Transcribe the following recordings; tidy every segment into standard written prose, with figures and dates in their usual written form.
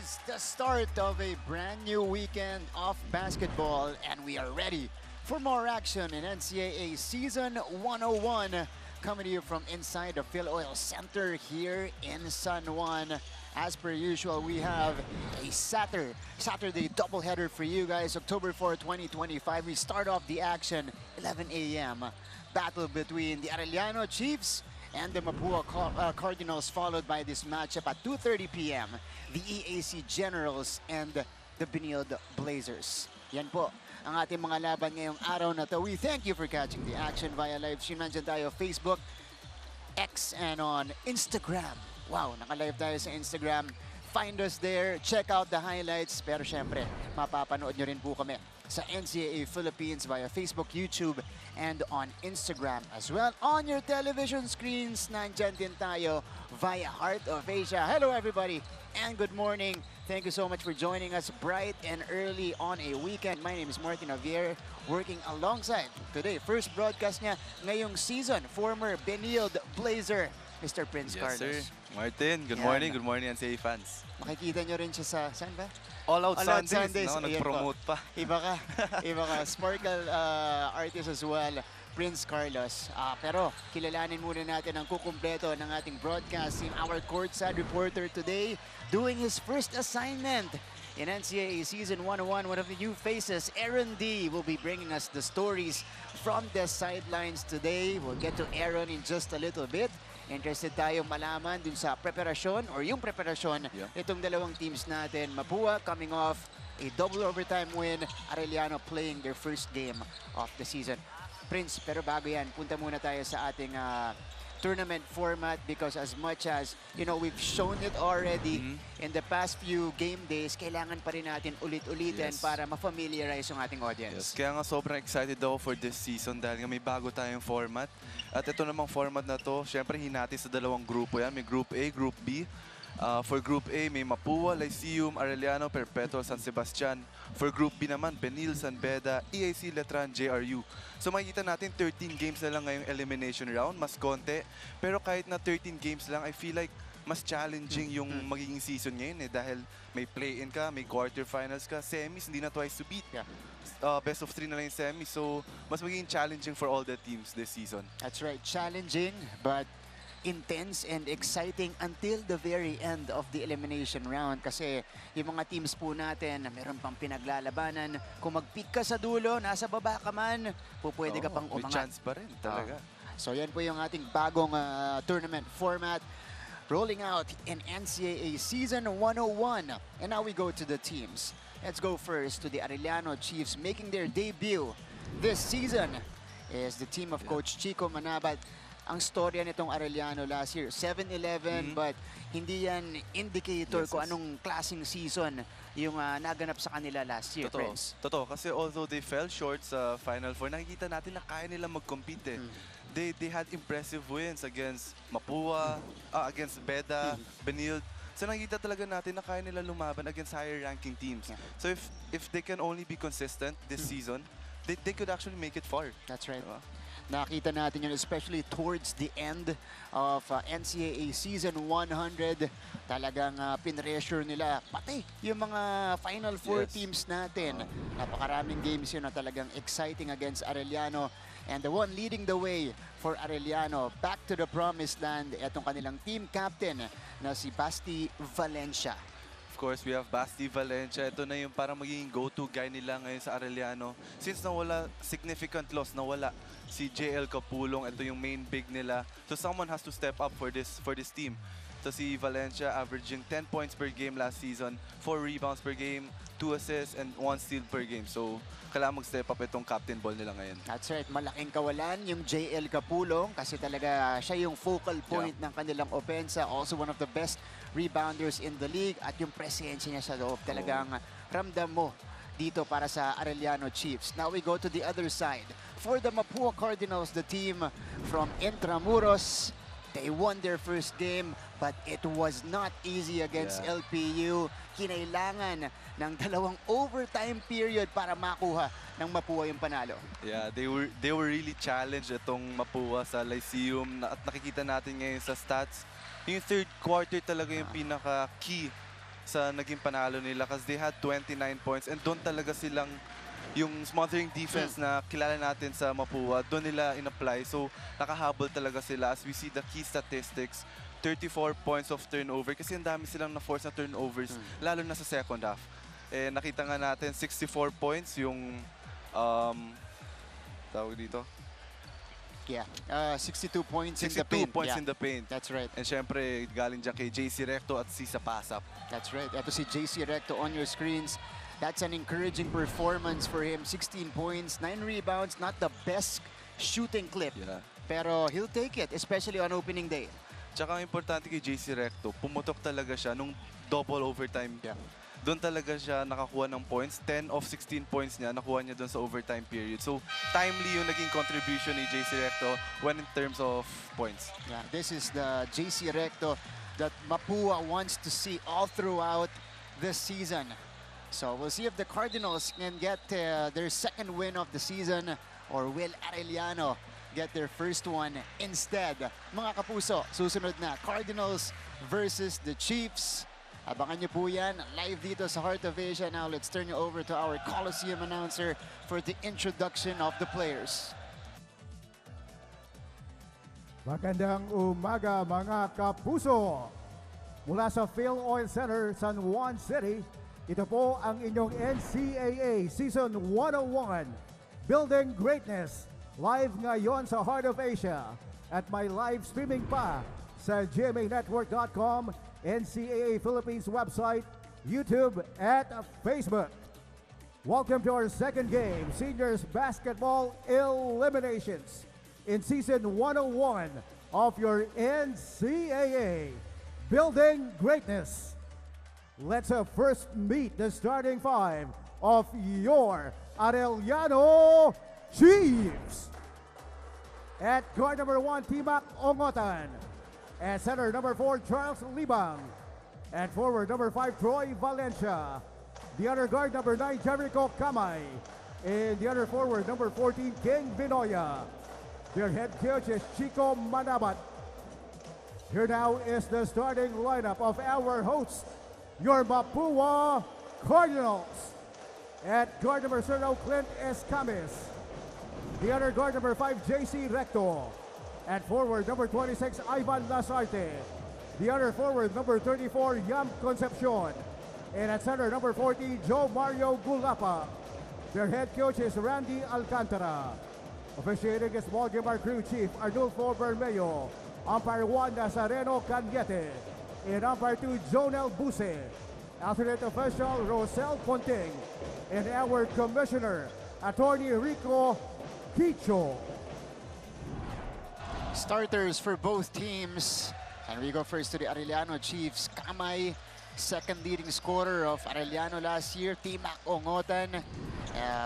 is the start of a brand new weekend of basketball, and we are ready for more action in NCAA Season 101, coming to you from inside the Phil Oil Center here in San Juan. As per usual, we have a Saturday doubleheader for you guys. October 4, 2025. We start off the action 11 a.m. Battle between the Arellano Chiefs and the Mapúa Cardinals, followed by this matchup at 2:30 p.m. The EAC Generals and the Benilde Blazers. Yan po ang ating mga laban ngayong araw na to. We thank you for catching the action via live stream. Nandiyan tayo Facebook, X, and on Instagram. Wow, naka-live tayo sa Instagram. Find us there, check out the highlights. Pero syempre, mapapanood nyo rin po kami sa NCAA Philippines via Facebook, YouTube, and on Instagram as well. On your television screens, nandyan din tayo via Heart of Asia. Hello everybody, and good morning. Thank you so much for joining us bright and early on a weekend. My name is Martin Javier, working alongside today, first broadcast niya ngayong season, former Benilde Blazer, Mr. Prince Carlos. Yes, sir. Martin, good morning NCAA fans. Makikita nyo rin siya sa, saan ba? All Out Sundays. Sundays. No, nag-promote pa. Iba ka. Sparkle artist as well, Prince Carlos. Pero kilalanin muna natin ang kukumpleto ng ating broadcast team. Our courtside reporter today doing his first assignment in NCAA Season 101. One of the new faces, Aaron D, will be bringing us the stories from the sidelines today. We'll get to Aaron in just a little bit. Interested tayong malaman dun sa preparasyon or yung preparasyon itong dalawang teams natin. Mapúa coming off a double overtime win. Arellano playing their first game of the season. Prince, pero bago yan, punta muna tayo sa ating tournament format, because as much as, you know, we've shown it already in the past few game days, kailangan pa rin natin ulit-ulitin para ma-familiarize yung ating audience. Yes, kaya nga sobrang excited ako for this season dahil nga may bago tayong format. At ito namang format na to, syempre hinati sa dalawang grupo yan. May Group A, Group B. For Group A, may Mapúa, Lyceum, Arellano, Perpetual, San Sebastian. For Group B naman, Benilde, San Beda, EAC, Letran, JRU. So makikita natin 13 games na lang ngayong elimination round, mas konti. Pero kahit na 13 games lang, I feel like mas challenging yung magiging season ngayon dahil may play-in ka, may quarterfinals ka, semis, hindi na twice to beat. Best of 3 na lang yung semis, so mas magiging challenging for all the teams this season. That's right, challenging but intense and exciting until the very end of the elimination round, kasi yung mga teams po natin na meron pang pinaglalabanan, kung mag-pick ka sa dulo, nasa baba ka man, pwede ka pang umangat. May chance pa rin talaga. So yan po yung ating bagong tournament format rolling out in NCAA Season 101. And now we go to the teams. Let's go first to the Arellano Chiefs, making their debut this season is the team of Coach Chico Manabat. Ang storya nitong Arellano last year, 7-11, but hindi yan indicator kung anong klaseng season yung naganap sa kanila last year, Prince. Totoo, kasi although they fell short sa Final Four, nakikita natin na kaya nila mag-compete. They had impressive wins against Mapúa, against Beda, Benilde. So nakikita talaga natin na kaya nila lumaban against higher ranking teams. So if they can only be consistent this season, they could actually make it far. That's right. Nakita natin yun, especially towards the end of NCAA Season 100. Talagang pinressure nila, pati yung mga Final Four teams natin. Napakaraming games yun na talagang exciting against Arellano. And the one leading the way for Arellano back to the promised land, etong kanilang team captain na si Basti Valencia. Of course, we have Basti Valencia. Ito na yung parang magiging go-to guy nila ngayon sa Arellano. Since nawala, significant loss, nawala si JL Capulong, ito yung main big nila. So someone has to step up for this team. So si Valencia averaging 10 points per game last season, 4 rebounds per game, 2 assists, and 1 steal per game. So kailangan mag-step up itong captain ball nila ngayon. That's right. Malaking kawalan yung JL Capulong kasi talaga siya yung focal point ng kanilang opensa. Also one of the best rebounders in the league, at yung presensya niya sa loob talagang ramdam mo dito para sa Arellano Chiefs. Now we go to the other side. For the Mapúa Cardinals, the team from Intramuros, they won their first game, but it was not easy against LPU. Kinailangan ng dalawang overtime period para makuha ng Mapúa yung panalo. Yeah, they were really challenged itong Mapúa sa Lyceum, at nakikita natin ngayon sa stats. Yung third quarter talaga yung pinaka-key sa naging panalo nila kasi they had 29 points and doon talaga silang yung smothering defense na kilala natin sa Mapúa, doon nila in-apply. So, nakahabol talaga sila as we see the key statistics. 34 points of turnover kasi ang dami silang na-force na turnovers, lalo na sa second half. Eh, nakita nga natin 64 points yung tawag dito? Yeah, 62 points in the 62 paint. points in the paint. That's right. And syempre, galing dyan kay JC Recto at Sisa Pasap. That's right. Ito si JC Recto on your screens. That's an encouraging performance for him. 16 points, 9 rebounds. Not the best shooting clip. Yeah. Pero he'll take it, especially on opening day. Tsaka ang importante kay JC Recto, pumutok talaga siya nung double overtime. Yeah. Doon talaga siya nakakuha ng points. 10 of 16 points niya, nakuha niya doon sa overtime period. So, timely yung naging contribution ni JC Recto when in terms of points. Yeah, this is the JC Recto that Mapúa wants to see all throughout this season. So we'll see if the Cardinals can get their second win of the season or will Arellano get their first one instead. Mga kapuso, susunod na Cardinals versus the Chiefs. Abangan niyo po yan live dito sa Heart of Asia. Now let's turn you over to our Coliseum announcer for the introduction of the players. Magandang umaga mga kapuso. Mula sa Phil Oil Center, San Juan City, ito po ang inyong NCAA Season 101 Building Greatness. Live ngayon sa Heart of Asia at may live streaming pa sa gmanetwork.com, NCAA Philippines website, YouTube, at Facebook. Welcome to our second game, Seniors Basketball Eliminations in Season 101 of your NCAA Building Greatness. Let's first meet the starting five of your Arellano Chiefs. At guard number 1, Timac Ongotan. At center number 4, Charles Libang. At forward number 5, Troy Valencia. The other guard number 9, Jericho Kamay. And the other forward number 14, King Vinoya. Their head coach is Chico Manabat. Here now is the starting lineup of our hosts, your Mapúa Cardinals. At guard number 0, Clint Escamis. The other guard number 5, JC Recto. At forward number 26, Ivan Lasarte. The other forward number 34, Yam Concepcion. And at center number 40, Joe Mario Gulapa. Their head coach is Randy Alcantara. Officiating is ball game our crew chief Arnulfo Bermeo. Umpire 1, Nazareno Cañete. And umpire 2, Jonel Buse. Alternate official, Rosel Ponting. And our commissioner, Attorney Rico Quicho. Starters for both teams. And we go first to the Arellano Chiefs. Kamay, second leading scorer of Arellano last year. Timac Ongotan,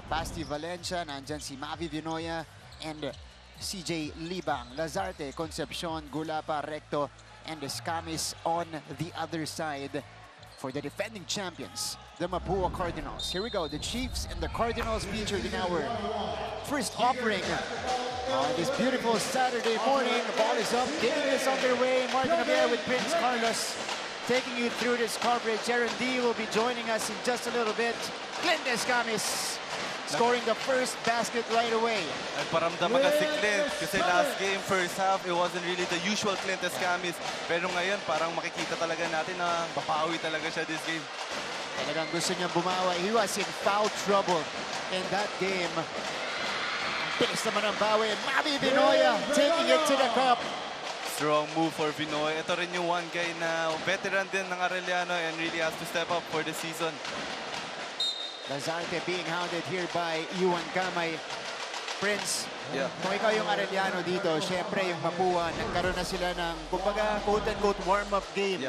Basti Valencia, nandyan si Mavi Vinoya, and CJ Libang. Lazarte, Concepcion, Gulapa, Recto, and Escamis on the other side for the defending champions, the Mapúa Cardinals. Here we go, the Chiefs and the Cardinals featured in our first offering on this beautiful Saturday morning. The ball is up, getting this underway. Martin Abel with Prince Carlos taking you through this coverage. Jaron D will be joining us in just a little bit. Clint Escamis scoring the first basket right away. Nagparamdam agad si Clint kasi last game, first half, it wasn't really the usual Clint Escamis. Pero ngayon, parang makikita talaga natin na papawi talaga siya this game. Talagang gusto niya bumawa. He was in foul trouble in that game. Bilis naman ang bawi. Mavi Vinoya taking it to the cup. Strong move for Vinoy. Ito rin yung one guy na veteran din ng Arellano and really has to step up for the season. Lazarte being hounded here by Iwan Kamay. Prince, kung ikaw yung Arellano dito, syempre yung Mapúa, nagkaroon na sila ng, kumbaga, quote-unquote warm-up game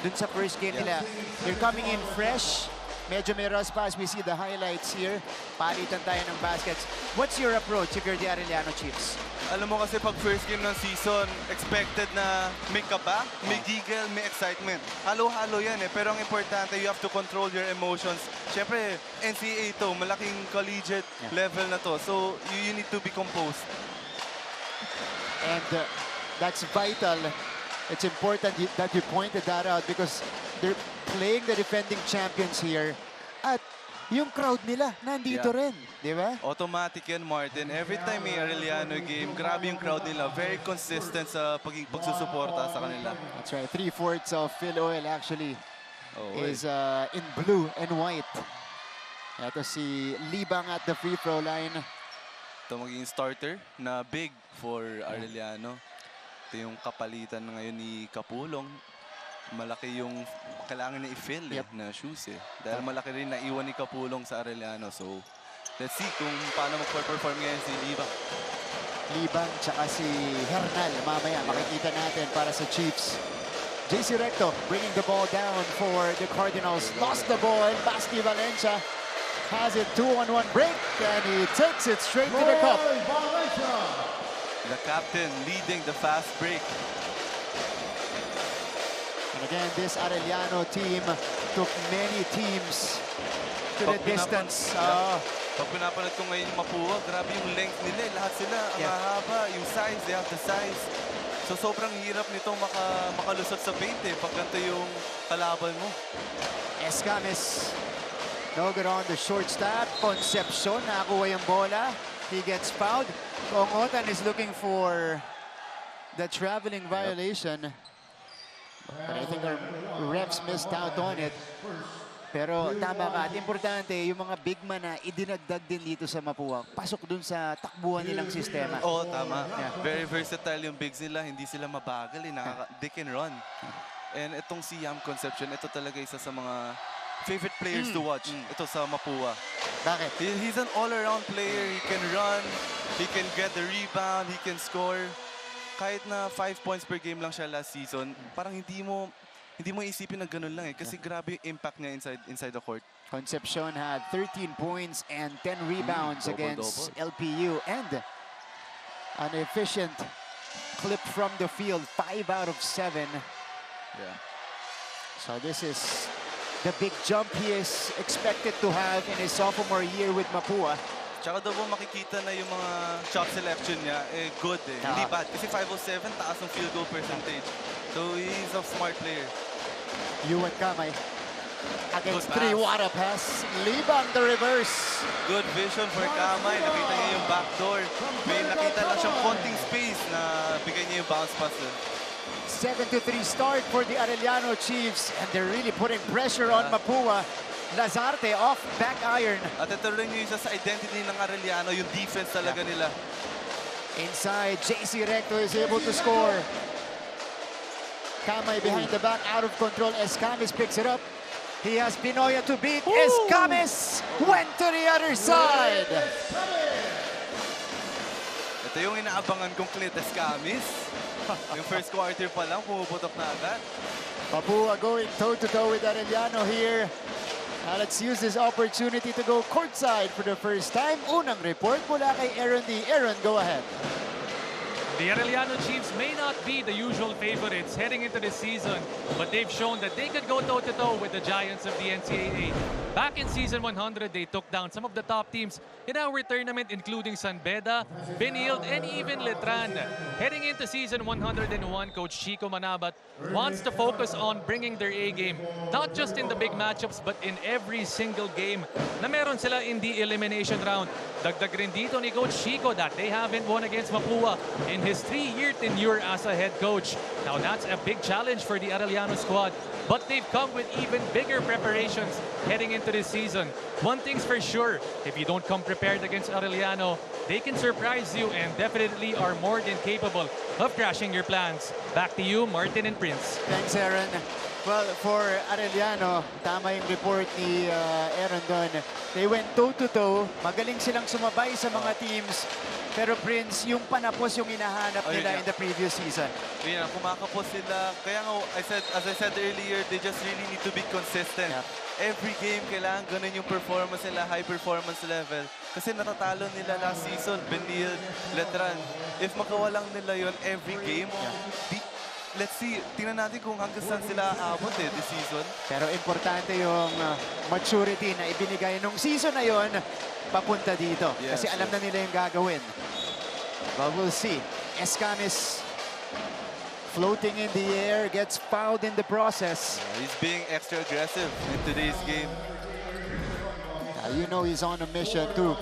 dun sa first game nila. They're coming in fresh. Medyo may rust pa as we see the highlights here. Palitan tayo ng baskets. What's your approach if you're the Arellano Chiefs? Alam mo kasi pag first game ng season, expected na may kaba, may giggle, may excitement. Halo-halo yan eh. Pero ang importante, you have to control your emotions. Siyempre, NCAA to, malaking collegiate level na to. So, you need to be composed. And that's vital. It's important that you pointed that out because they're playing the defending champions here. At yung crowd nila, nandito rin. Di ba? Automatic yan, Martin. Every time may Arellano game, grabe yung crowd nila. Very consistent sa pagsusuporta sa kanila. That's right. 3/4 of Phil Oil actually is in blue and white. Ito si Libang at the free throw line. Ito magiging starter na big for Arellano. Ito yung kapalitan ngayon ni Kapulong. Malaki yung kailangan na i-fill na shoes Dahil malaki rin na iwan ni Kapulong sa Arellano. So, let's see kung paano mag-perform ngayon si Libang. Libang tsaka si Hernal. Mamaya makikita natin para sa Chiefs. JC Recto bringing the ball down for the Cardinals. Lost the ball. Basti Valencia has it 2-on-1 break. And he takes it straight to the cup. The captain leading the fast break. And again, this Arellano team took many teams to the distance. Pag pinapanood ko ngayon yung Mapúa, grabe yung length nila. Lahat sila, ang mahaba, yung size, they have the size. So sobrang hirap nitong makalusot sa paint pag ganito yung kalaban mo. Escamis, no good on the short stop. Concepcion, nakakuha yung bola. He gets fouled. Kongotan is looking for the traveling violation. But I think our refs missed out on it. Pero tama ka. At importante, yung mga big man na idinagdag din dito sa Mapúa. Pasok dun sa takbuhan nilang sistema. Oo, tama. Very versatile yung bigs nila. Hindi sila mabagal. They can run. And itong si Yam Concepcion, ito talaga isa sa mga favorite players to watch. Ito sa Mapúa. Bakit? He's an all-around player. He can run. He can get the rebound. He can score. Kahit na 5 points per game lang siya last season, parang hindi mo isipin na ganun lang kasi grabe yung impact niya inside the court. Concepcion had 13 points and 10 rebounds against LPU and an efficient clip from the field, 5 out of 7. Yeah. So this is the big jump he is expected to have in his sophomore year with Mapúa. Tsaka daw makikita na yung mga shot selection niya, good Hindi bad. Kasi 507, taas ang field goal percentage. So he's a smart player. Yuan Kamay against 3. What a pass. Libang the reverse. Good vision for Kamay. Nakita niya yung backdoor. May nakita lang siyang konting space na bigay niya yung bounce pass. 7-3 start for the Arellano Chiefs. And they're really putting pressure on Mapúa. Lazarte off back iron. At ito rin yung isa sa identity ng Arellano, yung defense talaga nila. Inside, JC Recto is able to score. Kamay behind the back, out of control. Escamis picks it up. He has Pinoya to beat. Escamis went to the other side. Ito yung inaabangan kong Clint Escamis. Yung first quarter pa lang, pumuputok na agad. Mapúa going toe-to-toe with Arellano here. Now let's use this opportunity to go courtside for the first time. Unang report mula kay Aaron D. Aaron, go ahead. The Arellano Chiefs may not be the usual favorites heading into this season, but they've shown that they could go toe-to-toe with the giants of the NCAA. Back in Season 100, they took down some of the top teams in our tournament, including San Beda, Benilde, and even Letran. Heading into Season 101, Coach Chico Manabat wants to focus on bringing their A-game, not just in the big matchups, but in every single game na meron sila in the elimination round. Dagdag rin dito ni Coach Chico that they haven't won against Mapúa in his 3-year tenure as a head coach. Now that's a big challenge for the Arellano squad, but they've come with even bigger preparations heading into this season. One thing's for sure, if you don't come prepared against Arellano, they can surprise you and definitely are more than capable of crashing your plans. Back to you, Martin and Prince. Thanks, Aaron. Well, for Arellano, tama yung report ni Aaron doon. They went toe-to-toe. Magaling silang sumabay sa mga teams. Pero Prince, yung panapos yung hinahanap nila in the previous season. Yeah, kumakapos sila. Kaya nga, as I said earlier, they just really need to be consistent. Every game, kailangan ganun yung performance nila, high performance level. Kasi natatalo nila last season, Benilde, Letran. If makawalang nila yon every game, let's see, tingnan natin kung hanggang saan sila aabot this season. Pero importante yung maturity na ibinigay nung season na yon papunta dito. Kasi alam na nila yung gagawin. But we'll see. Escamis floating in the air, gets fouled in the process. He's being extra aggressive in today's game. You know he's on a mission to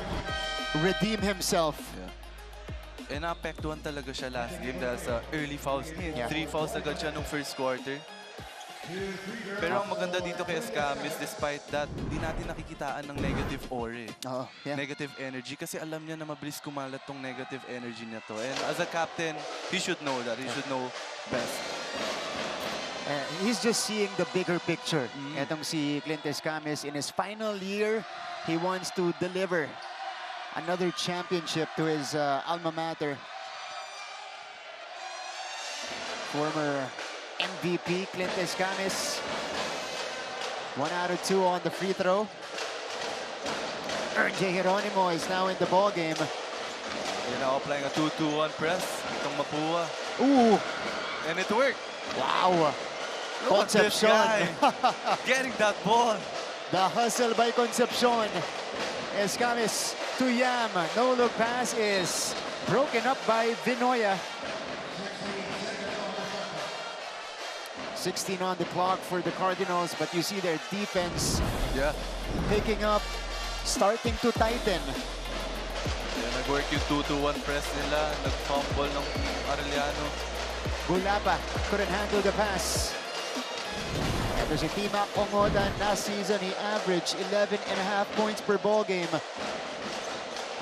redeem himself. Yeah. And naapektuhan talaga siya last game dahil sa early fouls niya. Yeah. 3 fouls agad siya nung first quarter. Pero ang maganda dito kay Escamis, despite that, di natin nakikitaan ng negative aura. Yeah. Negative energy. Kasi alam niya na mabilis kumalat tong negative energy niya to. And as a captain, he should know that. He should know best. He's just seeing the bigger picture. Etong si Clint Escamis, in his final year, he wants to deliver another championship to his alma mater. Former MVP Clint Escamis. 1 out of 2 on the free throw. RJ Geronimo is now in the ball game. They're now applying a 2-2-1 press. Itong Mapúa. Ooh, And it worked. wow. Look at this guy getting that ball. The hustle by Concepcion. Escamis to Yam. No look pass is broken up by Vinoya. 16 on the clock for the Cardinals, but you see their defense picking up, starting to tighten. Yeah, nag-work yung 2-2-1 press nila. Nag-fumble ng Arellano. Bulapa couldn't handle the pass. Ito si Timac Ongodan. Last season, he averaged 11.5 points per ball game.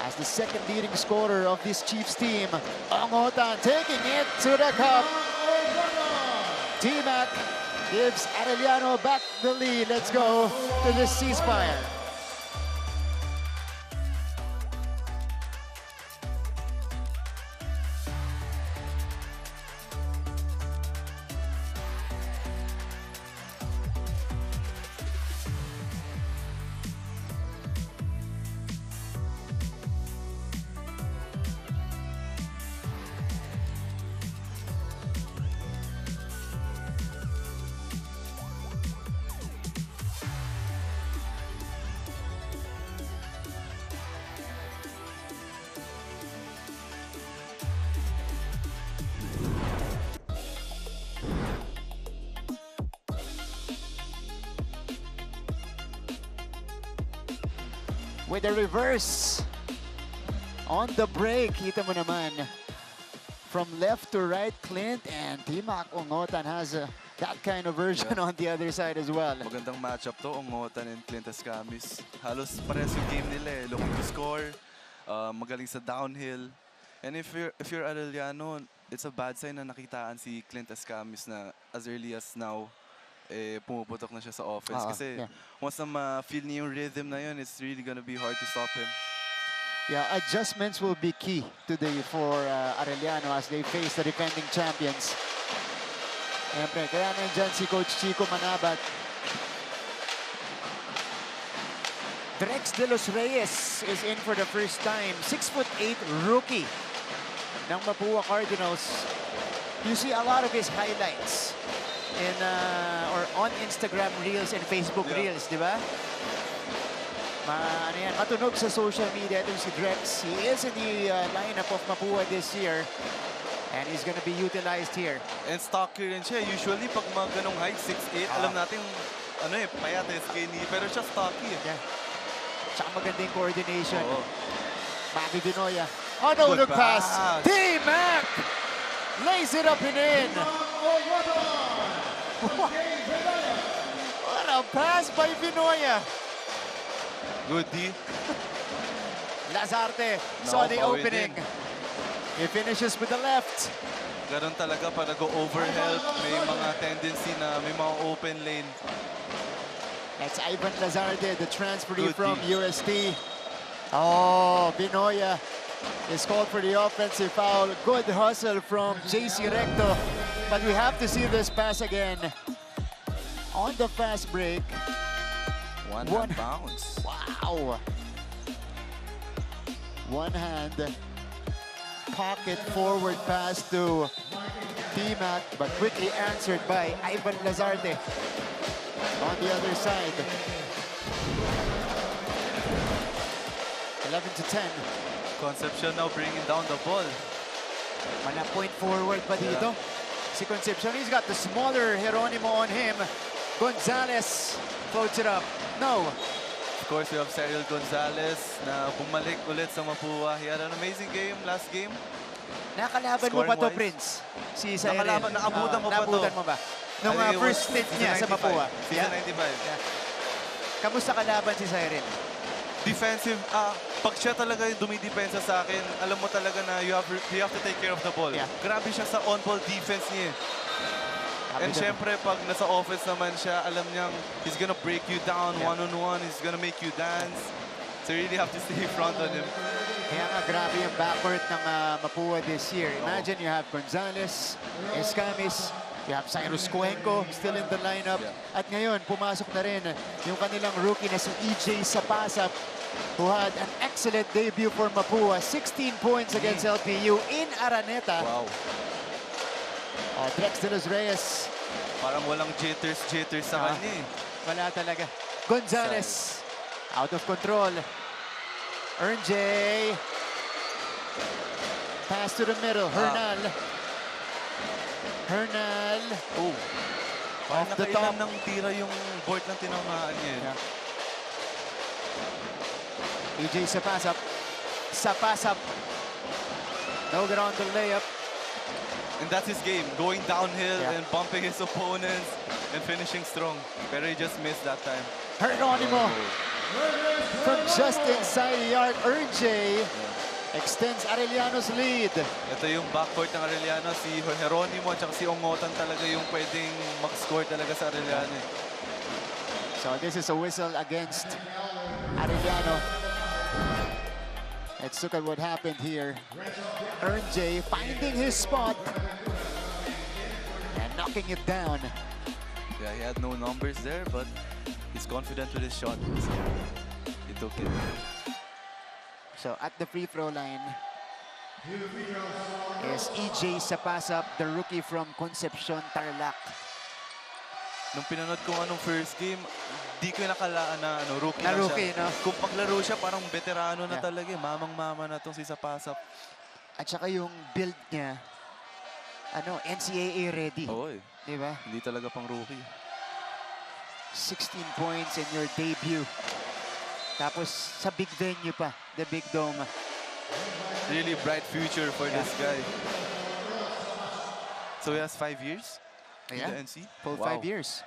As the second leading scorer of this Chiefs team, Ongodan taking it to the cup. T-Mac gives Arellano back the lead. Let's go to the ceasefire. With a reverse on the break. Kita mo naman. From left to right, Clint, and Timac Ongotan has that kind of version on the other side as well. Magandang matchup to, Ongotan and Clint Escamis. Halos pares yung game nila eh. Looking to score, magaling sa downhill. And if you're Arellano, it's a bad sign na nakitaan si Clint Escamis na as early as now, pumuputok na siya sa offense. Kasi once na ma-feel niya yung rhythm na yun, it's really gonna be hard to stop him. Yeah, adjustments will be key today for Arellano as they face the defending champions. Siyempre, kaya nandyan si Coach Chico Manabat. Drex de los Reyes is in for the first time. 6'8" rookie ng Mapúa Cardinals. You see a lot of his highlights in or on Instagram Reels and Facebook Reels, di ba? Matunog sa social media itong si Drex. He is in the lineup of Mapúa this year. And he's gonna be utilized here. And stocky rin siya. Usually, pag mga ganong height, 6'8", alam natin, payat, skinny, pero siya stocky. Yeah. Tsaka magandang coordination. Bobby Vinoya. Good look pass. pass. T-Mac lays it up and in. What a pass by Vinoya. Good D. Lazarte saw the opening. He finishes with the left. Ganon talaga pa nag-overhelp. May mga tendency na may mga open lane. That's Ivan Lazarte, the transferee Good from D. UST. Oh, Vinoya is called for the offensive foul. Good hustle from JC Recto. But we have to see this pass again. On the fast break. One hand bounce. Wow. One hand. Pocket forward pass to T-Mac, but quickly answered by Ivan Lazarte on the other side. 11-10. Concepcion now bringing down the ball. Mana point forward pa dito. si Concepcion. He's got the smaller Geronimo on him. Gonzalez floats it up. No. Of course, we have Cyril Gonzalez na bumalik ulit sa Mapúa. He had an amazing game last game. Nakalaban mo ba to, Scoring-wise? Prince? Si Cyril. Nakalaban, naabutan ko pa to. Naabutan mo ba? Nung I think it first was stint niya sa season 95. Mapúa. Season Yeah. 95. Yeah. Kamusta kalaban si Cyril? Defensive, pag siya talaga yung dumidepensa sa akin, alam mo talaga na you have to take care of the ball. Yeah. Grabe siya sa on-ball defense niya. And syempre, pag nasa offense naman siya, alam niyang he's gonna break you down one-on-one. He's gonna make you dance. So you really have to stay front on him. Kaya nga grabe yung backcourt ng Mapúa this year. Imagine you have Gonzalez, Escamis, you have Cyrus Cuenco still in the lineup. Yeah. At ngayon, pumasok na rin yung kanilang rookie na si EJ Sapasap, who had an excellent debut for Mapúa. 16 points against LPU in Araneta. Wow. Drex de los Reyes. Parang walang jitters sa kanya eh. Wala talaga. Gonzalez, out of control. Ernj. Pass to the middle. Hernal. Hernal. Oh. Off the top. Nakailan ng tira yung board ng tinamaan niya. EJ Sapasap. Sapasap. No good on the layup. And that's his game, going downhill Yeah. and bumping his opponents and finishing strong. Pero he just missed that time. Geronimo from just inside the arc. Ernj extends Arellano's lead. Ito yung backcourt ng Arellano, si Geronimo at saka si Ongotan talaga yung pwedeng mag-score talaga sa Arellano. So this is a whistle against Arellano. Let's look at what happened here. Ernj finding his spot and knocking it down. Yeah, he had no numbers there, but he's confident with his shot. So he took it. So at the free throw line is EJ Sapasap, the rookie from Concepcion, Tarlac. Nung pinanood ko anong first game, di ko nakalaan na rookie Na na rookie, siya. no? Kung paglaro siya, parang veterano na Yeah. talaga. Mamang-mama na tong si Sapasap. At saka yung build niya, NCAA ready. Oo eh. Di ba? Hindi talaga pang rookie. 16 points in your debut. Tapos sa big venue pa, the Big Dome. Really bright future for this guy. So he has 5 years in Yeah, the NC? full Wow. 5 years.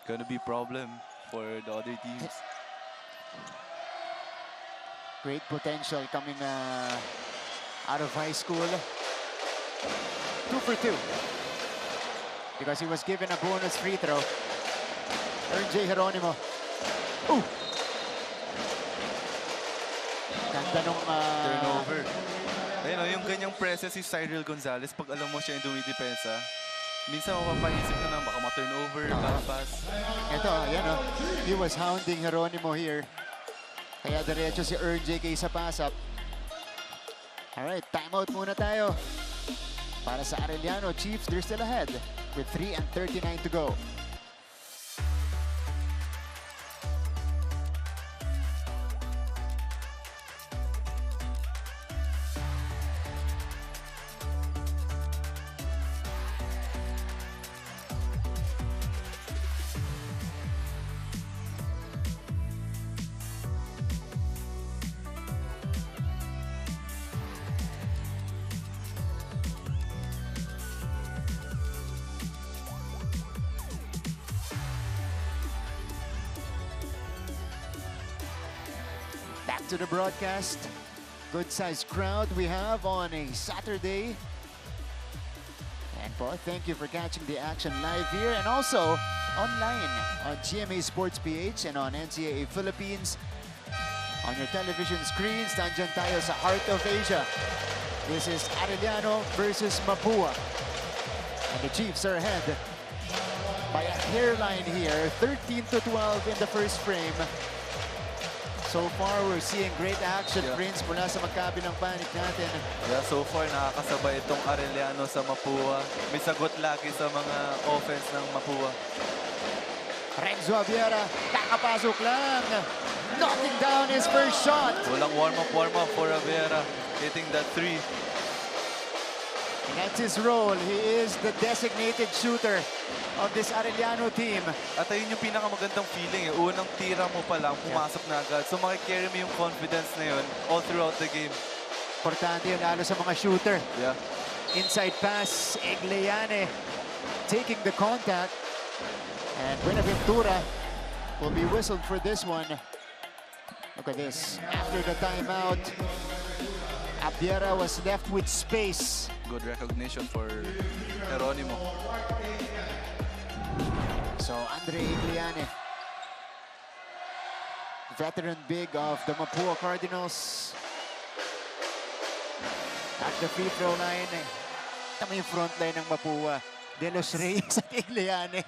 Gonna be problem for the other teams. Great potential coming out of high school. 2 for 2. Because he was given a bonus free throw. Ernj Geronimo. Ooh! Ganda nung Turnover. Ayun, yung ganyang presence si Cyril Gonzalez, pag alam mo siya yung dumidepensa, minsan mapapaisip ka na baka ma-turnover, pass. Ito, ayan he was hounding Geronimo here. Kaya diretso si Ernj kay Sapasap. Alright, timeout muna tayo. Para sa Arellano Chiefs, they're still ahead with 3:39 to go. Back to the broadcast. Good sized crowd we have on a Saturday. And po, thank you for catching the action live here and also online on GMA Sports PH and on NCAA Philippines. On your television screens, nandyan tayo sa Heart of Asia. This is Arellano versus Mapúa. And the Chiefs are ahead by a hairline here, 13-12 in the first frame. So far, we're seeing great action, Prince, mula sa magkabilang panik natin. Yeah, so far nakakasabay itong Arellano sa Mapúa. May sagot lagi sa mga offense ng Mapúa. Renzo Aviera, kakapasok lang. Knocking down his first shot. Walang warm-up for Aviera. Hitting that 3. That's his role. He is the designated shooter of this Arellano team. At ayun yung pinakamagandang feeling. Unang tira mo pa lang, pumasok na agad. So makikarry mo yung confidence na yun all throughout the game. Importante yun lalo sa mga shooter. Yeah. Inside pass, Egliane taking the contact. And Buenaventura will be whistled for this one. Look at this. After the timeout, Abiera was left with space. Good recognition for Geronimo. So Andre Egliane, veteran big of the Mapúa Cardinals. At the free throw line, tama yung front line ng Mapúa. De Los Reyes at Egliane.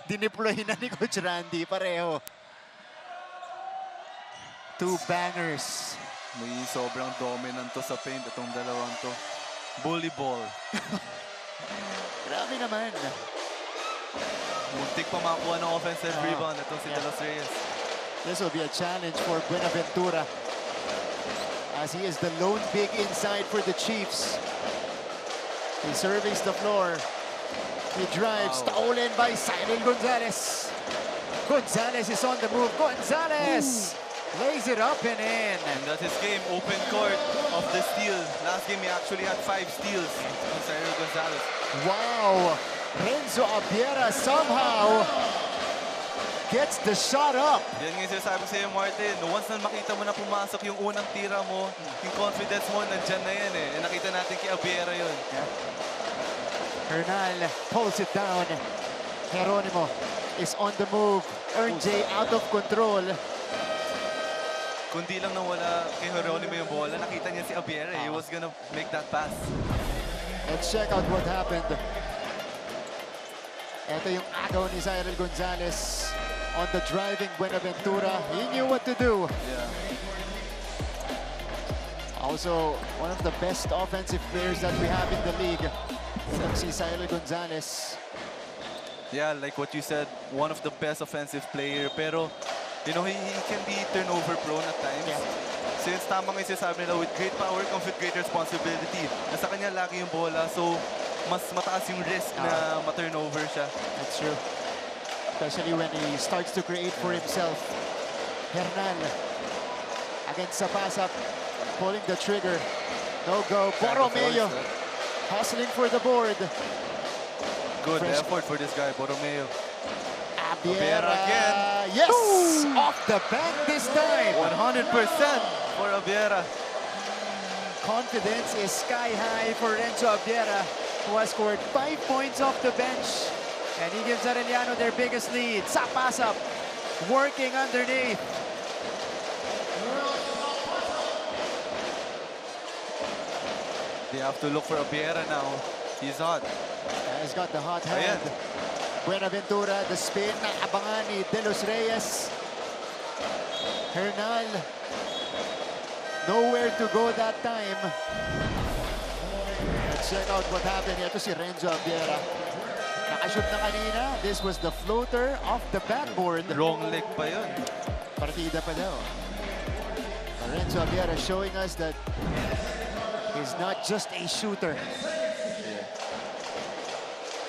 Dineploy na ni Coach Randy, pareho. Two bangers. May sobrang dominant to sa paint itong dalawang to. Bully ball. Grabe naman. Muntik pa makakuha ng offensive rebound itong si De Los Reyes. This will be a challenge for Buenaventura, as he is the lone big inside for the Chiefs. He surveys the floor. He drives, stolen by Cyril Gonzalez. Gonzalez is on the move. Gonzalez lays it up and in. And that's his game, open court of the steal. Last game he actually had 5 steals on Cyril Gonzalez. Wow! Renzo Abiera somehow gets the shot up. Yan nga yung sinasabi sa'yo, Martin. Once na makita mo na pumasok yung unang tira mo, yung confidence mo, nandyan na yan eh. And nakita natin kay Abiera yun. Hernal pulls it down. Geronimo is on the move. J out of control. Kundi lang nawala kay Geronimo yung bola, nakita niya si Abiera. He was gonna make that pass. Let's check out what happened. Ito yung agaw ni Cyril Gonzalez on the driving Buenaventura. He knew what to do. Yeah. Also, one of the best offensive players that we have in the league. Si Cyril Gonzalez. Yeah, like what you said, one of the best offensive player. Pero, you know, he can be turnover prone at times. Yeah. Since tama nga yung sinasabi nila, with great power comes with great responsibility. Nasa kanya lagi yung bola, so mas mataas yung risk na ma-turnover siya. That's true. Especially when he starts to create for himself. Hernal against sa pass-up, pulling the trigger. No go. Borromeo hustling for the board. Good effort for this guy, Borromeo. Abiera again. Yes! Off the bank this time. 100% for Abiera. Confidence is sky high for Renzo Abiera, who has scored 5 points off the bench. And he gives Arellano their biggest lead. Sa pass-up, working underneath. They have to look for Abiera now. He's hot. He's got the hot hand. Buenaventura, the spin, abangan ni De Los Reyes. Hernal, nowhere to go that time. Let's check out what happened. Ito si Renzo Abiera. Nakashoot na kanina. This was the floater off the backboard. Wrong leg pa yun. Partida pa daw. Renzo Abiera showing us that he's not just a shooter.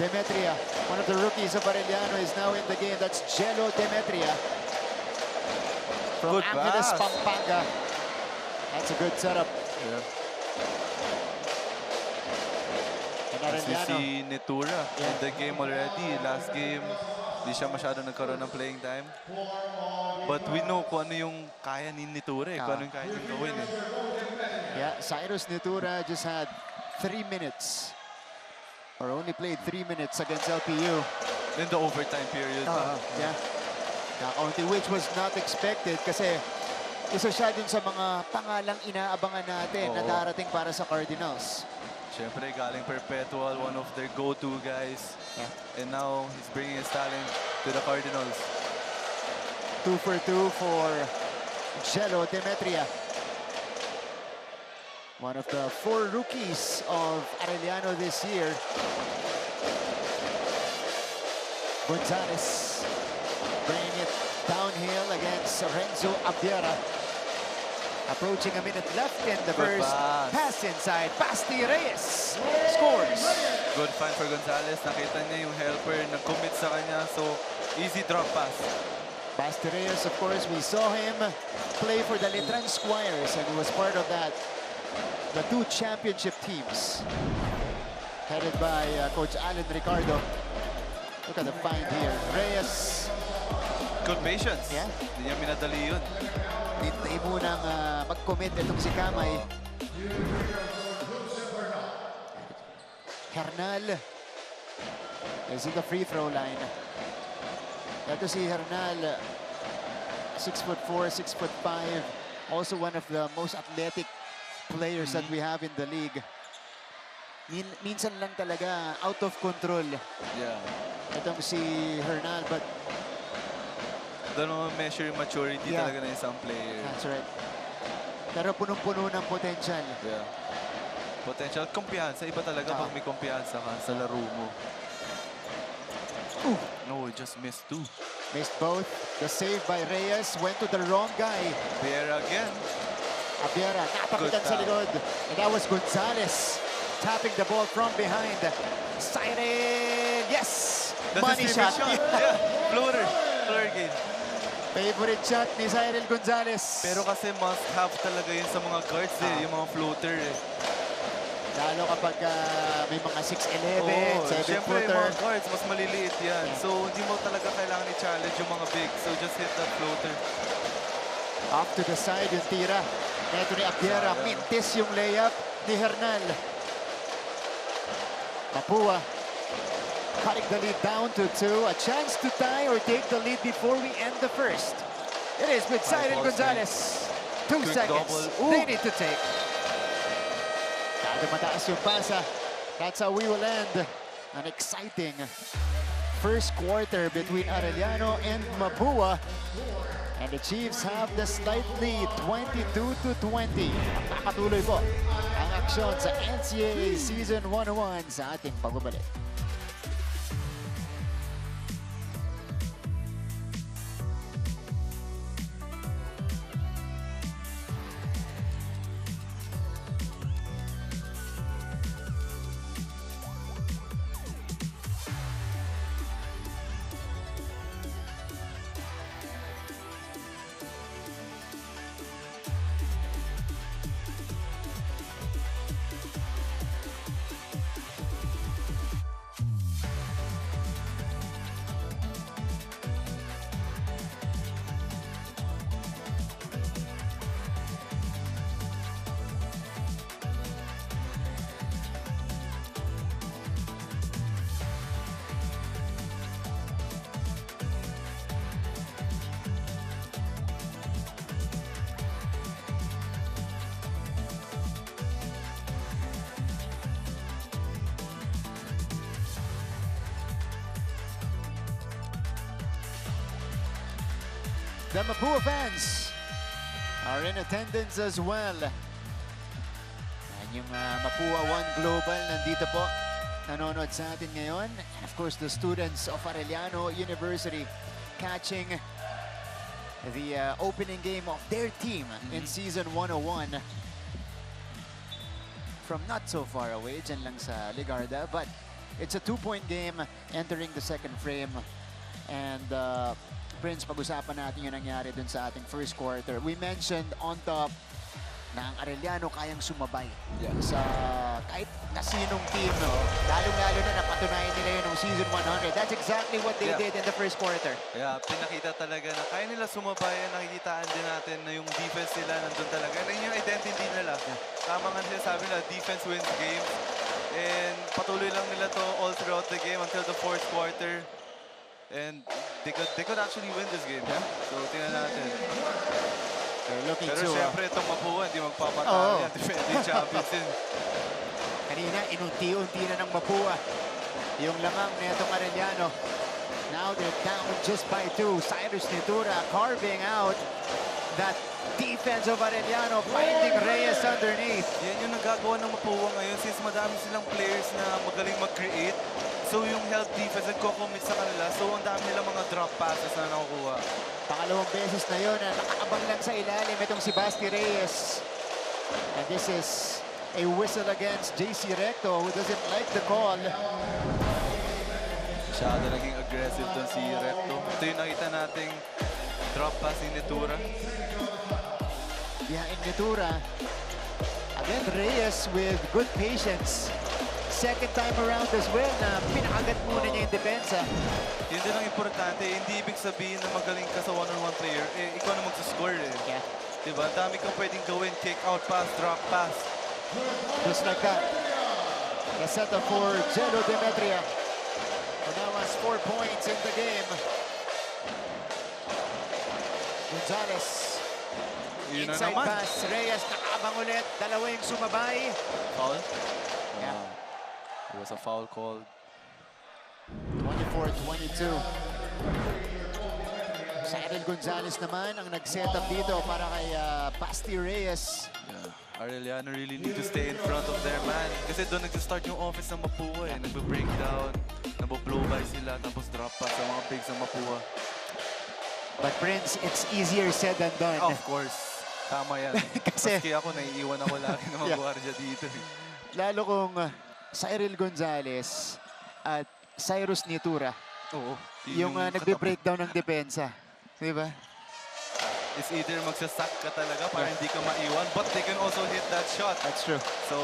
Demetria, one of the rookies of Arellano, is now in the game. That's Jello Demetria from Good Angeles, pass. Pampanga. That's a good setup. Yeah. And Kasi Arellano, si Netura in the game already. Last game, di siya masyado nagkaroon ng playing time. But we know kung ano yung kaya ni Netura, kung ano yung kaya niyang gawin. yeah, Cyrus Netura just had 3 minutes. Or only played 3 minutes against LPU. In the overtime period. Yeah. Kakaunti, which was not expected kasi isa siya din sa mga pangalang inaabangan natin na darating para sa Cardinals. Siyempre, galing Perpetual, one of their go-to guys. Yeah. And now, he's bringing his talent to the Cardinals. 2 for 2 for Jello Demetria. One of the 4 rookies of Arellano this year. Gonzalez bringing it downhill against Renzo Abiera. Approaching a minute left in the Good first. pass. Pass inside. Basti Reyes scores. Good find for Gonzalez. Nakita niya yung helper, nag-commit sa kanya. So, easy drop pass. Basti Reyes, of course, we saw him play for the Letran Squires and he was part of that, the 2 championship teams headed by Coach Alan Ricardo. Look at the find here. Reyes. Good patience. Yeah. Hindi niya minadali yun. Hintay munang mag-commit itong si Kamay. Hernal is in the free throw line. Ito si Hernal, 6'4", 6'5", also one of the most athletic players that we have in the league. Minsan lang talaga out of control. Yeah. Itong si Hernal, but Doon mo measure yung maturity Yeah. talaga ng isang player. that's right. Pero punong-puno ng potential. Yeah. Potential. Kumpiyansa. Iba talaga pag may kumpiyansa ka sa laro mo. No, just missed 2. Missed both. The save by Reyes went to the wrong guy. There again. Abiera, natapitan Good sa tap. likod. And that was Gonzalez tapping the ball from behind. Siren, yes! That's Money his shot. favorite shot. Yeah. Floater. Floater game. Favorite shot ni Cyril Gonzalez. Pero kasi must have talaga yun sa mga guards yung mga floater Lalo kapag may mga 6'11", Oo, 7-footer. syempre yung mga guards, mas maliliit yan. So, hindi mo talaga kailangan i-challenge yung mga big. So, just hit that floater. Off to the side yung tira. Neto ni Abiera, mintis yung layup ni Hernal. Mapúa cutting the lead down to 2. A chance to tie or take the lead before we end the first. It is with Cyril Gonzalez. 2 Quick seconds. double. They need to take. Kada mataas yung pasa. That's how we will end an exciting first quarter between Arellano and Mapúa. And the Chiefs have the slight lead, 22-20. Patuloy po ang aksyon sa NCAA Season 101 sa ating pagbabalik. The Mapúa fans are in attendance as well. And yung Mapúa One Global nandito po, nanonood sa atin ngayon. And of course, the students of Arellano University catching the opening game of their team in Season 101 from not so far away, dyan lang sa Ligarda. But it's a 2-point game entering the second frame. And Prince, pag-usapan natin yung nangyari dun sa ating first quarter. We mentioned on top na ang Arellano kayang sumabay sa kahit na sinong team. No? Lalong-lalo na napatunayan nila yun ng Season 100. That's exactly what they did in the first quarter. Yeah, pinakita talaga na kaya nila sumabay. Nakikitaan din natin na yung defense nila nandun talaga. Na yung identity nila. Tama nga sinasabi nila, defense wins games. And patuloy lang nila to all throughout the game until the fourth quarter. And they could actually win this game. Yeah? So, tingnan natin. Pero syempre, itong Mapúa, hindi magpapatalo yan. Defending champions din. Kanina, inunti-unti na ng Mapúa yung lamang netong Arellano. Now they're down just by 2. Cyrus Nitura carving out that defense of Arellano, finding Reyes underneath. Yan yung nagagawa ng Mapúa ngayon since madami silang players na magaling mag-create. So yung help defense nagko-commit sa kanila. So ang dami nilang mga drop passes na nakukuha. Pangalawang beses na yun na nakaabang lang sa ilalim itong si Basti Reyes. And this is a whistle against JC Recto who doesn't like the call. Masyado naging aggressive doon si Recto. Ito yung nakita nating drop pass ni Netura. Yeah, in Netura. Again, Reyes with good patience. Second time around as well na pinakagat muna niya yung depensa. Yun din ang importante. Hindi ibig sabihin na magaling ka sa one-on-one player. Eh, ikaw na magsascore eh. Yeah. Diba? Dami kang pwedeng gawin. Kick out pass, drop pass. Just like that. Gaseta for Jelo Demetria, who now has 4 points in the game. Gonzalez. Yun na Inside naman. pass. Reyes nakaabang ulit. Dalawa yung sumabay. Foul? Yeah. It was a foul call. 24-22. Cyril Gonzalez naman ang nag-set up dito para kay Basti Reyes. Yeah. Arellano really need to stay in front of their man. Kasi doon nag-start yung offense ng Mapúa eh. Nagbe-breakdown, nabo-blow by sila, tapos drop pass sa mga bigs ng Mapúa. But Prince, it's easier said than done. Of course. Tama yan. Kasi- Maski ako, naiiwan ako lagi ng mga gwardiya dito. Lalo kung Cyril Gonzalez at Cyrus Netura Oo. yung nagbe-breakdown ng depensa. Diba? It's either magsasak ka talaga para hindi ka maiwan, but they can also hit that shot. That's true. So,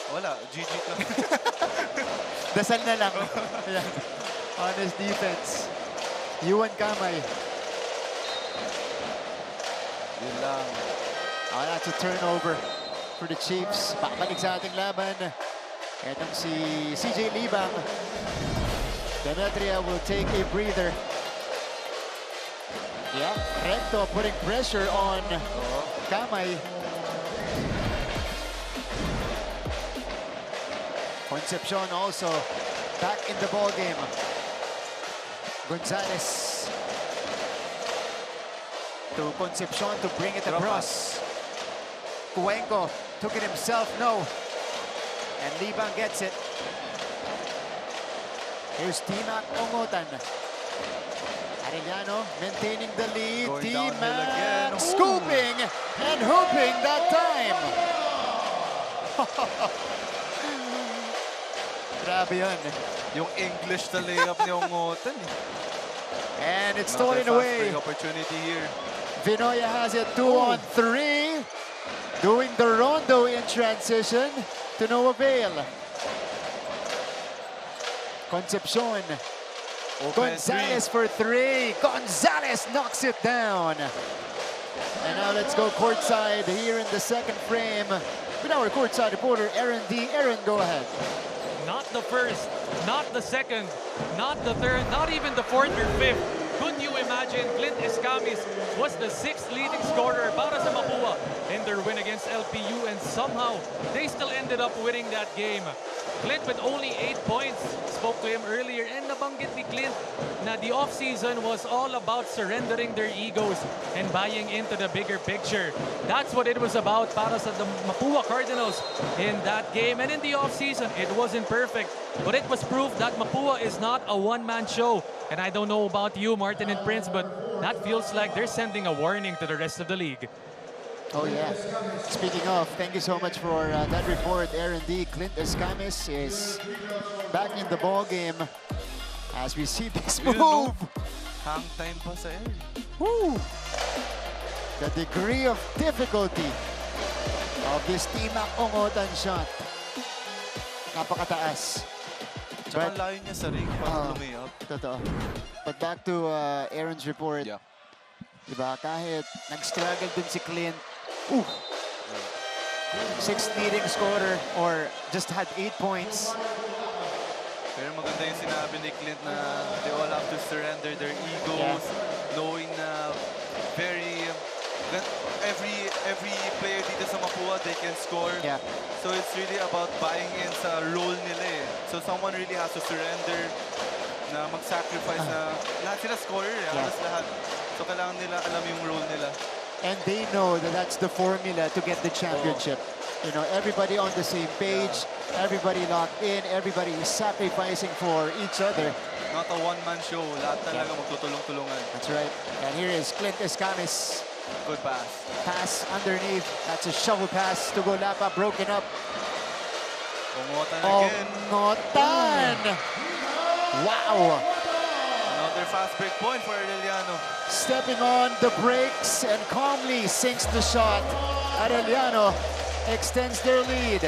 wala. GG lang. Dasal na lang. Yeah. Honest defense. Yuan Kamay. Yun lang. Oh, that's a turnover for the Chiefs. Babalik sa ating laban. Etong si CJ Libang. Demetria will take a breather. Yeah, Recto putting pressure on Kamay. Concepcion also back in the ball game. Gonzalez to Concepcion to bring it across. Cuenco took it himself, no. And Libang gets it. Here's Timac Ongotan. Arellano maintaining the lead. Going downhill Timac again. Ooh. scooping and hooping that time. Grabe yun. Yung English na layup ni Ongotan. And it's Another stolen away. fast break opportunity here. Vinoya has it 2-on-3. Doing the rondo in transition to no avail. Concepcion. Gonzalez for 3. Gonzalez knocks it down. And now let's go courtside here in the second frame with our courtside reporter, Aaron D. Aaron, go ahead. Not the first, not the second, not the third, not even the fourth or fifth. Could you imagine Clint Escamis was the 6th leading scorer para sa Mapúa in their win against LPU, and somehow they still ended up winning that game. Clint with only 8 points. Spoke to him earlier and nabanggit ni Clint na the offseason was all about surrendering their egos and buying into the bigger picture. That's what it was about para sa the Mapúa Cardinals in that game. And in the offseason, it wasn't perfect, but it was proof that Mapúa is not a one-man show. And I don't know about you, Martin and Prince, but that feels like they're sending a warning to the rest of the league. Oh, yeah. Speaking of, thank you so much for that report, Aaron D. Clint Escamis is back in the ball game as we see this Yun, move. no? Hang time pa sa air. Woo! The degree of difficulty of this Timac Ongotan shot. Napakataas. Tsaka But- layo niya sa ring para lumayap. Totoo. But back to Aaron's report. Yeah. Diba, kahit nag-struggle din si Clint, 6th leading scorer or just had 8 points. Pero maganda yung sinabi ni Clint na they all have to surrender their egos, knowing na every player dito sa Mapúa, they can score. Yeah. So it's really about buying in sa role nila eh. So someone really has to surrender na mag-sacrifice na lahat sila scorer eh, halos lahat. So kailangan nila alam yung role nila. And they know that that's the formula to get the championship. You know, everybody on the same page, everybody locked in, everybody is sacrificing for each other. Not a one-man show. Lahat talaga magtutulong-tulungan. That's right. And here is Clint Escamis. Good pass. Pass underneath. That's a shovel pass to Golapa, broken up. Ongotan again. Ongotan! Wow! Another fast break point for Arellano. Stepping on the brakes and calmly sinks the shot. Arellano extends their lead.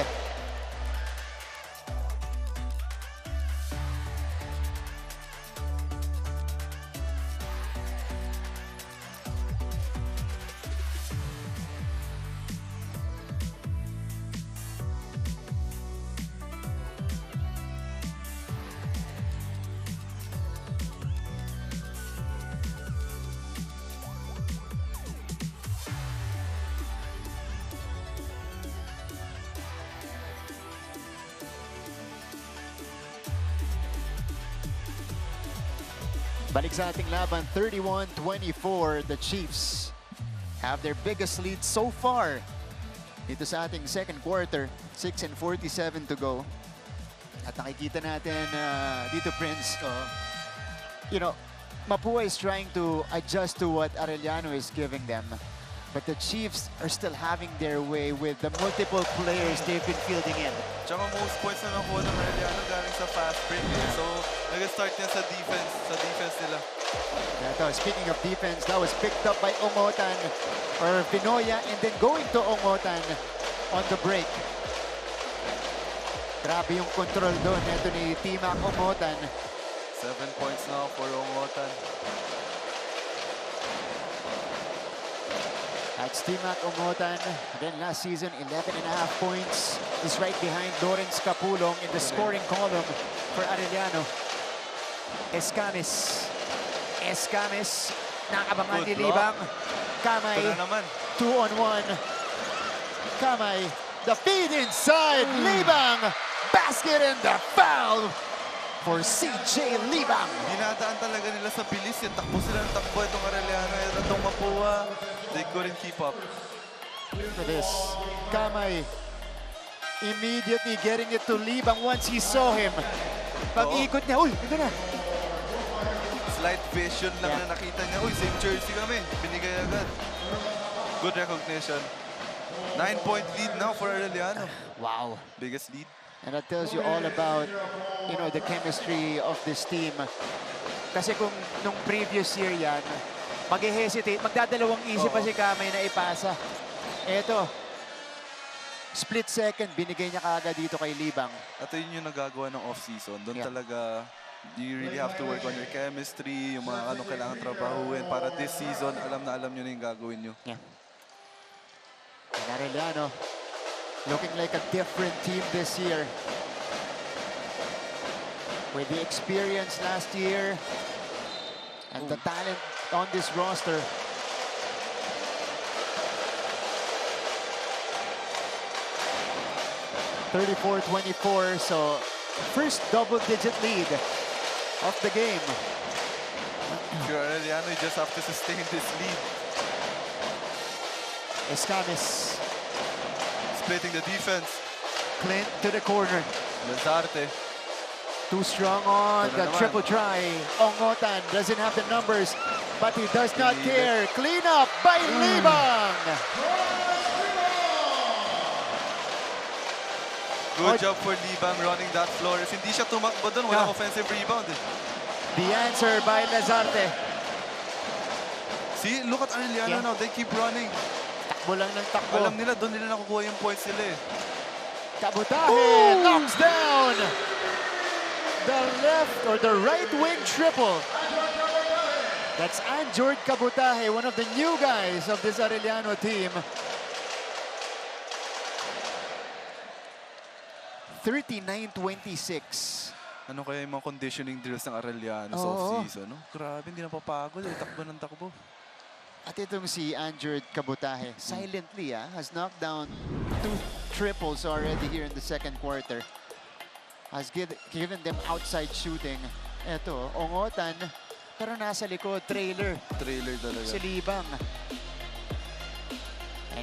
Balik sa ating laban, 31-24. The Chiefs have their biggest lead so far dito sa ating second quarter. 6:47 to go. At nakikita natin dito, Prince, you know, Mapúa is trying to adjust to what Arellano is giving them. But the Chiefs are still having their way with the multiple players they've been fielding in. Tsaka most points na nakuha ng Arellano galing sa fast break. So, nag-start niya sa defense nila. Speaking of defense, that was picked up by Ongotan or Pinoya and then going to Ongotan on the break. Grabe yung control doon. Ito ni Timac Ongotan. 7 points now for Ongotan. That's Timac Ongotan. Again, last season, 11.5 points. He's right behind Lawrence Capulong in the scoring column for Arellano. Escamis. Nakabangan ni Libang. Kamay. 2-on-1. Kamay. The feed inside. Libang. Basket and the foul for CJ Libang. Dinadaan talaga nila sa bilis. Takbo sila ng takbo itong Arellano. Itong Mapúa. They couldn't keep up. Look at this. Kamay immediately getting it to Libang once he saw him. Pag-ikot niya, uy, ito na. Slight vision lang na nakita niya. Uy, same jersey kami. Binigay agad. Good recognition. 9-point lead now for Arellano. Wow. Biggest lead. And that tells you all about, you know, the chemistry of this team. Kasi kung nung previous year yan, mag-hesitate, magdadalawang isip pa si Kamay na ipasa. Eto, split second, binigay niya kaagad dito kay Libang. At yun yung nagagawa ng off-season. Doon talaga, you really have to work on your chemistry, yung mga anong kailangan trabahuin para this season, alam na yung gagawin nyo. Yeah. And Arellano, looking like a different team this year. With the experience last year and the talent on this roster. (34-24), so first double-digit lead of the game. If you're Arellano, you just have to sustain this lead. Escamis. Splitting the defense. Clint to the corner. Lazarte. Too strong on the triple try. Ongotan doesn't have the numbers, but he does not care. Clean up by Libang. Good job for Libang running that floor. If hindi siya tumakbo doon, walang offensive rebound. The answer by Lazarte. See, look at Arellano now. They keep running. Takbo lang ng takbo. Alam nila, doon nila nakukuha yung points nila eh. Kabutahe knocks down the left or the right wing triple. That's Anjord Kabutahe, one of the new guys of this Arellano team. 39-26. Ano kaya yung mga conditioning drills ng Arellano sa off-season? No? Grabe, hindi napapagod eh. Takbo ng takbo. At itong si Anjord Kabutahe, silently has knocked down 2 triples already here in the second quarter. Has given them outside shooting. Eto, Ongotan, pero nasa likod, trailer. Trailer talaga. Si Libang.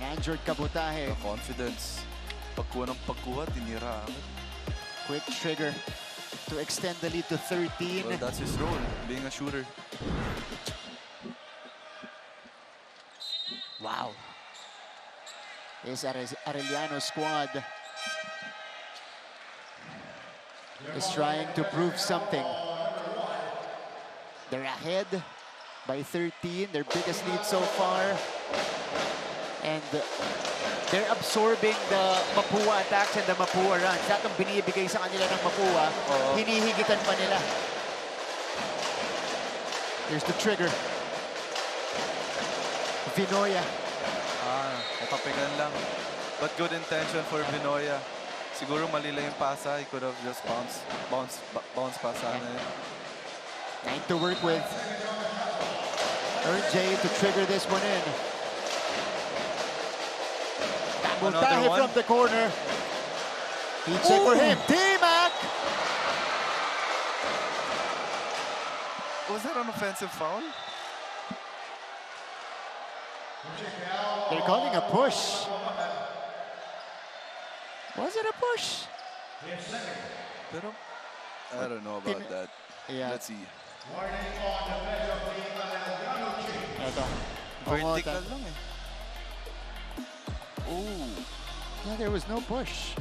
Andrew Kabutahe. The confidence. Pagkuha ng pagkuha, tinira agad. Quick trigger to extend the lead to 13. Well, that's his role, being a shooter. Wow. This Arellano squad is trying to prove something. They're ahead by 13, their biggest lead so far. And they're absorbing the Mapúa attacks and the Mapúa runs. Lahat ng binibigay sa kanila ng Mapúa, hinihigitan pa nila. Here's the trigger. Vinoya. Nakapigan lang. But good intention for Vinoya. Siguro mali lang yung pasa. He could have just bounced pasa na yun. 9 to work with. Jay to trigger this one in. Kabutahe from the corner. Heat check for him. T-Mac! Was that an offensive foul? They're calling a push. Was it a push? Pero, I don't know about that. Yeah. Let's see. Ito. Vertical lang eh. Oh. Yeah, there was no push.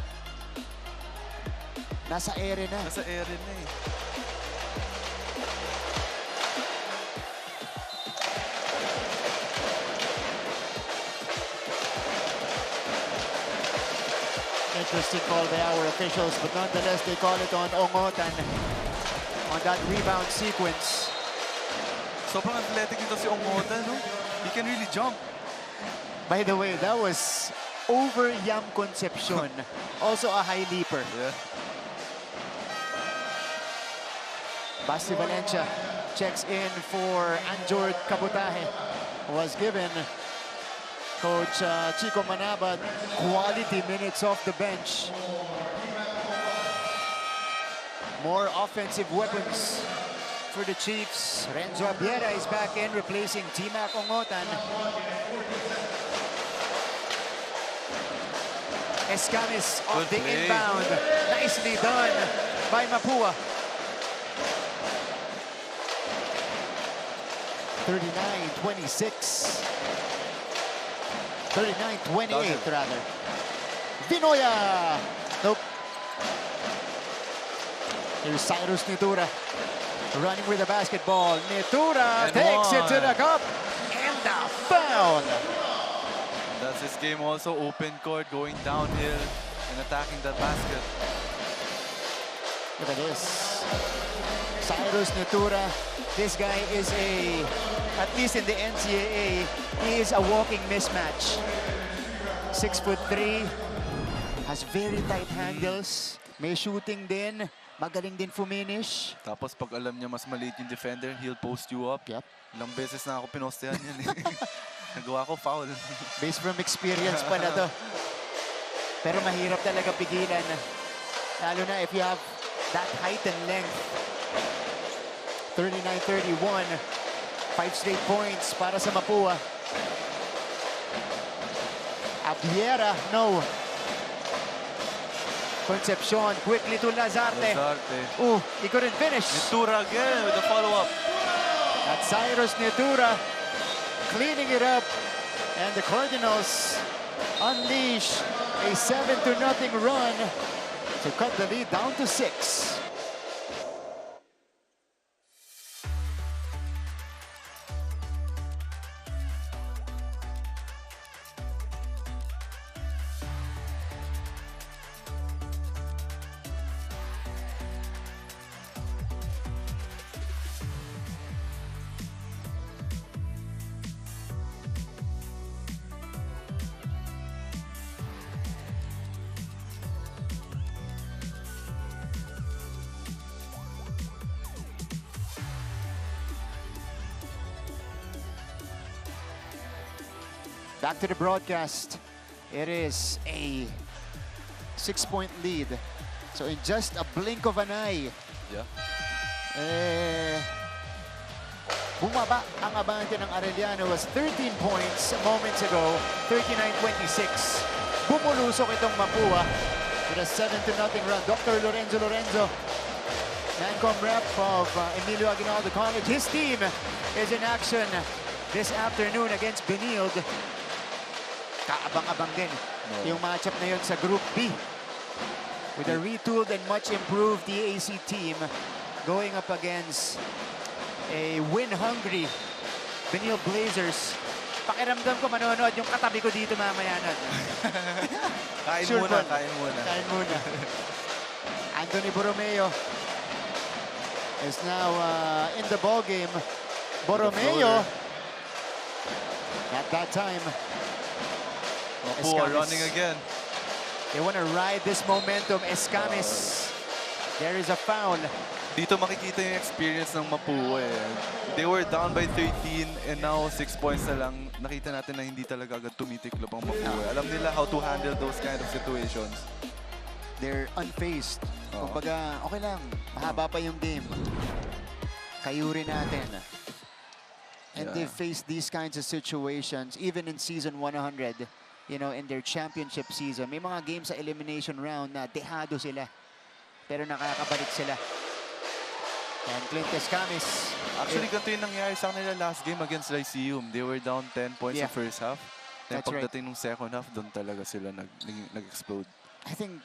Nasa ere na. Nasa ere na eh. Interesting call by our officials, but nonetheless, they call it on Ongotan on that rebound sequence. Sobrang athletic nito si Ongotan, no? He can really jump. By the way, that was over Yam Concepcion. Also a high leaper. Yeah. Basti Valencia checks in for Anjord Kabutahe. Was given Coach Chico Manabat quality minutes off the bench. More offensive weapons for the Chiefs. Renzo Abiera is back in, replacing T-Mac Ongotan. Escamis off the inbound. Nicely done by Mapúa. 39-26. 39-28 rather. Vinoya! Nope. Here's Cyrus Nitura running with the basketball. Nitura takes it to the cup and the foul. That's his game also. Open court, going downhill and attacking the basket. Look at this. Cyrus Nitura. This guy is at least in the NCAA, he is a walking mismatch. 6'3", has very tight handles, may shooting din, magaling din fuminish. Tapos pag alam niya mas maliit yung defender, he'll post you up. Yep. Ilang beses na ako pinostehan yan eh. Nagawa ko foul. Based from experience pala to. Pero mahirap talaga pigilan. Lalo na if you have that height and length. 39-31. 5 straight points para sa Mapúa. Abiera, no. Concepcion quickly to Lazarte. Ooh, he couldn't finish. Nitura again with the follow-up. That's Cyrus Nitura cleaning it up. And the Cardinals unleash a 7-0 run to cut the lead down to 6. Back to the broadcast. It is a 6-point lead. So in just a blink of an eye, Yeah. Bumaba ang abante ng Arellano was 13 points moments ago, 39-26. Bumulusok itong Mapúa with a 7-0 run. Dr. Lorenzo, man-com rep of Emilio Aguinaldo College. His team is in action this afternoon against Benilde. Kaabang-abang din yung matchup na yun sa Group B. With a retooled and much improved DAC team going up against a win-hungry Benilde Blazers. Pakiramdam ko manonood yung katabi ko dito mamaya na. Kain Sure muna, fun. kain muna. Kain muna. Anthony Borromeo is now in the ball game. Borromeo at that time. Mapúa running again. They want to ride this momentum. Escamis. There is a foul. Dito makikita yung experience ng Mapúa eh. They were down by 13 and now 6 points na lang. Nakita natin na hindi talaga agad tumitiklop ang Mapúa. Alam nila how to handle those kind of situations. They're unfazed. Kumbaga, okay lang. Mahaba pa yung game. Kayurin natin. And they face these kinds of situations even in season 100. You know, in their championship season. May mga games sa elimination round na dehado sila. Pero nakakabalik sila. And Clint Escamis. Actually, ganito yung nangyari sa kanila last game against Lyceum. They were down 10 points in first half. Then pagdating ng second half, doon talaga sila nag-explode. I think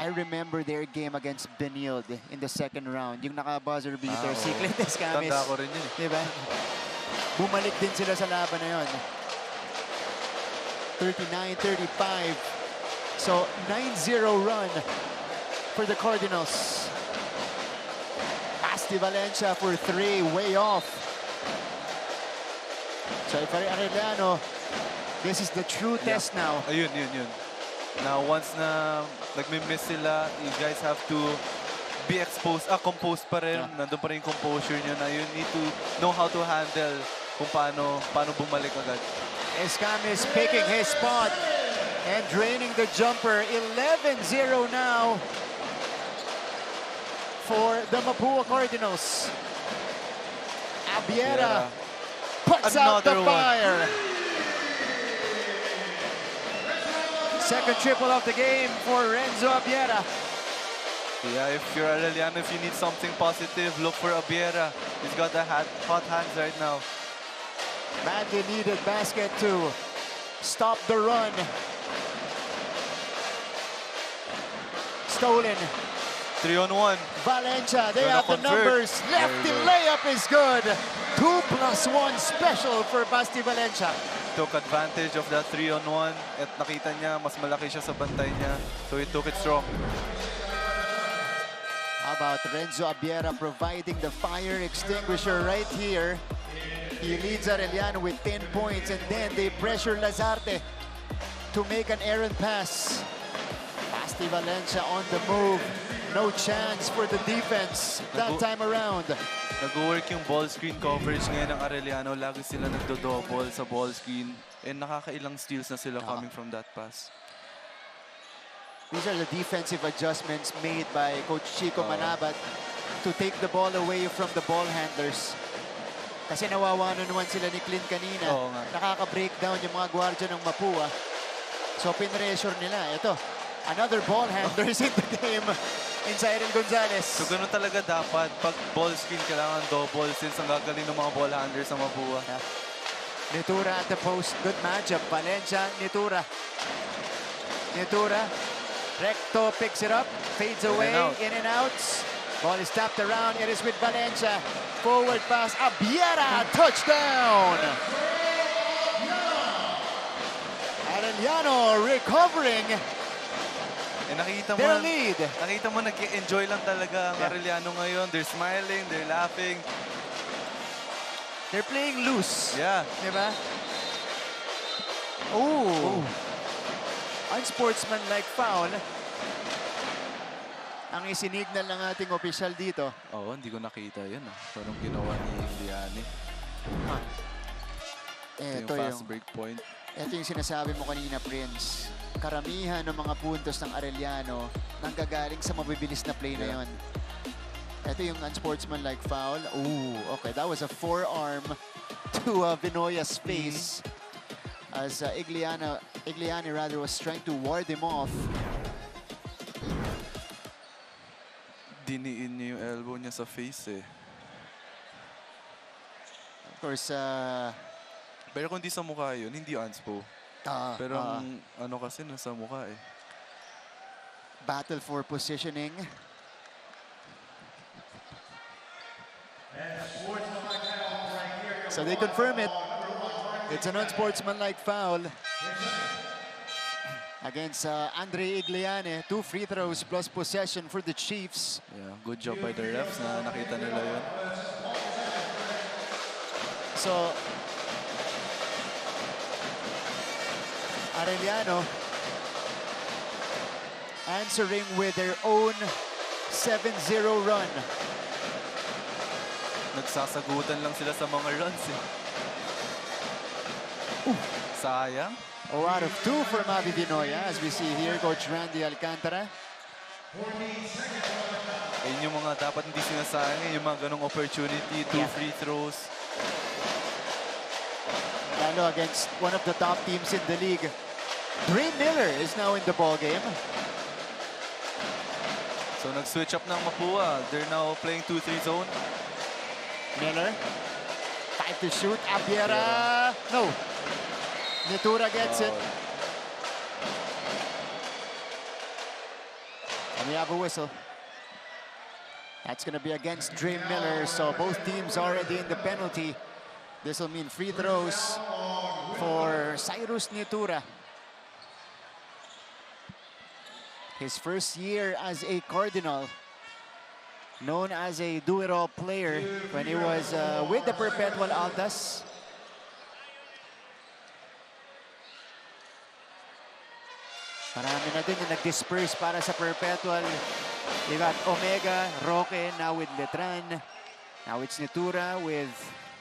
I remember their game against Benilde in the second round. Yung naka-buzzer beater, si Clint Escamis. Tanda ko rin yun eh. Diba? Bumalik din sila sa laban na yun. 39-35. So, 9-0 run for the Cardinals. Basti Valencia for 3, way off. So, for Arellano, this is the true test now. Ayun. Now, once na nagmi-miss sila, you guys have to be exposed. Composed pa rin. Nandun pa rin yung composure nyo na you need to know how to handle kung paano bumalik agad. Escamis picking his spot and draining the jumper. 11-0 now for the Mapúa Cardinals. Abiera puts out the fire. Second triple of the game for Renzo Abiera. Yeah, if you're Arellano, if you need something positive, look for Abiera. He's got the hot hands right now. Badly needed basket to stop the run. Stolen. 3-on-1. Valencia, they have the numbers. Lefty layup is good. 2+1 special for Basti Valencia. Took advantage of that 3-on-1 at nakita niya mas malaki siya sa bantay niya. So he took it strong. How about Renzo Abiera providing the fire extinguisher right here. He leads Arellano with 10 points and then they pressure Lazarte to make an errant pass. Basti Valencia on the move. No chance for the defense that time around. Nag-work yung ball screen coverage ngayon ng Arellano. Lagi sila nagdo-double sa ball screen. And nakakailang steals na sila coming from that pass. These are the defensive adjustments made by Coach Chico Manabat to take the ball away from the ball handlers. Kasi nawawanan naman sila ni Clint kanina. Nakaka-breakdown yung mga gwardiya ng Mapúa. So pinressure nila. Ito, another ball handler is in the game. Inside Gonzalez. So ganun talaga dapat. Pag ball screen, kailangan double since ang gagaling ng mga ball handlers sa Mapúa. Nitura at the post. Good matchup. Valencia, Nitura. Recto picks it up. Fades away. In and out. Ball is tapped around. It is with Valencia. Forward pass. Abiera. Touchdown. Arellano recovering their lead. Nakita mo nag-enjoy lang talaga ang Arellano ngayon. They're smiling, they're laughing. They're playing loose. Yeah. Diba? Ooh. Unsportsmanlike foul. Ang isinignal ng ating opisyal dito. Oo, hindi ko nakita yun. Parang ginawa ni Liani. Ito yung fast break point. Ito yung sinasabi mo kanina, Prince. Karamihan ng mga puntos ng Arellano nanggagaling sa mabibilis na play na yon. Ito yung unsportsmanlike foul. Ooh, okay. That was a forearm to Vinoya's face as Igliani rather was trying to ward him off. Diniin niya yung elbow niya sa face eh. Of course, Pero kung di sa mukha yun, hindi unspo. Pero ang ano kasi nasa mukha eh. battle for positioning. So they confirm it. It's an unsportsmanlike foul against Andre Igliani. 2 free throws plus possession for the Chiefs. Yeah, good job by the refs na nakita nila yun. So Arellano answering with their own 7-0 run. Nagsasagutan lang sila sa mga runs eh. Sayang. 0 out of 2 for Mavi Vinoya, as we see here, Coach Randy Alcantara. Ayun yung mga dapat hindi sinasayang eh, yung mga ganong opportunity, 2 free throws. Lalo against one of the top teams in the league. Dre Miller is now in the ball game. So nag-switch up ng Mapúa. They're now playing 2-3 zone. Miller, 5 to shoot. Abiera, no. Nitura gets it. And we have a whistle. That's going to be against Dre Miller. So both teams already in the penalty. This will mean free throws for Cyrus Nitura. His first year as a Cardinal. Known as a do-it-all player when he was with the Perpetual Altas. Marami na din yung nag-disperse para sa Perpetual. You got Omega, Roque, now with Letran. Now it's Nitura with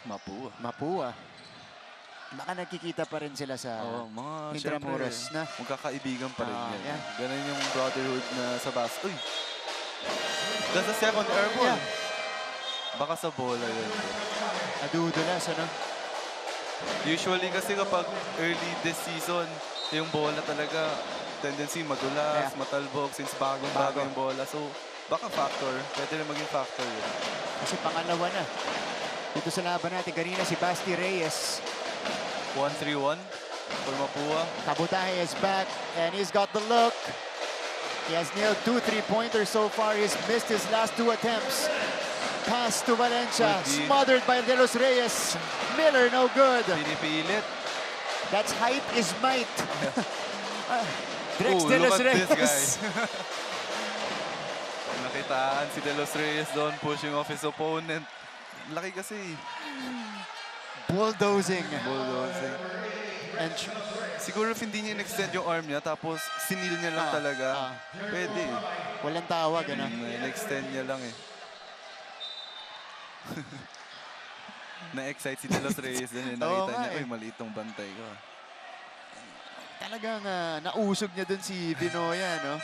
Mapúa. Baka nagkikita pa rin sila sa mga Intramuros na. Magkakaibigan pa rin yan. Yeah. Ganun yung brotherhood na sa bas. Uy! That's the second airball. Yeah. Baka sa bola yun. Nadudulas, ano? Usually kasi kapag early this season, yung bola talaga tendency madulas, matalbog since bagong-bago yung bola. So, baka factor. Pwede rin maging factor yun. Kasi pangalawa na. Dito sa laban natin kanina si Basti Reyes. 1-3-1 for Mapúa. Kabutahe is back and he's got the look. He has nailed 2 3-pointers so far. He's missed his last 2 attempts. Pass to Valencia, smothered by De Los Reyes. Miller, no good. Pinipilit. That's height is might. Drex De Los Look at Reyes. this guy. Nakitaan si De Los Reyes doon pushing off his opponent. Laki kasi. Bulldozing. And siguro if hindi niya in-extend yung arm niya tapos sinil niya lang talaga, pwede. Walang tawag, ano? In-extend niya lang eh. Na-excite si De Los Reyes din. Nakita niya, uy, maliit tong bantay ko. Talagang nausog niya dun si Vinoya, no?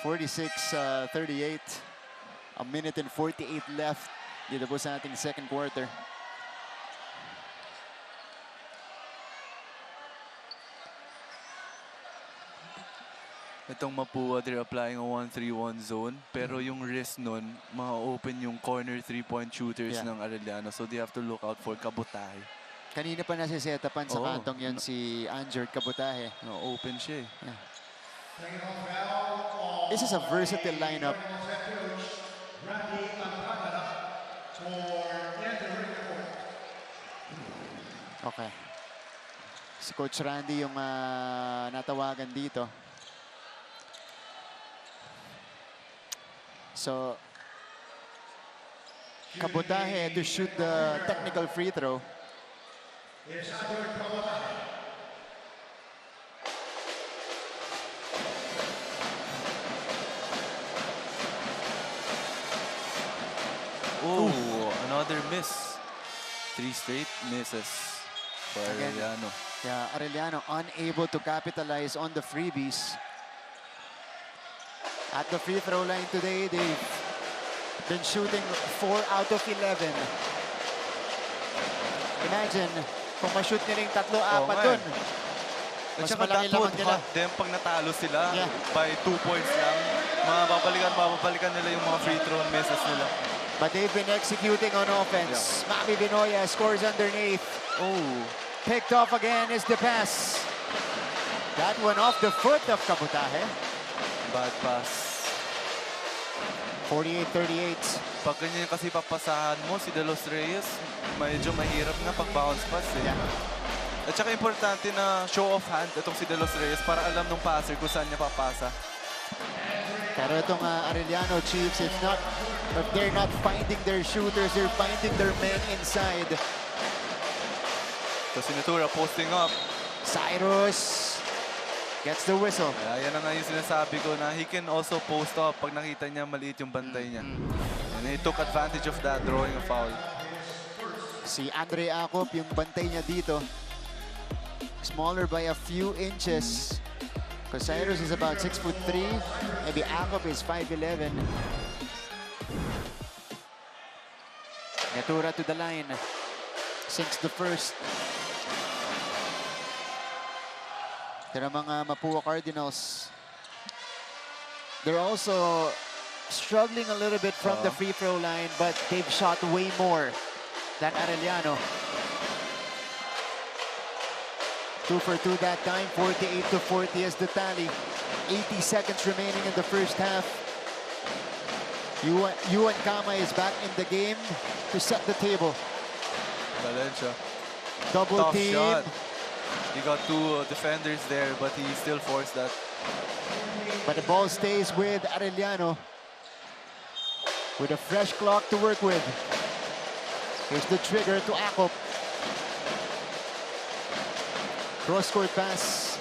46-38. A minute and 48 left dito po sa ating second quarter. Itong Mapúa, they're applying a 1-3-1 zone. Pero yung wrist nun, ma-open yung corner 3-point shooters ng Arellano. So they have to look out for Kabutahe. Kanina pa nasisetapan sa kantong yan si Anjerd Kabutahe. Open siya eh. Yeah. This is a versatile lineup. Okay. Si Coach Randy yung natawagan dito. So, Kabutahe to shoot the technical free throw. Oh, another miss. 3 straight misses for Arellano. Yeah, Arellano unable to capitalize on the freebies. At the free throw line today, they've been shooting 4 out of 11. Imagine, kung ma-shoot nila yung 3-4 dun. At Mas saka malaki that would laman nila. hurt them pag natalo sila Yeah. by 2 points lang. Mababalikan nila yung mga free throw misses nila. But they've been executing on offense. Mami Binoya scores underneath. Oh, Picked off again is the pass. That one off the foot of Kabutahe. bad pass. 48-38. Pag ganyan kasi papasahan mo si De Los Reyes, medyo mahirap na pag bounce pass eh. Yeah. At saka importante na show of hand itong si De Los Reyes para alam ng passer kung saan niya papasa. Pero itong Arellano Chiefs, if they're not finding their shooters, they're finding their men inside. So Sinitura posting up. Cyrus gets the whistle. Kaya yan na nga yung sinasabi ko na he can also post up pag nakita niya maliit yung bantay niya. And he took advantage of that, drawing a foul. Si Andre Acop, yung bantay niya dito, smaller by a few inches. Because Cyrus is about 6'3", maybe Acop is 5'11". Natura to the line, sinks the first. Pero mga Mapúa Cardinals, they're also struggling a little bit from the free throw line, but they've shot way more than Arellano. 2 for 2 that time, 48-40 is the tally. 80 seconds remaining in the first half. Yuan Kama is back in the game to set the table. Valencia. Double Tough team. shot. He got 2 defenders there, but he still forced that. But the ball stays with Arellano with a fresh clock to work with. Here's the trigger to Acop. Cross-court pass.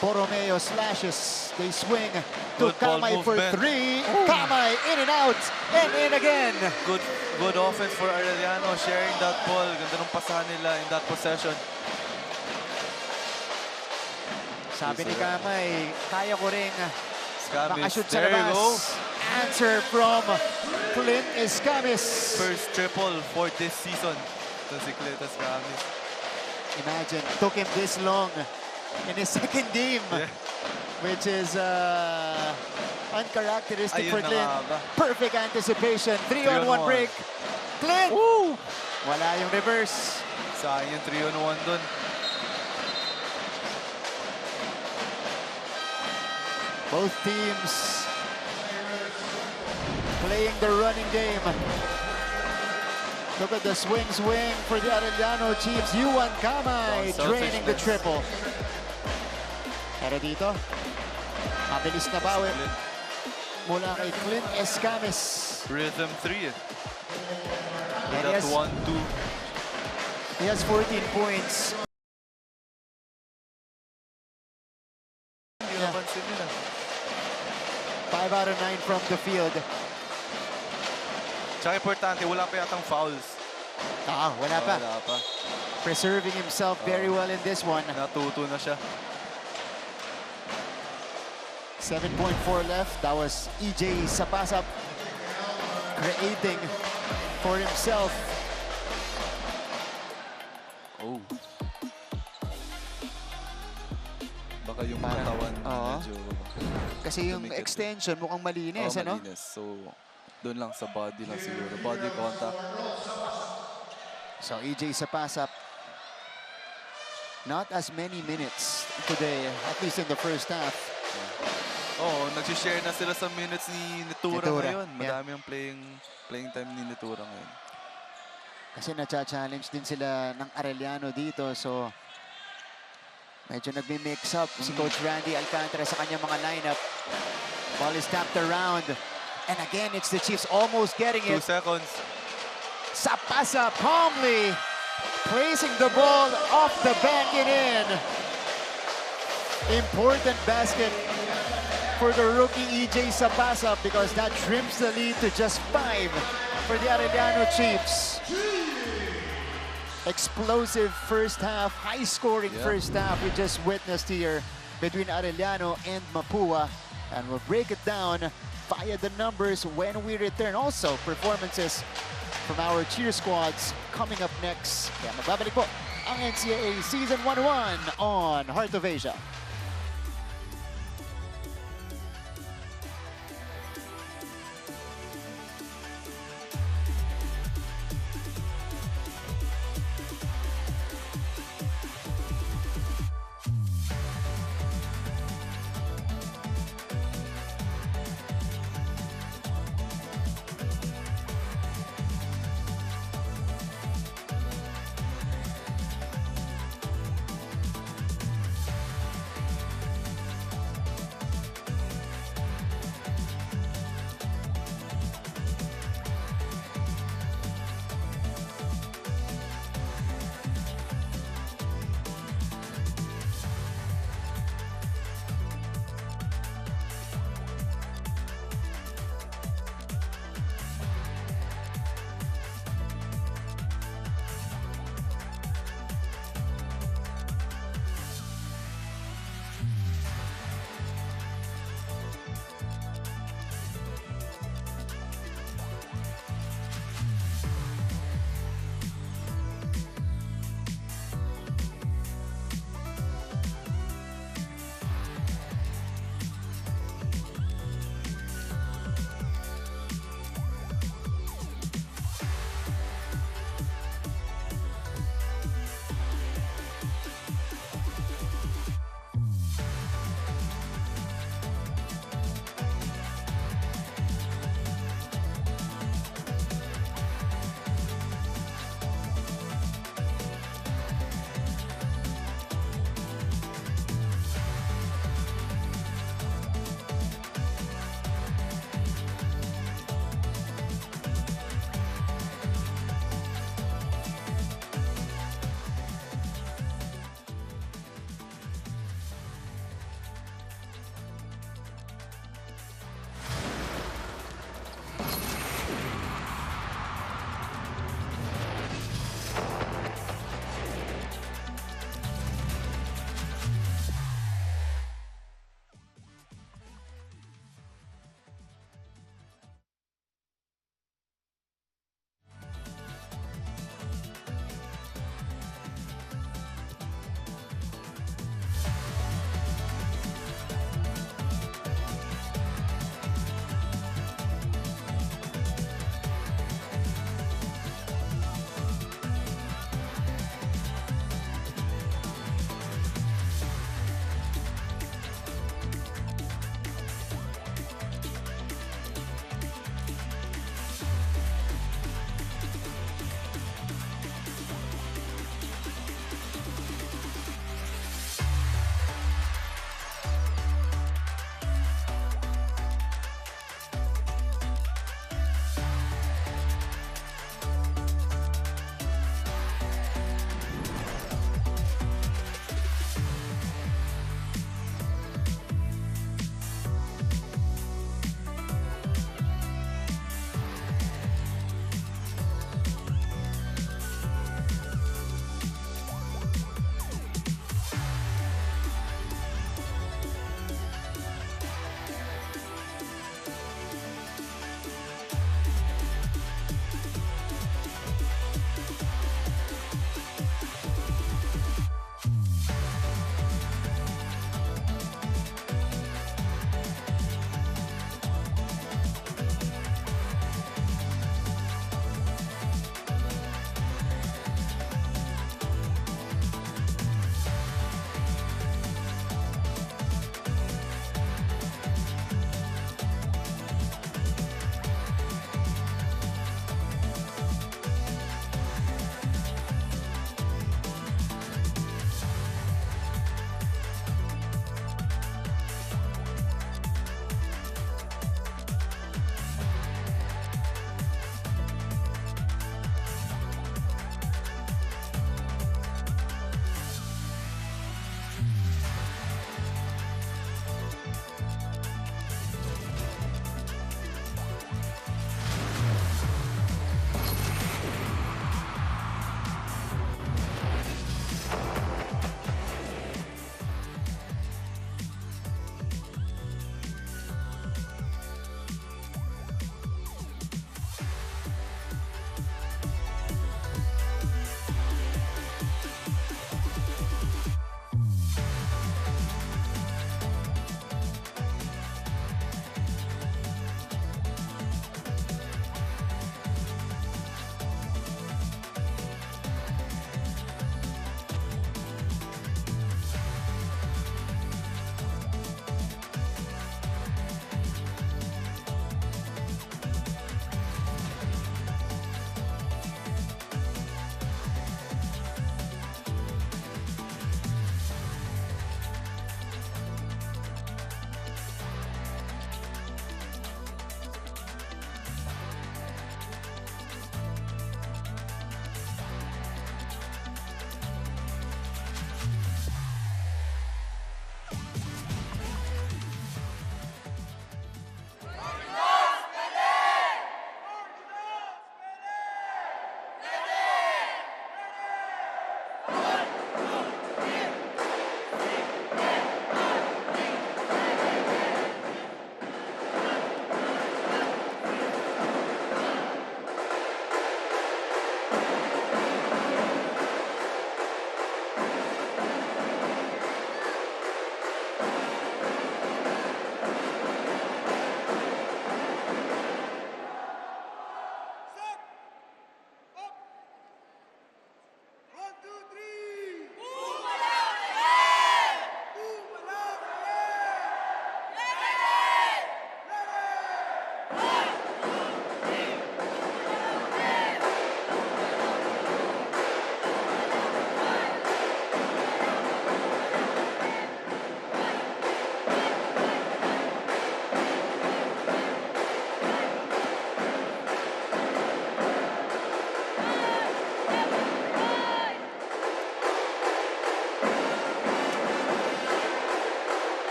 Borromeo slashes. They swing to Good ball Kamay for movement. 3. Kamay in and out and in again. Good offense for Arellano, sharing that ball. Ganda ng pasahan nila in that possession. Sabi ni Kamay, kaya ko ring Scamis, makashoot sa there you go. labas. Answer from Clint Escamis. First triple for this season. Ito si Clint Scamis. Imagine, took him this long in his second game, which is uncharacteristic Ayun for na Clint. nga ba. Perfect anticipation. 3-on-1 break. Clint! Woo! Wala yung reverse. Sayang yung 3-on-1 dun. Both teams playing the running game. Look at the swing for the Arellano Chiefs. Yuan Kamay draining the triple. Pero dito, mabilis na bawi mula kay Clint Escamis. Rhythm 3. And That's 1-2. he has 14 points. Hindi napansin nila. 5 out of 9 from the field. Tsaka importante, wala pa yatang fouls. Wala pa. Wala pa. Preserving himself very well in this one. Natuto na siya. 7.4 left. That was EJ Sapasap creating for himself. Oh. Baka yung Parang, katawan oo. medyo Kasi yung Tumikit. extension mukhang malinis, ano? malinis. So, doon lang sa body lang siguro. Body contact. So EJ Sapasap, not as many minutes today, at least in the first half. Oo, nagsishare na sila sa minutes ni Nitura ngayon. yeah. Madami yung playing time ni Nitura ngayon. Kasi na-challenge din sila ng Arellano dito, so medyo nagmi-mix up si Coach Randy Alcantara sa kanyang mga lineup. Ball is tapped around. And again, it's the Chiefs almost getting 2 it. seconds. Sapasa calmly placing the ball off the back and in. Important basket for the rookie EJ Sapasa because that trims the lead to just 5 for the Arellano Chiefs. Explosive first half, high-scoring first half we just witnessed here between Arellano and Mapúa. And we'll break it down via the numbers when we return. Also, performances from our cheer squads coming up next. Kaya magbabalik po ang NCAA Season 101 on Heart of Asia.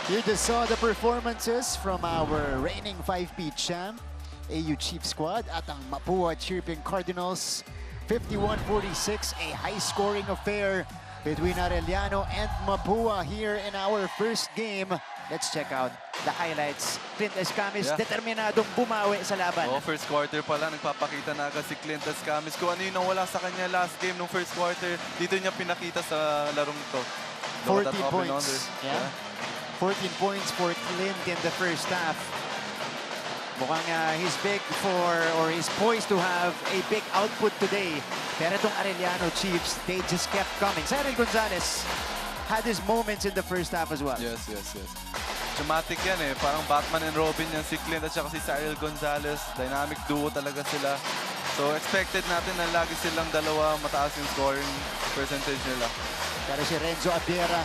You just saw the performances from our reigning 5P champ, AU Chief Squad, at ang Mapúa Chirping Cardinals. 51-46, a high-scoring affair between Arellano and Mapúa here in our first game. Let's check out the highlights. Clint Escamis, determinadong bumawi sa laban. First quarter pa lang, nagpapakita na agad si Clint Escamis. Kung ano yung nawala sa kanya last game nung first quarter, dito niya pinakita sa larong ito. 14 points. Yeah. 14 points for Clint in the first half. Mukhang he's big or he's poised to have a big output today. Pero itong Arellano Chiefs, they just kept coming. Cyril Gonzalez had his moments in the first half as well. Yes. Dramatic yan eh. Parang Batman and Robin yan. Si Clint at saka si Cyril Gonzalez. Dynamic duo talaga sila. So expected natin na lagi silang dalawa mataas yung scoring percentage nila. Pero si Renzo Abiera,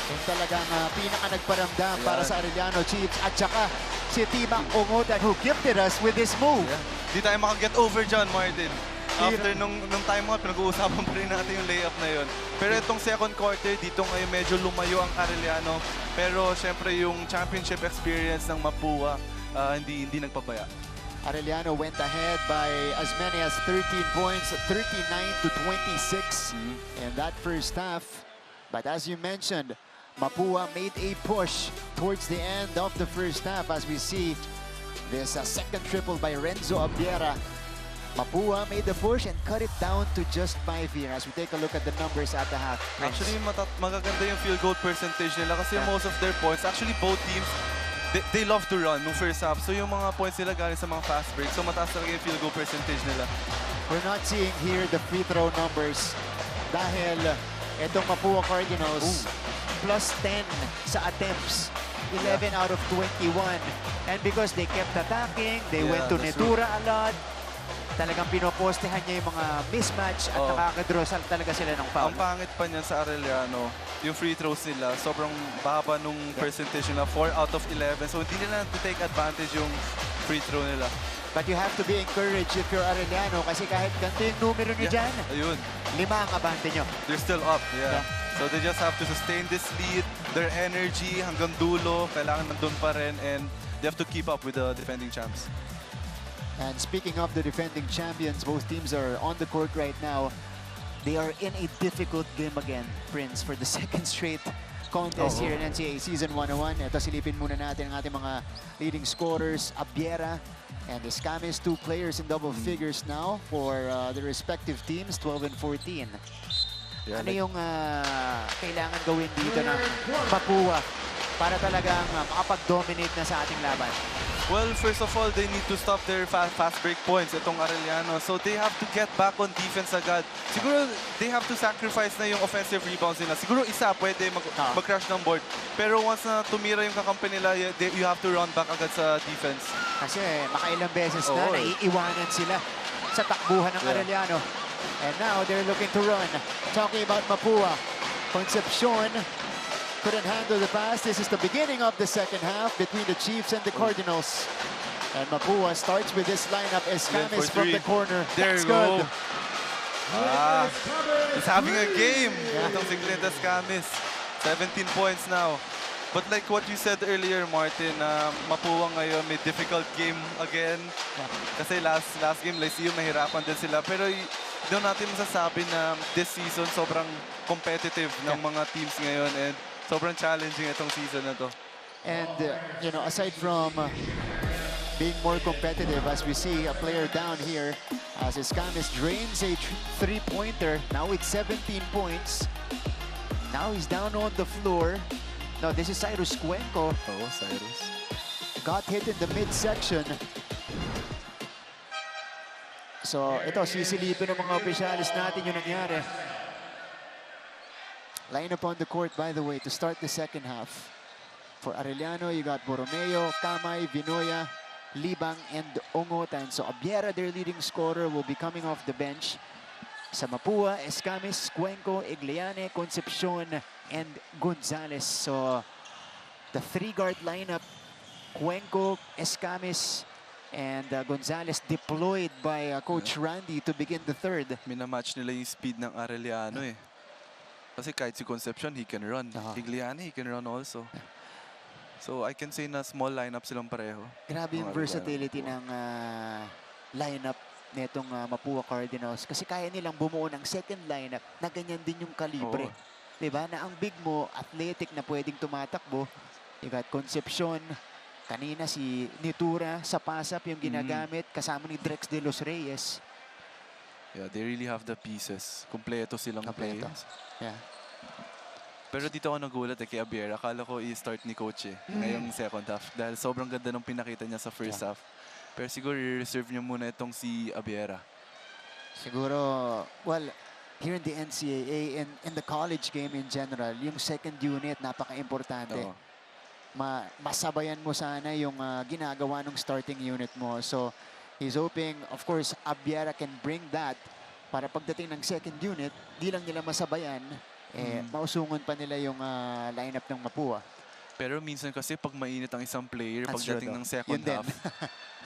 yung talagang pinaka-nagparamdam para sa Arellano Chiefs. At saka si Timang Ongotan who gifted us with this move. Di tayo makaget over dyan, Martin. After nung time out, pinag-uusapan pa rin natin yung layup na yun. Pero itong second quarter, dito ngayon medyo lumayo ang Arellano. Pero syempre yung championship experience ng Mapúa, hindi nagpabaya. Arellano went ahead by as many as 13 points, 39-26 in that first half. But as you mentioned, Mapúa made a push towards the end of the first half as we see this second triple by Renzo Abiera. Mapúa made the push and cut it down to just 5 here as we take a look at the numbers at the half. Actually, magaganda yung field goal percentage nila kasi most of their points, actually both teams, they love to run nung first half. So yung mga points nila galing sa mga fast break. So mataas talaga yung field goal percentage nila. We're not seeing here the free throw numbers dahil itong Mapúa Cardinals plus 10 sa attempts. 11 out of 21. And because they kept attacking, they went to Netura a lot. Talagang pinopostehan niya yung mga mismatch at nakakadraw talaga sila ng foul. Ang pangit pa niyan sa Arellano, yung free throws nila, sobrang baba nung percentage nila, 4 out of 11. So hindi nila take advantage yung free throw nila. But you have to be encouraged if you're Arellano kasi kahit ganito yung numero nyo dyan, 5 ang abante nyo. They're still up, So they just have to sustain this lead, their energy hanggang dulo, kailangan nandun pa rin, and they have to keep up with the defending champs. And speaking of the defending champions, both teams are on the court right now. They are in a difficult game again, Prince, for the second straight contest here in NCAA Season 101. Ito, silipin muna natin ang ating mga leading scorers. Abiera and Escamis, 2 players in double figures now for their respective teams, 12 and 14. Ano yung kailangan gawin dito ng Mapúa para talagang makapag-dominate na sa ating laban? Well, first of all, they need to stop their fast break points, itong Arellano. So they have to get back on defense agad. Siguro, they have to sacrifice na yung offensive rebounds nila. Siguro isa, pwede mag-crash ng board. Pero once na tumira yung kakampi nila, you have to run back agad sa defense. Kasi makailang beses na naiiwanan sila sa takbuhan ng Arellano. And now, they're looking to run. Talking about Mapúa, Concepcion couldn't handle the pass. This is the beginning of the second half between the Chiefs and the Cardinals. And Mapúa starts with this lineup. Escamis from the corner. There you go. He's having a game. Itong si Clint Escamis. 17 points now. But like what you said earlier, Martin, Mapúa ngayon may difficult game again. Kasi last game, Lyceum, nahirapan din sila. Pero doon natin masasabi na this season sobrang competitive ng mga teams ngayon. And sobrang challenging itong season na to. And, you know, aside from being more competitive, as we see a player down here, as Escamis drains a three-pointer. Now it's 17 points. Now he's down on the floor. No, this is Cyrus Cuenco. Cyrus. Got hit in the midsection. So, ito, sisilipin ng mga opisyalis natin yung nangyari. Line up on the court, by the way, to start the second half. For Arellano, you got Borromeo, Kamay, Vinoya, Libang, and Ongotan. So Abiera, their leading scorer, will be coming off the bench. Sa Mapúa, Escamis, Cuenco, Igliane, Concepcion, and Gonzalez. So the 3-guard lineup, Cuenco, Escamis, and Gonzalez deployed by Coach Randy to begin the third. Minamatch nila yung speed ng Arellano eh. Kasi kahit si Concepcion, he can run. Igliane, he can run also. So I can say na small lineup silang pareho. Grabe yung Mga versatility Arellano. ng lineup netong Mapúa Cardinals. Kasi kaya nilang bumuo ng second lineup na ganyan din yung kalibre. Oo. Diba? Na ang big mo, athletic na pwedeng tumatakbo. You got Concepcion. Kanina si Nitura sa pass-up yung ginagamit. Kasama ni Drex de los Reyes. Yeah, they really have the pieces. Kompleto silang Kompleto. players. Yeah. Pero dito ako nagulat kay Abiera. Akala ko i-start ni coach ngayong second half. Dahil sobrang ganda nung pinakita niya sa first half. Pero siguro i-reserve niya muna itong si Abiera. Siguro, well, here in the NCAA and in the college game in general, yung second unit, napaka-importante. Oo. Masabayan mo sana yung ginagawa ng starting unit mo. So, he's hoping, of course, Abiera can bring that para pagdating ng second unit, di lang nila masabayan, mausungon pa nila yung lineup ng Mapúa. Pero minsan kasi pag mainit ang isang player, That's pagdating true, ng second Yun din. half,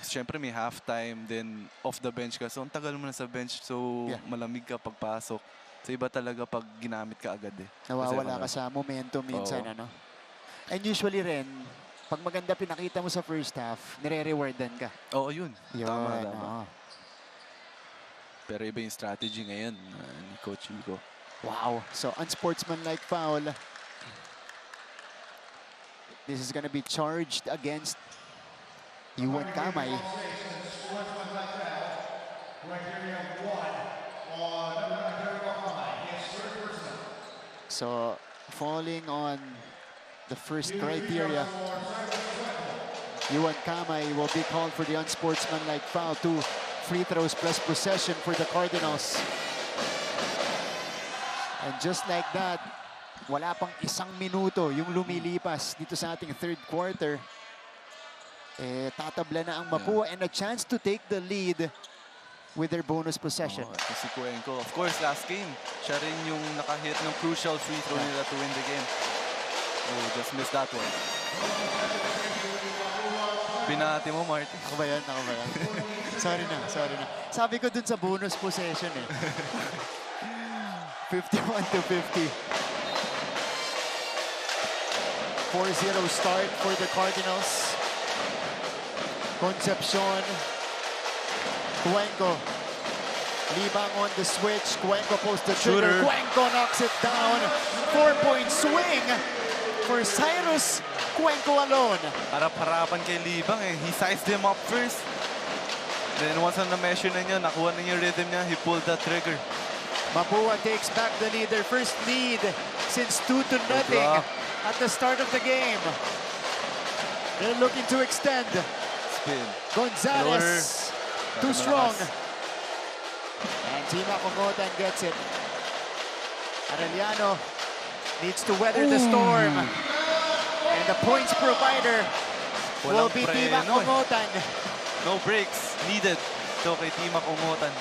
syempre may halftime, then off the bench ka. So, ang tagal mo na sa bench, so malamig ka pagpasok. So, iba talaga pag ginamit ka agad Nawawala ka sa momentum minsan, ano? And usually rin, pag maganda pinakita mo sa first half, nire-rewardan ka. Oo, yun. Tama. Oo. Pero iba yung strategy ngayon ni Coach Hugo. Wow. So, unsportsmanlike foul. This is gonna be charged against Yuan Kamay. So, falling on the first criteria, Yuan Kamay will be called for the unsportsmanlike foul. 2 free throws plus possession for the Cardinals. And just like that, wala pang 1 minuto yung lumilipas dito sa ating third quarter. Tatabla na ang Mapúa and a chance to take the lead with their bonus possession. Ito si Cuenco. Of course, last game, siya rin yung nakahit ng crucial free throw nila to win the game. Oh, just missed that one. Binati mo, Marty. Ako ba yan? Sorry na. Sabi ko dun sa bonus possession 51 to 50. 4-0 start for the Cardinals. Concepcion. Cuenco. Libang on the switch. Cuenco pulls the trigger. Cuenco knocks it down. 4-point swing for Cyrus Cuenco alone. Harap-harapan kay Libang He sized him up first. Then once na measure na niya, nakuha na yung rhythm niya, he pulled the trigger. Mapúa takes back the lead. Their first lead since 2-0 at the start of the game. They're looking to extend. Spin. Gonzalez, too strong. And Tima Congotan gets it. Arellano needs to weather the storm. And the points provider will be Tima Congotan. No breaks needed. So kay Tima Congotan.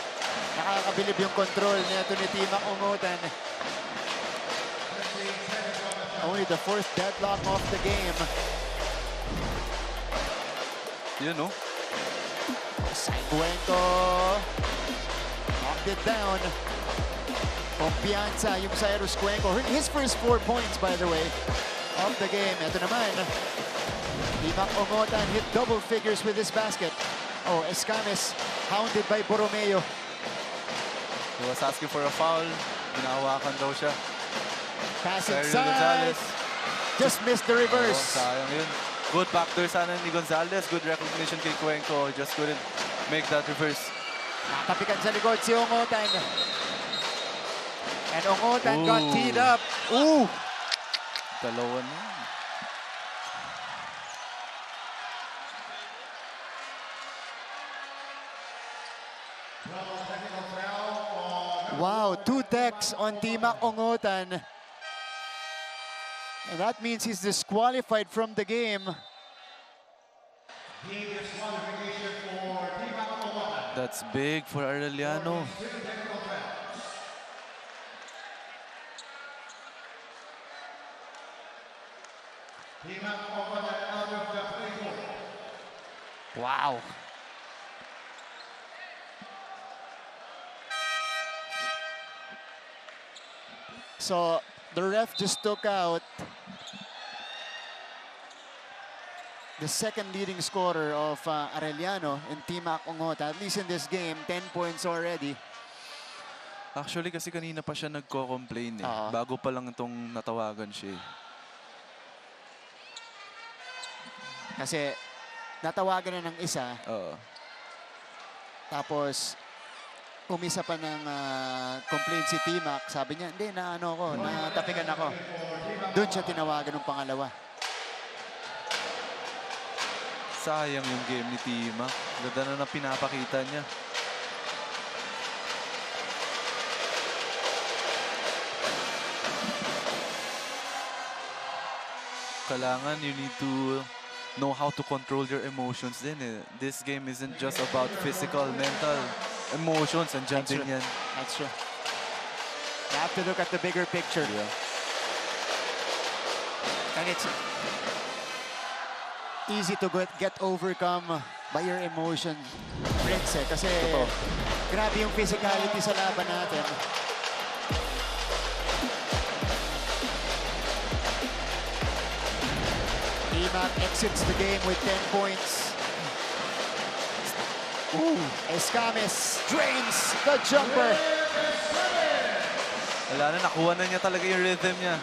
Nakakabilib yung control nito ni Tima Congotan. Only the 4th deadlock of the game. Yun, no? Cuenco knocked it down. Kumpiyansa yung Cyrus Cuenco. His first 4 points, by the way, of the game. Ito naman, Tima Congotan hit double figures with this basket. Oh, Escames hounded by Borromeo. He was asking for a foul. Ginahawakan daw siya. Pass inside. Just missed the reverse. Sayang yun. Good backdoor sana ni Gonzalez. Good recognition kay Cuenco. Just couldn't make that reverse. Natapikan sa likod si Ongotan. And Ongotan got teed up. Ooh! Dalawa na. Wow, 2 techs on Tima Ongotan. And that means he's disqualified from the game. That's big for Arellano. Wow. So the ref just took out the second leading scorer of Arellano in Team Ongota. At least in this game, 10 points already. Actually, kasi kanina pa siya nagko-complain eh. Bago pa lang itong natawagan siya. Kasi natawagan na ng isa. Tapos umisa pa ng complaint si T-Mac. Sabi niya, hindi, natapikan ako. Doon siya tinawagan ng pangalawa. Sayang yung game ni T-Mac. Ganda na pinapakita niya. Kailangan, you need to know how to control your emotions din eh. This game isn't just about physical, mental, emotions, and din yan. That's true. You have to look at the bigger picture. Yeah. And it's easy to get overcome by your emotion, Prince. Kasi grabe yung physicality sa laban natin. T-Mac exits the game with 10 points. Escamis drains the jumper. Wala na, nakuha na niya talaga yung rhythm niya.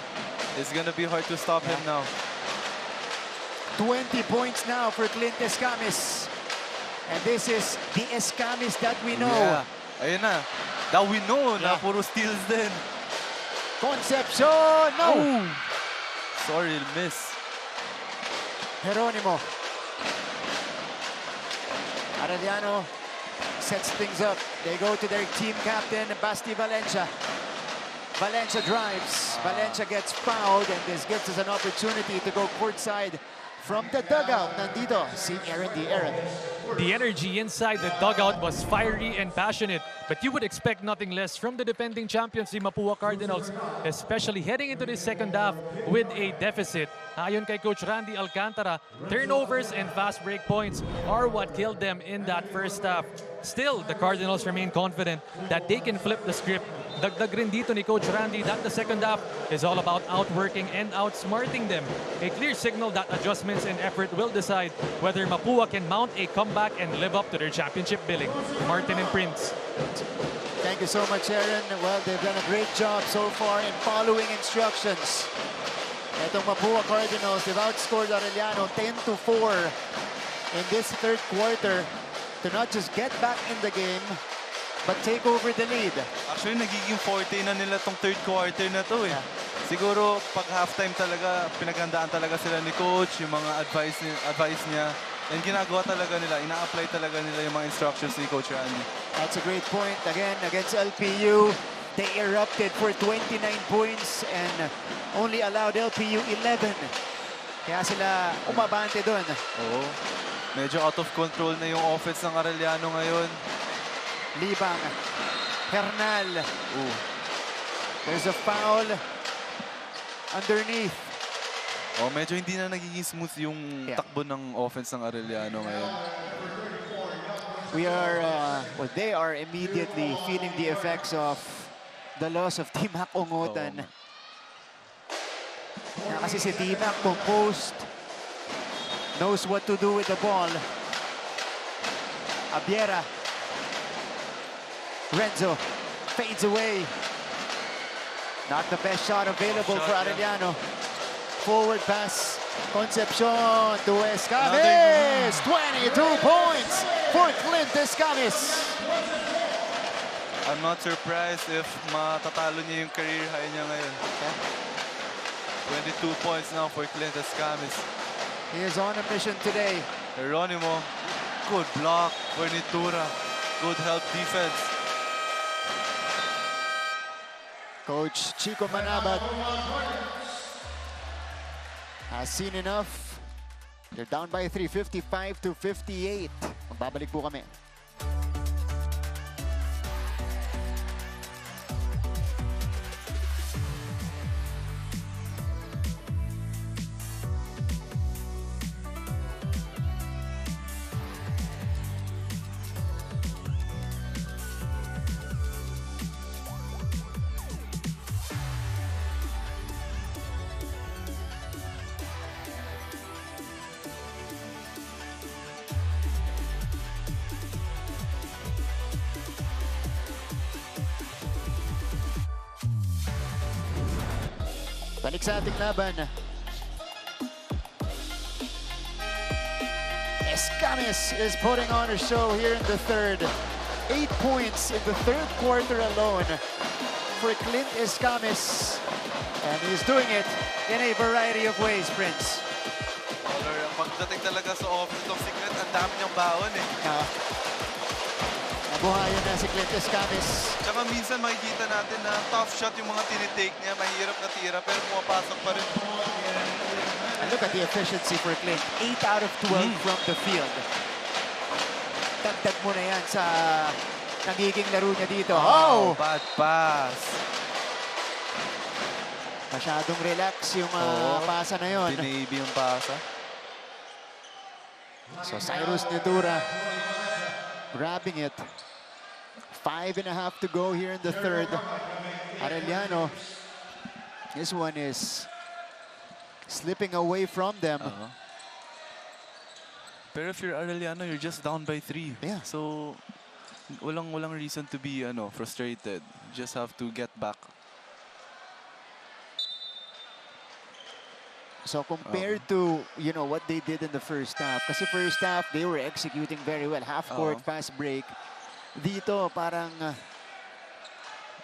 It's gonna be hard to stop him now. 20 points now for Clint Escamis. And this is the Escamis that we know. Yeah. Ayun na. That we know na puro steals din. Concepcion! No! Sorry, miss. Geronimo. Arellano sets things up. They go to their team captain, Basti Valencia. Valencia drives. Valencia gets fouled, and this gives us an opportunity to go courtside from the dugout. Nandito si Aaron D. Aaron. The energy inside the dugout was fiery and passionate, but you would expect nothing less from the defending champions, the Mapúa Cardinals, especially heading into the second half with a deficit. Ayon kay Coach Randy Alcantara, turnovers and fast break points are what killed them in that first half. Still, the Cardinals remain confident that they can flip the script. Dagdag rin dito ni Coach Randy that the second half is all about outworking and outsmarting them. A clear signal that adjustments and effort will decide whether Mapúa can mount a comeback and live up to their championship billing. Martin and Prince. Thank you so much, Aaron. Well, they've done a great job so far in following instructions. Itong Mapúa Cardinals, they've outscored Arellano 10-4 in this third quarter to not just get back in the game, but take over the lead. Actually, nagiging forte na nila tong third quarter na to eh. Siguro, pag halftime talaga, pinaghandaan talaga sila ni Coach, yung mga advice niya. And ginagawa talaga nila, ina-apply talaga nila yung mga instructions ni Coach Randy. That's a great point. Again, against LPU, they erupted for 29 points and only allowed LPU 11. Kaya sila umabante doon. Oo. Medyo out of control na yung offense ng Arellano ngayon. Libang. Hernal. There's a foul underneath. Oh, medyo hindi na nagiging smooth yung takbo ng offense ng Arellano ngayon. They are immediately feeling the effects of the loss of T-Mac Ongotan. Kasi si T-Mac composed, knows what to do with the ball. Abiera. Renzo fades away. Not the best shot available for Arellano. Forward pass, Concepcion to Escamis. 22 points for Clint Escamis. I'm not surprised if matatalo niya yung career high niya ngayon. 22 points now for Clint Escamis. He is on a mission today. Geronimo, good block. Fornitura, good help defense. Coach Chico Manabat has seen enough. They're down by 3, 55-58. Magbabalik po kami. Balik sa ating laban. Escamis is putting on a show here in the third. 8 points in the third quarter alone for Clint Escamis. And he's doing it in a variety of ways, Prince. Pagdating talaga sa office ng si Clint, ang dami niyang baon eh. Nabuhayan na si Clint Escamis. Tsaka minsan makikita natin na tough shot yung mga tinitake niya, mahirap na tira, pero pumapasok pa rin. And look at the efficiency for Clint. 8 out of 12 from the field. Dagdag mo na yan sa nagiging laro niya dito. Oh! Bad pass. Masyadong relax yung pasa na yun. Tinabi yung pasa. So Cyrus Nedura grabbing it. 5.5 to go here in the third. Arellano, this one is slipping away from them. Pero if you're Arellano, you're just down by 3. Yeah. So walang reason to be frustrated. Just have to get back. So compared to, what they did in the first half, kasi first half, they were executing very well. Half-court, fast break. Dito, parang,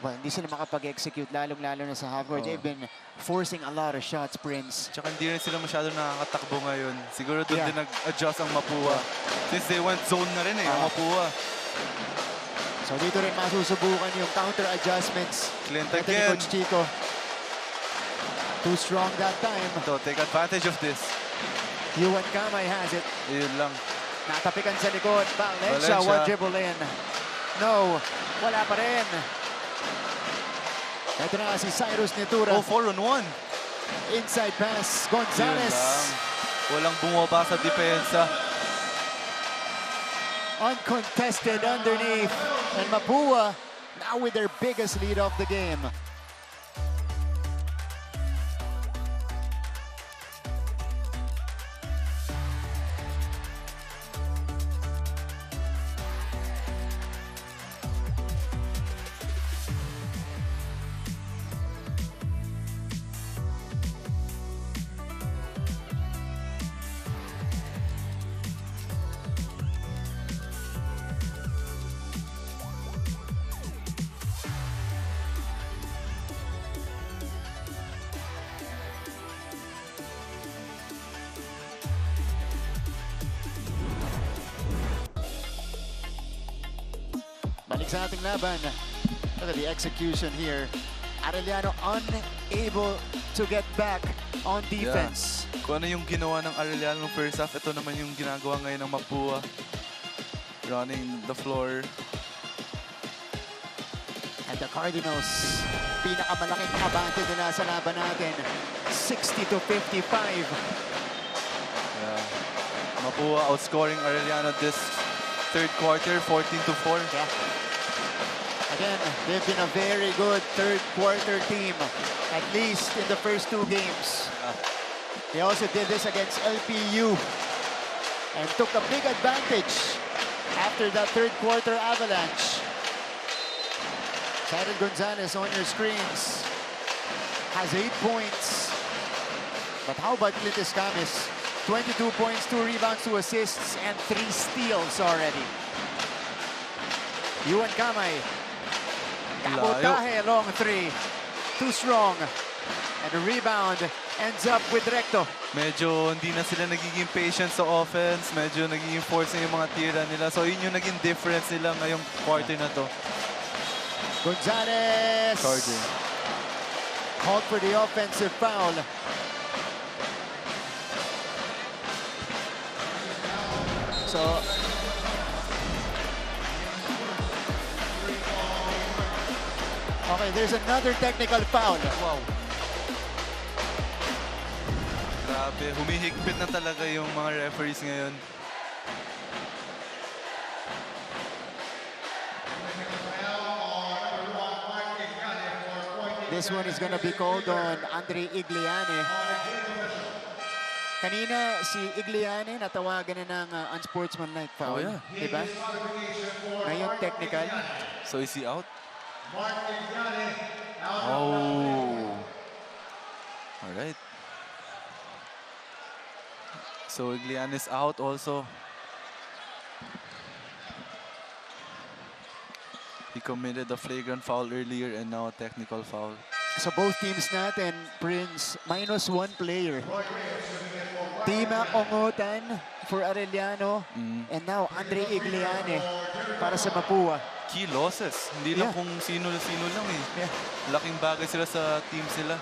hindi sila makapag-execute, lalong-lalo na sa half-court. They've been forcing a lot of shots, Prince. Tsaka hindi rin sila masyado nakakatakbo ngayon. Siguro doon din nag-adjust ang Mapúa. Since they went zone na rin ang Mapúa. So dito rin masusubukan yung counter-adjustments. Clint Ito ni again. Coach Chico. Too strong that time. So take advantage of this. Yuan Kamay has it. Yun lang. Natapikan sa likod. Valencia, one dribble in. No, wala pa rin. Ito na si Cyrus Nedura. 4-on-1. Inside pass, Gonzalez. Walang bumaba sa depensa. Uncontested underneath. And Mapúa now with their biggest lead of the game. Balik sa ating laban. Look at the execution here. Arellano unable to get back on defense. Yeah. Kung ano yung ginawa ng Arellano first half, ito naman yung ginagawa ngayon ng Mapúa. Running the floor. And the Cardinals, pinakamalaking advantage nila sa laban natin. 60-55. Yeah. Mapúa outscoring Arellano this third quarter, 14-4. Yeah. Again, they've been a very good third quarter team, at least in the first 2 games. They also did this against LPU and took a big advantage after that third quarter avalanche. Cyril Gonzalez on your screens has 8 points. But how about Clint Escamis? 22 points, 2 rebounds, 2 assists, and 3 steals already. Yuan Kamay. Kabotahe, long 3. Too strong. And the rebound ends up with Recto. Medyo hindi na sila nagiging patient sa offense. Medyo nagiging forcing yung mga tira nila. So yun yung naging difference nila ngayong quarter na to. Gonzalez. Charging. Called for the offensive foul. So okay, there's another technical foul. Wow. Grabe, humihigpit na talaga yung mga referees ngayon. This one is gonna be called on Andre Igliane. Kanina si Igliane natawagan na ng unsportsmanlike foul. Oh, yeah. Diba? Ngayon technical. So is he out? Oh. Alright. So Arellano is out also. He committed a flagrant foul earlier and now a technical foul. So both teams natin, Prince, -1 player. Tima Ongotan for Arellano, and now Andre Igliane para sa Mapúa. Key losses. Hindi lang kung sino-sino lang eh. Laking bagay sila sa team sila.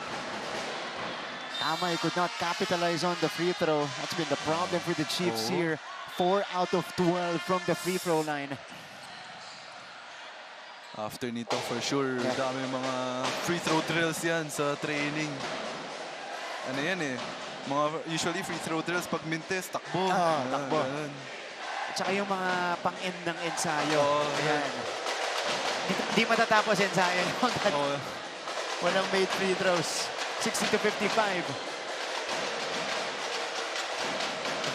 Tama, he could not capitalize on the free throw. That's been the problem for the Chiefs here. 4 out of 12 from the free throw line. After nito, for sure, dami mga free throw drills yan sa training. Ano yan eh, usually free throw drills pag mintes, takbo. Takbo. At saka yung mga pang-end ng ensayo. Ayan. Di matatapos ensayo. Walang made free throws. 60-55.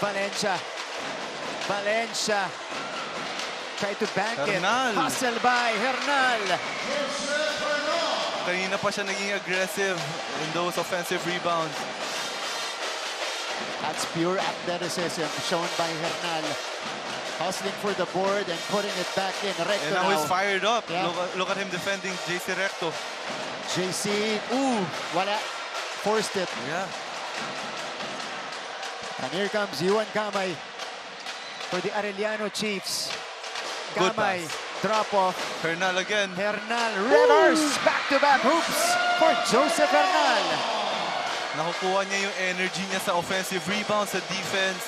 Valencia. Try to bank it. Hustle by Hernal. Kanina pa siya naging aggressive in those offensive rebounds. That's pure athleticism shown by Hernal. Hustling for the board and putting it back in. Recto and now he's fired up. Yeah. Look at him defending JC Recto. JC, wala. Forced it. Yeah. And here comes Yuan Kamay for the Arellano Chiefs. Kamay, drop off. Hernal again. Hernal, reverse, back-to-back hoops for Joseph Hernal. Nakukuha niya yung energy niya sa offensive rebound, sa defense.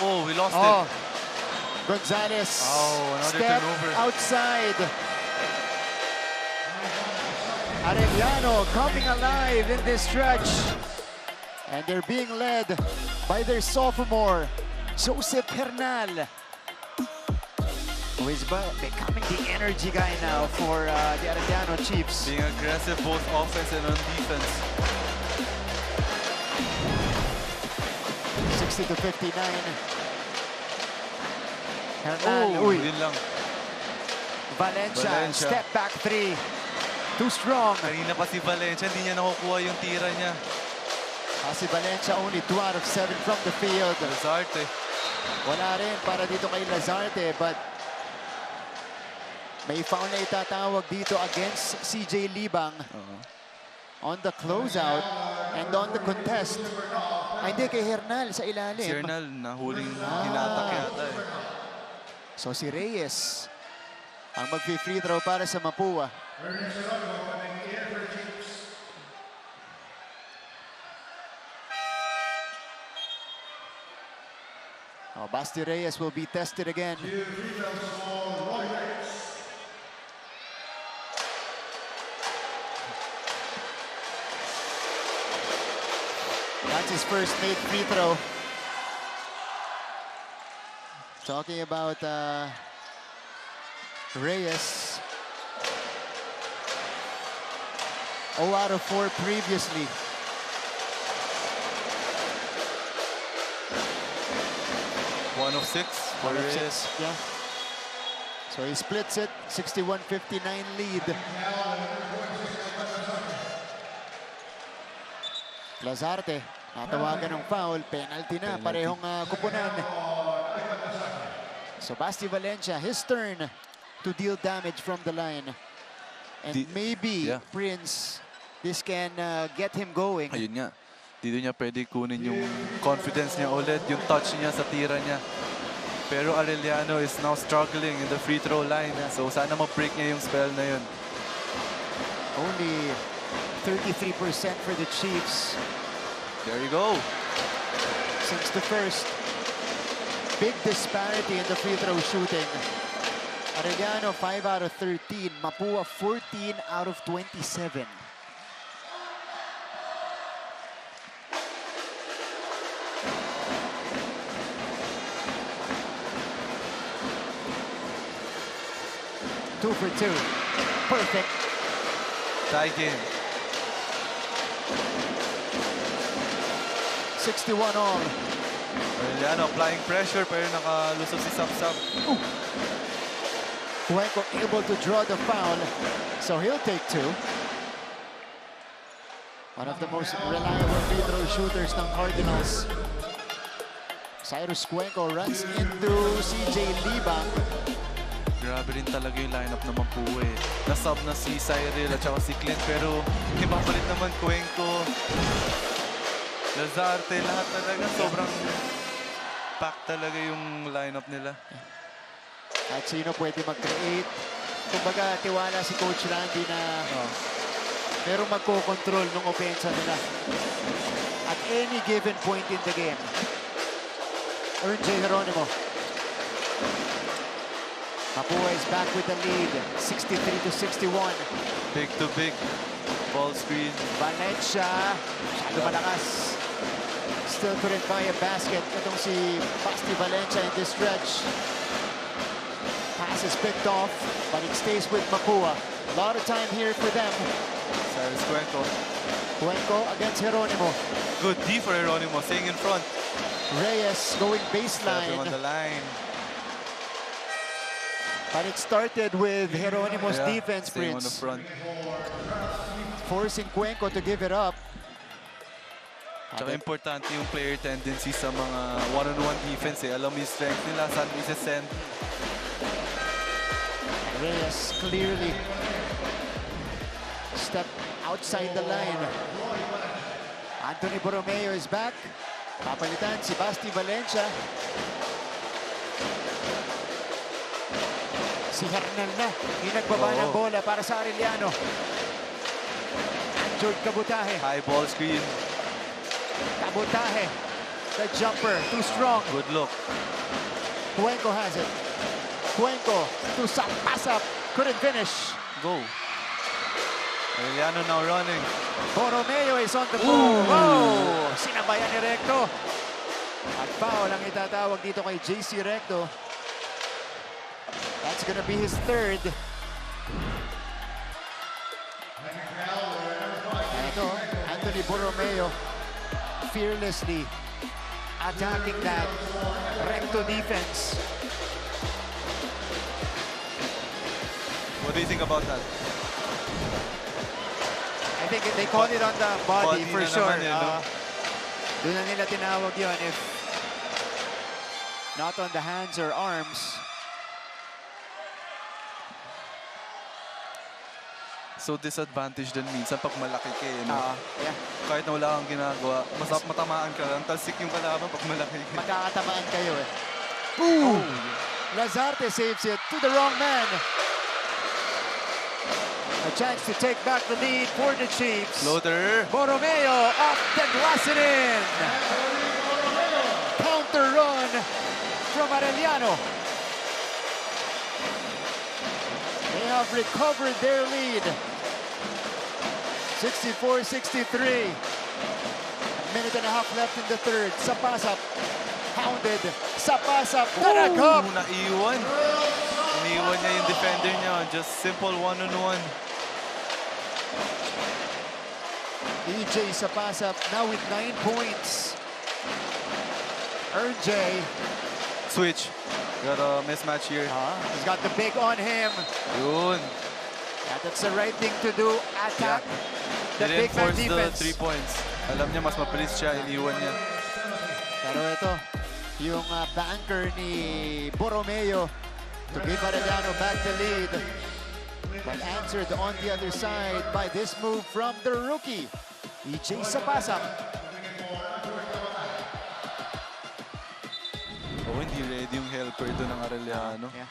Oh, we lost it. Gonzalez, another step turnover. Outside. Arellano coming alive in this stretch. And they're being led by their sophomore, Joseph Hernal, who is becoming the energy guy now for the Arellano Chiefs. Being aggressive both offense and on defense. 60-59. Hernal, yun lang. Valencia, step back three. Too strong. Kanina pa si Valencia, hindi niya nakukuha yung tira niya. Si Valencia only 2 out of 7 from the field. Lazarte. Wala rin para dito kay Lazarte, but may foul na itatawag dito against CJ Libang on the closeout and on the contest. Hindi, kay Hernal sa ilalim. Si Hernal, nahuling hinatak yata eh. So si Reyes ang mag-free throw para sa Mapúa. Basti Reyes will be tested again. That's his first made free throw. Talking about Reyes. 0 out of 4 previously. One of 6 for Reyes. Yeah. So he splits it, 61-59 lead. Lazarte, natawagan ng foul, penalty na, parehong kupunan. So Basti Valencia, his turn to deal damage from the line. And maybe, Prince, this can get him going. Ayun nga. Dito niya pwede kunin yung confidence niya ulit, yung touch niya sa tira niya. Pero Arellano is now struggling in the free throw line. So sana ma-break niya yung spell na yun. Only 33% for the Chiefs. There you go. Since the first. Big disparity in the free throw shooting. Arellano 5 out of 13. Mapúa 14 out of 27. Two for 2. Perfect. Tie game. 61 all. Arellano applying pressure pero nakalusot si Sapsap. Cuenco able to draw the foul, so he'll take 2. One of the most reliable free throw shooters ng Cardinals. Cyrus Cuenco runs into CJ Libang. Grabe rin talaga yung lineup ng Mapúa eh. Nasub na si Cyril at saka si Clint, pero ipapalit naman Cuenco, Lazarte, lahat talaga. Sobrang packed talaga yung lineup nila. At sino pwede mag-create. Kumbaga, tiwala si Coach Randy na merong magkocontrol ng opensa nila. At any given point in the game. J. Geronimo. Mapúa is back with the lead, 63-61. Big to big. Ball screen. Valencia, masyado malakas. Still couldn't buy a basket. Itong si Basti Valencia in this stretch. Pass is picked off, but it stays with Mapúa. A lot of time here for them. Cyrus Cuenco. Cuenco against Geronimo. Good D for Geronimo, staying in front. Reyes going Stepping on baseline. the line. But it started with Geronimo's defense, staying on the Prince. front. Forcing Cuenco to give it up. Tsaka importante yung player tendency sa mga one-on-one defense eh. Alam mo yung strength nila, saan isa-send. Reyes clearly stepped outside the line. Anthony Borromeo is back. Papalitan si Basti Valencia. Si Hernal na, yung nagbaba ng bola para sa Arellano. George Kabutahe. High ball screen. Kabutahe. The jumper, too strong. Good look. Cuenco has it. Cuenco to pass up. Couldn't finish. Go. Arellano now running. Borromeo is on the move. Oh! Sinabayan ni Recto. At foul ang itatawag dito kay JC Recto. That's gonna be his third. Ito, Anthony Borromeo fearlessly attacking that Recto defense. What do you think about that? I think they called it on the body for na sure. naman yun, no? Doon na nila tinawag yun if not on the hands or arms. So disadvantage din minsan pag malaki ka eh, no? Yeah. Kahit na wala kang ginagawa, mas matamaan ka lang. Talsik yung kalaban pag malaki ka. Magkakatamaan kayo eh. Ooh! Lazarte saves it to the wrong man. A chance to take back the lead for the Chiefs. Floater. Borromeo up, then glass it in. Counter run from Arellano. They have recovered their lead. 64-63. A minute and a half left in the third. Sapasap pounded. Sapasap naragap. Naiwan. Iniwan niya yung defender niya. Just simple one-on-one. EJ Sapasap now with 9 points. RJ. Switch. Got a mismatch here. He's got the big on him. Yun. Yeah, that's the right thing to do. Attack the He big man reinforced defense. the 3 points. Alam niya mas mabilis siya, iniwan niya. Pero ito, yung banker ni Borromeo to give Arellano back the lead. But answered on the other side by this move from the rookie, EJ Sapasap. Hindi ready yung helper ito ng Arellano. Yeah.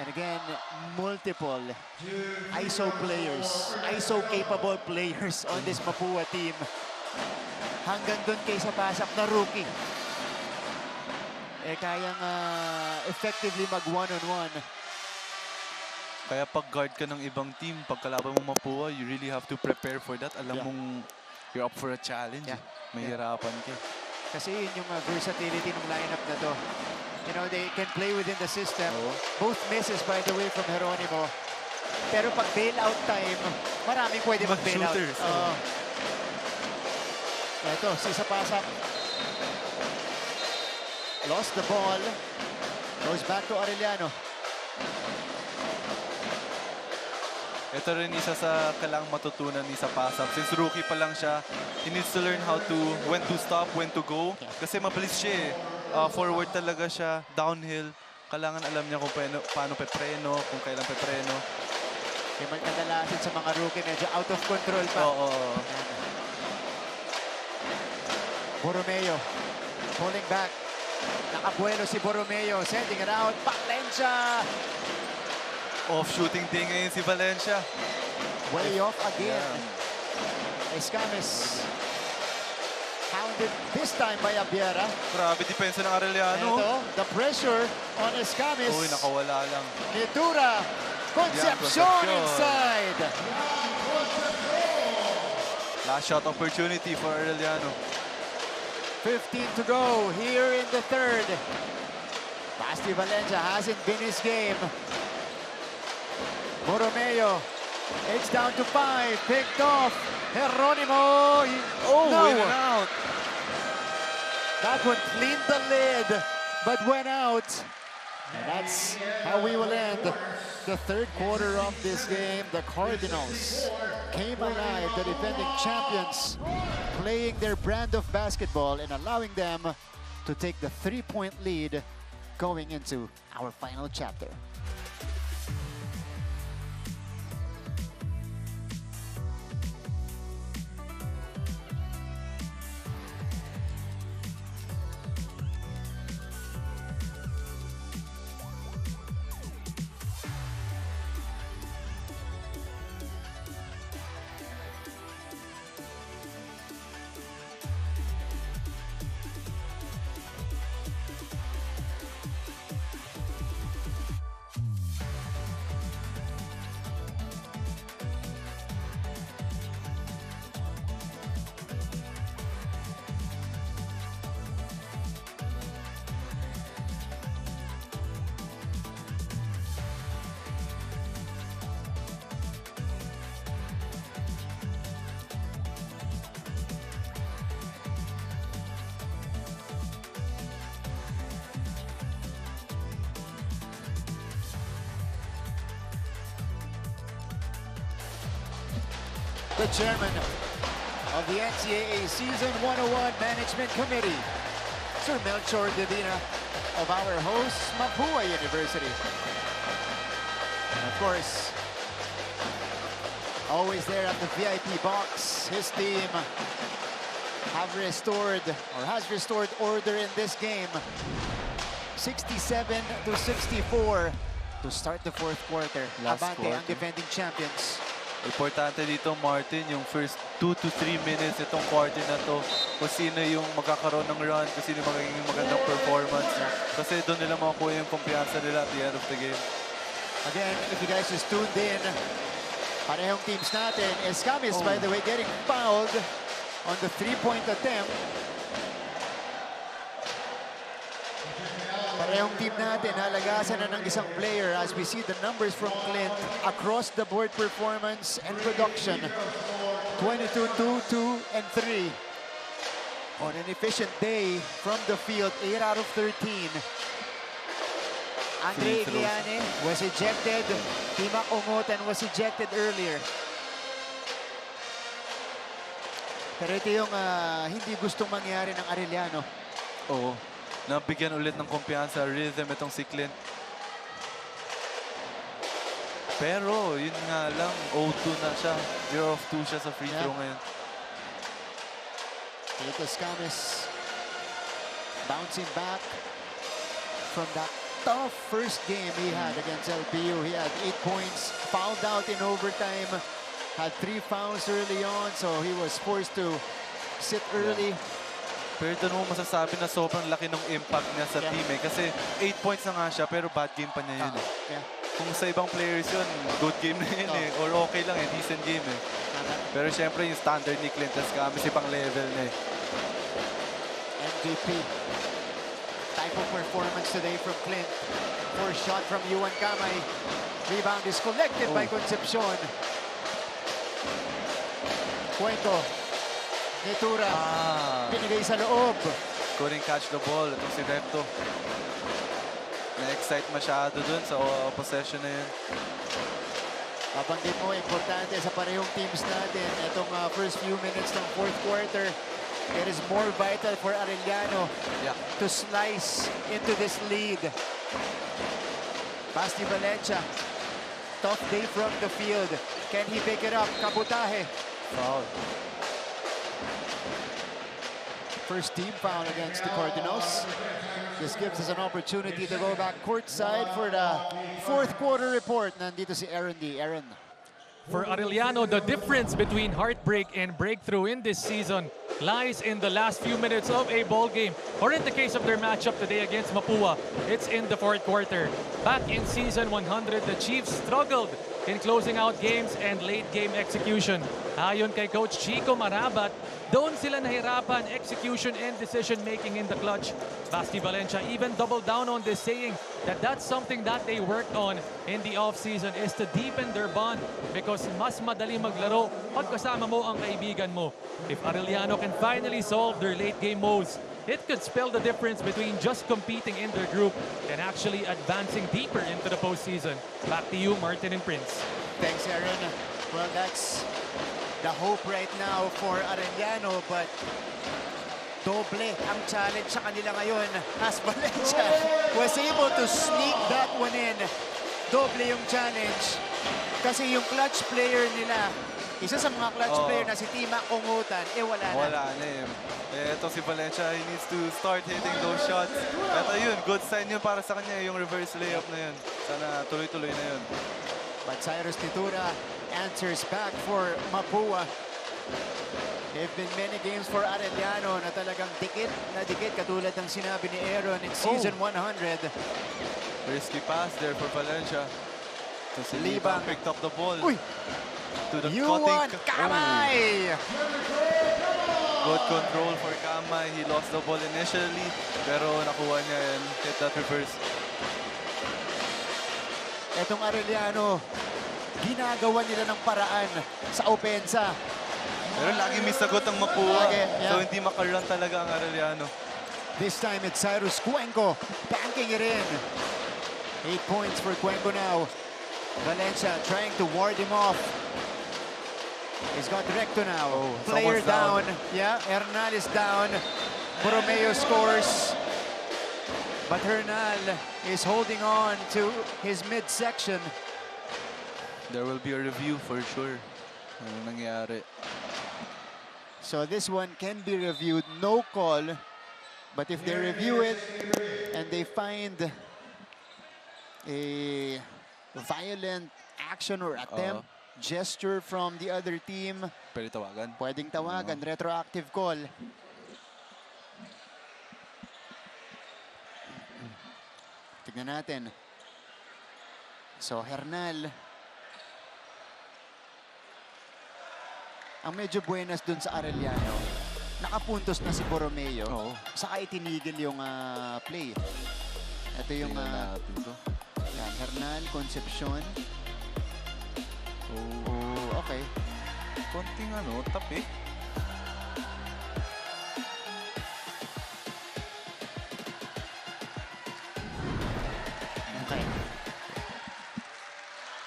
And again, multiple ISO players, ISO-capable players on this Mapúa team. Hanggang dun kay Sapasap na rookie. Kayang effectively mag one-on-one. Kaya pag guard ka ng ibang team, pag kalaban mo Mapúa, you really have to prepare for that. Alam mong you're up for a challenge. Yeah. May hirapan ka. Kasi yun yung versatility ng lineup na to. You know, they can play within the system. Both misses, by the way, from Geronimo. Pero pag bailout time, maraming pwede mag-bailout. Shooters. Ito, si Sapasap. Lost the ball. Goes back to Arellano. Ito rin isa sa kailangang matutunan ni sa pass-up. Since rookie pa lang siya, he needs to learn when to stop, when to go. Kasi mabilis siya eh. Forward talaga siya, downhill. Kailangan alam niya kung paano pepreno, kung kailan pepreno. Yung kadalasan sa mga rookie, medyo out of control pa. Oo. Borromeo, pulling back. Nakabuelo si Borromeo, sending it out. Valencia! Off-shooting din ngayon si Valencia. Way off again. Escames. Hounded this time by Abiera. Grabe depensa ng Arellano. Ito, the pressure on Escames. Uy, nakawala lang. Nitura. Concepcion inside. Last shot opportunity for Arellano. 15 to go here in the third. Basti Valencia hasn't been his game. Borromeo, it's down to 5, picked off. Geronimo, no. In and out. That one cleaned the lid, but went out. And that's how we will end the third quarter of this game. The Cardinals came alive, the defending champions, playing their brand of basketball and allowing them to take the 3-point lead going into our final chapter. The chairman of the NCAA Season 101 Management Committee, Sir Melchor Divina of our host, Mapúa University. And of course, always there at the VIP box, his team has restored order in this game. 67 to 64 to start the fourth quarter. Last Abante quarter. ang defending champions. Importante dito, Martin, yung first 2 to 3 minutes itong quarter na to. Kung sino yung magkakaroon ng run, kung sino yung magiging magandang performance. Kasi doon nila makukuha yung kumpiyansa nila at the end of the game. Again, if you guys just tuned in, parehong teams natin. Escames, by the way, getting fouled on the three-point attempt. Parehong team natin, halagasan na ng isang player as we see the numbers from Clint across the board performance and production. 22, 2, 2, and 3. On an efficient day from the field, 8 out of 13. Andre Igliane was ejected. Timak Ungutan was ejected earlier. Pero ito yung hindi gustong mangyari ng Arellano. Oo. Nabigyan ulit ng kumpiyansa, rhythm itong si Clint. Pero, yun nga lang, 0-2 na siya. 0 of 2 siya sa free throw ngayon. Ito Escames bouncing back from that tough first game he had against LPU. He had 8 points, fouled out in overtime, had 3 fouls early on, so he was forced to sit early. Pero ito mo masasabi na sobrang laki ng impact niya sa team eh. Kasi 8 points na nga siya, pero bad game pa niya yun eh. Kung sa ibang players yun, good game na yun eh. Or okay lang eh, decent game eh. Pero syempre yung standard ni Clint Escames, ibang level na eh. MVP type of performance today from Clint. First shot from Yuan Kamay. Rebound is collected by Concepcion. Cuento. Nitura. Pinigay sa loob. Couldn't catch the ball. Itong si Recto. Na-excite masyado dun sa possession na yun. Pabanggit mo, importante sa parehong teams natin. Itong first few minutes ng fourth quarter, it is more vital for Arellano to slice into this lead. Pass ni Valencia. Tough day from the field. Can he pick it up? Kabutahe. Foul. First team foul against the Cardinals. This gives us an opportunity to go back courtside for the fourth quarter report. Nandito si Aaron D. Aaron. For Arellano, the difference between heartbreak and breakthrough in this season lies in the last few minutes of a ball game. Or in the case of their matchup today against Mapúa, it's in the fourth quarter. Back in season 100, the Chiefs struggled in closing out games and late game execution. Ayon kay Coach Chico Marabat, doon sila nahirapan execution and decision-making in the clutch. Basti Valencia even doubled down on this, saying that that's something that they worked on in the offseason, is to deepen their bond because mas madali maglaro pag kasama mo ang kaibigan mo. If Arellano can finally solve their late game woes, it could spell the difference between just competing in their group and actually advancing deeper into the postseason. Back to you, Martin and Prince. Thanks, Aaron. Well, that's the hope right now for Arellano, but doble ang challenge sa kanila ngayon as Valencia was able to sneak that one in. Doble yung challenge kasi yung clutch player nila, isa sa mga clutch player na si Tima Kungutan, wala na. Wala na Ito si Valencia, he needs to start hitting those shots. Ito yun, good sign yun para sa kanya, yung reverse layup na yun. Sana tuloy-tuloy na yun. But Cyrus Titura answers back for Mapúa. They've been many games for Arellano na talagang dikit na dikit katulad ng sinabi ni Aaron in season 100. Risky pass there for Valencia. So si Libang picked up the ball. Uy! To the Yuan Kamay! Good control for Kamay. He lost the ball initially, pero nakuha niya and hit that reverse. Etong Arellano, ginagawa nila ng paraan sa opensa. Pero lagi may sagot ang Mapúa. Yeah. So hindi makarun talaga ang Arellano. This time it's Cyrus Cuenco banking it in. 8 points for Cuenco now. Valencia trying to ward him off. He's got Recto now. Player down. Yeah, Hernal is down. Borromeo scores. But Hernal is holding on to his midsection. There will be a review for sure. Ano nangyari? So this one can be reviewed, no call. But if they review it and they find a violent action or attempt, gesture from the other team, pwedeng tawagan, retroactive call. Tignan natin. So Hernal, ang medyo buenas dun sa Arellano, nakapuntos na si Borromeo. Saka itinigil yung play. Ito yung yan, Hernal, Concepcion. Okay. Konting tapi. Okay.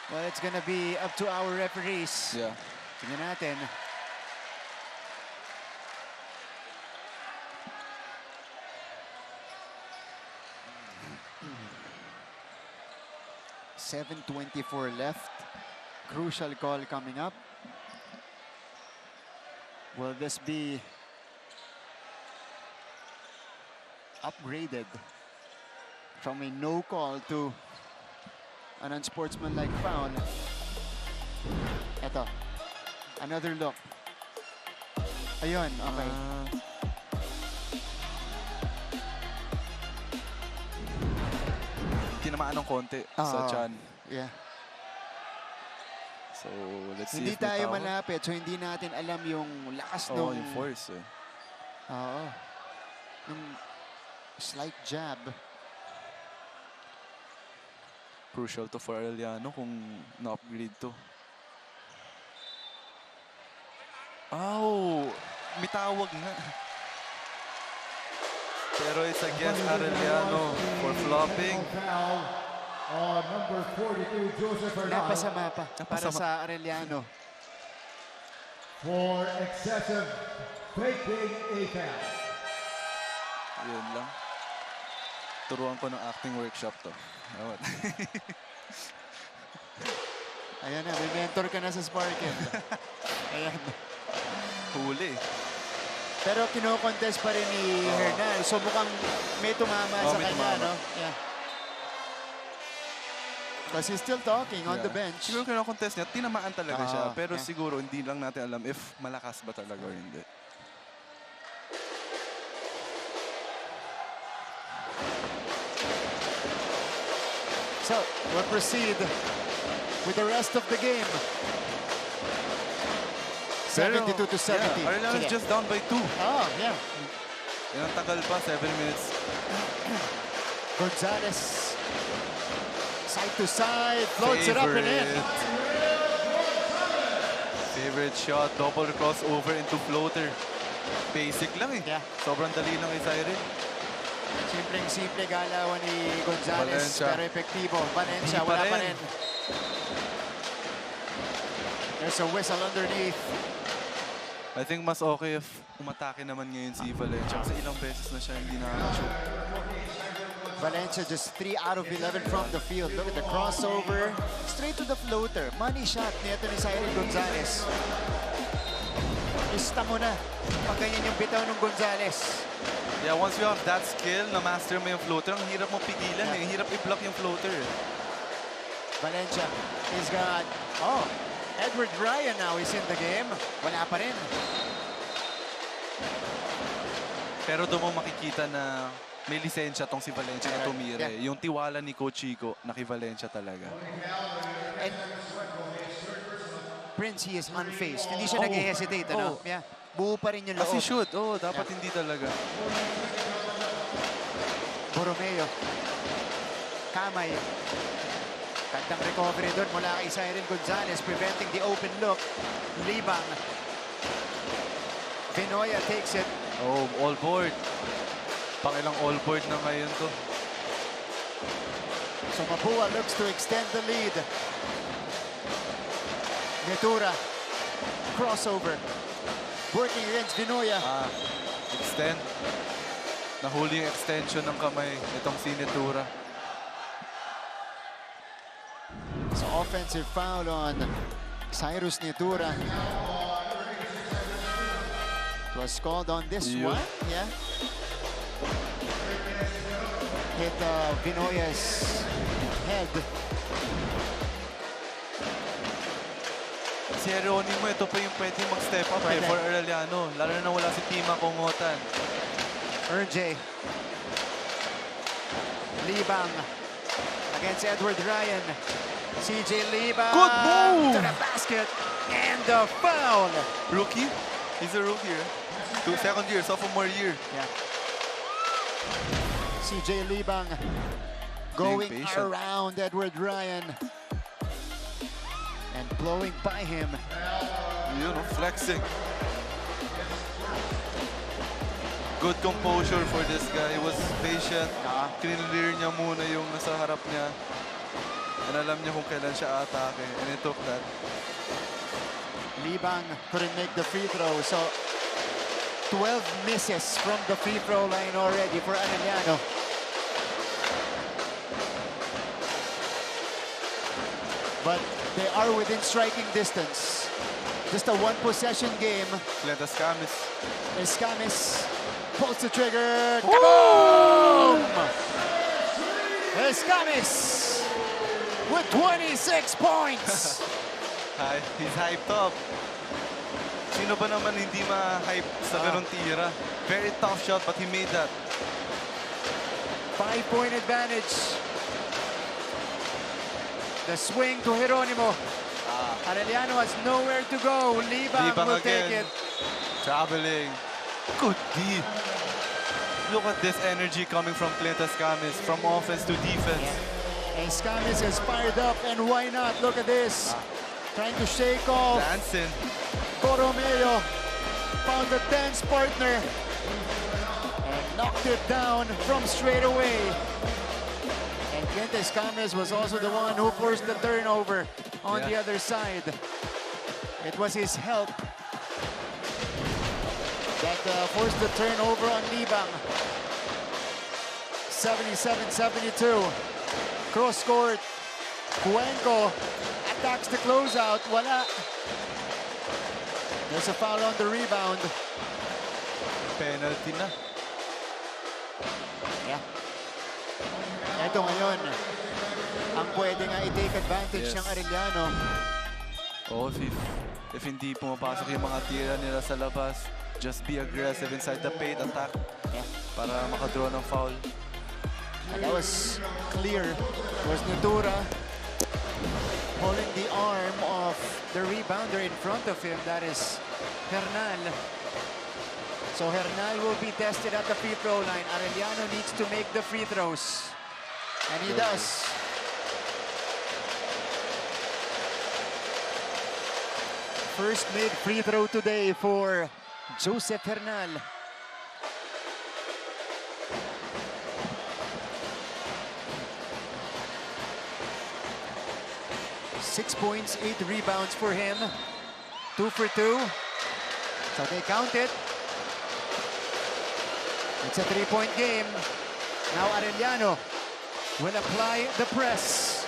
Well, it's gonna be up to our referees. Yeah. Tingnan natin. .7:24 left. Crucial call coming up. Will this be upgraded from a no call to an unsportsmanlike foul? Ito. Another look. Ayun, okay. Tinamaan ng konti sa chan. Yeah. So, let's see Hindi if may tayo tawag. malapit, so hindi natin alam yung lakas nung... yung force Oo. Yung slight jab. Crucial to for Arellano kung na-upgrade to. May tawag na. Pero it's against Arellano for flopping. number 42, Joseph Arellano, Napasama pa para sa Arellano. for excessive faking a foul. Yun lang. Turuan ko ng acting workshop to. Awat. Ayan na, may mentor ka na sa Sparkin. Ayan. Huli. Pero kino-contest pa rin ni Hernan. So mukhang may tumama sa may kanya, tumama. no? Yeah. Because he's still talking on the bench. Siguro kino-contest niya, tinamaan talaga siya. Pero yeah. siguro hindi lang natin alam if malakas ba talaga o hindi. So, we'll proceed with the rest of the game. 72 to 70. Yeah, Arellano is Sige. just down by 2. Oh, yeah. Yan ang tagal pa, 7 minutes. Gonzalez. Side to side. Floats it up and in. Favorite shot, double crossover into floater. Basic lang eh. Yeah. Sobrang dali lang kay Zaire. Simpleng-simple galawan ni Gonzalez. Valencia. Pero epektibo. Valencia, Di pa wala pa rin. rin. There's a whistle underneath. I think mas okay if umatake naman ngayon si Valencia kasi ilang beses na siya hindi nakaka-shoot. Valencia just 3 out of 11 from the field. Look at the crossover. Straight to the floater. Money shot nito ni Cyril Gonzalez. Ista mo na. Pag ganyan yung bitaw ng Gonzalez. Yeah, once you have that skill na master mo yung floater, ang hirap mo pigilan eh. Ang hirap i-block yung floater eh. Valencia, he's got... Oh, Edward Ryan now is in the game. Wala pa rin. Pero doon mo makikita na may lisensya tong si Valencia na tumira eh. Yeah. Yung tiwala ni Coach Chico na kay Valencia talaga. And Prince, he is unfazed. Hindi siya nag-hesitate, ano? Yeah. Buo pa rin yung loob. As he should. Oh, dapat hindi talaga. Borromeo. Kamay. Kantang recovery doon mula kay Cyril Gonzalez, preventing the open look. Libang. Vinoya takes it. Oh, all board. Pakilang all board na ngayon to. So Mapúa looks to extend the lead. Netura. Crossover. Working against Vinoya. Extend. Nahuli yung extension ng kamay itong si Netura. So offensive foul on Cyrus Netura. It was called on this one. Yeah. Hit Vinoya's head. Si Geronimo, ito pa yung pwede mag-step up eh, for Arellano. Lalo na wala si Tima Kongotan. RJ. Libang against Edward Ryan. CJ Libang. Good move! To the basket. And the foul. Rookie? He's a rookie, eh? Second year, sophomore year. Yeah. CJ Libang going patient. around Edward Ryan. And blowing by him. You know, flexing. Good composure for this guy. He was patient. Clear niya muna yung nasa harap niya. And alam niya kung kailan siya atake. And he took that. Libang couldn't make the free throw. So 12 misses from the free throw line already for Arellano. But they are within striking distance. Just a one-possession game. Cletas-Camis. Escamis pulls the trigger. Kaboom! Escamis with 26 points. He's hyped up. Sino ba naman hindi ma-hype sa ganun tira? Very tough shot, but he made that. 5-point advantage. The swing to Geronimo. Arellano has nowhere to go. Libang will take it. Traveling. Good D. Look at this energy coming from Cletas-Camis, from offense to defense. And Escamis is fired up, and why not? Look at this. Trying to shake off. Dancing. Borromeo found the tense partner and knocked it down from straight away. And Again, Escames was also the one who forced the turnover on the other side. It was his help that forced the turnover on Libang. 77-72. Cross court. Cuenco attacks the closeout. Wala. There's a foul on the rebound. Penalty na. Yeah. Ito ngayon, ang pwede nga i-take advantage ng Arellano. Oh, if hindi pumapasok yung mga tira nila sa labas, just be aggressive inside the paint, attack, para makadraw ng foul. And that was clear. It was Nutura holding the arm of the rebounder in front of him. That is Hernal. So Hernal will be tested at the free throw line. Arellano needs to make the free throws. And he does. First made free throw today for Joseph Hernal. Six points, 8 rebounds for him. 2 for 2. So they count it. It's a 3-point game. Now Arellano will apply the press.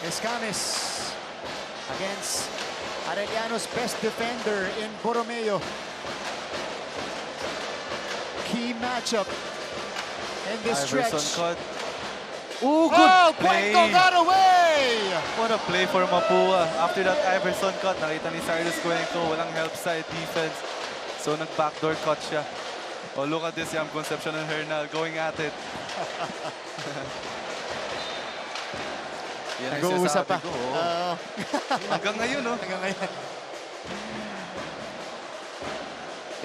Escames against Arellano's best defender in Borromeo. Key matchup in this stretch. Cut. Ooh, good play. Cuenco got away! What a play for Mapúa. After that Iverson cut, nakita ni Cyrus Cuenco, walang help side defense. So nag-backdoor cut siya. Oh, look at this, Yam Concepcion and Hernal going at it. Yan ang Nag-uusap pa. sinasabi ko. Oh. Hanggang ngayon, no? Hanggang ngayon.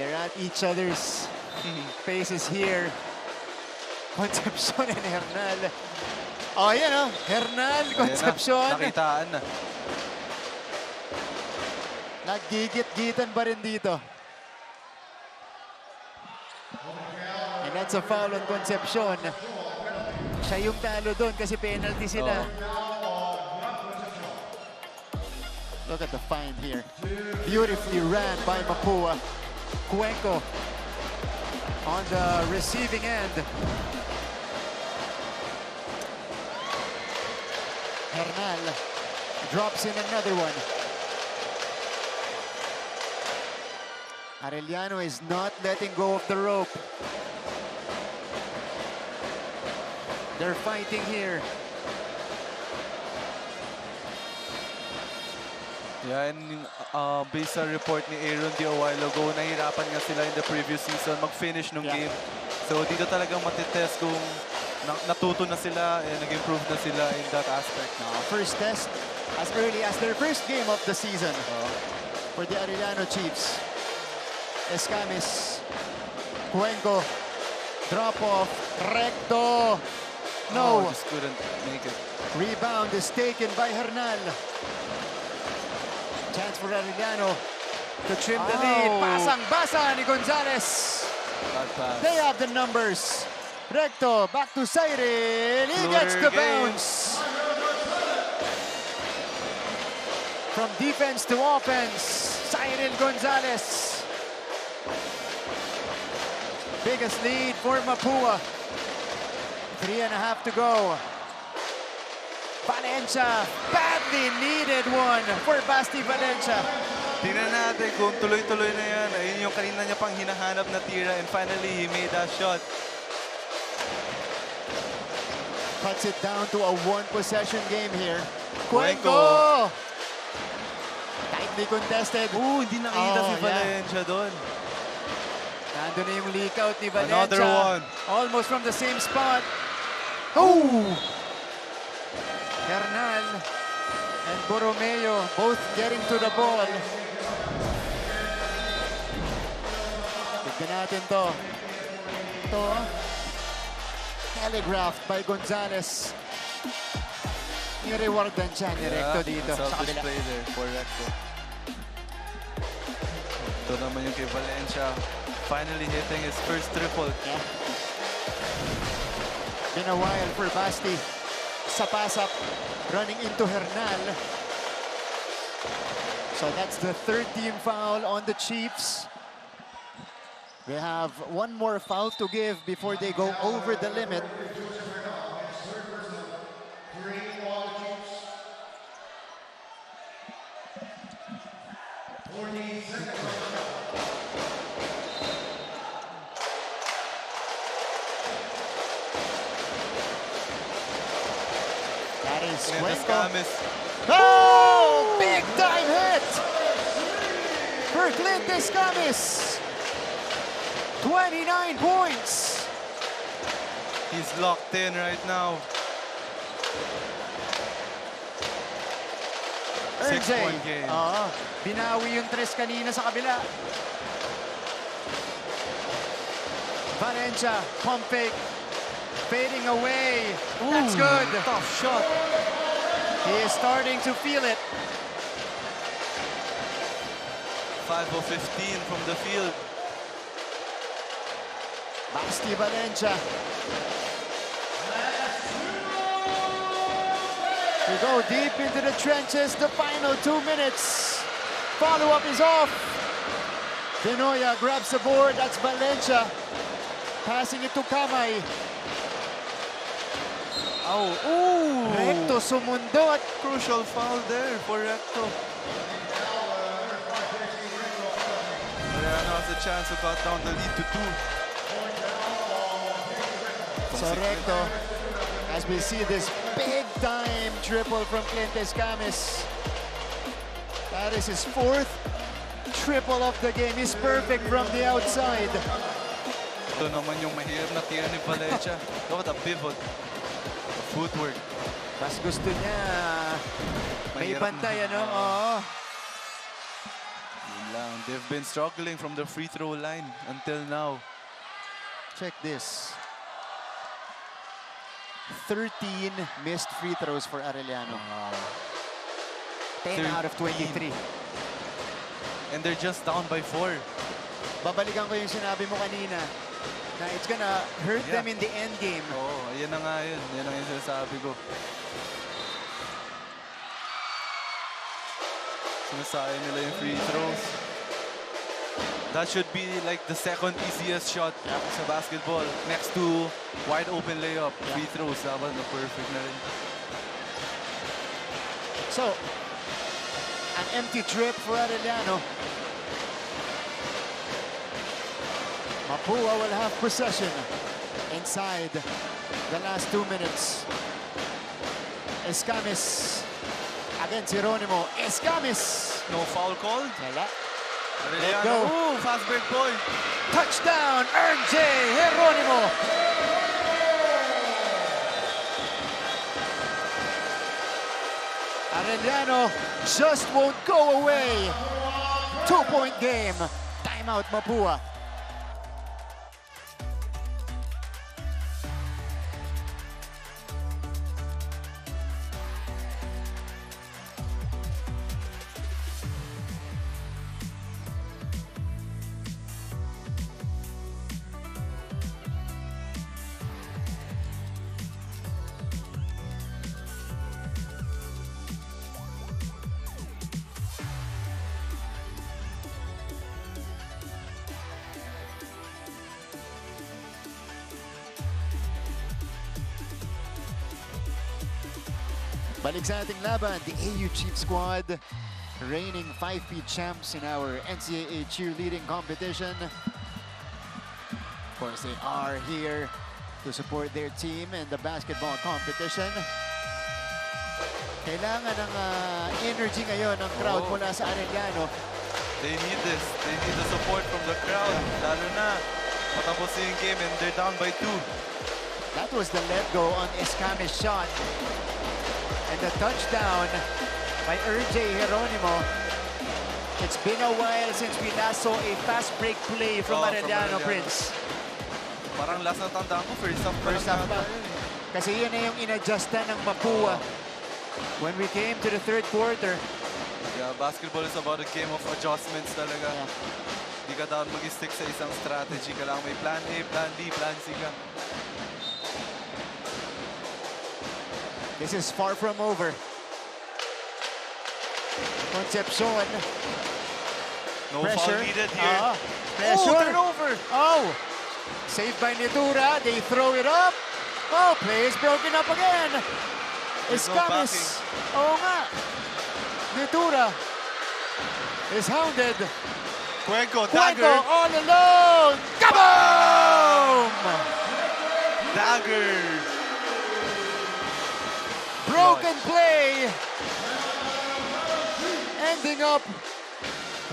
They're at each other's faces here. Concepcion and Hernal. Oh, yan o. Hernal, Concepcion. Nakitaan na. Naggigit-gitan pa rin dito. And that's a foul on Concepcion. Siya yung talo doon kasi penalty sila. Look at the find here. Beautifully ran by Mapúa. Cuenco on the receiving end. Hernal drops in another one. Arellano is not letting go of the rope. They're fighting here. Yeah, and based sa report ni Aaron a while ago, nahirapan nga sila in the previous season mag-finish nung game. So dito talagang matitest kung natuto na sila and nag-improve na sila in that aspect. First test as early as their first game of the season for the Arellano Chiefs. Escames, Cuenco, drop off, recto. No, just couldn't make it. Rebound is taken by Hernal. Chance for Arellano to trim the lead. Pasang-basa ni Gonzalez. Bad pass. They have the numbers. Recto, back to Cyril. He gets the bounce. From defense to offense, Cyril Gonzalez. Biggest lead for Mapúa. 3.5 to go. Valencia, badly needed one for Basti Valencia. Tingnan natin kung tuloy-tuloy na yan. Ayun yung kanina niya pang hinahanap na tira and finally he made that shot. Cuts it down to a 1-possession game here. Cuenco! Tightly contested. Hindi nakita si yeah. Valencia doon. Nandun na yung leak out ni Valencia. Another one. Almost from the same spot. Oh! Hernal and Borromeo both getting to the ball. Tignan natin to. Ito. Telegraphed by Gonzalez. Ni-rewardan siya ni Recto dito. Sa Selfish kabila. play there for Recto. Ito naman yung kay Valencia. Finally hitting his first triple. Yeah. Been a while for Basti. Sa pass-up, running into Hernal. So that's the third team foul on the Chiefs. They have one more foul to give before they go over the limit. That is Cuenco. Oh, big time hit for Clint Escamis. 29 points. He's locked in right now. Six-point game. Binawi yung tres kanina sa kabila. Valencia, pump fake. Fading away. That's good. Tough shot. He is starting to feel it. 5 of 15 from the field. Basti Valencia. We go deep into the trenches, the final 2 minutes. Follow-up is off. Denoya grabs the board, that's Valencia. Passing it to Kamay. Oh, ooh! Recto sumundot. Crucial foul there for Recto. Arellano has a chance to cut down the lead to 2. So Recto, as we see this big-time triple from Clint Escamis. That is his 4th triple of the game. He's perfect from the outside. Ito naman yung mahirap na tira ni Valencia. Look at the pivot. The footwork. Mas gusto niya may bantay, ano? Oo. Yun lang. They've been struggling from the free throw line until now. Check this. 13 missed free throws for Arellano. 10 out of 23. And they're just down by 4. Babalikan ko yung sinabi mo kanina na it's gonna hurt them in the end game. Oo, ayan na nga yun. Yan ang yung sinasabi ko. Sinasayang nila yung free throws. That should be like the second easiest shot sa basketball. Next to wide open layup. Free throws, dapat na perfect na rin. So, an empty trip for Arellano. Mapúa will have possession inside the last 2 minutes. Escamis against Geronimo. Escamis! No foul called. Wala. Arellano. go. Ooh, fast break point. Touchdown, RJ Geronimo. Arellano just won't go away. 2-point game. Timeout, Mapúa. Balik sa ating laban, the AU Chief Squad, reigning 5P champs in our NCAA cheerleading competition. Of course, they are here to support their team in the basketball competition. Kailangan ng energy ngayon ng crowd mula sa Arellano. They need this. They need the support from the crowd. Lalo na, patapusin yung game and they're down by 2. That was the let go on Escamis' shot. And the touchdown by RJ Geronimo. It's been a while since we last saw a fast break play from Arellano, Prince. Parang last na tandaan ko, first half pa. Kasi yun na yung inadjustan ng Mapúa. When we came to the third quarter. Yeah, basketball is about a game of adjustments talaga. Hindi ka dapat mag-stick sa isang strategy. Kailangan may plan A, plan B, plan C ka. This is far from over. Concepcion. No Pressure. foul needed here. Pressure. Oh, turnover. Oh. Saved by Nitura. They throw it up. Oh, play is broken up again. There's no Escamis. Oo nga. Nitura is hounded. Cuenco, Cuenco dagger. all alone. Kaboom! Dagger. Broken play. Ending up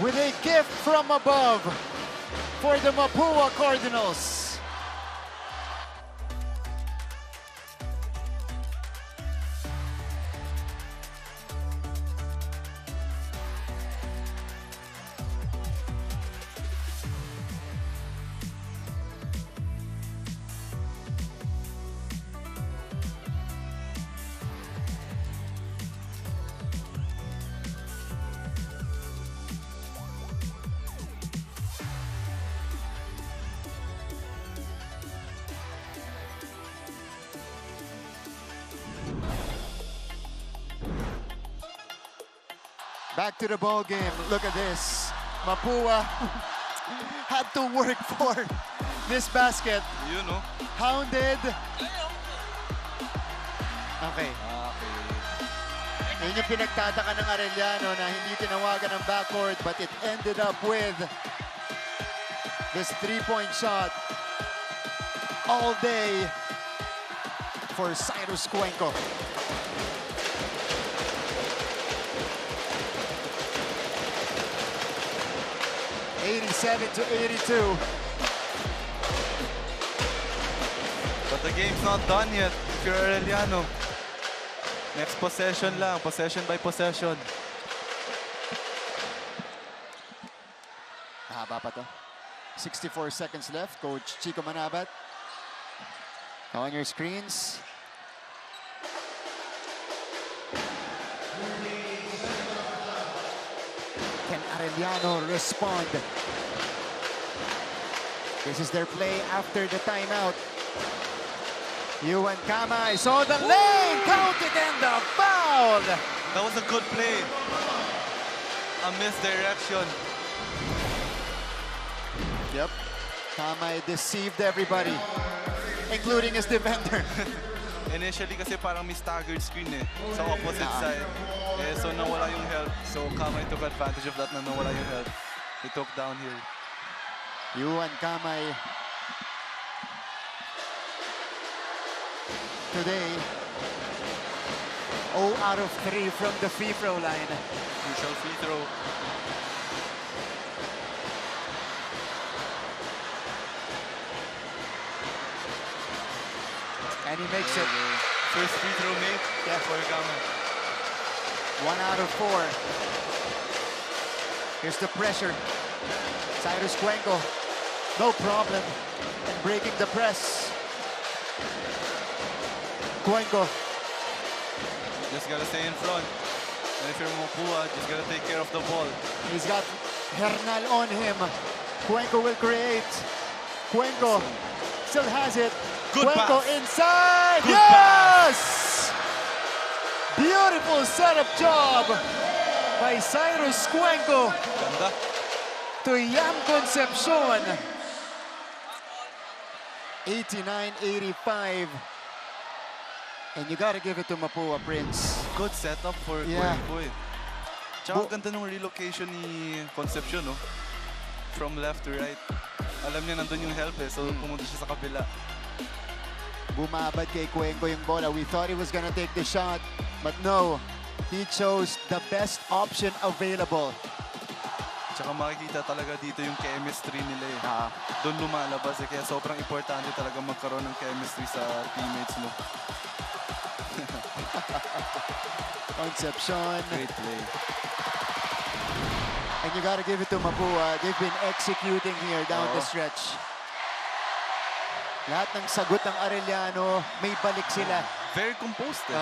with a gift from above for the Mapúa Cardinals. Back to the ball game. Look at this. Mapúa had to work for this basket. You know. Hounded. Okay. Yun yung pinagtataka ng Arellano na hindi tinawagan ng backcourt, but it ended up with this three-point shot all day for Cyrus Cuenco. (87-82). But the game's not done yet if you're Arellano. Next possession lang, possession by possession. Haba pa to. 64 seconds left. Coach Chico Manabat on your screens. Can Arellano respond? This is their play after the timeout. Yuan Kama is on the lane, counted and the foul. That was a good play. A misdirection. Yep. Kama deceived everybody, including his defender. Initially kasi parang may staggered screen eh, sa opposite side. Eh, so nawala yung help. So Kamay took advantage of that na nawala yung help. He took downhill. Yuan Kamay today 0 out of 3 from the free throw line. Crucial free throw. And he makes it. First free throw made. Yeah. For Kamay. 1 out of 4. Here's the pressure. Cyrus Cuenco, no problem in breaking the press. Cuenco. Just gotta stay in front. And if you're Mapúa, just gotta take care of the ball. He's got Hernal on him. Cuenco will create. Cuenco still has it. Good Cuenco pass. inside. Good Yes! Beautiful setup job by Cyrus Cuenco Ganda. to Yam Concepcion. 89-85. And you gotta give it to Mapúa, Prince. Good setup for Yeah. Cuenco eh. Tsaka ang ganda ng relocation ni Concepcion, no? From left to right. Alam niya nandun yung help eh, so pumunta siya sa kabila. Bumabad kay Cuenco yung bola. We thought he was gonna take the shot, but no. He chose the best option available. Tsaka makikita talaga dito yung chemistry nila eh. Doon lumalabas eh, kaya sobrang importante talaga magkaroon ng chemistry sa teammates mo. Concepcion. Great play. And you gotta give it to Mapúa. They've been executing here down the stretch. Lahat ng sagot ng Arellano, may balik sila. Very composed eh.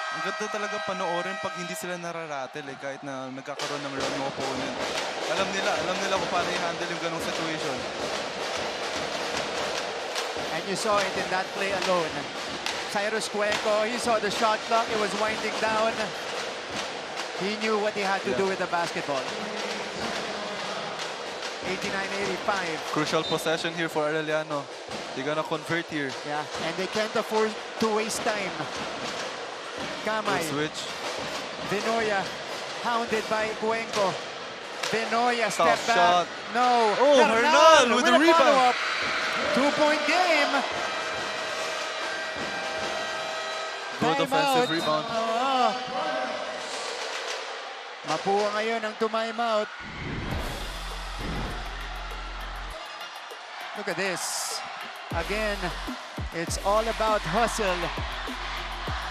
Ang ganda talaga panoorin pag hindi sila nararatel eh, kahit na nagkakaroon ng run ng opponent. Alam nila kung paano i-handle yung ganong situation. And you saw it in that play alone. Cyrus Cuenco, he saw the shot clock. It was winding down. He knew what he had to do with the basketball. 89-85. Crucial possession here for Arellano. They're gonna convert here. Yeah, and they can't afford to waste time. Kamay. Good switch. Vinoya, hounded by Cuenco. Vinoya, step Tough back. shot. No. Oh, Hernal with the a rebound. follow-up. 2-point game. Good offensive rebound. Mapúa ngayon ang time-out. Look at this. Again, it's all about hustle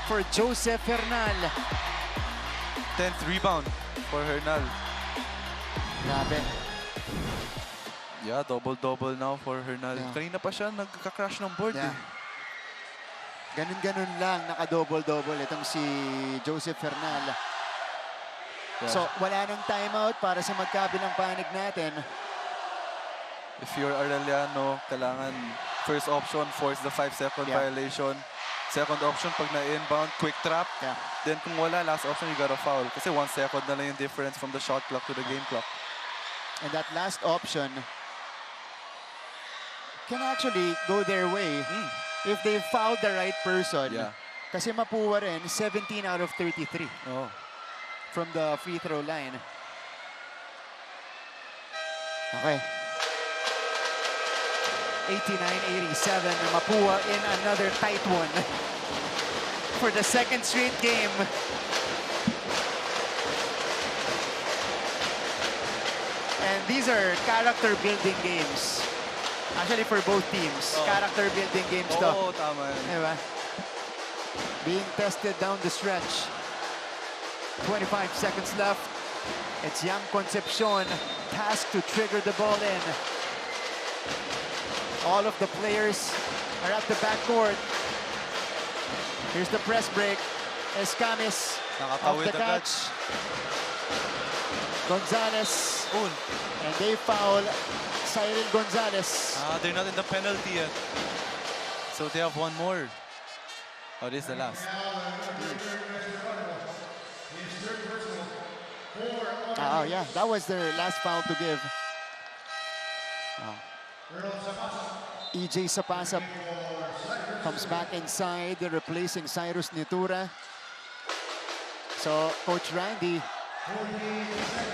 for Joseph Hernal. 10th rebound for Hernal. Grabe. Yeah, double-double now for Hernal. Yeah. Kanina pa siya nagka-crash ng board. Yeah. Ganun-ganun lang, naka-double-double itong si Joseph Hernal. Yeah. So, wala nang timeout para sa magkabilang panig natin. If you're Arellano, kailangan first option, force the 5-second violation. Second option, pag na-inbound, quick trap. Yeah. Then kung wala, last option, you gotta foul. Kasi 1 second na lang yung difference from the shot clock to the game clock. And that last option can actually go their way if they foul the right person. Yeah. Kasi Mapúa rin, 17 out of 33 Oh. from the free throw line. Okay. 89-87, Mapúa in another tight one for the second straight game. And these are character building games. Actually, for both teams, character building games to. Oo, tama yan. Diba? Being tested down the stretch. 25 seconds left. It's Young Concepcion tasked to trigger the ball in. All of the players are at the backcourt. Here's the press break. Escamis off the catch. Gonzalez. And they foul Cyril Gonzalez. They're not in the penalty yet. So they have one more. Oh, this is the last. Oh, yeah, that was their last foul to give. EJ Sapasap comes back inside, replacing Cyrus Nitura. So, Coach Randy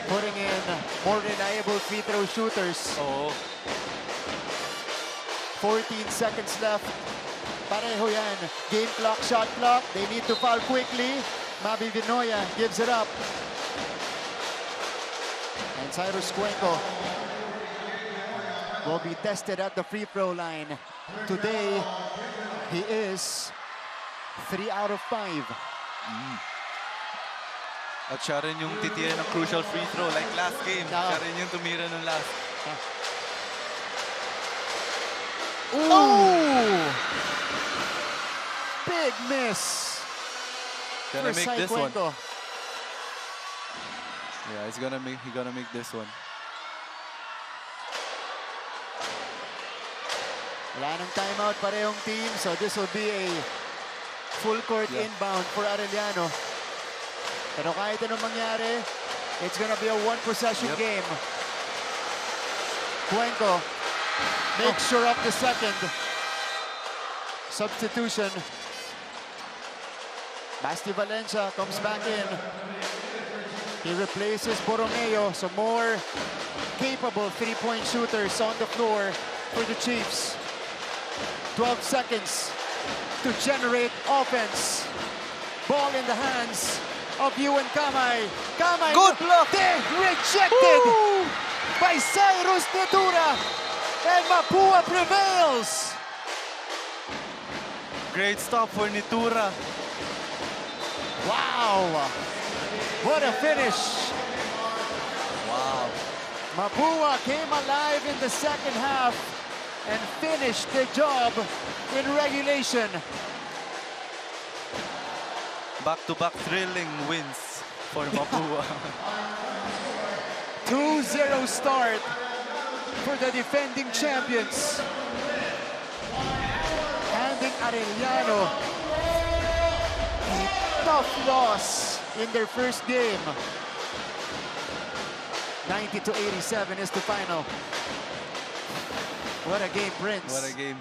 putting in more reliable free throw shooters. Oh. 14 seconds left. Pareho yan. Game clock, shot clock. They need to foul quickly. Mavi Vinoya gives it up. And Cyrus Cuenco will be tested at the free throw line. Today, he is 3 out of 5. At siya rin yung titira ng crucial free throw like last game. Siya rin yung tumira ng last. Ooh! Big miss. Gonna for make Cy this one. Cuenco. Yeah, he's gonna make this one. Wala nang timeout parehong team, so this will be a full court inbound for Arellano. Pero kahit anong mangyari, it's gonna be a one-possession game. Cuenco makes sure of the second. Substitution. Basti Valencia comes back in. He replaces Borromeo, so more capable three-point shooters on the floor for the Chiefs. 12 seconds to generate offense. Ball in the hands of Ewan Kamay. Kamay, good block. Rejected by Cyrus Nitura. And Mapúa prevails. Great stop for Nitura. Wow. What a finish. Wow. Mapúa came alive in the second half and finished the job in regulation. Back-to-back thrilling wins for Mapúa. 2-0 start for the defending champions. Handing Arellano tough loss in their first game. 90-87 is the final. What a game, Prince. What a game.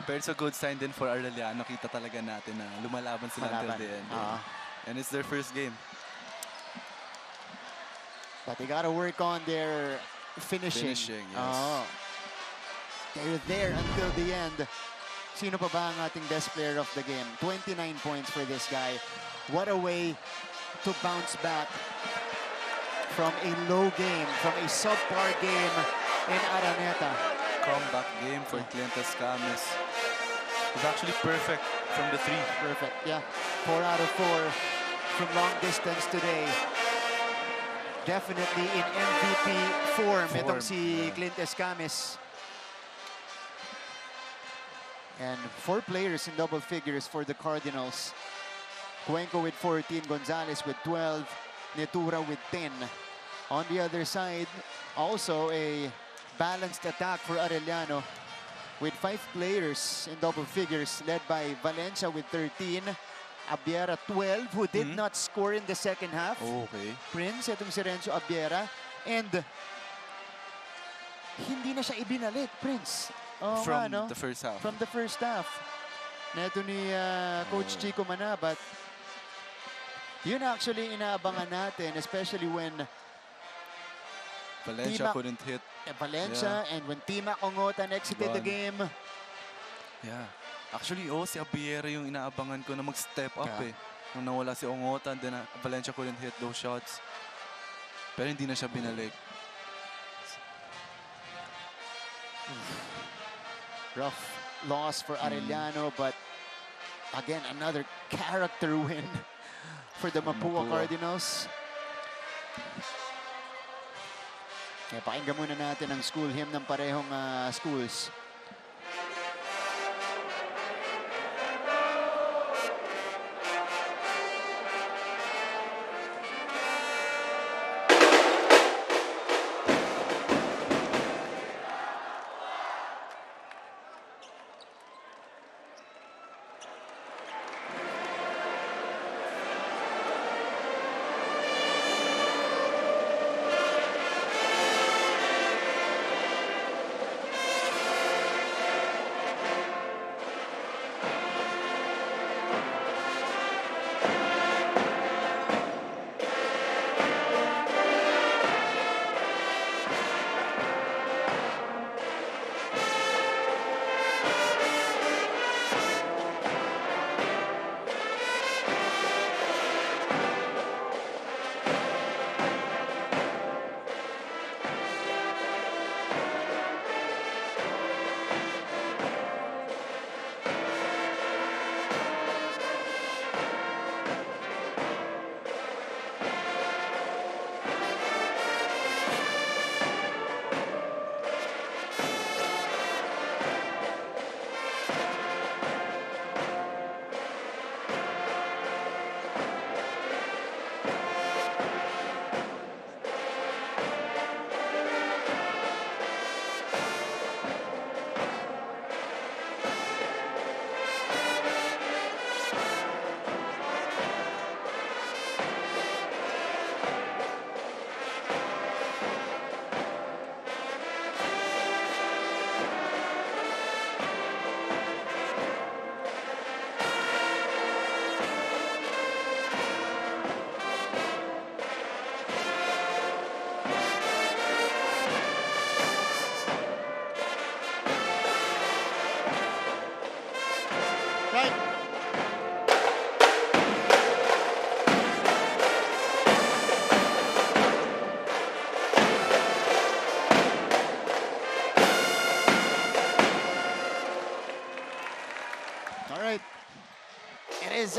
Pero it's a good sign din for Arellano. Kita talaga natin na lumalaban sila until the end. And it's their first game. But they gotta work on their finishing. Yes. They're there until the end. Sino pa ba ang ating best player of the game? 29 points for this guy. What a way to bounce back from a low game, from a subpar game in Araneta. Comeback game for Clint Escames. It's actually perfect from the 3. Perfect, yeah. 4 out of 4 from long distance today. Definitely in MVP form itong si Clint Escames. And 4 players in double figures for the Cardinals. Cuenco with 14, Gonzalez with 12, Netura with 10. On the other side, also a balanced attack for Arellano with 5 players in double figures led by Valencia with 13, Abiera 12 who did not score in the second half. Okay. Prince, itong si Renzo Abiera. And hindi na siya ibinalik, Prince. From the first half. From the first half. Neto ni Coach Chico Mana, but yun actually inaabangan natin, especially when Valencia couldn't hit. Valencia and when Timac Ongotan exited the game. Yeah. Actually, si Abiera yung inaabangan ko na mag-step up Nung nawala si Ongotan, then Valencia couldn't hit those shots. Pero hindi na siya binalik. Rough loss for Arellano, but again, another character win for the Mapúa Cardinals. Kaya pakinggan muna natin ang school hymn ng parehong schools.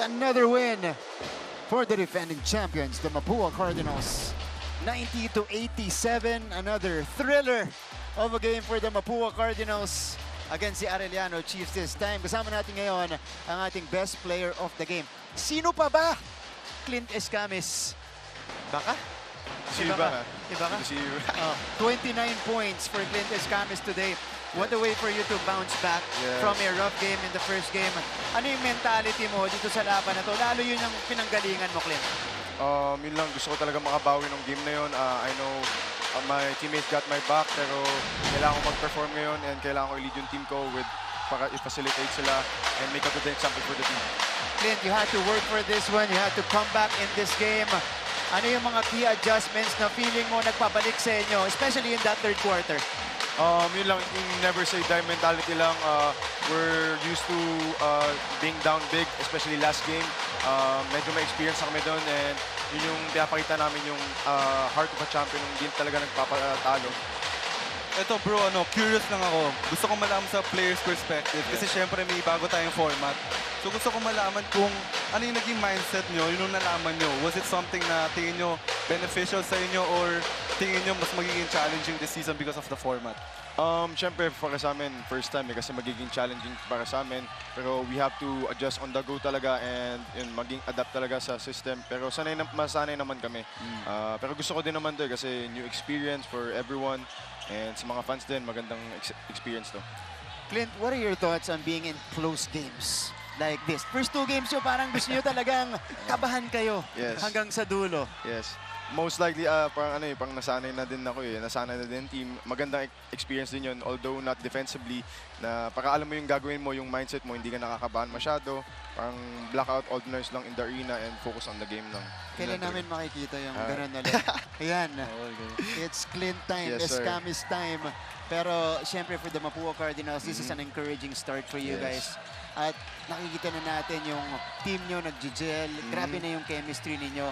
Another win for the defending champions, the Mapúa Cardinals. 90-87, another thriller of a game for the Mapúa Cardinals against the Arellano Chiefs this time. Kasama natin ngayon ang ating best player of the game. Sino pa ba? Clint Escames. Baka? Iba ka? 29 points for Clint Escames today. What a way for you to bounce back from a rough game in the first game. Ano yung mentality mo dito sa laban na to? Lalo yun ang pinanggalingan mo, Clint. Yun lang, gusto ko talaga makabawi ng game na yun. I know my teammates got my back, pero kailangan ko mag-perform ngayon and kailangan ko i-lead yung team ko para i-facilitate sila and make a good example for the team. Clint, you had to work for this one. You had to come back in this game. Ano yung mga key adjustments na feeling mo nagpabalik sa inyo, especially in that third quarter? Yun lang, yung never say die mentality lang. We're used to being down big, especially last game. Medyo may experience na kami doon and yun yung pinapakita namin yung heart of a champion, yung hindi talaga nagpapatalo. Ito bro, curious lang ako. Gusto ko malaman sa player's perspective kasi syempre may bago tayong format. So gusto ko malaman kung ano yung naging mindset nyo, yun yung nalaman nyo. Was it something na tingin nyo beneficial sa inyo or tingin nyo mas magiging challenging this season because of the format? Syempre para sa amin, first time kasi magiging challenging para sa amin. Pero we have to adjust on the go talaga and maging adapt talaga sa system. Pero masanay naman kami. Pero gusto ko din naman to kasi new experience for everyone. And sa mga fans din, magandang experience to. Clint, what are your thoughts on being in close games like this? First 2 games nyo, parang gusto nyo talagang kabahan kayo hanggang sa dulo. Yes. Most likely, parang nasanay na din ako nasanay na din team. Magandang experience din yun, although not defensively, na para alam mo yung gagawin mo, yung mindset mo, hindi ka nakakabahan masyado. Parang blackout all noise lang in the arena and focus on the game lang. Kailan namin makikita yung ganun ulit? Ayan, it's Clint time, Escamis time. Pero syempre for the Mapúa Cardinals, this is an encouraging start for you guys. At nakikita na natin yung team nyo nag-gel, grabe na yung chemistry ninyo.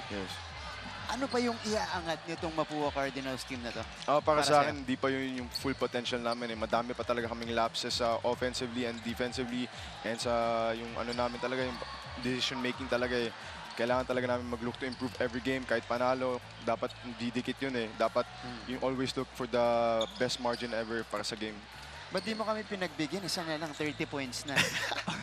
Ano pa yung iaangat nitong Mapúa Cardinals team na to? Para sa akin, hindi pa yun yung full potential namin. Madami pa talaga kaming lapses offensively and defensively. And sa yung namin talaga, yung decision making talaga Kailangan talaga namin mag-look to improve every game. Kahit panalo, dapat didikit yun Dapat yung always look for the best margin ever para sa game. Ba't di mo kami pinagbigyan? Isa na lang, 30 points na.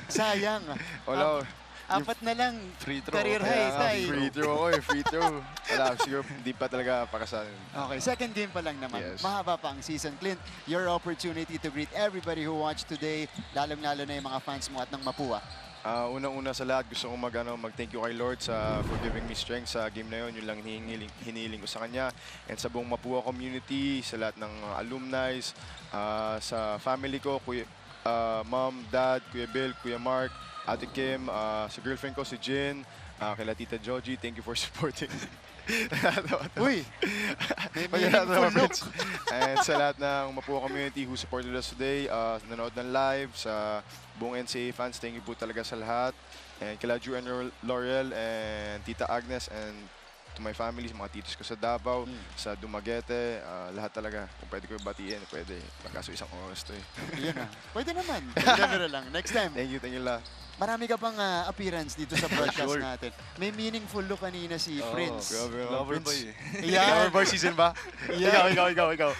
Sayang. Wala. Apat na lang, free throw. career high tayo. Free throw free throw. Wala, siguro hindi pa talaga para sa akin. Okay, second game pa lang naman. Mahaba pa ang season. Clint, your opportunity to greet everybody who watched today, lalong-lalo na yung mga fans mo at ng Mapúa. Unang-una sa lahat, gusto kong mag-thank you kay Lord for giving me strength sa game na yun. Yun lang hinihiling ko sa Kanya. And sa buong Mapúa community, sa lahat ng alumni, sa family ko, Mom, Dad, Kuya Bill, Kuya Mark, Ate Kim, sa girlfriend ko, si Jin, kay Tita Joji, thank you for supporting. Uy! May meaningful look. And sa lahat ng Mapúa community who supported us today, nanood ng live, sa buong NCAA fans, thank you po talaga sa lahat. And kila Drew and Laurel, and Tita Agnes, and to my family, mga titos ko sa Davao, sa Dumaguete, lahat talaga. Kung pwede ko batiin, pwede. Kaso isang oras to Yan na. Pwede naman. Never lang. Next time. Thank you lahat. Marami ka pang appearance dito sa broadcast natin. May meaningful look kanina si Prince. Lover boy. Lover boy season ba? Ikaw.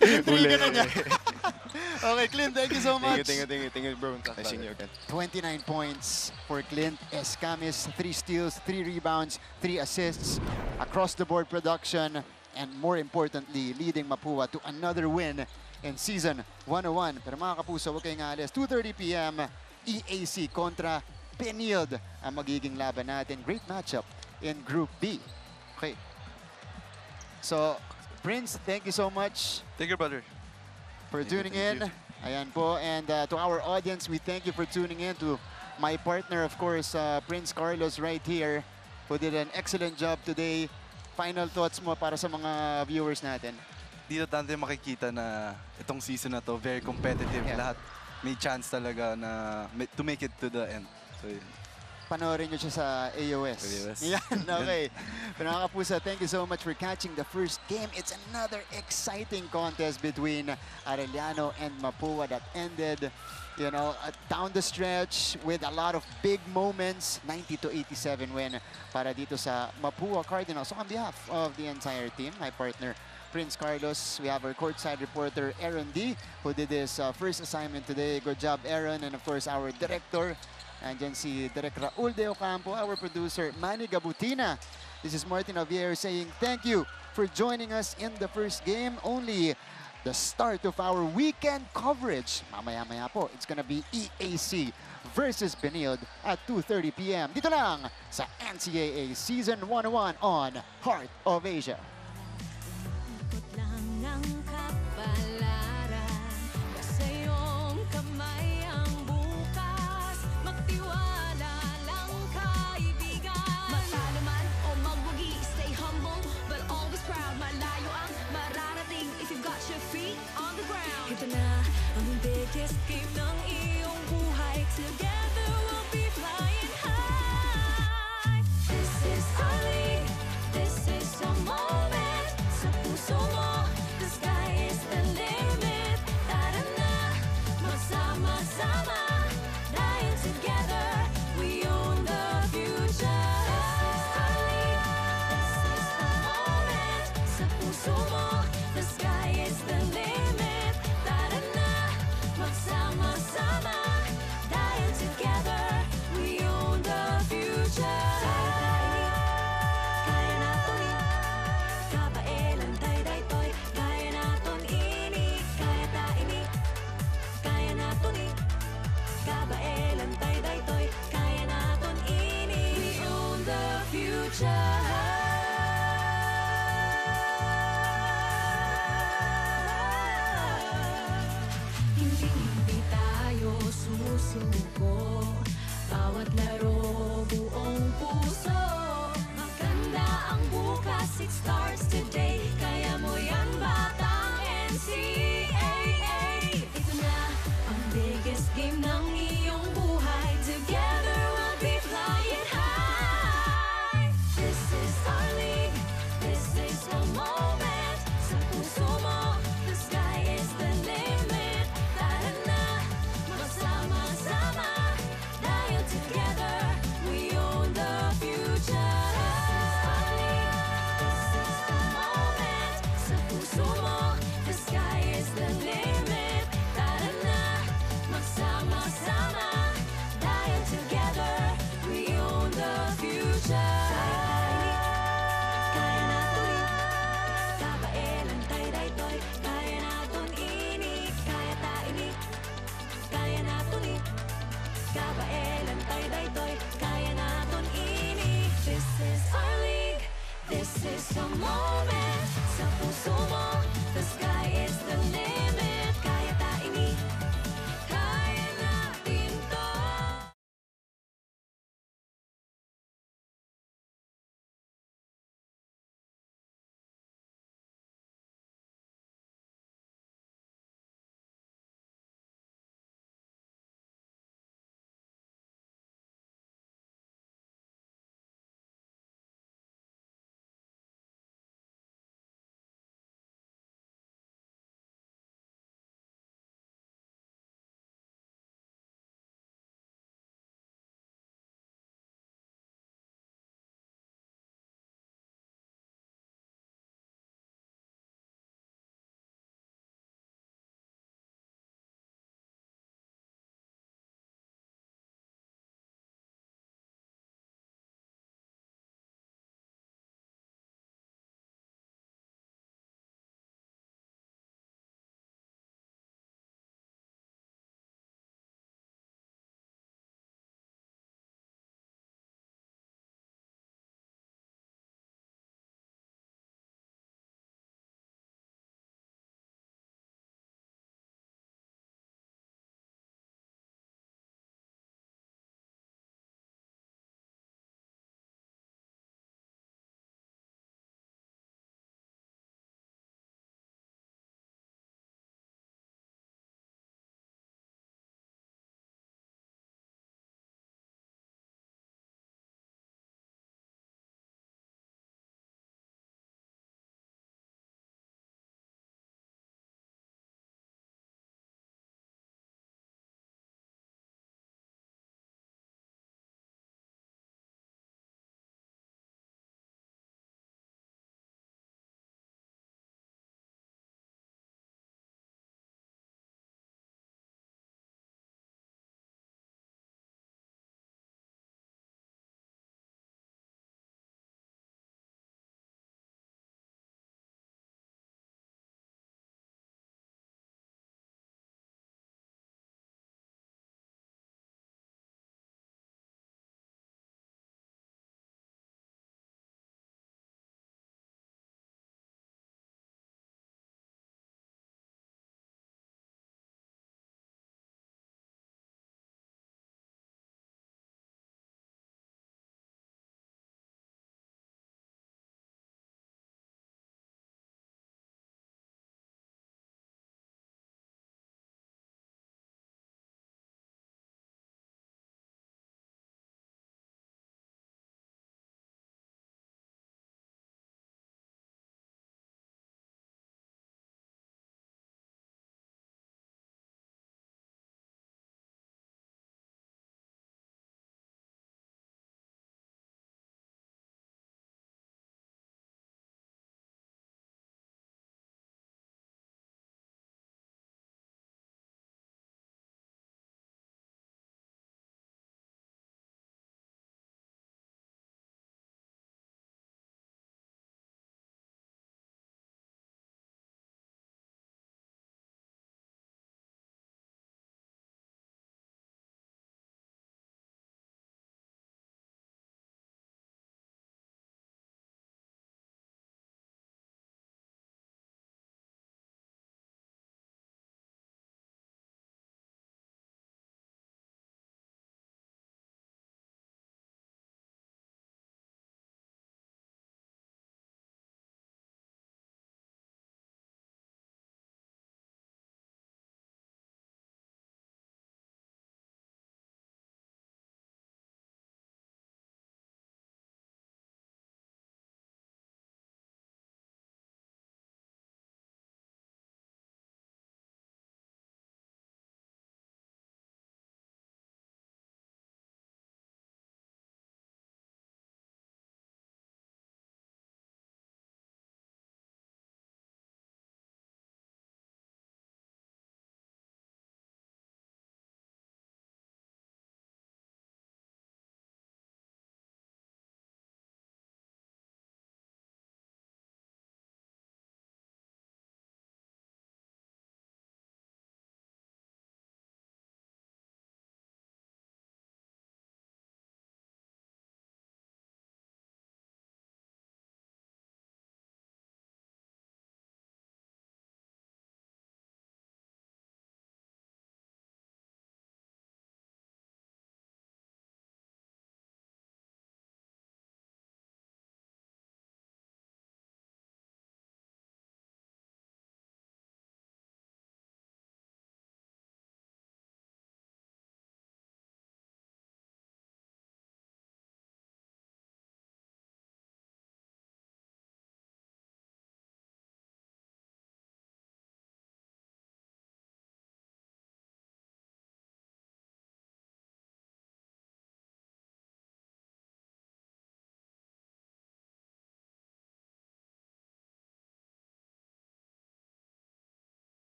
Intriga na niya. Okay, Clint, thank you so much. Thank you, bro. Nice seeing you again. 29 points for Clint Escamis, 3 steals, 3 rebounds, 3 assists, across-the-board production, and more importantly, leading Mapúa to another win in Season 101. Pero mga kapuso, huwag kayong alis. 2:30 p.m. EAC kontra Penild ang magiging laban natin. Great matchup in Group B. Okay. So, Prince, thank you so much. Thank you, brother. For tuning in. Ayan po. And to our audience, we thank you for tuning in. To my partner, of course, Prince Carlos right here, who did an excellent job today. Final thoughts mo para sa mga viewers natin? Dito natin makikita na itong season na to, very competitive. Lahat may chance talaga na to make it to the end. So, Panoorin nyo siya sa AOS. Yan, okay. Pero mga kapusa, thank you so much for catching the first game. It's another exciting contest between Arellano and Mapúa that ended, you know, down the stretch with a lot of big moments. 90-87 win para dito sa Mapúa Cardinals. So on behalf of the entire team, my partner, Prince Carlos, we have our courtside reporter, Aaron D, who did his first assignment today. Good job, Aaron. And of course, our director, andyan si Direk Raul De Ocampo, our producer, Manny Gabutina. This is Martin Javier saying thank you for joining us in the first game. Only the start of our weekend coverage. Mamaya-maya po, it's gonna be EAC versus Benilde at 2:30 p.m. Dito lang sa NCAA Season 101 on Heart of Asia. Ikot lang ng kapalaran, nasa iyong kamay ang bukas. Magtiwala lang kaibigan. Matalo man o magwagi, stay humble but always proud. Malayo ang mararating if you've got your feet on the ground. Ito na ang biggest game ng iyong buhay. Together we'll be flying high. This is our league, this is our moment. Sa puso mo, the sky is the limit. Tara na, magsama-sama, dahil together we own the future. This is our league, this is our moment. Sa puso mo, the sky is the limit. Tara na, magsama-sama, dahil together we own the future. Kaya naton kabaelan tayo daytoy. Kaya naton ini, kaya ta ini. Kaya naton kabaelan tayo daytoy. Kaya naton ini. We own the future. Hindi tayo susuko. Bawat laro buong puso. Maganda ang bukas, it starts today. Kaya mo yan batang NCAA. Ito na ang biggest game ng iyong buhay. Together we'll be flying high. This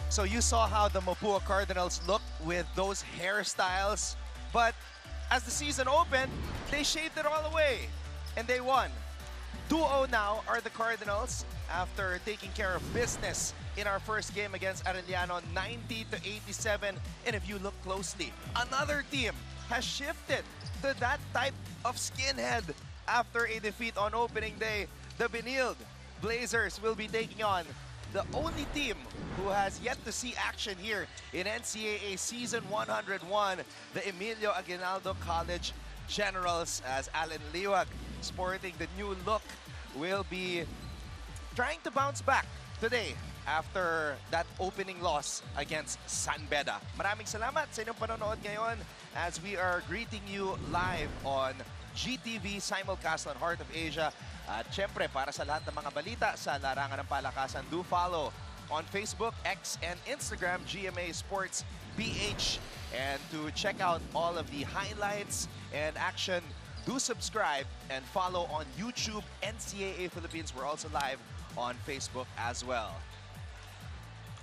So you saw how the Mapúa Cardinals looked with those hairstyles, but as the season opened, they shaved it all away and they won. 2-0 now are the Cardinals after taking care of business in our first game against Arellano, 90-87. And if you look closely, another team has shifted to that type of skinhead after a defeat on opening day. The Benilde Blazers will be taking on the only team who has yet to see action here in NCAA Season 101, the Emilio Aguinaldo College Generals, as Alan Liwag, sporting the new look, will be trying to bounce back today after that opening loss against San Beda. Maraming salamat sa inyong panonood ngayon as we are greeting you live on GTV simulcast on Heart of Asia. At syempre, para sa lahat ng mga balita sa larangan ng palakasan, do follow on Facebook, X, and Instagram, GMA Sports PH. And to check out all of the highlights and action, do subscribe and follow on YouTube, NCAA Philippines. We're also live on Facebook as well.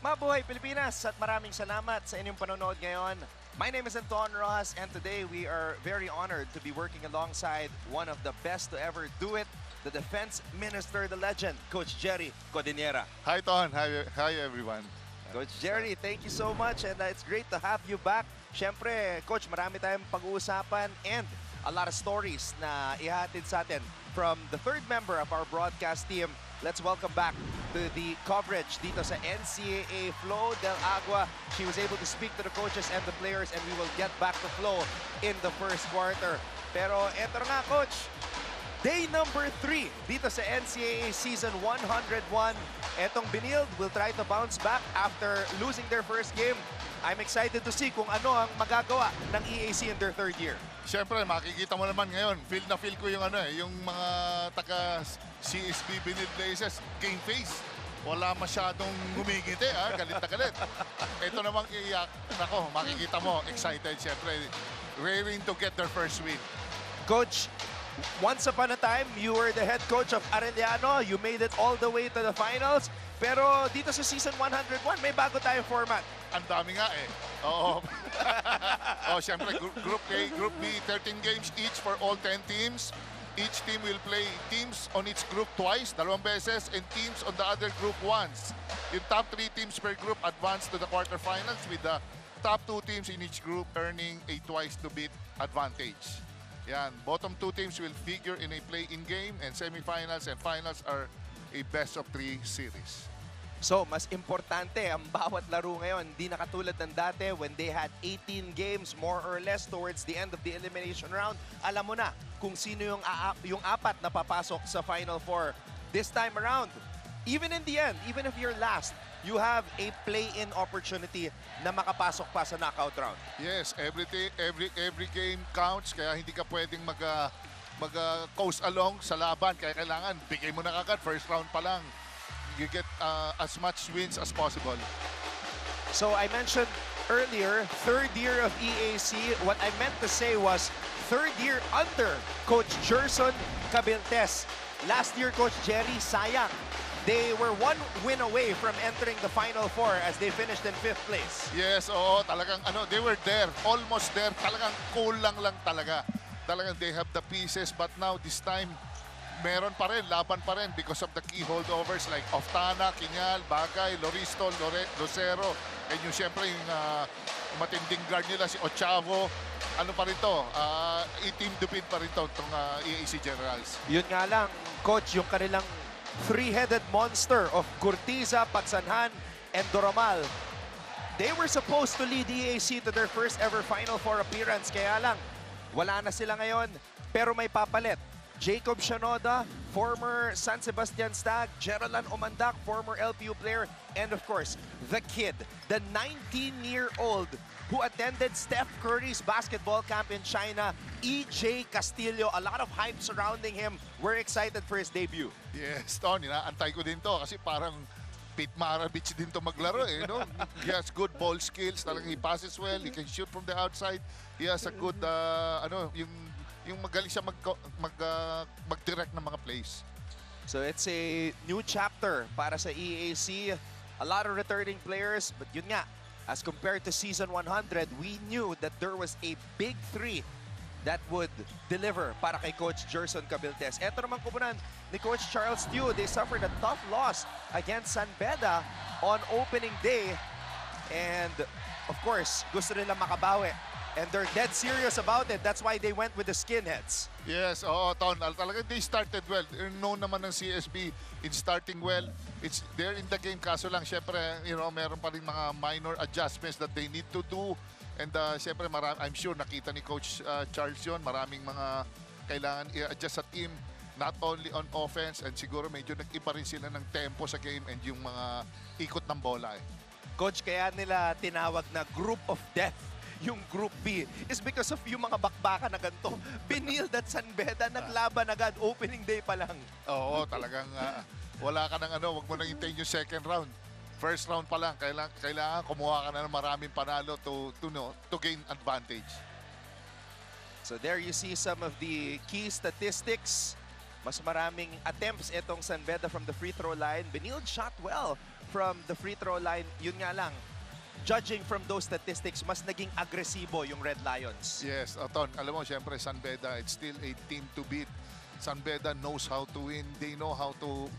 Mabuhay Pilipinas at maraming salamat sa inyong panonood ngayon. My name is Anton Rojas and today we are very honored to be working alongside one of the best to ever do it, the Defense Minister, the legend, Coach Jerry Codinera. Hi, Ton. Hi, everyone. Coach Jerry, thank you so much and it's great to have you back. Siyempre, Coach, marami tayong pag-uusapan and a lot of stories na ihatid sa atin from the third member of our broadcast team. Let's welcome back to the coverage dito sa NCAA, Flo Del Agua. She was able to speak to the coaches and the players and we will get back to Flo in the first quarter. Pero eto nga, Coach, day number 3 dito sa NCAA Season 101. Etong Benilde will try to bounce back after losing their first game. I'm excited to see kung ano ang magagawa ng EAC in their third year. Siyempre, makikita mo naman ngayon, feel na feel ko yung yung mga taga CSB Benilde Blazers, game face. Wala masyadong gumigiti, galit na galit. Ito namang iiyak. Nako, makikita mo, excited siyempre. Raring to get their first win. Coach, once upon a time, you were the head coach of Arellano. You made it all the way to the finals. Pero dito sa Season 101, may bago tayong format. Ang dami nga eh. Oo. Siyempre, Group A, Group B, 13 games each for all 10 teams. Each team will play teams on each group twice, 2 beses, and teams on the other group once. Yung top 3 teams per group advance to the quarterfinals with the top 2 teams in each group earning a twice-to-beat advantage. Yan, bottom 2 teams will figure in a play-in game, and semifinals and finals are a best-of-3 series. So, mas importante ang bawat laro ngayon. Hindi na katulad ng dati when they had 18 games more or less towards the end of the elimination round. Alam mo na kung sino yung apat na papasok sa Final Four. This time around, even in the end, even if you're last, you have a play-in opportunity na makapasok pa sa knockout round. Yes, every game counts, kaya hindi ka pwedeng mag-coast along sa laban. Kaya kailangan, bigay mo na agad, first round pa lang. You get as much wins as possible. So I mentioned earlier, third year of EAC. What I meant to say was third year under Coach Gerson Cabiltes. Last year, Coach Jerry, sayang. They were 1 win away from entering the Final Four as they finished in 5th place. Yes, oo, talagang they were there, almost there. Talagang kulang lang talaga. Talagang they have the pieces, but now this time, meron pa rin, laban pa rin because of the key holdovers like Oftana, Kinyal, Bagay, Loristo, Lucero, and yung siyempre yung matinding guard nila, si Ochavo. Ano pa rin to? Team Dupin pa rin to, itong EAC Generals. Yun nga lang, Coach, yung kanilang three-headed monster of Curtiza, Pagsanhan, and Doromal. They were supposed to lead EAC to their first ever Final Four appearance. Kaya lang, wala na sila ngayon, pero may papalit. Jacob Shanoda, former San Sebastian Stag, Jerolan Omandak, former LPU player, and of course, the kid, the 19-year-old who attended Steph Curry's basketball camp in China, EJ Castillo. A lot of hype surrounding him. We're excited for his debut. Yes, Tony, naantay ko din to kasi parang Pete Maravich din to maglaro eh, no? He has good ball skills, talagang he passes well, he can shoot from the outside. He has a good, yung magaling siya mag-direct ng mga plays. So it's a new chapter para sa EAC. a lot of returning players, but yun nga, as compared to season 100, we knew that there was a big three that would deliver para kay Coach Gerson Cabiltes. Eto naman kupunan ni Coach Charles Tew. They suffered a tough loss against San Beda on opening day. And of course, gusto nila makabawi. And they're dead serious about it. That's why they went with the skinheads. Yes, oo, Ton. Talaga they started well. Known naman ng CSB in starting well. They're in the game. Kaso lang, syempre, meron pa rin mga minor adjustments that they need to do. And syempre, I'm sure nakita ni Coach Charles yun. Maraming mga kailangan i-adjust sa team. Not only on offense. And siguro medyo nag-iba rin sila ng tempo sa game and yung mga ikot ng bola. Coach, kaya nila tinawag na group of death yung Group B is because of yung mga bakbakan na ganito. Binil at San Beda, naglaban agad, opening day pa lang. Oo, talagang wala ka ng wag mo nang hintayin yung second round. First round pa lang, kailangan kumuha ka na ng maraming panalo to gain advantage. So there you see some of the key statistics. Mas maraming attempts itong San Beda from the free throw line. Benil shot well from the free throw line. Yun nga lang, judging from those statistics, mas naging agresibo yung Red Lions. Yes, Ton, alam mo, syempre, San Beda, it's still a team to beat. San Beda knows how to win. They know how to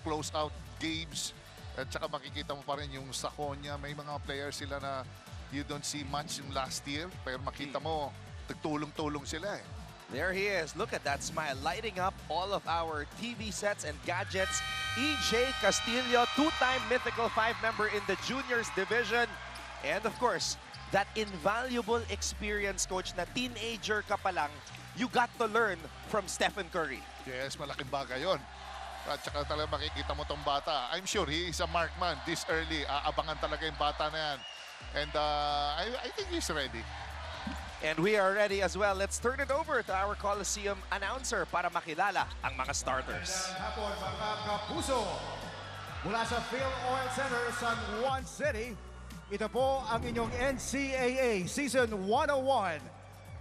close out games. At saka makikita mo pa rin yung Sakonya. May mga players sila na you don't see much yung last year. Pero makita mo, nagtulong-tulong sila eh. There he is. Look at that smile, lighting up all of our TV sets and gadgets. EJ Castillo, two-time Mythical 5 member in the juniors division. And of course, that invaluable experience, Coach, na teenager ka pa lang, you got to learn from Stephen Curry. Yes, malaking bagay yun. At saka talaga makikita mo tong bata. I'm sure he is a markman this early. Aabangan talaga yung bata na yan. And I think he's ready. And we are ready as well. Let's turn it over to our Coliseum announcer para makilala ang mga starters. Hapon mga kapuso, mula sa Phil Oil Center, San Juan City, ito po ang inyong NCAA Season 101,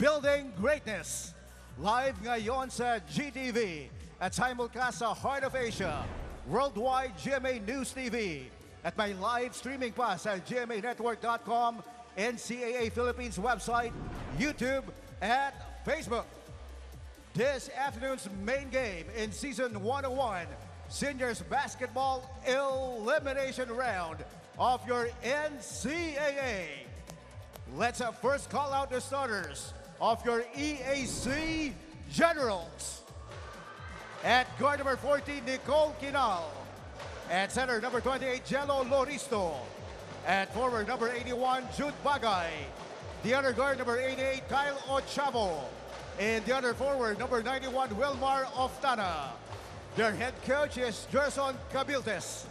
Building Greatness. Live ngayon sa GTV at simulcast sa Heart of Asia, Worldwide GMA News TV, at may live streaming pa sa gmanetwork.com, NCAA Philippines website, YouTube, at Facebook. This afternoon's main game in Season 101, Seniors Basketball Elimination Round of your NCAA. Let's first call out the starters of your EAC Generals. At guard number 40, Nicole Quinal. At center number 28, Jello Loristo. At forward number 81, Jude Bagay. The other guard number 88, Kyle Ochavo. And the other forward number 91, Wilmar Oftana. Their head coach is Gerson Cabiltes.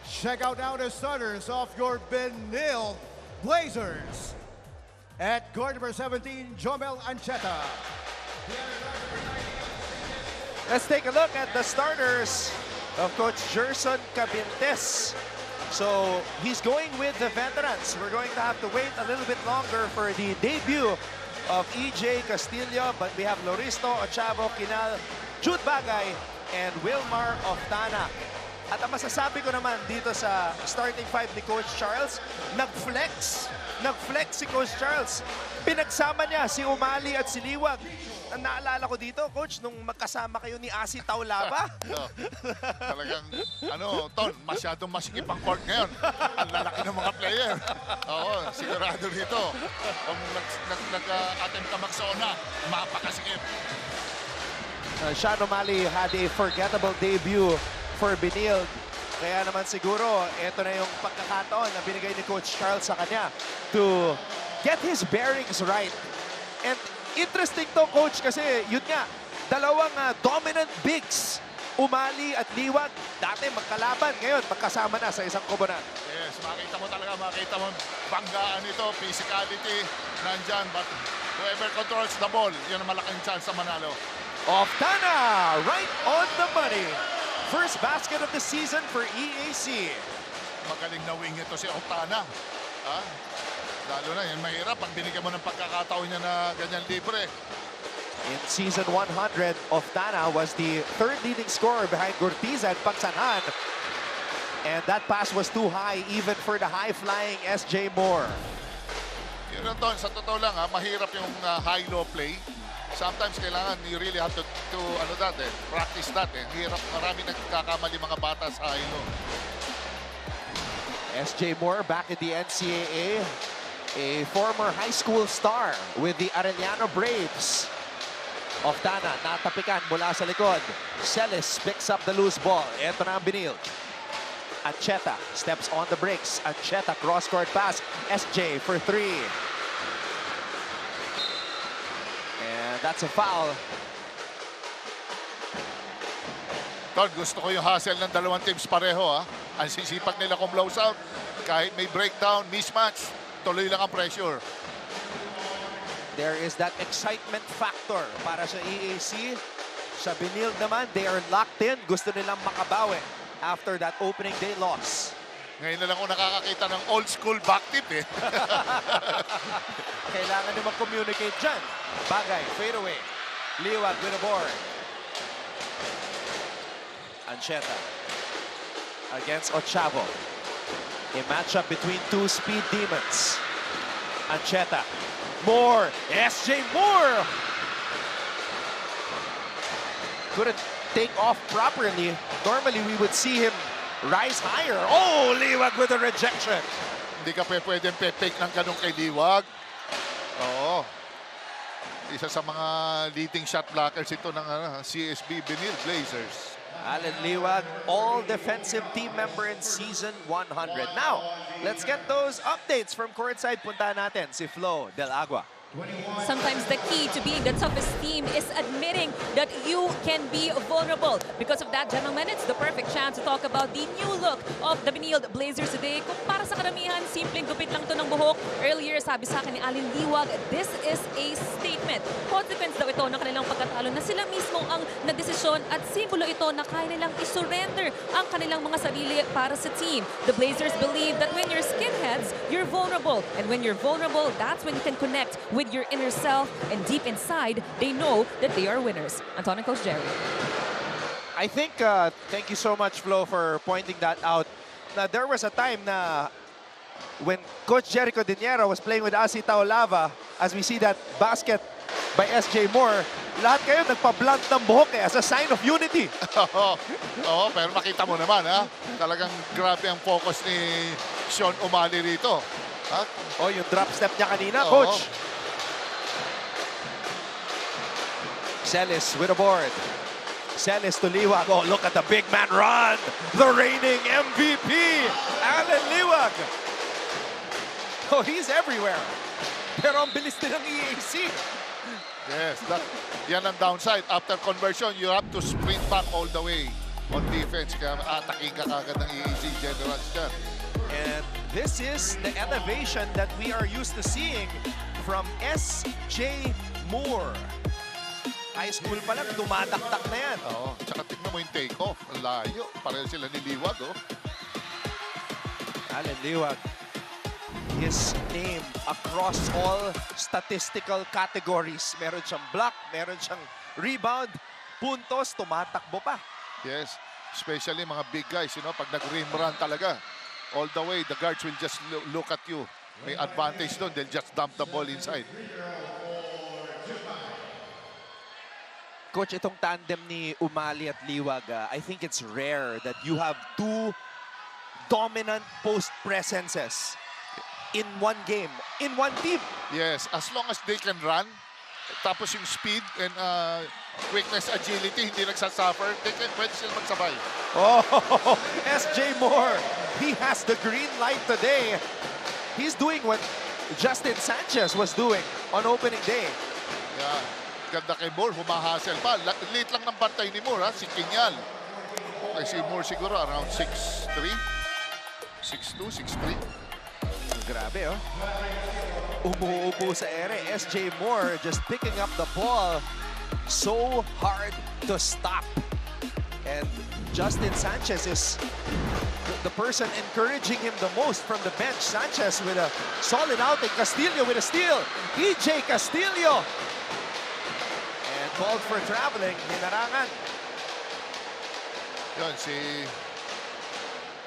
Check out now the starters of your Benil Blazers. At guard number 17, Jomel Ancheta. Let's take a look at the starters of Coach Gerson Cabiltes. So he's going with the veterans. We're going to have to wait a little bit longer for the debut of EJ Castillo, but we have Loristo, Ochavo, Quinal, Jude Bagay, and Wilmar Oftana. At ang masasabi ko naman dito sa starting five ni Coach Charles, nag-flex si Coach Charles. Pinagsama niya si Umali at si Liwag. Ang naalala ko dito, Coach, nung magkasama kayo ni Asi Taulaba. Talagang, Ton, masyadong masikip ang court ngayon. Ang lalaki ng mga player. Oo, sigurado dito. Kung nag-attempt ka magsona, mapakasikip. Sean Umali had a forgettable debut for Benil. Kaya naman siguro, ito na yung pagkakataon na binigay ni Coach Charles sa kanya to get his bearings right. And interesting to, Coach, kasi yun nga, dalawang dominant bigs, Umali at Liwag, dati magkalaban, ngayon magkasama na sa isang kobonan. Yes, makita mo banggaan ito, physicality, nandyan, but whoever controls the ball, yun ang malaking chance sa manalo. Oftana, right on the money. First basket of the season for EAC. Magaling na wing ito si Oftana. Lalo na, yan mahirap pag binigyan mo ng pagkakataon niya na ganyan libre. In season 100, Oftana was the third leading scorer behind Gurtiza and Pagsanhan. And that pass was too high even for the high-flying SJ Moore. Yun lang, Ton, sa totoo lang, mahirap yung high-low play. Sometimes kailangan you really have to practice that. Hirap, marami nagkakamali mga bata sa high-low. SJ Moore back in the NCAA, a former high school star with the Arellano Braves. Oftana, natapikan mula sa likod. Celis picks up the loose ball. Ito na ang binil. Ancheta steps on the brakes. Ancheta cross-court pass. SJ for three. And that's a foul. Ton, gusto ko yung hustle ng dalawang teams pareho. Ang sisipag nila kung blows out. Kahit may breakdown, mismatch, tuloy lang ang pressure. There is that excitement factor para sa EAC. Sa Benilde naman, they are locked in. Gusto nilang makabawi after that opening day loss. Ngayon na lang ako nakakakita ng old school back tip Kailangan nyo mag-communicate dyan. Bagay, fade away. Liwag with a board. Ancheta against Ochavo. A matchup between two speed demons. Ancheta. Moore. SJ Moore. Couldn't take off properly. Normally, we would see him rise higher. Oh, Liwag with a rejection. Hindi ka pwedeng pe-fake ng ganun kay Liwag. Oo. Isa sa mga leading shot blockers ito ng CSB Benilde Blazers. Alan Liwag, all-defensive team member in Season 100. Now, let's get those updates from Courtside. Puntahan natin si Flo Del Agua. Sometimes the key to being the toughest team is admitting that you can be vulnerable. Because of that, gentlemen, it's the perfect chance to talk about the new look of the Benilde Blazers today. Kung para sa karamihan, simpleng gupit lang to ng buhok. Earlier, sabi sa akin ni Alin Liwag, this is a statement. Consequence daw ito ng kanilang pagkatalo na sila mismo ang nagdesisyon at simbolo ito na kaya nilang isurrender ang kanilang mga sarili para sa team. The Blazers believe that when you're skinheads, you're vulnerable. And when you're vulnerable, that's when you can connect with your inner self, and deep inside, they know that they are winners. Anton and Coach Jerry. I think, thank you so much, Flo, for pointing that out. Now, there was a time na when Coach Jericho Diniero was playing with Asi Taolava, as we see that basket by SJ Moore, lahat kayo nagpa-blunt ng buhok as a sign of unity. Oo, pero makita mo naman, talagang grabe ang focus ni Sean O'Malley rito. Oh, yung drop step niya kanina, Coach. Celis with a board. Celis to Liwag. Oh, look at the big man run. The reigning MVP, Alan Liwag. Oh, he's everywhere. Pero ang bilis din ng EAC. Yes, yan ang downside. After conversion, you have to sprint back all the way on defense. Kaya ataking ka kagad ng EAC generals dyan. And this is the elevation that we are used to seeing from SJ Moore. High school pa lang, tumataktak na yan. Oo, tsaka tignan mo yung take-off. Ang layo. Pareho sila ni Liwag, Alan Liwag. His name across all statistical categories. Meron siyang block, meron siyang rebound, puntos, tumatakbo pa. Yes, especially mga big guys, pag nag-rim run talaga. All the way, the guards will just look at you. May advantage doon, they'll just dump the ball inside. Coach, itong tandem ni Umali at Liwag, I think it's rare that you have two dominant post presences in one game, in one team. Yes, as long as they can run, tapos yung speed and quickness, agility, hindi nagsasuffer, pwede sila magsabay. Oh, SJ Moore, he has the green light today. He's doing what Justin Sanchez was doing on opening day. Yeah. Ganda kay Moore, humahasel pa. Late lang ng bantay ni Moore, si Kinyal. Okay, si Moore siguro around 6'3", 6'2", 6'3". Grabe, umuupo sa ere. SJ Moore just picking up the ball. So hard to stop. And Justin Sanchez is the person encouraging him the most from the bench. Sanchez with a solid outing. Castillo with a steal. EJ Castillo. Called for traveling, hinarangan. Yun, si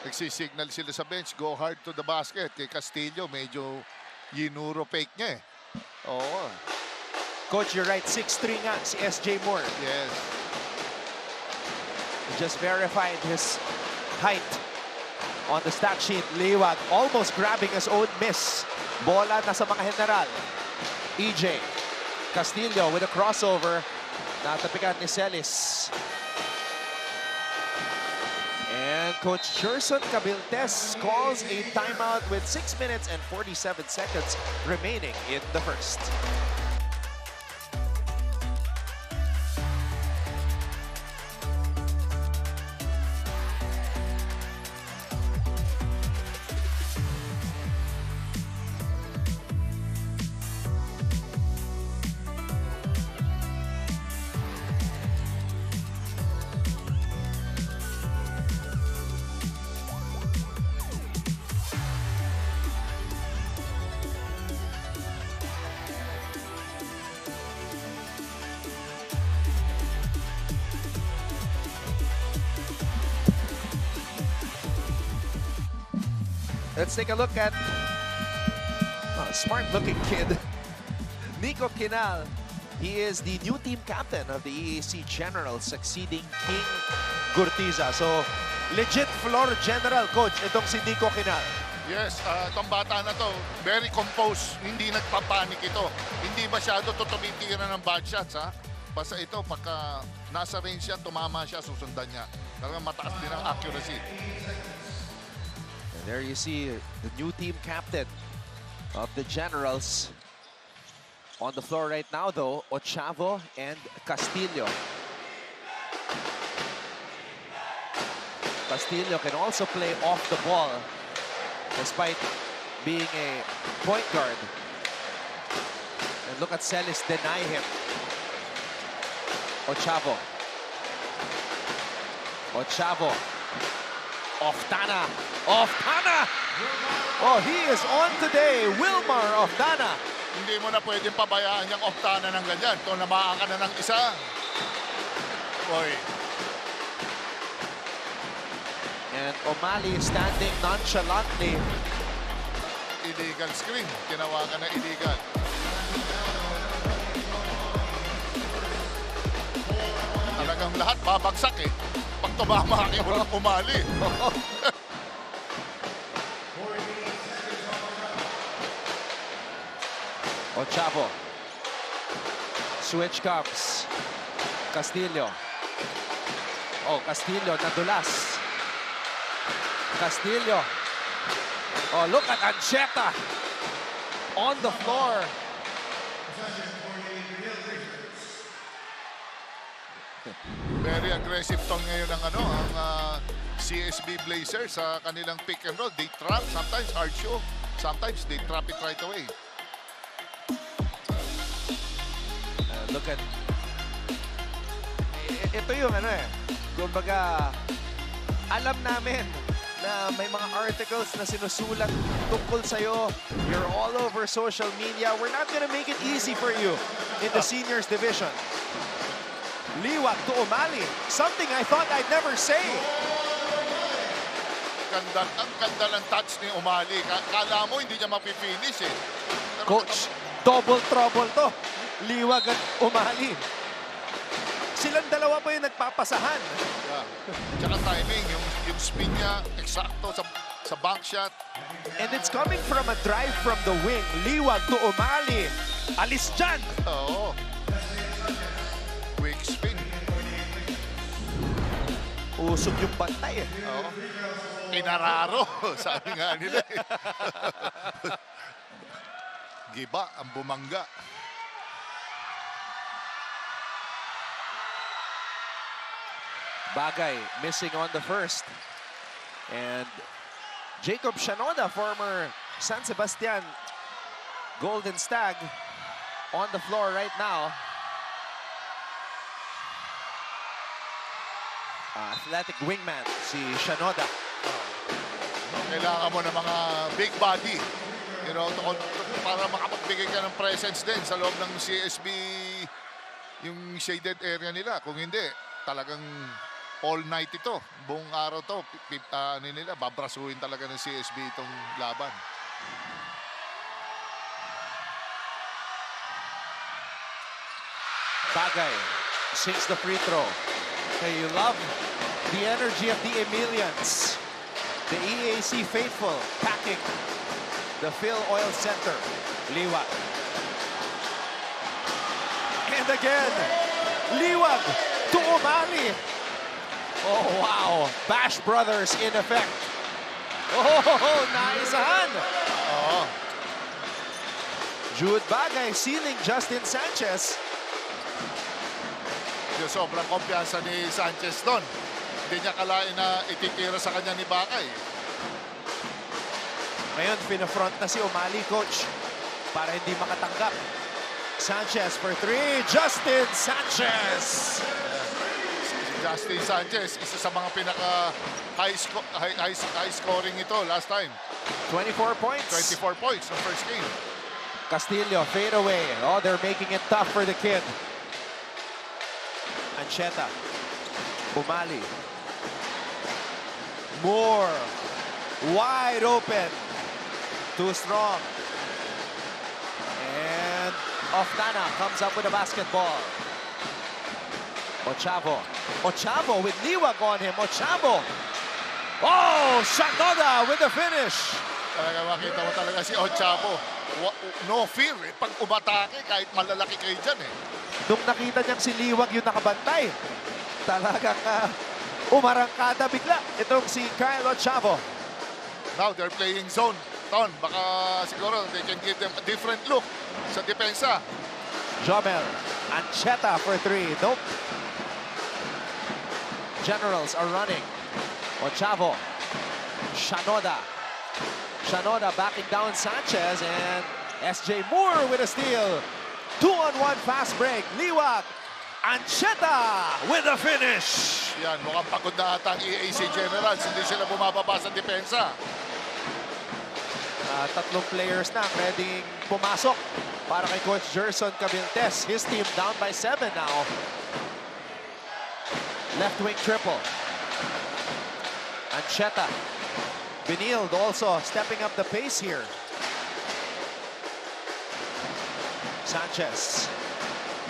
Nagsisignal sila sa bench, go hard to the basket. Kay Castillo, medyo yinuro fake niya eh. Oo. Coach, you're right. 6'3 nga si SJ Moore. Yes. He just verified his height on the stat sheet. Liwag almost grabbing his own miss. Bola na sa mga general. EJ Castillo with a crossover. Natapikan ni Celis. And Coach Gerson Cabiltes calls a timeout with 6 minutes and 47 seconds remaining in the first. Let's take a look at a smart-looking kid, Nico Quinal. He is the new team captain of the EAC Generals, succeeding King Gurtiza. So, legit floor general, coach, itong si Nico Quinal. Yes, itong bata na to, very composed. Hindi nagpapanik ito. Hindi masyado to tumitira ng bad shots, ha? Basta ito, pagka nasa range siya, tumama siya, susundan niya. Talagang mataas din ang accuracy. And there you see the new team captain of the Generals. On the floor right now, though, Ochavo and Castillo. Castillo can also play off the ball despite being a point guard. And look at Celis deny him. Ochavo. Ochavo. Oftana. Oftana! Oh, he is on today. Wilmar Oftana. Hindi mo na pwedeng pabayaan yung Oftana ng ganyan. Ito, namaan ka na ng isa. Boy. And O'Malley standing nonchalantly. Illegal screen. Tinawagan na illegal. Talagang lahat babagsak eh. Pag tumama kayo, walang umali. Ochavo. Switch comes. Castillo. Oh, Castillo nadulas. Castillo. Oh, look at Ancheta on the floor. Very aggressive tone ngayon ng ang CSB Blazers sa kanilang pick and roll. They trap, sometimes hard show, sometimes they trap it right away. Look at... Ito yung kumbaga, alam namin na may mga articles na sinusulat tungkol sa'yo. You're all over social media. We're not gonna make it easy for you in the seniors division. Liwag to O'Malley. Something I thought I'd never say. Ang ganda ng touch ni O'Malley. Kala mo hindi niya mapipinish eh. Coach, double trouble to. Liwag at O'Malley. Silang dalawa pa yung nagpapasahan. Yeah. Tsaka timing, yung spin niya, eksakto sa bank shot. And it's coming from a drive from the wing. Liwag to O'Malley. Alis dyan. Oo. Quick spin. Usog yung bantay eh. Oo. Pinararo, sabi nga nila eh. Giba ang bumangga. Bagay missing on the first. And Jacob Shanoda, former San Sebastian Golden Stag, on the floor right now. Athletic wingman si Shanoda. Kailangan mo ng mga big body. You know, para makapagbigay ka ng presence din sa loob ng CSB, yung shaded area nila. Kung hindi, talagang all night ito. Buong araw to. Babrasuhin talaga ng CSB itong laban. Bagay sinks the free throw. Okay, you love the energy of the Emilians. The EAC faithful packing the Phil Oil Center. Liwag. And again, Liwag to Umali. Oh, wow. Bash Brothers in effect. Oh, naisahan. Oo. Jude Bagay sealing Justin Sanchez. Yung sobrang kumpiyansa ni Sanchez doon. Hindi niya kalain na ititira sa kanya ni Bagay. Ngayon, pinafront na si Umali, coach, para hindi makatanggap. Sanchez for three. Justin Sanchez. Justin Sanchez, isa sa mga pinaka high scoring ito last time. 24 points. 24 points ng first game. Castillo, fade away. Oh, they're making it tough for the kid. Ancheta. Umali. Moore. Wide open. Too strong. And Oftana comes up with a basketball. Ochavo. Ochavo with Liwag on him. Ochavo. Oh, Shanoda with the finish. Talaga makita mo talaga si Ochavo. No fear eh. Pag umatake, kahit malalaki kayo dyan eh. Nung nakita niyang si Liwag yung nakabantay, talagang umarangkada bigla itong si Kyle Ochavo. Now they're playing zone. Ton, baka siguro they can give them a different look sa depensa. Jomel. Ancheta for three. Nope. Generals are running. Ochavo. Shanoda. Shanoda backing down Sanchez, and SJ Moore with a steal. 2-on-1 fast break. Liwag. Ancheta with a finish. Yan, mukhang pagod na ata ang EAC Generals. Hindi sila bumababa sa depensa. Tatlong players na ready pumasok para kay Coach Gerson Cabiltes. His team down by 7 now. Left wing triple. Ancheta. Benilde also stepping up the pace here. Sanchez.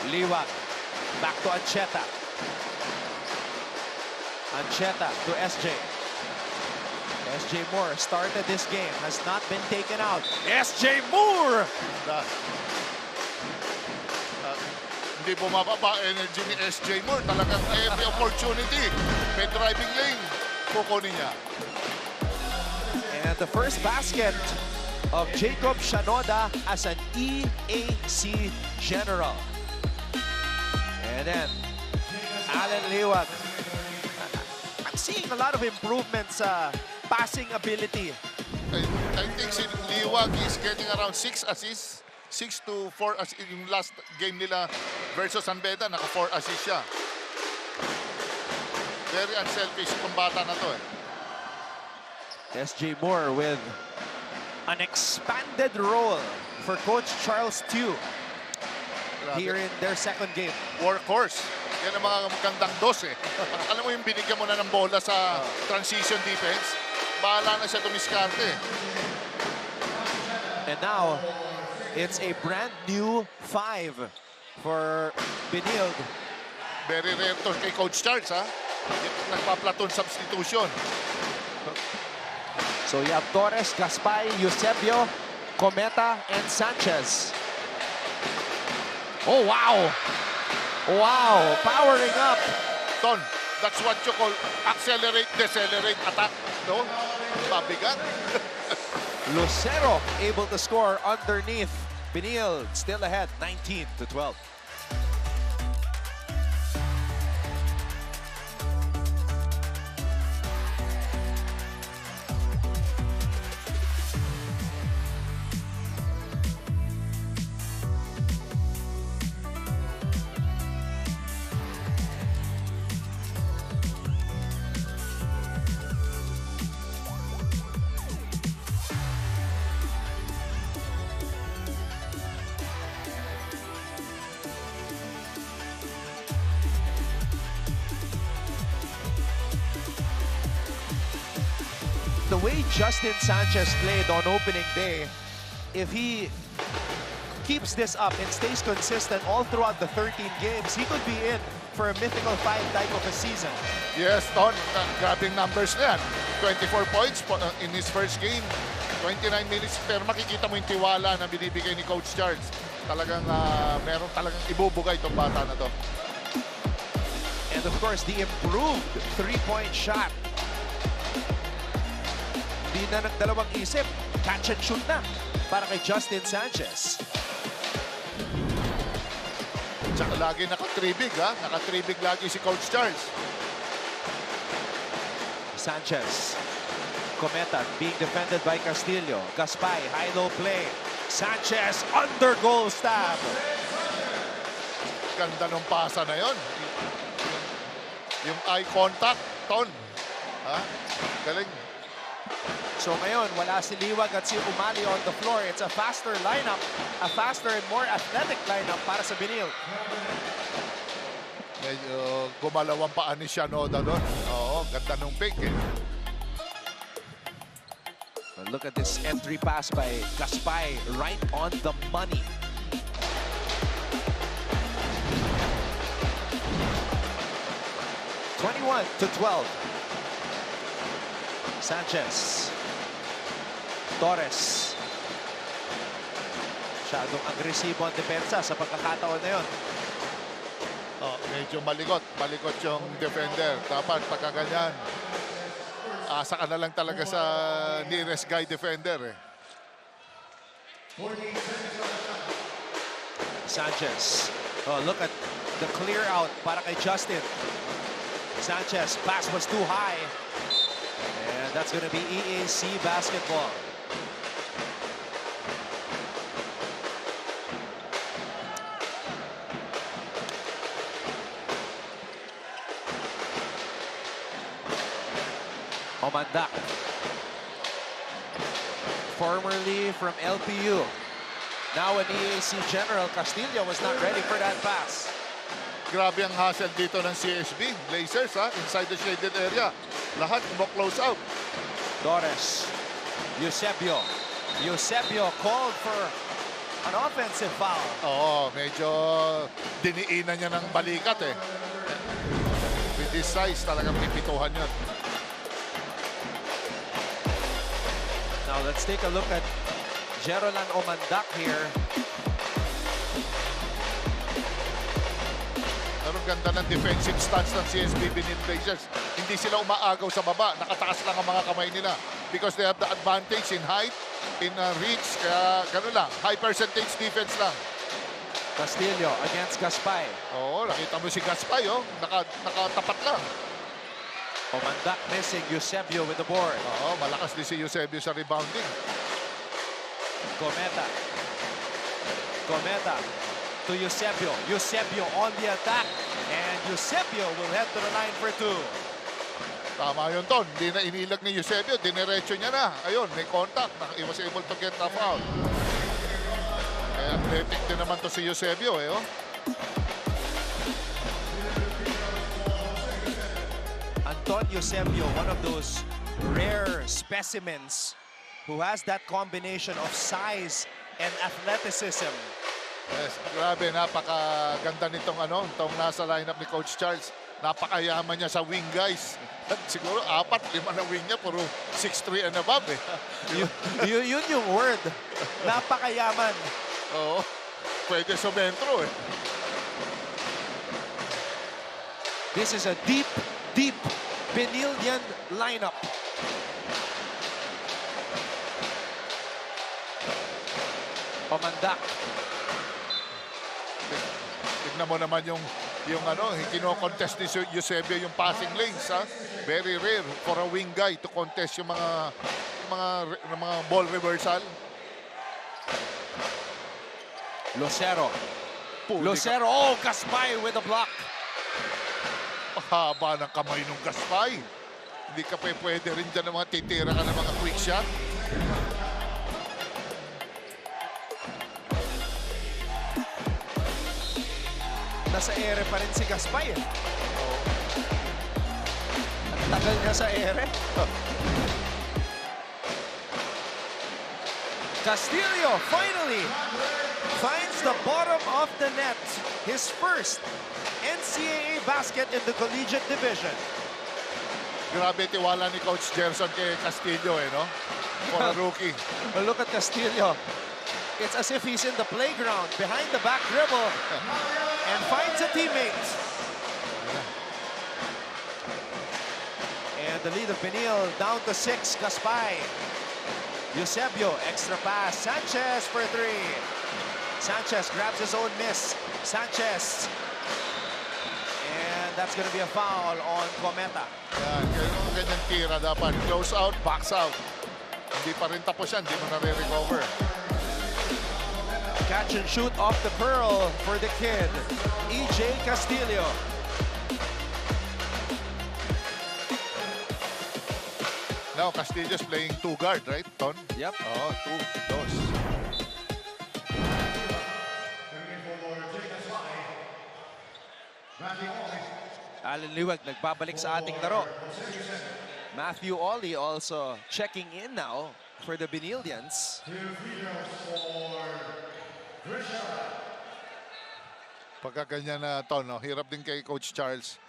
Liwag. Back to Ancheta. Ancheta to SJ. SJ Moore started this game, has not been taken out. SJ Moore! Hindi bumababa energy ni SJ Moore. Talagang every opportunity. May driving lane. Kukunin niya. And the first basket of Jacob Shanoda as an EAC General. And then, Allen Liwag. I'm seeing a lot of improvements passing ability. I think si Liwag is getting around 6 assists. 6 to 4 assists. Yung last game nila versus San Beda, naka 4 assists siya. Very unselfish itong bata na to eh. SJ Moore with an expanded role for Coach Charles Tew here in their second game. Workhorse. Yan ang mga magandang dos eh. Alam mo yung binigyan mo na ng bola sa transition defense, bahala na siya tumiskarte. And now, it's a brand new 5 for Benilde. Very rare to kay Coach Charles ha. Nagpa-platoon substitution. So you have Torres, Gaspay, Eusebio, Cometa, and Sanchez. Oh, wow! Wow, powering up. Ton, that's what you call accelerate, decelerate, attack. No? Mabigat. Lucero able to score underneath. Benilde still ahead, 19-12. the way Justin Sanchez played on opening day, if he keeps this up and stays consistent all throughout the 13 games, he could be in for a mythical 5 type of a season. Yes, Ton, grabbing numbers na yan. 24 points in his first game, 29 minutes. Pero makikita mo yung tiwala na binibigay ni Coach Charles. Talagang meron talagang ibubugay itong bata na to. And of course, the improved 3-point shot. Di na nagdalawang isip. Catch and shoot na para kay Justin Sanchez. Tsaka lagi nakatribig, ha? Nakatribig lagi si Coach Charles. Sanchez. Cometa being defended by Castillo. Gaspay, high-low play. Sanchez under goal stab. Ganda ng pasa na yon. Yung eye contact, Ton. Ha? Galing. So ngayon, wala si Liwag at si Umali on the floor. It's a faster lineup, a faster and more athletic lineup para sa Binil. Medyo gumalaw ang paan ni Shanoda doon. Oo, ganda nung pick eh. But look at this entry pass by Gaspay, right on the money. (21-12). Sanchez. Torres. Masyadong agresibo ang depensa sa pagkakataon na yun. Oh, medyo malikot. Malikot yung defender. Dapat pagkaganyan. Asa ka na lang talaga sa nearest guy defender eh. Sanchez. Oh, look at the clear out para kay Justin. Sanchez, pass was too high. And that's going to be EAC basketball. Omandak. Formerly from LPU. Now an EAC General. Castillo was not ready for that pass. Grabe ang hustle dito ng CSB. Blazers ha, inside the shaded area. Lahat mo close out. Torres. Eusebio. Eusebio called for an offensive foul. Oo, medyo diniinan niya ng balikat eh. With this size, talagang pipituhan yun. Now let's take a look at Jerolan Omandak here. Pero ganda ng defensive stance ng CSB Benin Blazers. Hindi sila umaagaw sa baba. Nakataas lang ang mga kamay nila. Because they have the advantage in height, in reach. Kaya gano'n lang. High percentage defense lang. Castillo against Gaspay. Oo, nakita mo si Gaspay, oh. Nakatapat lang. Omandak missing. Eusebio with the board. Oo, malakas din si Eusebio sa rebounding. Cometa. Cometa to Eusebio. Eusebio on the attack. And Eusebio will head to the line for 2. Tama yun, Ton. Hindi na inilag ni Eusebio. Dinerecho niya na. Ayun, may contact. He was able to get that foul. Kaya athletic din naman to si Eusebio, eh, oh. Anton Eusebio, one of those rare specimens who has that combination of size and athleticism. Yes, grabe, napakaganda nitong itong nasa lineup ni Coach Charles. Napakayaman niya sa wing guys. At siguro 4-5 na wing niya, puro 6'3" and above eh. Yun yung word. Napakayaman. Oo, pwede sumentro eh. This is a deep Benilian lineup. Omandak. Tignan mo naman yung kino-contest ni Eusebio yung passing lanes, ha. Very rare for a wing guy to contest yung mga ball reversal. Lucero. Lucero, oh, Gaspay with a block. Haba ng kamay ng Gaspay. Hindi ka pwede rin dyan ng mga titira ka ng mga quick shot. Nasa ere pa rin si Gaspay. Ang tagal niya sa ere. Castillo finally finds the bottom of the net. His first NCAA basket in the collegiate division. Grabe tiwala ni Coach Gerson kay Castillo, no? For a rookie. Well, look at Castillo. It's as if he's in the playground, behind the back dribble, and finds a teammate. And the lead of Benil down to 6. Gaspay. Eusebio, extra pass. Sanchez for 3. Sanchez grabs his own miss. Sanchez. And that's going to be a foul on Cometa. Yan, ganyan tira dapat. Close out, box out. Hindi pa rin tapos yan, hindi mo na-recover. Catch and shoot off the curl for the kid, EJ Castillo. Now, Castillo's playing 2 guard, right, Ton? Yep. Oh, 2. Alan Liwag nagbabalik sa ating laro. Matthew Ollie also checking in now for the Benilians. Pagka ganyan na, Ton, no? Hirap din kay Coach Charles.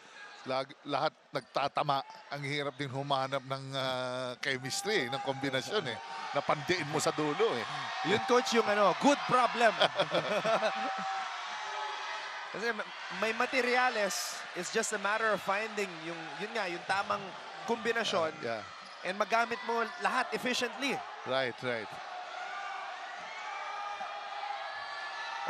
Lahat nagtatama. Ang hirap din humanap ng chemistry, ng kombinasyon, eh. Napandiin mo sa dulo, eh. Yun, Coach, yung good problem. Kasi may materyales. It's just a matter of finding yung tamang kombinasyon. Yeah. And magamit mo lahat efficiently. Right.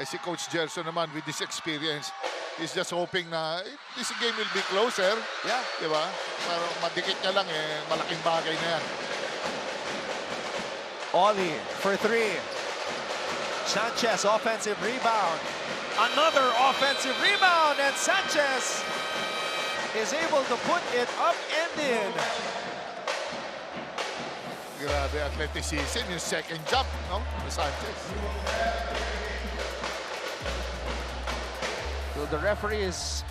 I see Coach Gerson naman with this experience. He's just hoping na this game will be closer. Yeah. Diba? Pero madikit niya lang, eh. Malaking bagay na yan. Ollie for 3. Sanchez, offensive rebound. Another offensive rebound, and Sanchez is able to put it up and in. Grabe athleticism, yung second jump, no? Ni Sanchez. So the referee is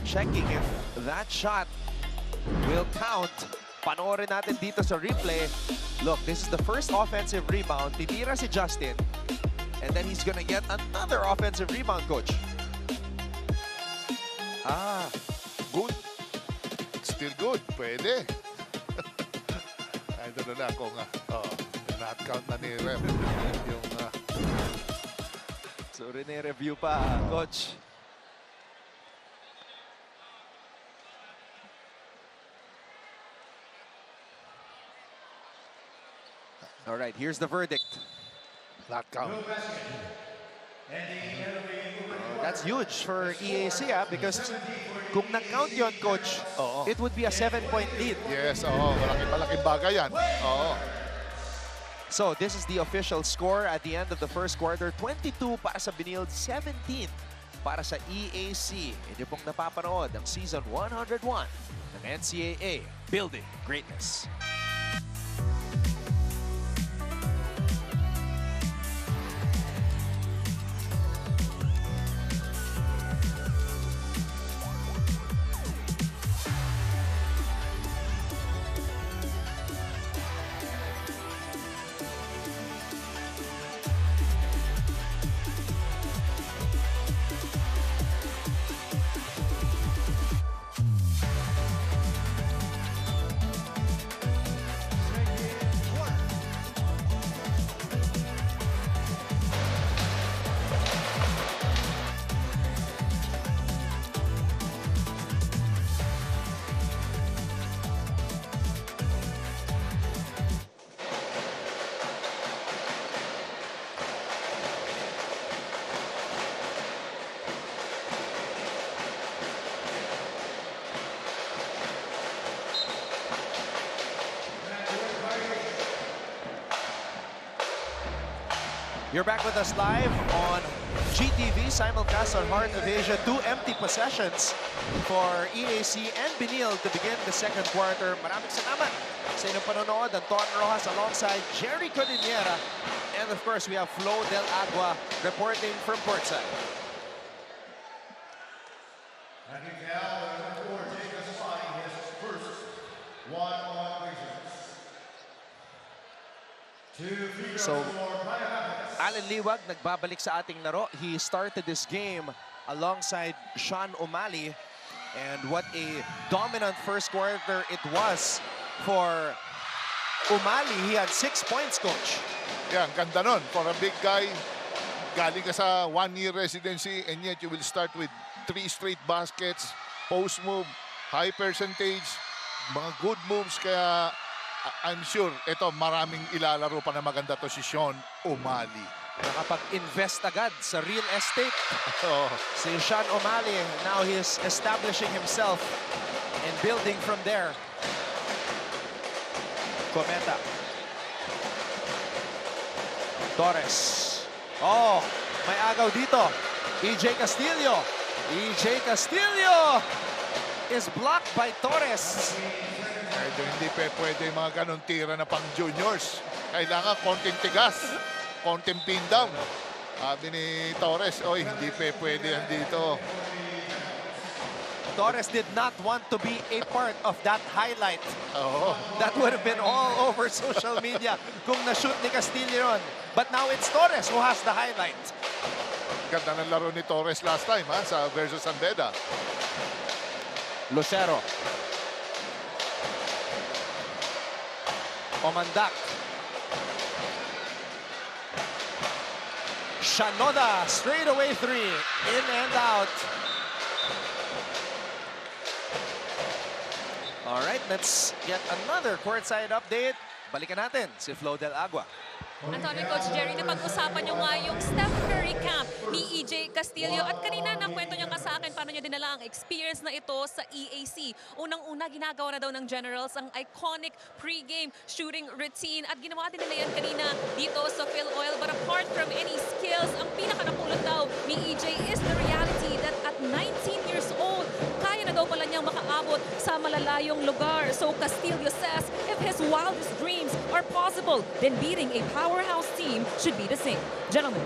checking if that shot will count. Panoorin natin dito sa replay. Look, this is the first offensive rebound. Titira si Justin. And then he's gonna get another offensive rebound, Coach. Good. Still good. Pwede. I don't know na kung not count na ni Rem. Yung, So rene-review pa, Coach. All right, here's the verdict. not count. That's huge for EAC because kung nag-count yun, Coach, it would be a 7-point lead. Yes, malaking bagay yan. So this is the official score at the end of the first quarter. 22 para sa Benil, 17 para sa EAC. Inyo pong napapanood ang Season 101 ng NCAA Building Greatness. You're back with us live on GTV, simulcast on Heart of Asia. 2 empty possessions for EAC and Benil to begin the second quarter. Maraming salamat sa inyong panonood. Anton Rojas alongside Jerry Cordillera. And of course, we have Flo Del Agua reporting from Courtside. So, Allen Liwag nagbabalik sa ating laro. He started this game alongside Sean O'Malley. And what a dominant first quarter it was for O'Malley. He had 6 points, Coach. Yeah, ang ganda nun. For a big guy, galing ka sa 1-year residency and yet you will start with 3 straight baskets, post move, high percentage, mga good moves. Kaya I'm sure ito maraming ilalaro pa na maganda to si Sean O'Malley. Nakapag-invest agad sa real estate. Oh. Si Sean O'Malley, now he is establishing himself and building from there. Cometa. Torres. Oh, may agaw dito. EJ Castillo. EJ Castillo is blocked by Torres. Medyo hindi pwede yung mga ganun tira na pang juniors. Kailangan konting tigas, konting pin down. Sabi ni Torres, oy, hindi pwede yan dito. Torres did not want to be a part of that highlight. Oo. That would have been all over social media kung na-shoot ni Castillo yun. But now it's Torres who has the highlight. Ganda ng laro ni Torres last time sa versus San Beda. Lucero. Omandak. Shanoda, straight away 3. In and out. All right, let's get another courtside update. Balikan natin si Flo Del Agua. Antonio, Coach Jerry, napag-usapan nyo nga yung Steph Curry camp ni EJ Castillo. At kanina nakwento niya nga sa akin paano niya dinala ang experience na ito sa EAC. Unang-una, ginagawa na daw ng Generals ang iconic pre-game shooting routine. At ginawa din nila yan kanina dito sa Phil Oil. But apart from any skills, ang pinaka-napulot daw ni EJ is the reality that at 19 years old, kaya na daw pala niyang makaabot sa malalayong lugar. So Castillo says if his wildest dreams are possible, then beating a powerhouse team should be the same. Gentlemen.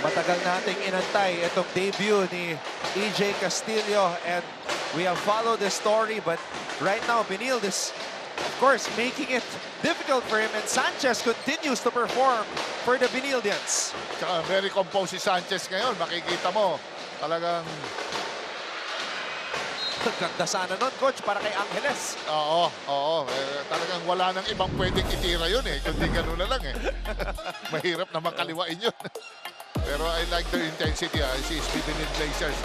Matagal nating inantay itong debut ni EJ Castillo and we have followed this story, but right now Benil is of course making it difficult for him and Sanchez continues to perform for the Benildians. Tsaka very composed si Sanchez ngayon. Makikita mo talagang Ganda sana nun, Coach, para kay Angeles. oo. Talagang wala nang ibang pwedeng itira yun kundi gano'n na lang Mahirap na makaliwain yun. Pero I like their intensity si CSB Blazers.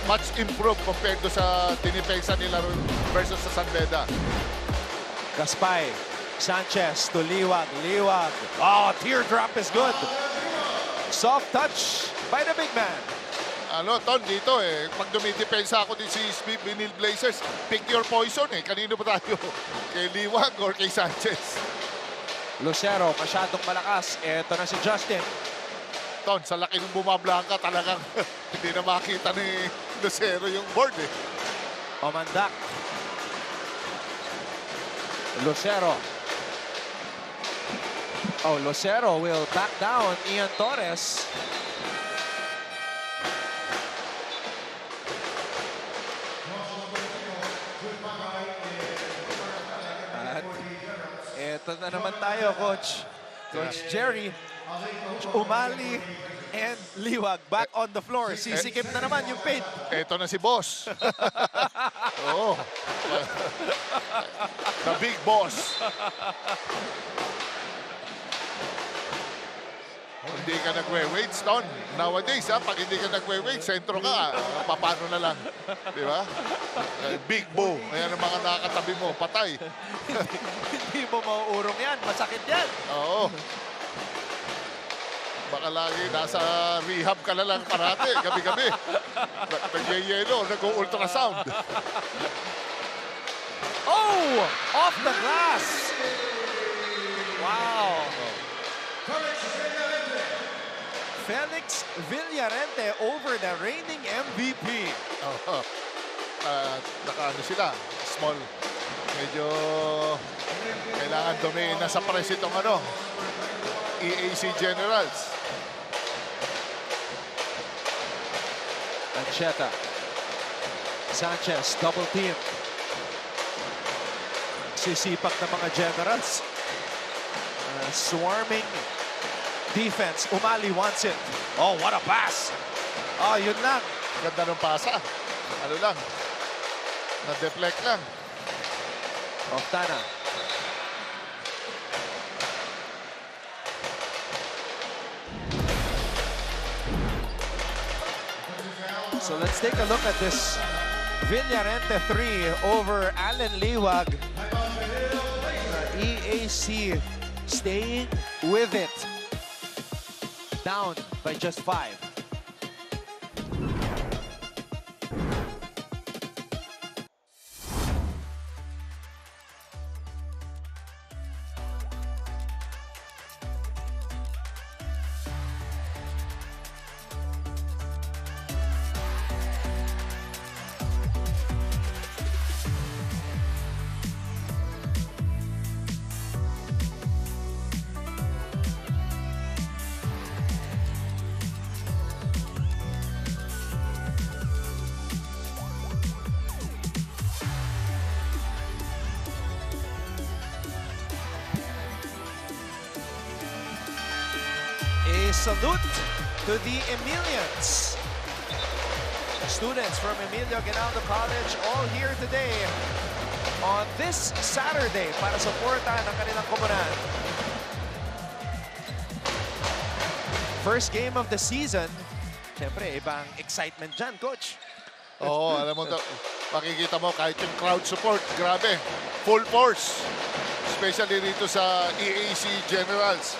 Much improved compared to sa tinipensa nila versus sa San Beda. Gaspay, Sanchez to Liwag. Oh, teardrop is good. Soft touch by the big man. Ton, dito pag dumidepensa ako din si Benil Blazers, pick your poison Kanino ba tayo? Kay Liwag or kay Sanchez? Lucero, masyadong malakas. Ito na si Justin. Ton, sa laki ng bumablangka talagang hindi na makita ni Lucero yung board Omandak. Lucero. Oh, Lucero will back down Ian Torres. Ito na naman tayo, Coach Jerry. O'Malley and Liwag back on the floor. Sisikip na naman yung paint. Ito na si Boss. Oo. The big boss. Hindi ka nagwe-weights, Ton. Nowadays, pag hindi ka nagwe-weights, sentro ka, paano na lang. Di ba? Big Bo. Ayan ang mga nakakatabi mo. Patay. Hindi mo mauurong yan. Masakit yan. Oo. Baka lagi nasa rehab ka na lang parate, gabi-gabi. Nag-yelo, nag-ultrasound. Oh! Off the glass! Wow! Felix Villarente over the reigning MVP. Naka-ano sila, small. Medyo kailangan dumain na sa press itong EAC Generals. Ancheta. Sanchez, double team. Sisipak ng mga Generals. Swarming defense. Umali wants it. Oh, what a pass. Oh, yun lang. Ganda ng pasa. Ano lang. Na-deflect lang. Oftana. So let's take a look at this Villarente 3 over Allen Liwag. EAC staying with it. Down by just 5. A salute to the Emilians. Students from Emilio Aguinaldo College all here today on this Saturday para suportahan ang kanilang komunidad. First game of the season. Siyempre, ibang excitement dyan, Coach. Oo, alam mo, makikita mo kahit yung crowd support, grabe. Full force. Especially dito sa EAC Generals.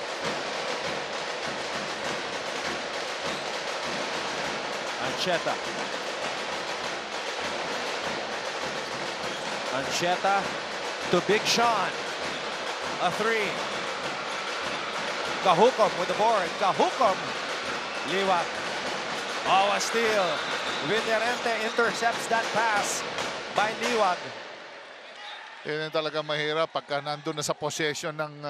Ancheta to Big Sean. A 3. Kahukom with the board. Kahukom. Liwag. Oh, a steal. Villarente intercepts that pass by Liwag. Yan talaga mahirap pagka nandun na sa possession ng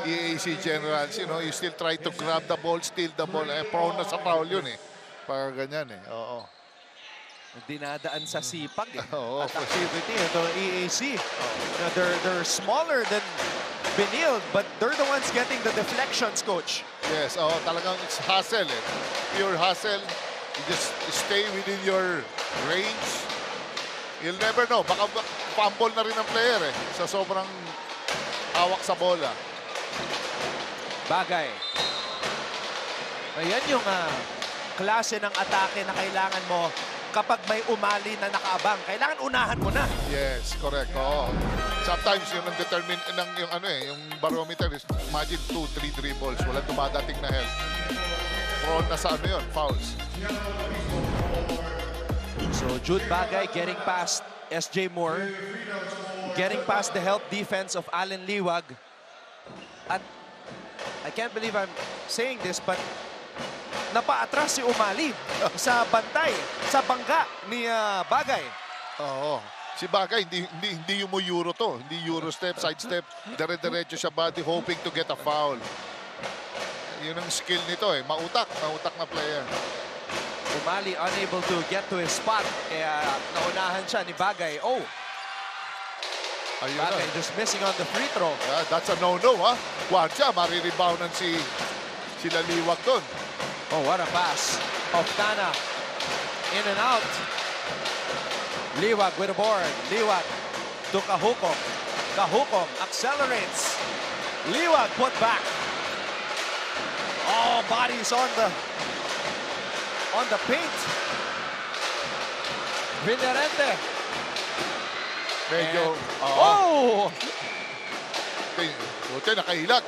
EAC Generals. You know, you still try to grab the ball, steal the ball. Prone na sa foul yun eh. Para ganyan eh. Oo. Dinadaan sa sipag eh. Oo. At activity ito EAC. You know, they're smaller than Benil, but they're the ones getting the deflections, Coach. Yes, talagang it's hustle eh. Pure hustle. You just stay within your range. You'll never know. Baka fumble na rin ang player eh. Sa sobrang hawak sa bola. Bagay. Ayan yung klase ng atake na kailangan mo kapag may umali na nakaabang. Kailangan unahan mo na. Yes, correct. Oo. Sometimes yun ang determine yung barometer is imagine 2-3 dribbles, walang dumadating na help. Prone na sa fouls. So Jude Bagay getting past SJ Moore, getting past the help defense of Allen Liwag. At I can't believe I'm saying this, but napaatras si Umali sa bantay, sa bangga ni Bagay. Oo. Si Bagay, hindi yung Euro to. Hindi Euro step, side step. Dire-diretso siya body hoping to get a foul. Yun ang skill nito eh. Mautak na player. Umali unable to get to his spot. Kaya naunahan siya ni Bagay. Oh! Ayun Bagay na. just missing on the free throw. Yeah, that's a no-no ha. Kwadya, marireboundan sila Liwag doon. Oh, what a pass. Oftana. In and out. Liwag with a board. Liwag to Kahukom. Kahukom accelerates. Liwag put back. Oh, bodies on the paint. Villarente. Medyo, Oh! Buti, nakahilag.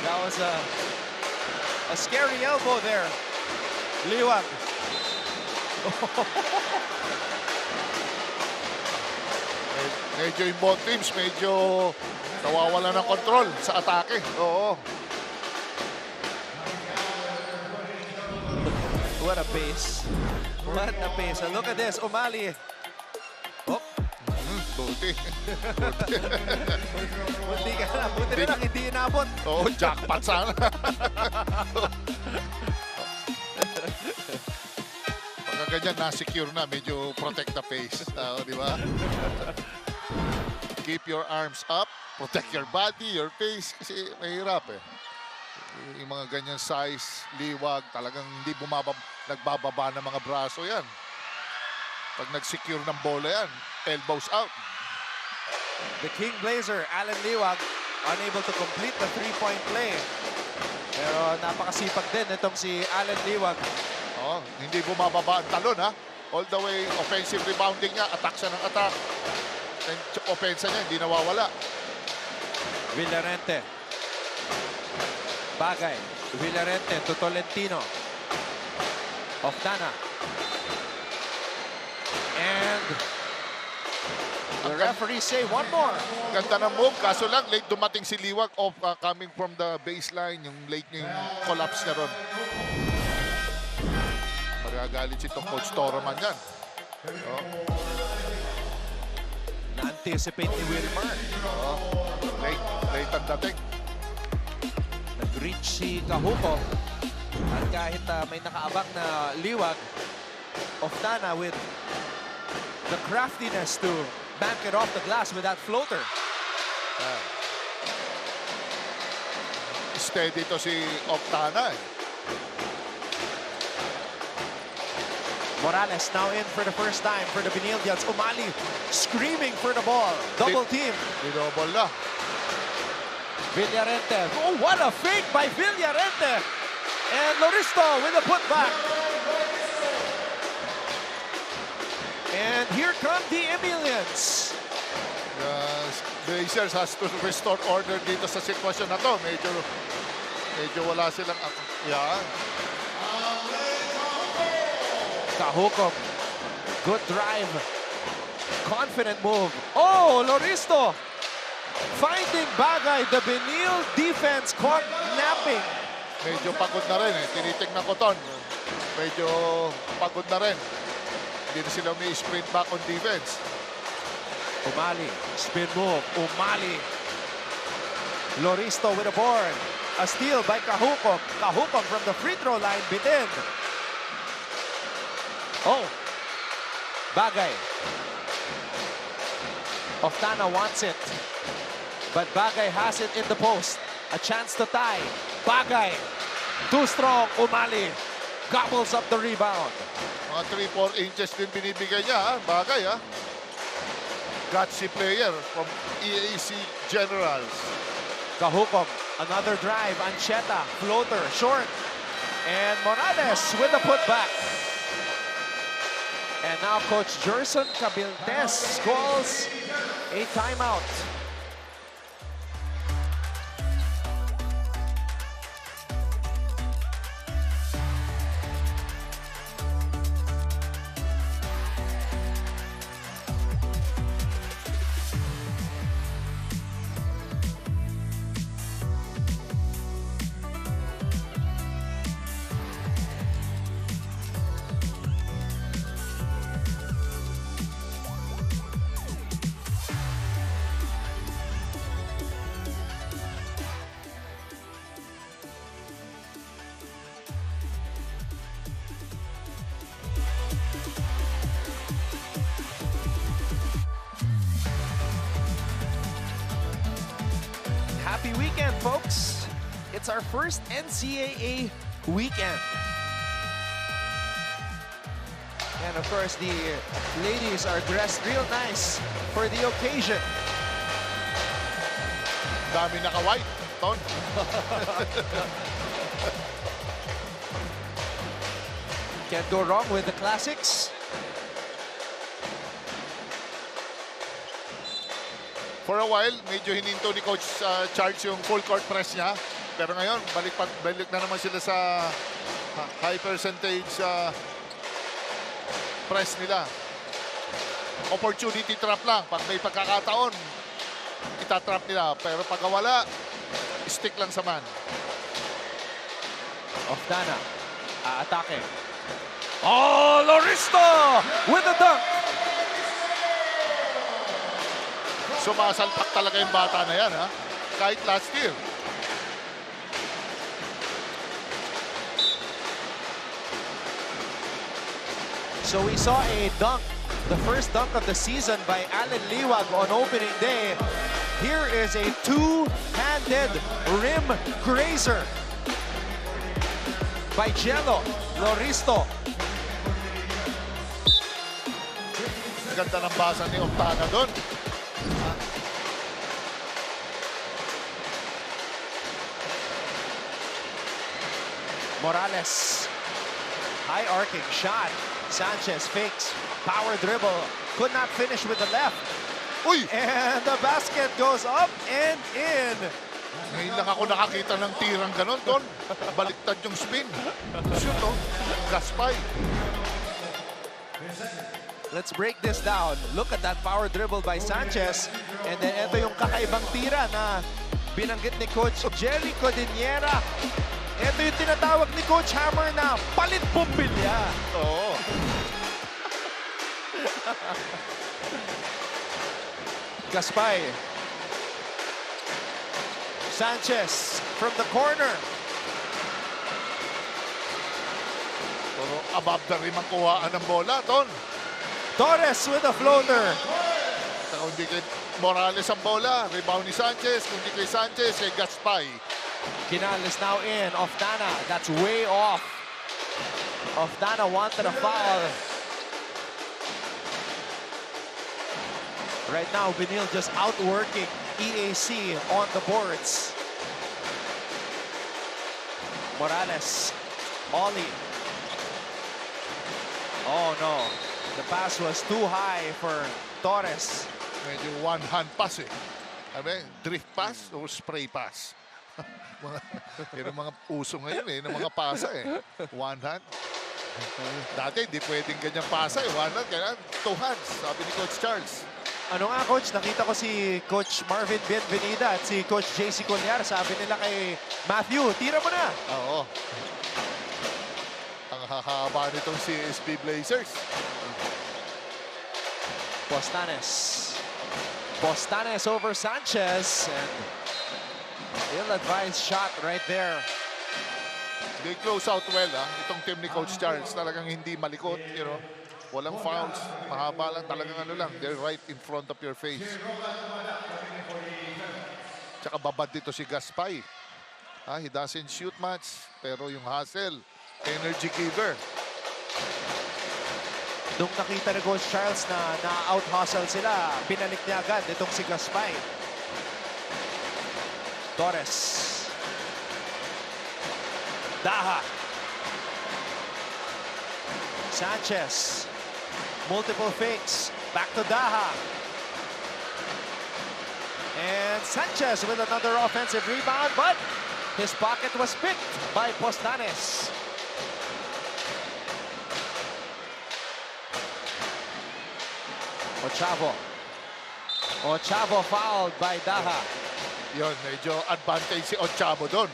That was a scary elbow there. Liwag. Medyo yung both teams, medyo nawawala ng control sa atake. Oo. What a pace. What a pace. And look at this. Umali. Oh. Buti. Buti ka na. Buti na lang hindi inabot. Oo, jackpot sana. Pagka ganyan, na-secure na. Medyo protect the face. Di ba? Keep your arms up. protect your body, your face, kasi mahirap eh. Yung mga ganyan size, liwag, talagang hindi nagbababa ng mga braso yan. Pag nag-secure ng bola yan, elbows out. The King Blazer, Alan Liwag, unable to complete the three-point play. Pero napakasipag din itong si Alan Liwag. Oh, hindi bumababa ang talon ha. All the way, offensive rebounding niya, attack siya ng attack. And offense niya, hindi nawawala. Villarente. Bagay. Villarente to Tolentino. Oftana. And the referees say one more. Ganda ng move, kaso lang late dumating si Liwag coming from the baseline, yung late yung collapse na ron. Magagalit si Coach Toroman yan. Oh. Na-anticipate ni Wilmar. Oh. Late ang dating. Nag-reach si Kahuko. At kahit may nakaabang na Liwag, Oftana with the craftiness to bank it off the glass with that floater. Steady to si Oftana eh. Morales now in for the first time for the Benildians. Umali screaming for the ball. Double team. Dinobol na. Villarente. Oh, what a fake by Villarente. And Loristo with a putback. And here come the Emilians. Blazers has to restore order dito sa sitwasyon na to. Medyo wala silang... Yan. Kahukom. Good drive. Confident move. Oh, Loristo. Finding Bagay. The Benil defense caught napping. Medyo pagod na rin eh. Tinitignan ko ton. Medyo pagod na rin. Hindi na sila may sprint back on defense. Umali. Spin move. Umali. Loristo with a board. A steal by Kahukom. Kahukom from the free throw line. Bitin. Oh. Bagay. Oftana wants it. But Bagay has it in the post. A chance to tie. Bagay. Too strong. Umali. Gobbles up the rebound. Mga 3-4 inches din binibigay niya. Ha? Bagay ha. Gutsy player from EAC Generals. Kahukom. Another drive. Ancheta. Floater. Short. And Morales with the putback. And now Coach Gerson Cabildes calls a timeout. Happy weekend, folks. It's our first NCAA weekend. And of course, the ladies are dressed real nice for the occasion. Dami naka-white, Ton. Can't go wrong with the classics. For a while, medyo hininto ni Coach Charles yung full court press niya. Pero ngayon, balik na naman sila sa high percentage press nila. Opportunity trap lang. Pag may pagkakataon, itatrap nila. Pero pag wala, stick lang sa man. Oftana, atake. Oh, Loristo with a dunk. Sumasalpak talaga yung bata na yan, ha? Kahit last year. So we saw a dunk, the first dunk of the season by Alan Liwag on opening day. Here is a two-handed rim grazer by Jello Loristo. Ganda ng basa ni Octana doon. Morales. High arcing shot. Sanchez fakes. Power dribble. Could not finish with the left. Uy! And the basket goes up and in. Ngayon lang ako nakakita ng tirang ganon doon. Baliktad yung spin. Shoot, oh. Gaspay. Let's break this down. Look at that power dribble by Sanchez. And then ito yung kakaibang tira na binanggit ni Coach Jerry Codiniera. Ito yung tinatawag ni Coach Hammer na palit bumbilya. Oo. Gaspay. Sanchez from the corner. Pero above the rim ang kuhaan ng bola, Ton. Torres with a floater. Kung hindi kay Morales ang bola, rebound ni Sanchez. Kung hindi kay Sanchez, kay Gaspay. Kinal is now in. Oftana, that's way off. Oftana wanted a foul. Right now, Benil just outworking EAC on the boards. Morales, Ollie. Oh no, the pass was too high for Torres. Medyo one-hand pass eh. Sabi, drift pass o spray pass. Yan ang mga uso ngayon eh, ng mga pasa eh. One hand. Dati hindi pwedeng ganyan pasa eh. One hand, kaya two hands, sabi ni Coach Charles. Ano nga, Coach? Nakita ko si Coach Marvin Bienvenida at si Coach JC Colliar. Sabi nila kay Matthew, tira mo na. Oo. Ang hahaba nitong CSB Blazers. Postanes over Sanchez. And ill-advised shot right there. They close out well, ha? Itong team ni Coach Charles. Talagang hindi malikot, you know. Walang fouls. Mahaba lang, talagang ano lang. They're right in front of your face. Tsaka babad dito si Gaspay. He doesn't shoot much, pero yung hustle, energy giver. Nung nakita ni Coach Charles na na-out-hustle sila, pinalik niya agad itong si Gaspay. Torres. Daha. Sanchez. Multiple fakes. Back to Daha. And Sanchez with another offensive rebound, but his pocket was picked by Postanes. Ochavo fouled by Daha. Yun, medyo advantage si Ochavo doon.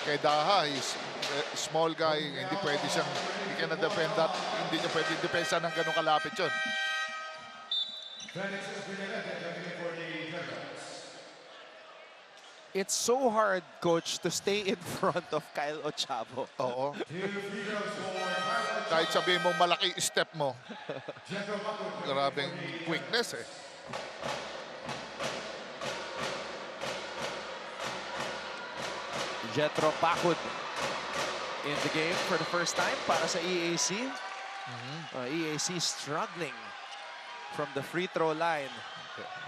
Kay Daha, is small guy, hindi pwede siyang, hindi ka na-defend that, hindi niya pwede depensa ng ganun kalapit yun. It's so hard, Coach, to stay in front of Kyle Ochavo. Oo. Kahit sabihin mo malaki step mo. Grabing quickness eh. Jetro Pakud in the game for the first time para sa EAC. EAC struggling from the free throw line.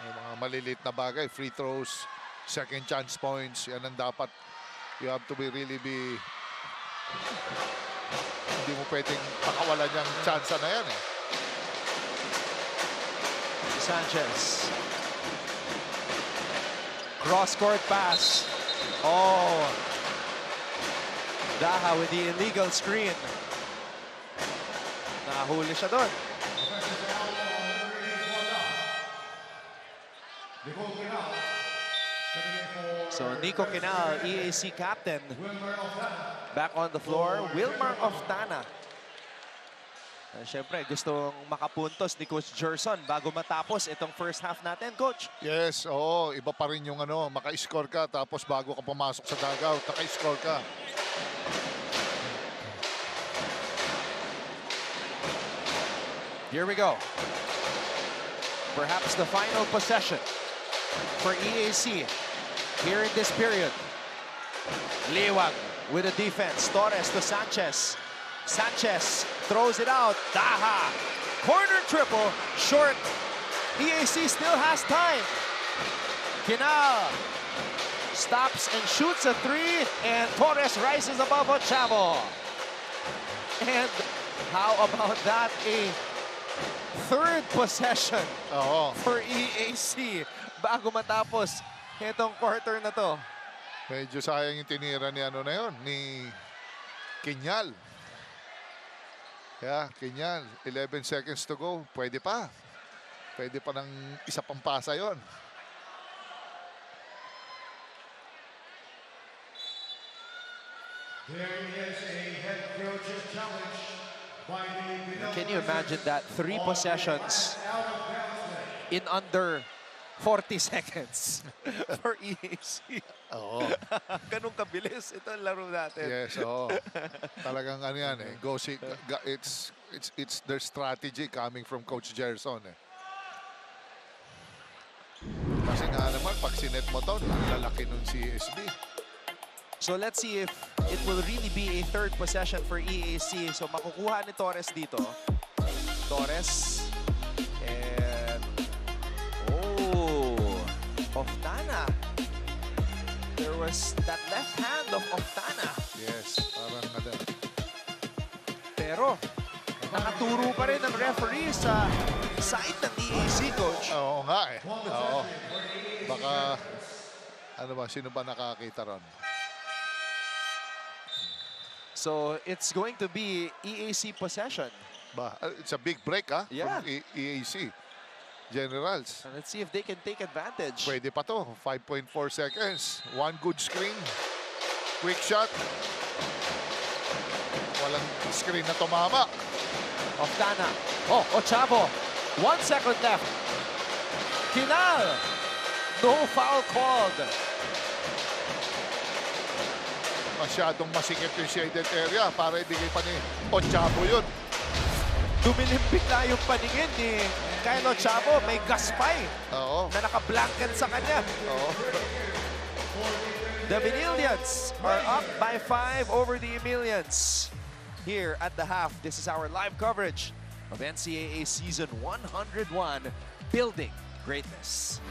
May mga maliliit na bagay, free throws, second chance points, yan ang dapat. You have to be really be... Hindi mo pwedeng pakawalan yung chance na yan eh. Sanchez. Cross-court pass. Oh. Daha with the illegal screen. Nahuli siya doon. So Nico Kinal, EAC captain, back on the floor. Wilmar Oftana. Siyempre, gustong makapuntos ni Coach Gerson bago matapos itong first half natin, Coach. Yes, oo. Iba pa rin yung ano, maka-score ka tapos bago ka pumasok sa dugout, naka-score ka. Here we go. Perhaps the final possession for EAC here in this period. Liwag with the defense. Torres to Sanchez. Sanchez throws it out. Daha. Corner triple. Short. EAC still has time. Kinal stops and shoots a three. And Torres rises above Ochavo. And how about that? A third possession for EAC bago matapos itong quarter na to. Medyo sayang yung tinira ni ano na yun, ni Kinyal. Yeah, Kinyal, 11 seconds to go. Pwede pa. Pwede pa ng isa pang pasa yun. There is a head coach's challenge by the Can you imagine that? 3 possessions in under 40 seconds for EAC. Oo. Ganun kabilis ito ang laro natin. Yes, oo. Talagang ano yan eh. It's their strategy coming from Coach Gerson eh. Kasi nga naman, pag sinet mo to, ang lalaki ng CSB. So let's see if it will really be a third possession for EAC. So makukuha ni Torres dito. Torres. And Oftana. There was that left hand of Oftana. Yes, parang ano. Pero nakaturo pa rin ang referee sa side ng EAC, coach. Oo nga eh. Oo. Baka, ano ba, sino ba nakakita ron? So it's going to be EAC possession. It's a big break Yeah. from EAC. Generals. And let's see if they can take advantage. Pwede pa to. 5.4 seconds. One good screen. Quick shot. Walang screen na tumama. Oftana. Oh, Ochavo. 1 second left. Kinal. No foul called. Masyadong masikip yung shaded area para ibigay pa ni Ochavo yun. Dumilimpik na yung paningin ni Kyle Ochavo. May gaspay na naka-blanket sa kanya. The Vanillians are up by 5 over the Emilians. Here at the half, this is our live coverage of NCAA Season 101, Building Greatness.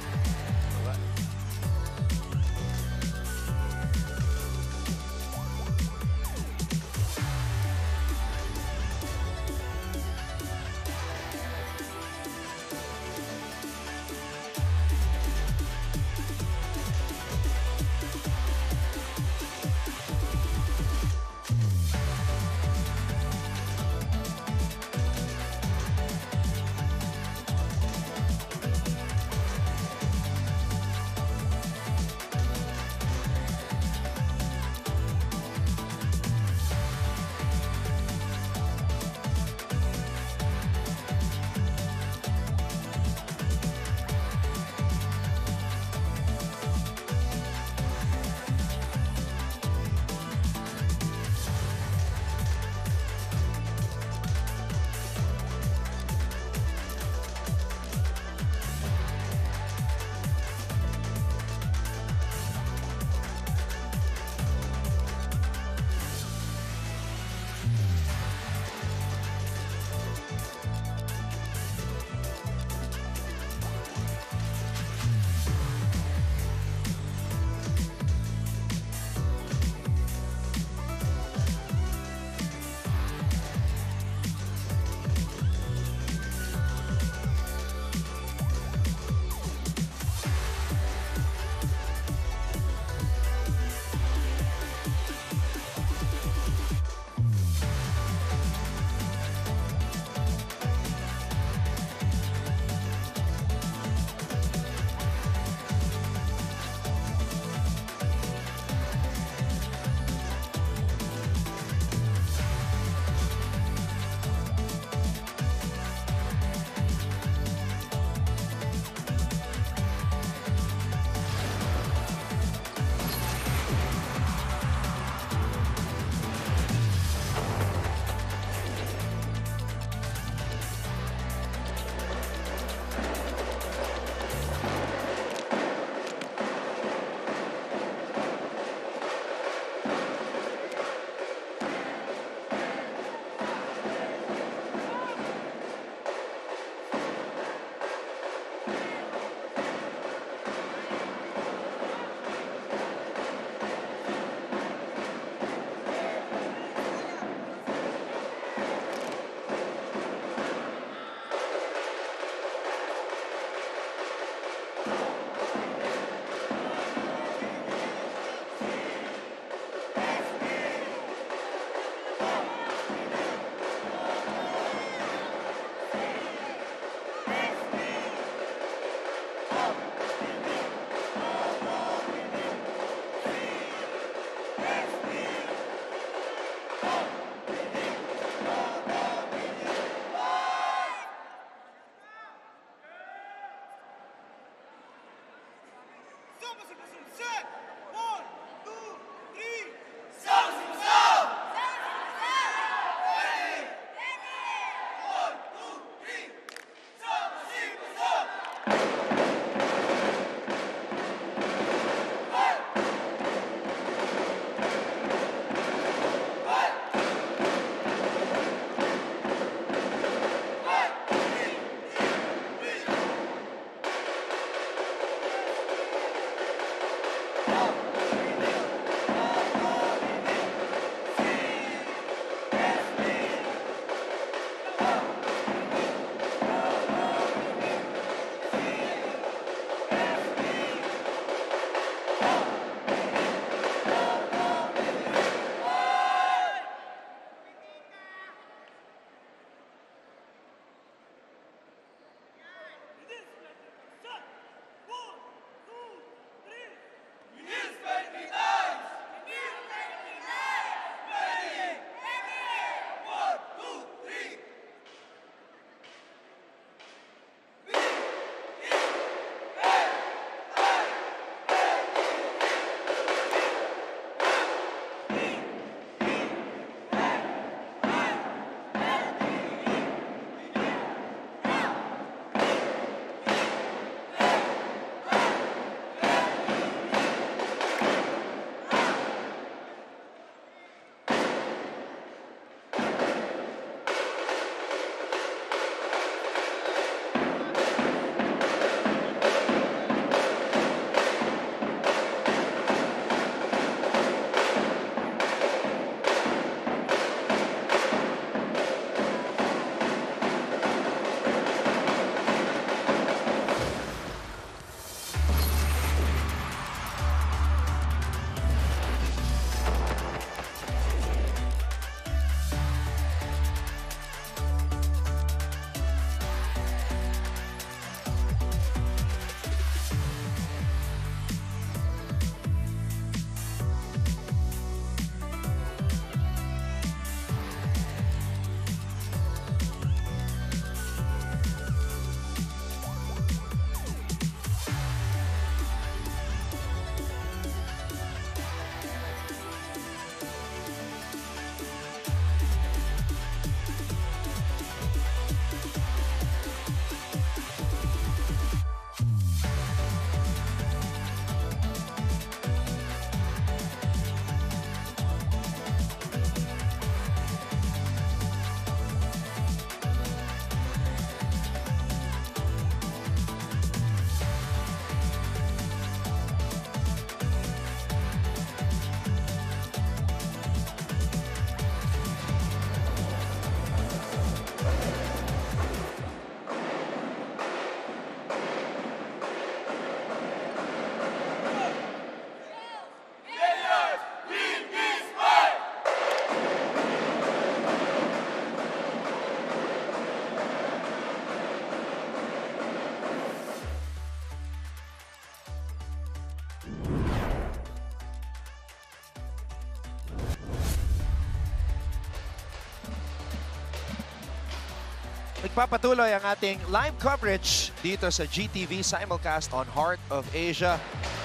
Nagpapatuloy ang ating live coverage dito sa GTV simulcast on Heart of Asia.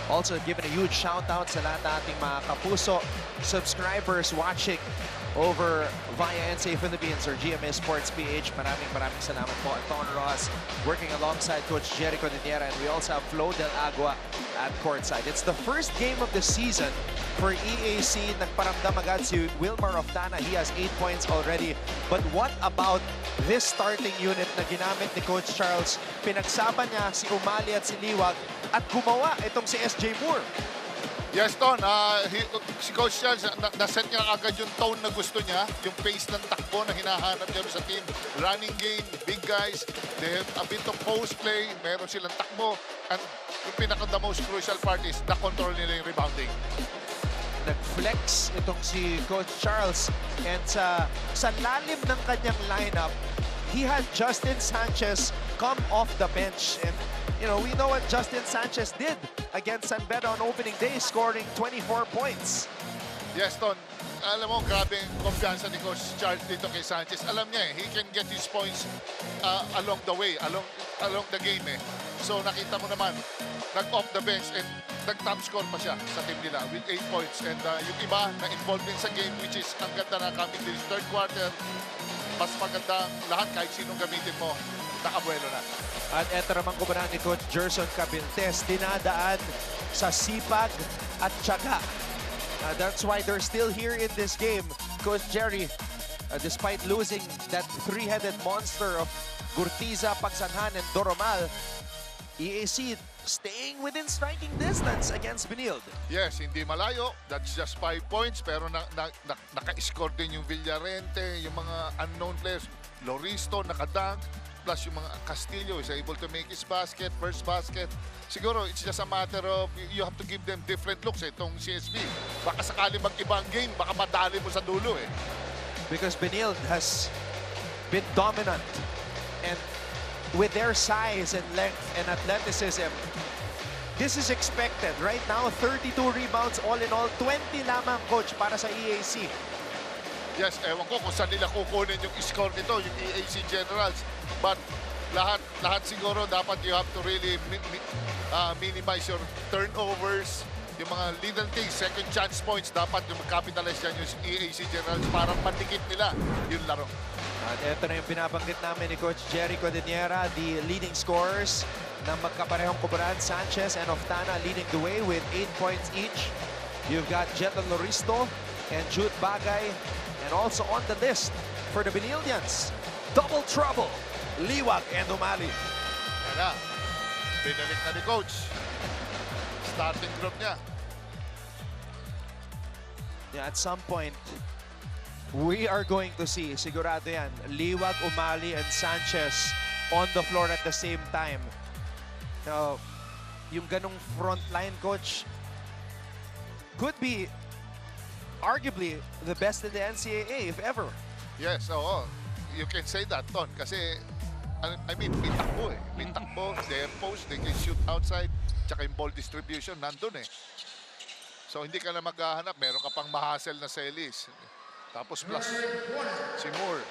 Also giving a huge shout out sa lahat ng ating mga kapuso subscribers watching over via NCAA Philippines or GMA Sports PH. Maraming salamat po. Anton Ross working alongside Coach Jericho Niniera, and we also have Flo Del Agua at Courtside. It's the first game of the season for EAC. Nagparamdam agad si Wilmar Oftana. He has 8 points already. But what about this starting unit na ginamit ni Coach Charles? Pinagsaban niya si Umali at si Liwag at gumawa itong si SJ Moore. Yes, Ton. Si Coach Charles, naset niya agad yung tone na gusto niya, yung pace ng takbo na hinahanap niya sa team. Running game, big guys, they have a bit of post play, meron silang takbo, and yung pinaka-the most crucial part is na-control nila yung rebounding. Nag-flex itong si Coach Charles, and sa lalim ng kanyang lineup, he had Justin Sanchez come off the bench. And you know, we know what Justin Sanchez did against San Beda on opening day, scoring 24 points. Yes, Ton. Alam mo, grabe ang kumpiyansa ni Coach Charles dito kay Sanchez. Alam niya he can get his points along the way, along the game So nakita mo naman, nag-off the bench and nag-top score pa siya sa team nila with 8 points. And yung iba na involved din sa game, which is ang ganda na coming to this third quarter, mas maganda lahat kahit sinong gamitin mo, nakabuelo na. At eto naman kumanan ni Coach Gerson Cabintes, dinadaan sa sipag at tiyaga. That's why they're still here in this game. Coach Jerry, despite losing that three-headed monster of Gurtiza, Pagsanhan, and Doromal, EAC staying within striking distance against Benilde. Yes, hindi malayo. That's just 5 points. Pero naka-score din yung Villarente, yung mga unknown players. Loristo, nakadunk. Plus yung mga Castillo is able to make his basket, first basket. Siguro, it's just a matter of you have to give them different looks itong CSB. Baka sakali mag-ibang game, baka madali mo sa dulo Because Benilde has been dominant. And with their size and length and athleticism, this is expected. Right now, 32 rebounds all in all. 20 lamang, Coach, para sa EAC. Yes, ewan ko kung saan nila kukunin yung score nito, yung EAC Generals. But lahat siguro dapat you have to really minimize your turnovers, yung mga little things, second chance points, dapat yung mag-capitalize yan yung EAC Generals para pandikit nila yung laro. At ito na yung binabanggit namin ni Coach Jerry Codiniera, the leading scorers ng magkaparehong kubaran, Sanchez and Oftana leading the way with 8 points each. You've got Jeton Loristo and Jude Bagay, and also on the list for the Benildians, double trouble, Liwag and Umali. Yan na, binalik na ni Coach. Starting group niya. Yeah, at some point, we are going to see, sigurado yan, Liwag, Umali, and Sanchez on the floor at the same time. Now, yung ganong front line, Coach, could be arguably the best in the NCAA, if ever. Yes, oo. You can say that, Ton. Kasi, I mean, may takbo May takbo, their post, they can shoot outside. Tsaka yung ball distribution, nandun So, hindi ka na maghahanap. Meron ka pang mahasel na selis. Tapos plus si Moore.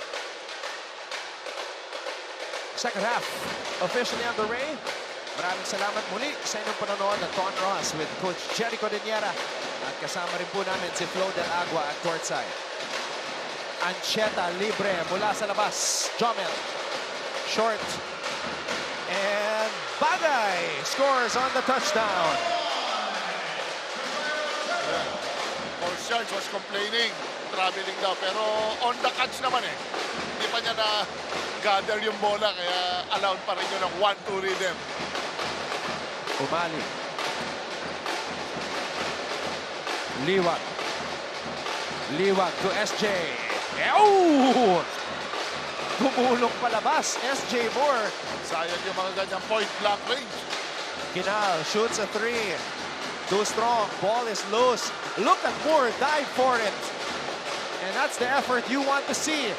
Second half, officially underway. Maraming salamat muli sa inyong panonood ng Ton Ross with Coach Jerry Codiniera. At kasama rin po namin si Flo Del Agua at Courtside. Ancheta libre mula sa labas. Jomel. Short. And Bagay scores on the touchdown. Coach Charles was complaining, traveling daw. Pero on the catch naman Hindi pa niya na-gather yung bola. Kaya allowed pa rin yun ng 1-2 rhythm. Umali. Liwag. Liwag to SJ. Oh! Tumulong palabas. SJ Moore. Sayang yung mga ganyang point blank range. Kinal shoots a three. Too strong. Ball is loose. Look at Moore dive for it. And that's the effort you want to see.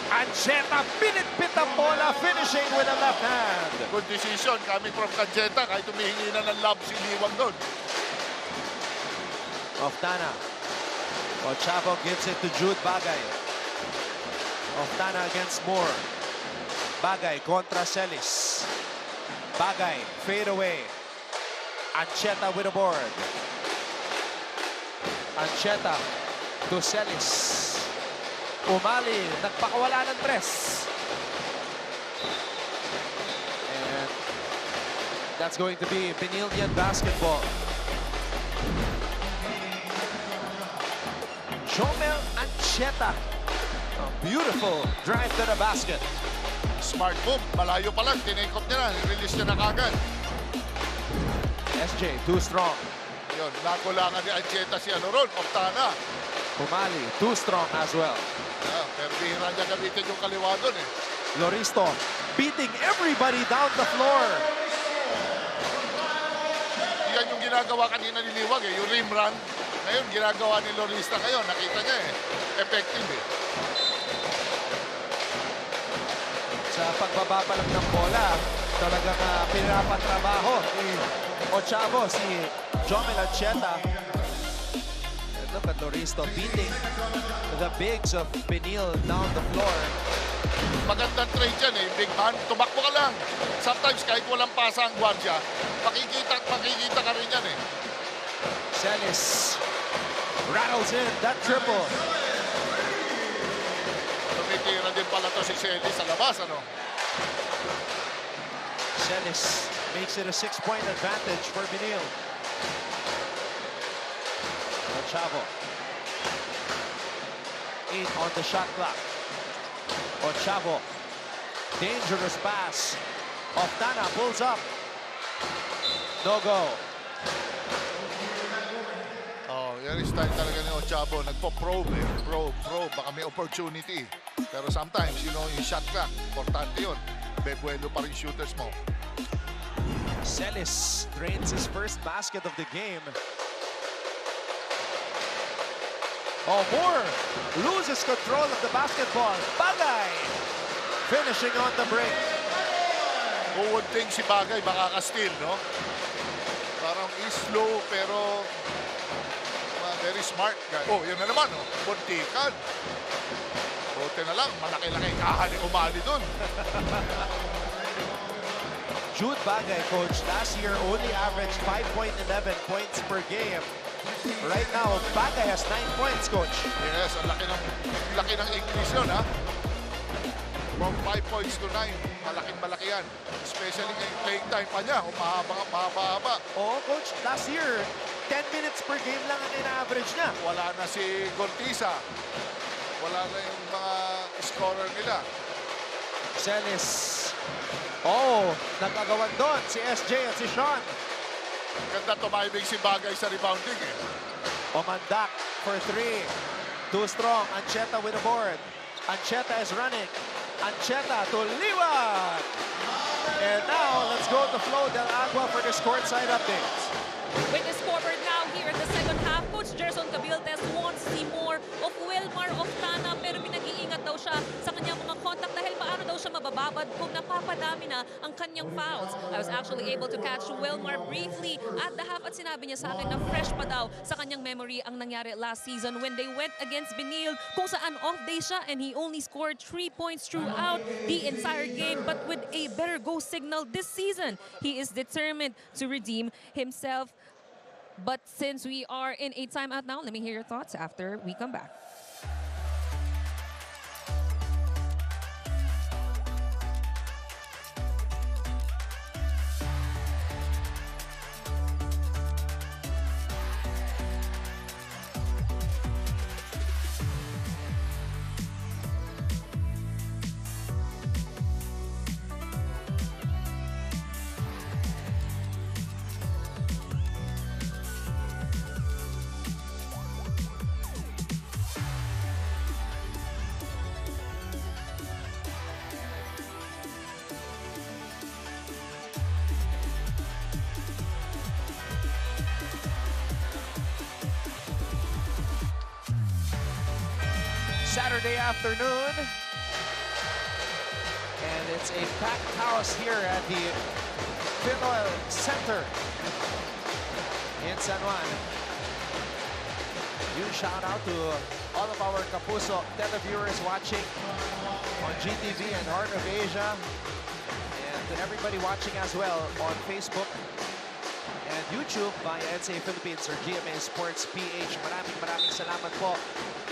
Ancheta pinit-pit ang bola, finishing with a left hand. Good decision coming from Ancheta kahit humihingi na ng love si Liwag doon. Oftana. Ochavo gives it to Jude Bagay. Oftana against Moore. Bagay contra Celis. Bagay, fade away. Ancheta with a board. Ancheta to Celis. Umali, nagpakawala ng tres. And that's going to be Benildian basketball. Jomel Ancheta. A beautiful drive to the basket. Smart move. Malayo pa lang. Tinake-off niya na. Release niya na kagad. SJ, too strong. Yun. Nakulangan ni Ancheta si Oftana. Umali, too strong as well. Yeah, pero bihira niya gamitin yung kaliwa doon Loristo beating everybody down the floor. Yan yung ginagawa kanina ni Liwag yung rim run. Ngayon, ginagawa ni Lorista ngayon. Nakita niya effective Sa pagbaba pa lang ng bola, talagang pinapatrabaho ni Ochavo, si Jomel Ancheta. look at Loristo beating the bigs of Benil down the floor. Magandang trade yan eh. Big man, tumakbo ka lang. Sometimes kahit walang pasa ang guardia, makikita ka rin yan eh. Celis rattles in that triple. Tumitira din pala to si Celis sa labas, ano? Celis makes it a 6-point advantage for Benil. Chavo. 8 on the shot clock. Chavo. Dangerous pass. Oftana pulls up. No go. Yan is style talaga ni Chavo. Nagpo-probe eh. Probe. Baka may opportunity. Pero sometimes, yung shot clock, importante yun. Bebuelo pa rin shooters mo. Celis drains his first basket of the game. Moore loses control of the basketball. Bagay finishing on the break. Would think si Bagay makaka-steal, no? Parang slow pero very smart guy. Yan na naman, puntikan. Buti na lang, malaki-laki kahan ni Umali dun. Jude Bagay, coach, last year only averaged 5.11 points per game. Right now, Bagay has 9 points, coach. Yes, ang laki ng increase yun, ha? From 5 points to 9, malaking-malaki yan. Especially yung playing time pa niya, mahaba-haba. Coach, last year, 10 minutes per game lang ang ina-average niya. Wala na si Cortiza. Wala na yung mga scorer nila. Celis. Nagkagawan doon si SJ at si Sean. Ganda tumahimik si Bagay sa rebounding eh. Omandak for 3. Too strong. Ancheta with a board. Ancheta is running. Ancheta to Liwag. And now, let's go to Flo Del Agua for this courtside update. With the scoreboard now here in the second half, Coach Gerson Cabildes wants to see more of Wilmar Oftana, pero pinag-iingat daw siya sa kanyang mga contact dahil paano daw siya mabababad kung napapadami na ang kanyang fouls. I was actually able to catch Wilmar briefly at the half at sinabi niya sa akin na fresh pa daw sa kanyang memory ang nangyari last season when they went against Benil kung saan off day siya and he only scored 3 points throughout the entire game, but with a better go signal this season, he is determined to redeem himself. But since we are in a timeout now, let me hear your thoughts after we come back. Saturday afternoon, and it's a packed house here at the Phil Center in San Juan. Huge shout out to all of our Kapuso televiewers watching on GTV and Heart of Asia, and to everybody watching as well on Facebook and YouTube via NCAA Philippines or GMA Sports PH. Maraming salamat po.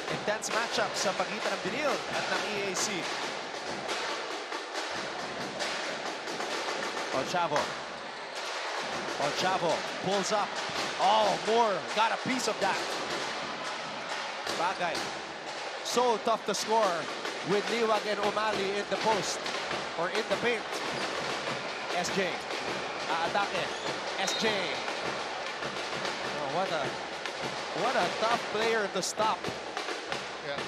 Intense matchup sa pagitan ng Benil at ng EAC. Chavo pulls up. Moore got a piece of that. Bagay. So tough to score with Liwag and Umali in the post or in the paint. SJ. Atake. SJ. What a tough player to stop. Yeah.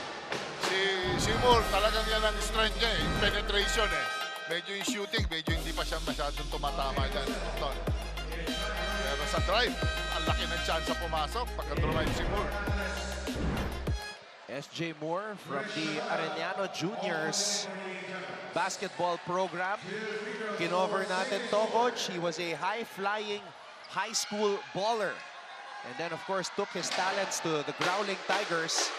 Si Moore, talagang yan ang strength niya eh. Penetration eh. Medyo yung shooting, medyo hindi pa siya masyadong tumatama dyan. Pero sa drive, ang laki ng chance pumasok pagka-drive si Moore. SJ Moore from the Arellano Juniors basketball program. Kinover natin to, coach. He was a high-flying high school baller. And then, of course, took his talents to the Growling Tigers.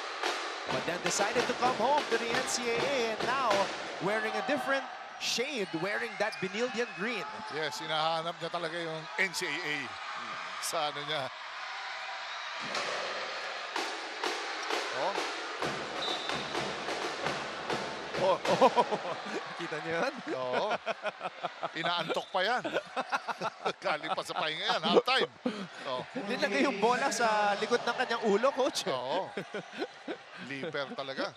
But then decided to come home to the NCAA. And now, wearing a different shade, wearing that Benildian green. Yes, hinahanap niya talaga yung NCAA sa ano niya. Oh. Oh, kita niyo yun? Oo. Inaantok pa yan. Galing pa sa pahinga yan, halftime. Oh. Nilagay yung bola sa likod ng kanyang ulo, coach. Oo. Leaper talaga.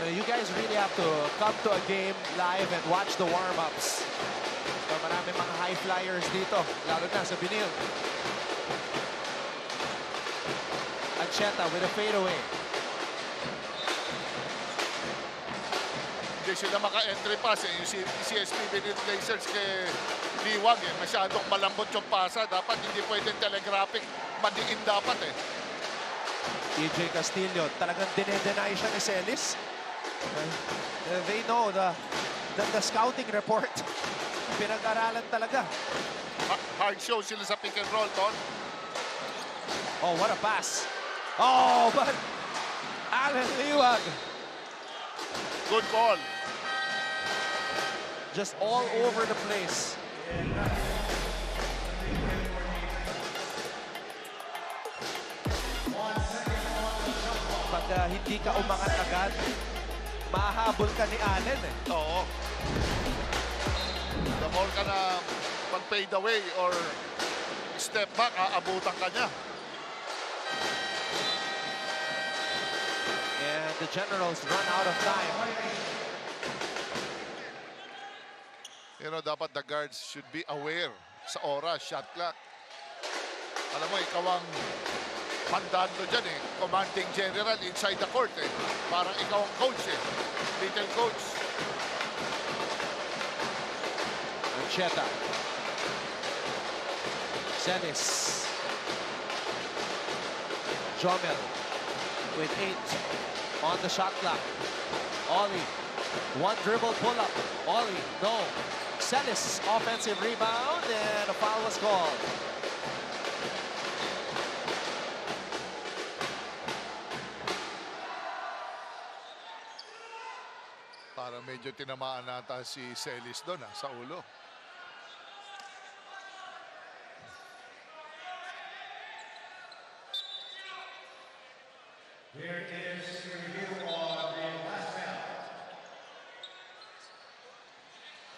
You guys really have to come to a game live and watch the warm-ups. So, maraming mga high flyers dito, lalo na sa Benil. Ancheta with a fadeaway. Hindi sila maka-entry pass eh. Yung CSB Benil Blazers kay Liwag eh. Masyadong malambot yung pasa. Dapat hindi pwedeng telegraphic. Madiin dapat eh. EJ Castillo, talagang dinedeny siya ni Celis. They know the scouting report. Pinag-aralan talaga. Hard show sila sa pick and roll, Ton. Oh, what a pass. Oh, but Alan Liwag. Good ball. Just all over the place. Pag hindi ka umangat agad, mahabol ka ni Allen eh. Oo. The more ka na pag-fade away or step back, aabutan ka niya. And the Generals run out of time. You know, dapat the guards should be aware sa oras, shot clock. Alam mo, ikaw ang mandando dyan eh. Commanding general inside the court eh. Parang ikaw ang coach eh. Little coach. Ancheta. Celis. Jomel with 8 on the shot clock. Ollie. One dribble pull-up. Ollie, no. Celis, offensive rebound, and a foul was called. Parang medyo tinamaan nata si Celis doon sa ulo. Here is the review on the last foul.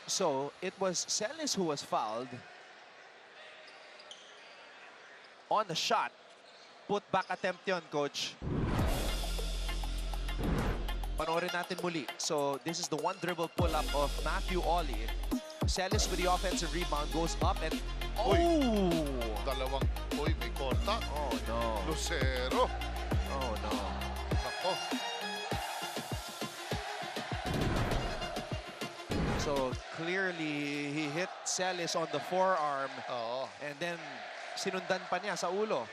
So, it was Celis who was fouled on the shot. Put back attempt yun, coach. Panoorin natin muli. So, this is the one dribble pull-up of Matthew Ollie. Celis with the offensive rebound goes up and... Oh! Dalawang, may kontak. Oh, no. Lucero. Oh, no. Ako. So, clearly, he hit Celis on the forearm. Oo. And then, sinundan pa niya sa ulo.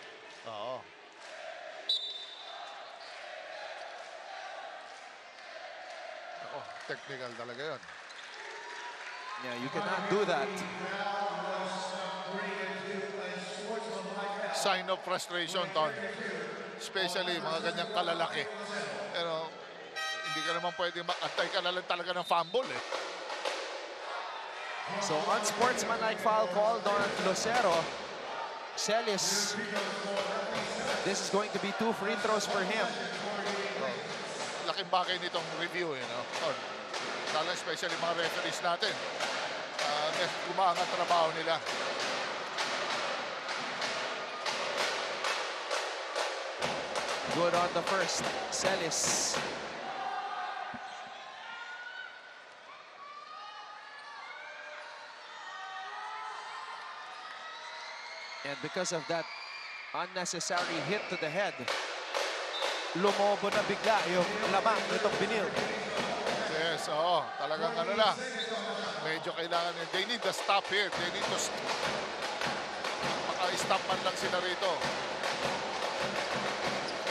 Oo. Ako, technical talaga yun. Yeah, you cannot do that. Sign of frustration, Ton. Especially mga ganyang kalalaki. Pero hindi ka naman pwede makantay ka na lang talaga ng fumble eh. So, unsportsmanlike foul called on Lucero. Celis. This is going to be 2 free throws for him. Laking bagay nitong review eh, no? Ton. Lalo especially mga referees natin. Gumaangat trabaho nila. Good on the first. Celis. And because of that unnecessary hit to the head, lumobo na bigla yung lamang nitong Benil. Yes, oo. Talagang ano lang. Medyo kailangan. They need to stop here. They need to maka-stop man lang sila rito.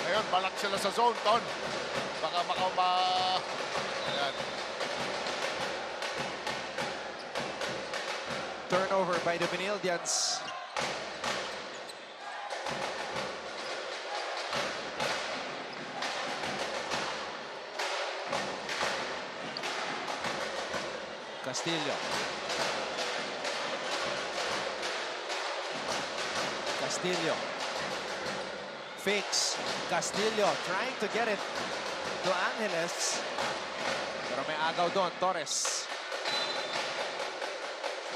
Ngayon, balak sila sa zone, Ton. Baka ayan. Turnover by the Benildians. Castillo. Castillo. Fakes. Castillo trying to get it to Angeles. Pero may agaw doon, Torres.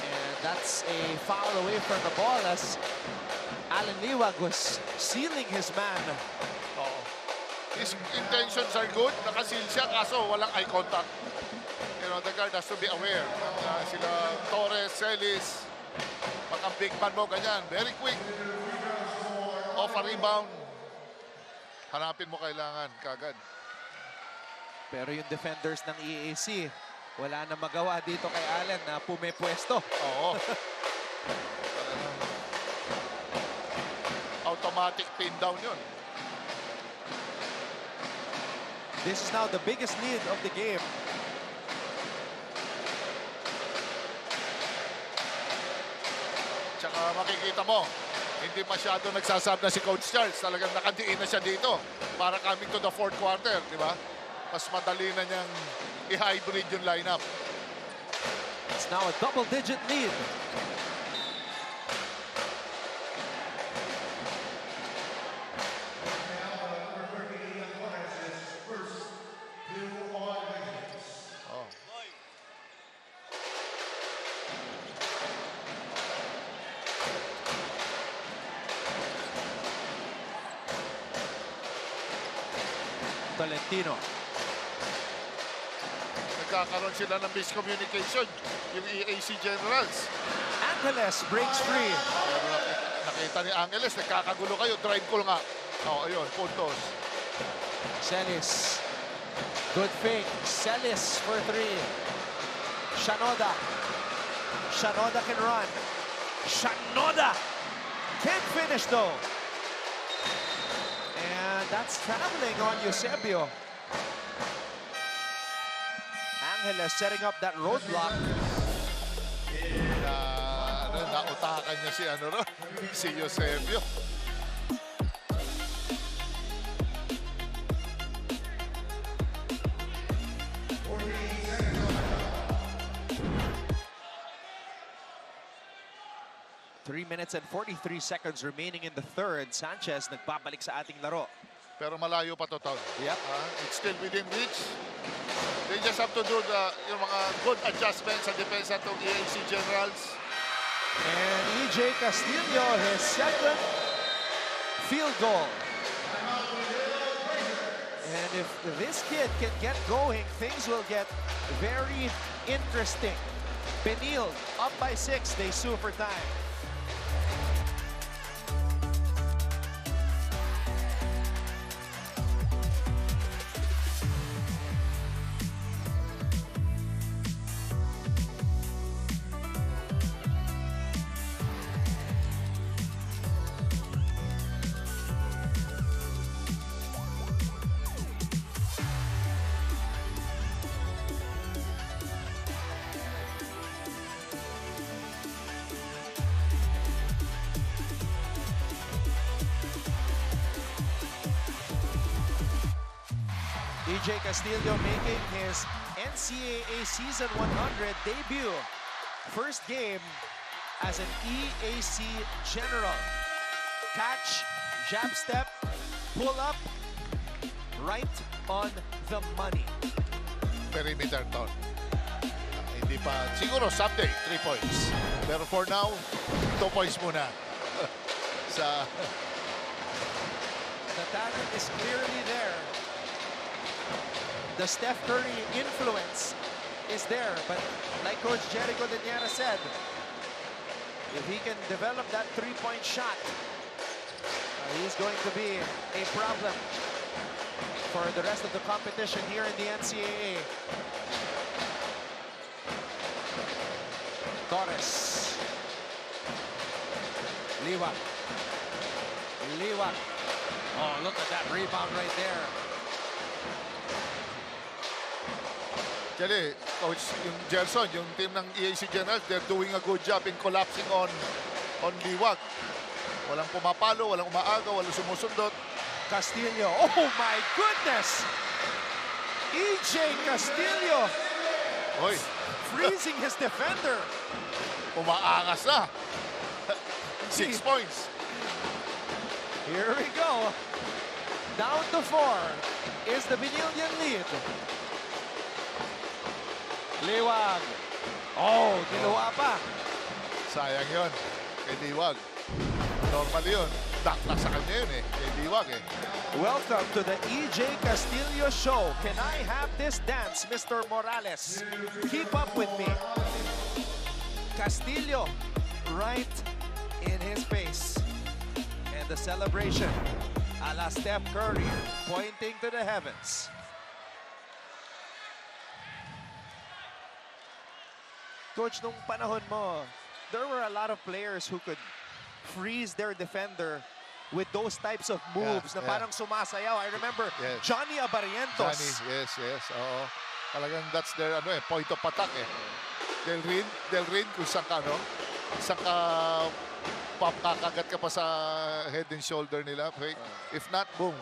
And that's a foul away from the ball as Alan Liwag was sealing his man. Oo. His intentions are good. Nakasil siya kaso walang eye contact. You know, the guard has to be aware. Sila Torres, Celis, pag ang big man mo, ganyan. Very quick. Off a rebound. Hanapin mo kailangan kagad. Pero yung defenders ng EAC, wala na magawa dito kay Allen na pumepwesto. Oo. Automatic pin down yun. This is now the biggest lead of the game. Tsaka makikita mo, hindi masyado nagsasab na si Coach Charles. Talagang nakadiin na siya dito para coming to the fourth quarter, di ba? Mas madali na niyang i-hybrid yung lineup. It's now a double-digit lead. Tolentino. Nagkakaroon sila ng miscommunication, yung EAC Generals. Angeles breaks free. Pero nakita ni Angeles, nagkakagulo kayo. Drive ko nga. Oo, ayun, puntos. Celis. Good fake. Celis for three. Shanoda. Shanoda can run. Shanoda can't finish though. And that's traveling on Eusebio. Angeles setting up that roadblock. Nautakan niya si si Eusebio. Three minutes and 43 seconds remaining in the third. Sanchez nagbabalik sa ating laro. Pero malayo pa to, Tol. Yep. It's still within reach. They just have to do yung mga good adjustments sa depensa ng EAC Generals. And EJ Castillo, his second field goal. And if this kid can get going, things will get very interesting. Benil up by 6. They sue for time. EJ Castillo making his NCAA Season 100 debut. First game as an EAC General. Catch, jab step, pull up, right on the money. Perimeter, Tol. Hindi pa, siguro someday, 3 points. Pero for now, 2 points muna. The talent is clearly there. The Steph Curry influence is there, but like Coach Jericho Deniera said, if he can develop that three-point shot, he's going to be a problem for the rest of the competition here in the NCAA. Torres. Liwag. Liwag. Oh, look at that rebound right there. Actually, Coach, yung Gerson, yung team ng EAC Generals, they're doing a good job in collapsing on Liwag. Walang pumapalo, walang umaaga, walang sumusundot. Castillo, oh my goodness! EJ Castillo! Oy, freezing his defender. Umaangas na. 6 points. Here we go. Down to 4 is the Binillion lead. Liwag. Oh, niluwa pa. Sayang yun. Kay Liwag. Normal yun. Dakla sa kanya yun eh. Kay Liwag eh. Welcome to the EJ Castillo Show. Can I have this dance, Mr. Morales? Keep up with me. Castillo right in his face. And the celebration a la Steph Curry pointing to the heavens. Coach, nung panahon mo, there were a lot of players who could freeze their defender with those types of moves na parang sumasayaw. I remember Johnny Abarientos. Johnny, yes. Oo. Talagang that's their point of attack eh. Del Rin, kung saan ka, kakagat ka pa sa head and shoulder nila. If not, boom,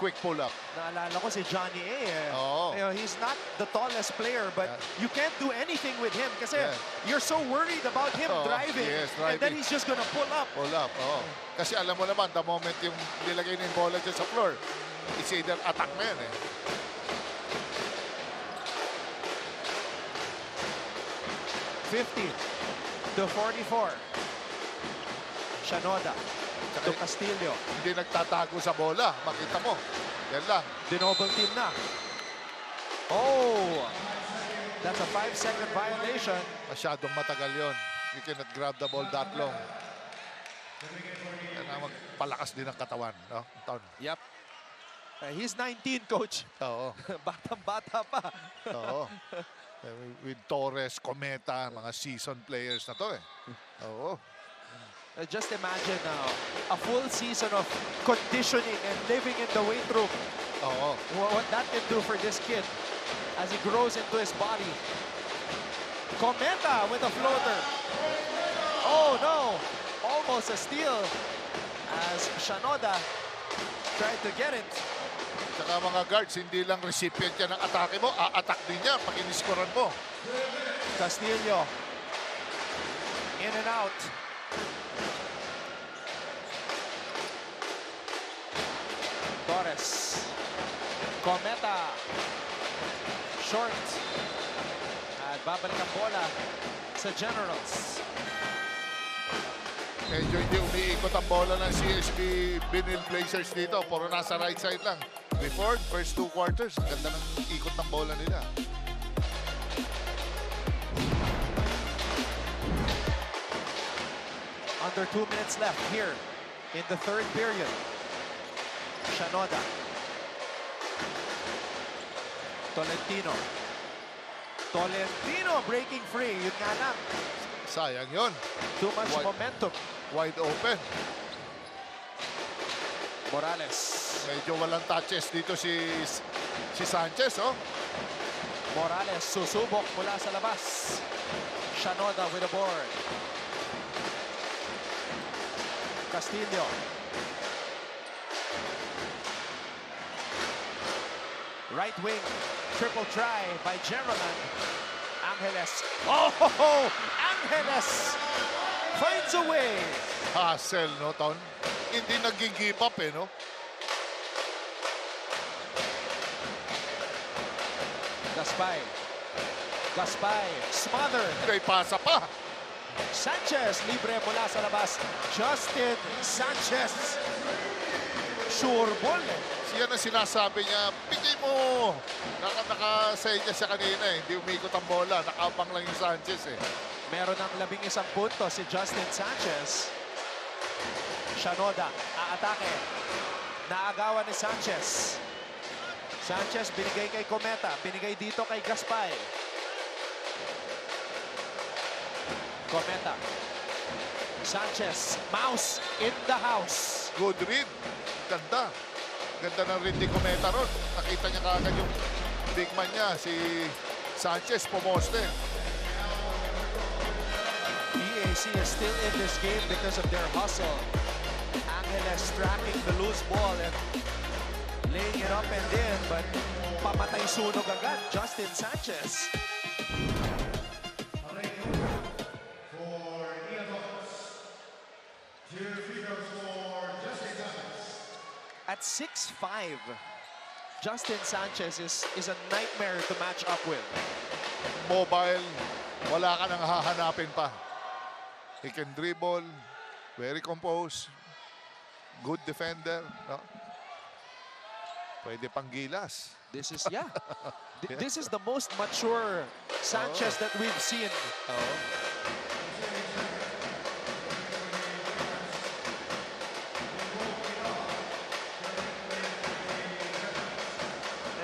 quick pull-up. Naalala ko si Johnny A. Oo. You know, he's not the tallest player, but you can't do anything with him kasi you're so worried about him driving. Yes, and then he's just gonna pull up. Pull up, oo. Kasi alam mo naman, the moment yung nilagay na yung bola dyan sa floor, it's either attack na yan eh. to 44. Shanoda to Castillo. Hindi nagtatago sa bola. Makita mo. Yan lang. Dinoble team na. Oh! That's a 5-second violation. Masyadong matagal yon. You cannot grab the ball that long. Yan ang magpalakas din ang katawan. No? Ton. Yep. He's 19, coach. Oo. Batang-bata pa. Oo. With Torres, Cometa, mga seasoned players na to eh. Oo. Just imagine a full season of conditioning and living in the weight room. Oo. What that can do for this kid as he grows into his body. Cometa with a floater. Oh no! Almost a steal as Shanoda tried to get it. Saka mga guards, hindi lang recipient yan ng atake mo, a-attack din yan pag iniskoran mo. Castillo. In and out. Torres. Cometa. Short. At babalik ang bola sa Generals. Medyo hindi umiikot ang bola ng CSB Binil Blazers dito. Puro nasa right side lang. Before, first 2 quarters, ganda ng ikot ng bola nila. Under 2 minutes left here in the third period. Shanoda. Tolentino breaking free. Yun nga lang. Sayang yun. Too much momentum. Wide open. Morales. Medyo walang touches dito si Sanchez, oh. Morales susubok mula sa labas. Shanoda with a board. Castillo. Right wing. Triple try by German. Angeles. Oh! Angeles finds a way. Hassle, no, Ton? Hindi nag-give up, eh, no? Gaspay. Smother. May pasa pa. Sanchez, libre mula sa labas. Justin Sanchez. Sure ball. Siya na sinasabi niya, bigay mo. Nakasay niya siya kanina eh. Hindi umikot ang bola. Nakabang lang yung Sanchez eh. Meron ng 11 punto si Justin Sanchez. Shanoda, aatake. Naagawan ni Sanchez. Sanchez binigay kay Cometa. Binigay dito kay Gaspay. Cometa. Sanchez, mouse in the house. Good read. Ganda. Ganda ng read ni Cometa ron. Nakita niya kaagad yung big man niya, si Sanchez, pomoste. EAC is still in this game because of their hustle. Angeles tracking the loose ball and laying it up and in, but pamatay sunog agad, Justin Sanchez. at 6'5", Justin Sanchez is a nightmare to match up with. Mobile, wala ka nang hahanapin pa. He can dribble, very composed, good defender. No? Pwede pang gilas. This is, yeah. This is the most mature Sanchez that we've seen.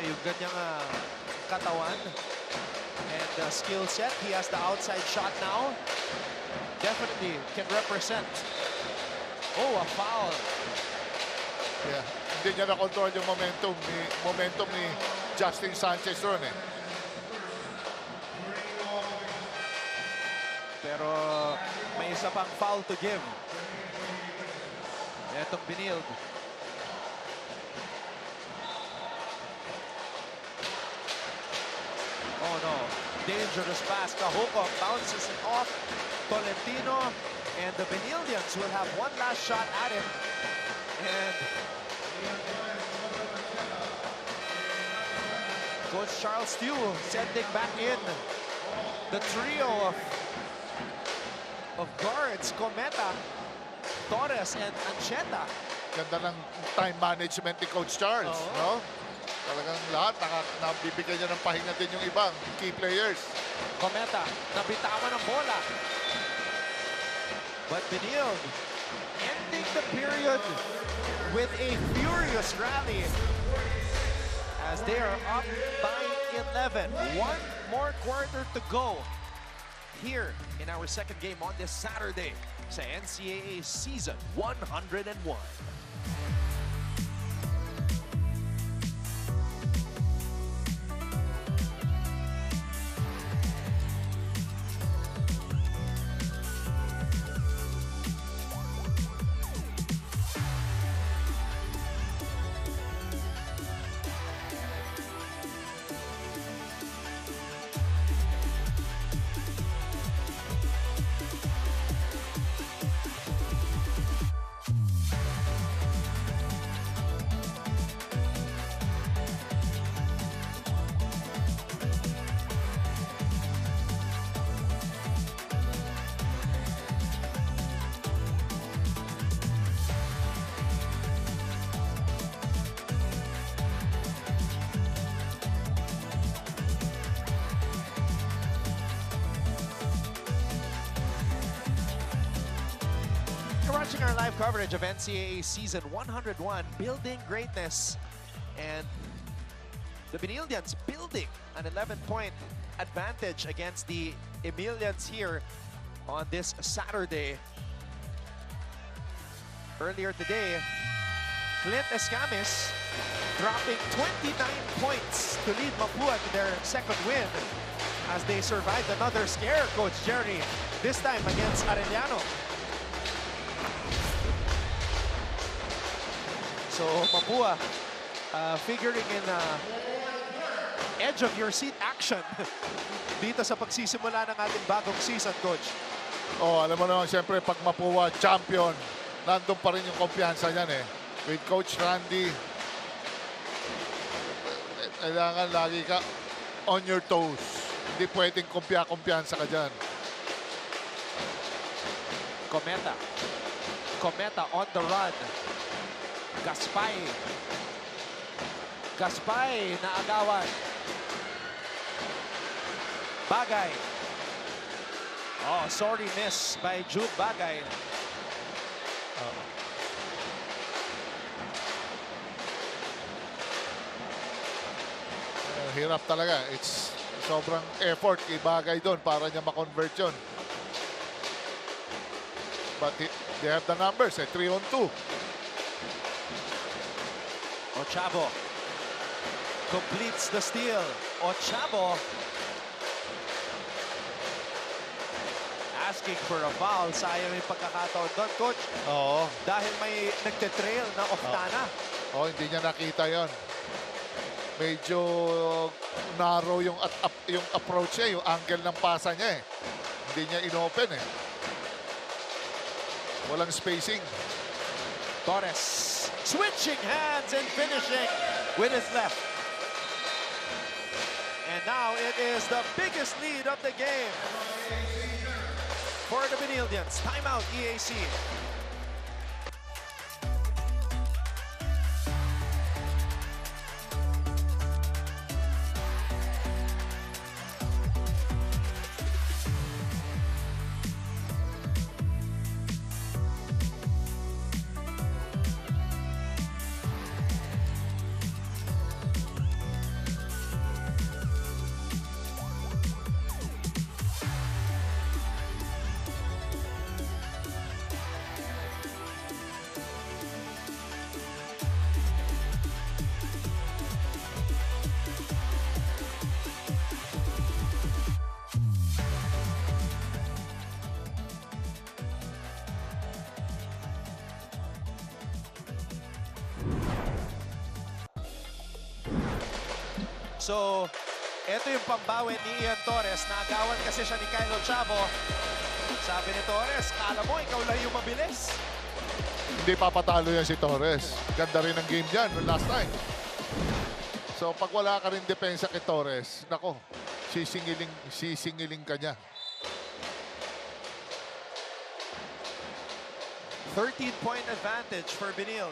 Yung ganyang katawan and skill set. He has the outside shot now. Definitely can represent. Oh, a foul. Yeah. Hindi niya na-control yung momentum ni Justin Sanchez ron eh. Pero may isa pang foul to give. Etong Binild. Oh no, dangerous pass. Kahukok bounces it off Tolentino, and the Benildians will have one last shot at it. And Coach Charles Stew sending back in the trio of guards, Cometa, Torres, and Ancheta. Ganda ng time management ni Coach Charles. No? Talagang lahat, nabibigyan niya ng pahinga din yung ibang key players. Cometa, nabitawan ng bola. But Binild ending the period with a furious rally as they are up by 11. One more quarter to go here in our second game on this Saturday sa NCAA Season 101. Watching our live coverage of NCAA Season 101, Building Greatness, and the Benildians building an 11-point advantage against the Emilians here on this Saturday. Earlier today, Clint Escamis dropping 29 points to lead Mapúa to their second win as they survived another scare, Coach Jerry, this time against Arellano. So Mapúa figuring in edge of your seat action dito sa pagsisimula ng ating bagong season, Coach. Oh, alam mo naman, siyempre pag Mapúa champion, nandun pa rin yung kumpiyansa niyan eh. With Coach Randy, kailangan lagi ka on your toes. Hindi pwedeng kumpiyansa ka dyan. Cometa on the run. Gaspay na agawan. Bagay. Oh, sorry miss by Jude Bagay. Hirap talaga. It's sobrang effort kay Bagay doon para niya ma-convert yun. But they have the numbers, 3-on-2. Ochavo completes the steal. Ochavo asking for a foul. Sayang yung pagkakataon doon, Coach. Oo. Dahil may nagte-trail na Oftana. Oo, hindi niya nakita yon. Medyo narrow yung approach niya, yung angle ng pasa niya eh. Hindi niya inopen eh. Walang spacing. Torres. Torres switching hands and finishing with his left. And now it is the biggest lead of the game for the Benildians. Timeout, EAC. So, ito yung pambawi ni Ian Torres. Nagawan kasi siya ni Kylo Chavo. Sabi ni Torres, kala mo, ikaw lang yung mabilis. Hindi papatalo yan si Torres. Ganda rin ang game dyan last time. So pag wala ka rin depensa kay Torres, nako, sisingiling ka niya. 13-point advantage for Benil.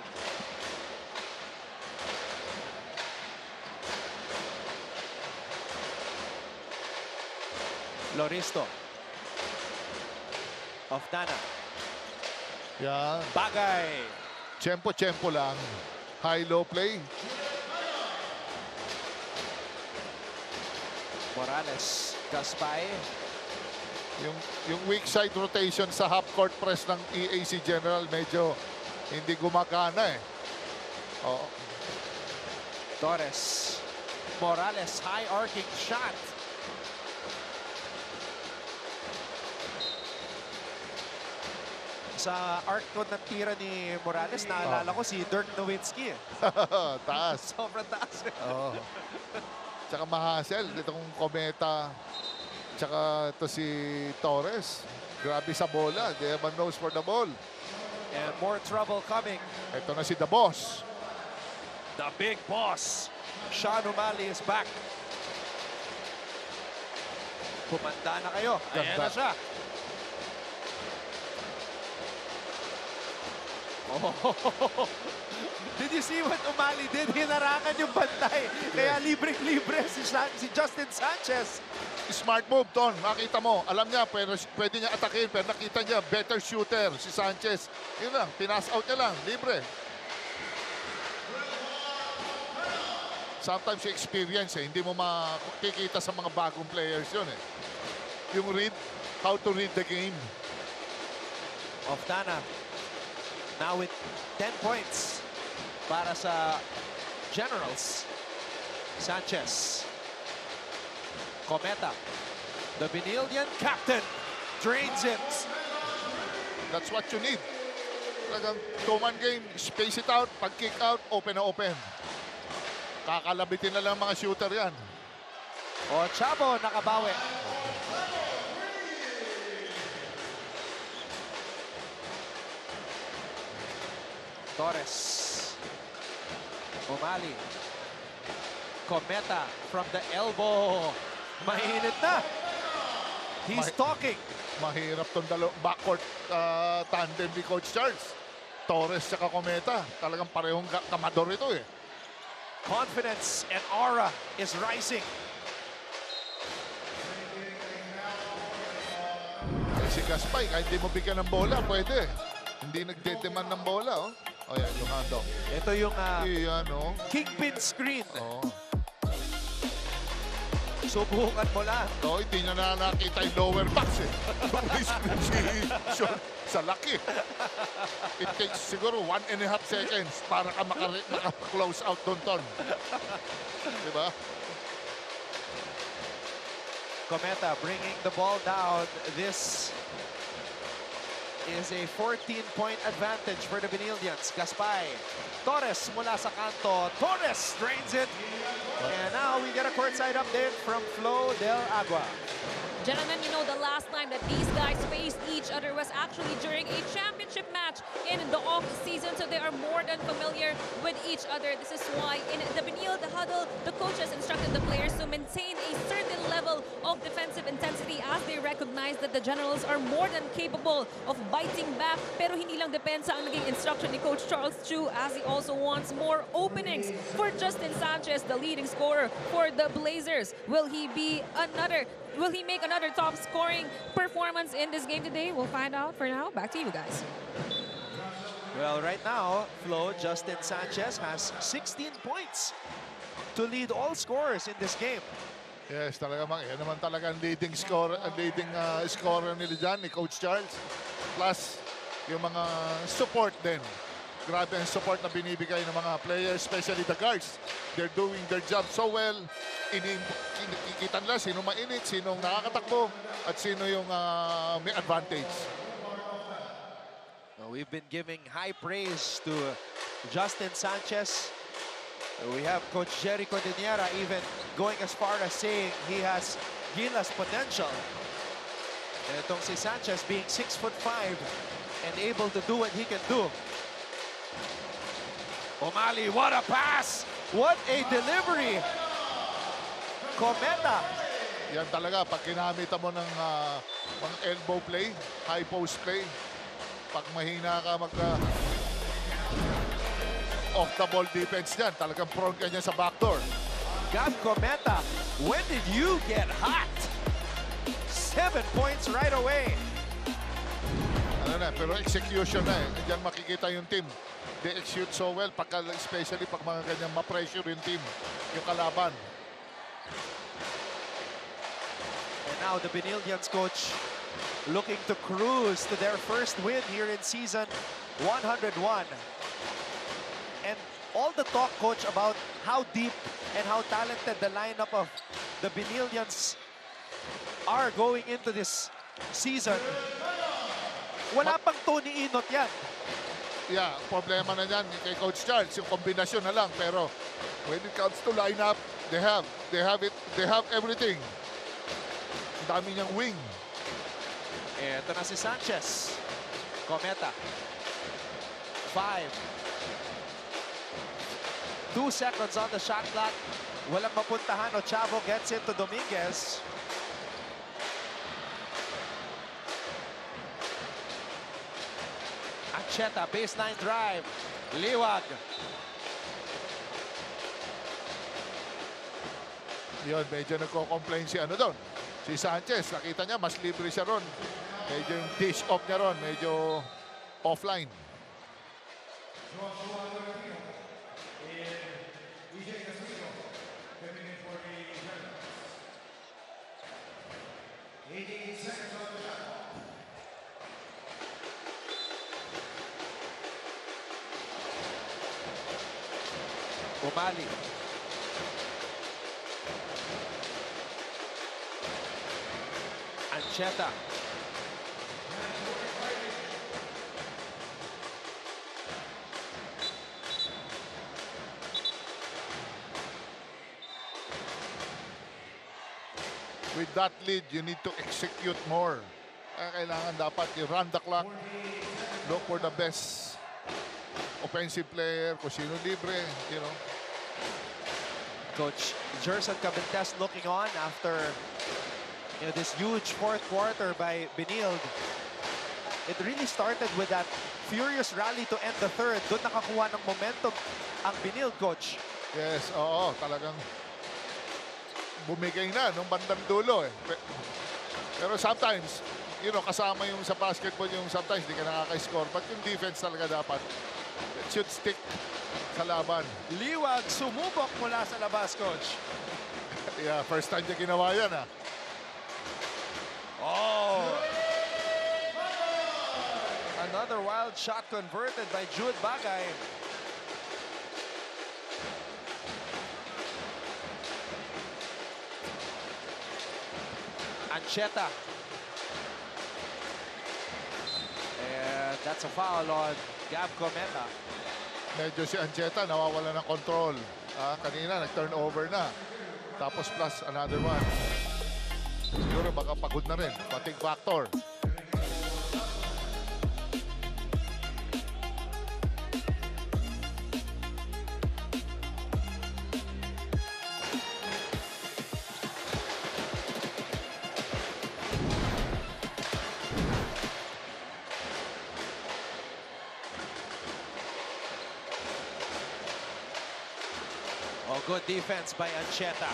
Loristo. Of Dana. Yan. Bagay. Tempo lang. High-low play. Morales. Gaspay. Yung weak side rotation sa half-court press ng EAC General medyo hindi gumagana eh. Oh. Torres. Morales. High arcing shot. Sa arc code ng tira ni Morales, naalala ko si Dirk Nowitzki. Taas. Sobrang taas. Oh. Tsaka mahasel. Itong Kometa. Tsaka ito si Torres. Grabe sa bola. They have a nose for the ball. And more trouble coming. Ito na si The Boss. The big boss. Sean O'Malley is back. Kumanda na kayo. Ayan na siya. Oh. Did you see what O'Malley did? Hinarangan yung bantay. Kaya libre-libre si Justin Sanchez. Smart move, Ton. Makita mo. Alam niya, pwede niya atakin. Pero nakita niya, better shooter si Sanchez. Yun lang, pinas out niya lang. Libre. Sometimes yung experience, hindi mo makikita sa mga bagong players yun eh. Yung read, how to read the game. Of Dana. Now with 10 points para sa Generals. Sanchez. Cometa. The Benildian captain drains it. That's what you need. Talagang two-man game, space it out, pag kick out, open na open. Kakalabitin na lang mga shooter yan. O Chavo nakabawi. Torres. O'Malley. Cometa from the elbow. Mainit na. He's talking. Mahirap tong backcourt tandem ni Coach Charles. Torres at Cometa. Talagang parehong kamador ito eh. Confidence and aura is rising. Si Gaspay, kahit hindi mo bigyan ng bola, pwede. Hindi nagdedeman ng bola, oh. O yan, yung handoff. Ito yung oh. kingpin screen. Oh. Subukan mo lang. No, hindi niya na nakita yung lower box eh. Sa laki. It takes siguro 1.5 seconds para ka maka-close out doon, Ton. Diba? Cometa bringing the ball down. This is a 14-point advantage for the Benildians. Gaspay. Torres mula sa kanto. Torres drains it. And now we get a courtside update from Flo Del Agua. Gentlemen, you know the last time that these guys faced each other was actually during a championship match in the off-season, so they are more than familiar with each other. This is why in the Benil, the huddle, the coaches instructed the players to maintain a certain level of defensive intensity as they recognize that the Generals are more than capable of biting back. Pero hindi lang depensa ang naging instruction ni Coach Charles Chu, as he also wants more openings for Justin Sanchez, the leading scorer for the Blazers. Will he make another top scoring performance in this game today? We'll find out. For now, back to you guys. Well, right now, Flo, Justin Sanchez has 16 points to lead all scorers in this game. Yes, talaga yan naman talaga ang leading scorer nila dyan, ni Coach Charles. Plus, yung mga support din. Grabe ang support na binibigay ng mga players, especially the guards. They're doing their job so well. Kikita nila sino mainit, sino nakakatakbo, at sino yung may advantage. We've been giving high praise to Justin Sanchez. We have Coach Jerry Cordillera even going as far as saying he has Gilas potential. And itong si Sanchez being 6'5" and able to do what he can do. O'Malley, what a pass! What a delivery! Cometa. Yan talaga, pag kinamita mo ng mga elbow play, high post play, pag mahina ka off the ball defense dyan, talagang prone ka niyan sa backdoor. Gab Cometa, when did you get hot? 7 points right away. Pero execution na eh. Diyan makikita yung team. They execute so well, especially pag mga ganyan ma-pressure yung team, yung kalaban. And now the Benildians coach looking to cruise to their first win here in season 101. And all the talk, coach, about how deep and how talented the lineup of the Benildians are going into this season. Wala pang Tony Inot yan. Yeah, problema na yan kay Coach Charles, yung kombinasyon na lang. Pero when it comes to lineup, they have everything. Ang dami niyang wing. Ito na si Sanchez. Cometa. 5. 2 seconds on the shot clock. Walang mapuntahan. Ochavo gets into Dominguez. Ancheta, baseline drive. Liwag. Yun, medyo nagko-complain si doon. Si Sanchez, nakita niya, mas libre siya ron. Medyo yung dish off niya ron, medyo offline. Umali. Ancheta. With that lead, you need to execute more. Kailangan dapat i-run the clock. Look for the best offensive player, kung sino libre, you know. Coach Jerson Cabentes looking on after this huge fourth quarter by Benild. It really started with that furious rally to end the third. Doon nakakuha ng momentum ang Benild, coach. Yes, oo, talagang bumigay na nung bandang dulo eh. Pero sometimes, kasama yung sa basketball, yung sometimes di ka nakaka-score. But yung defense talaga dapat, it should stick sa laban. Liwag sumubok mula sa labas, coach. Yeah, first time niya ginawa yan ah. Oh! Another wild shot converted by Jude Bagay. Ancheta. And that's a foul on Gab Cometa. Medyo si Ancheta nawawala ng control. Kanina nag-turnover na. Tapos plus another one. Siguro siguro baka pagod na rin. Fatigue factor. Oh, good defense by Ancheta.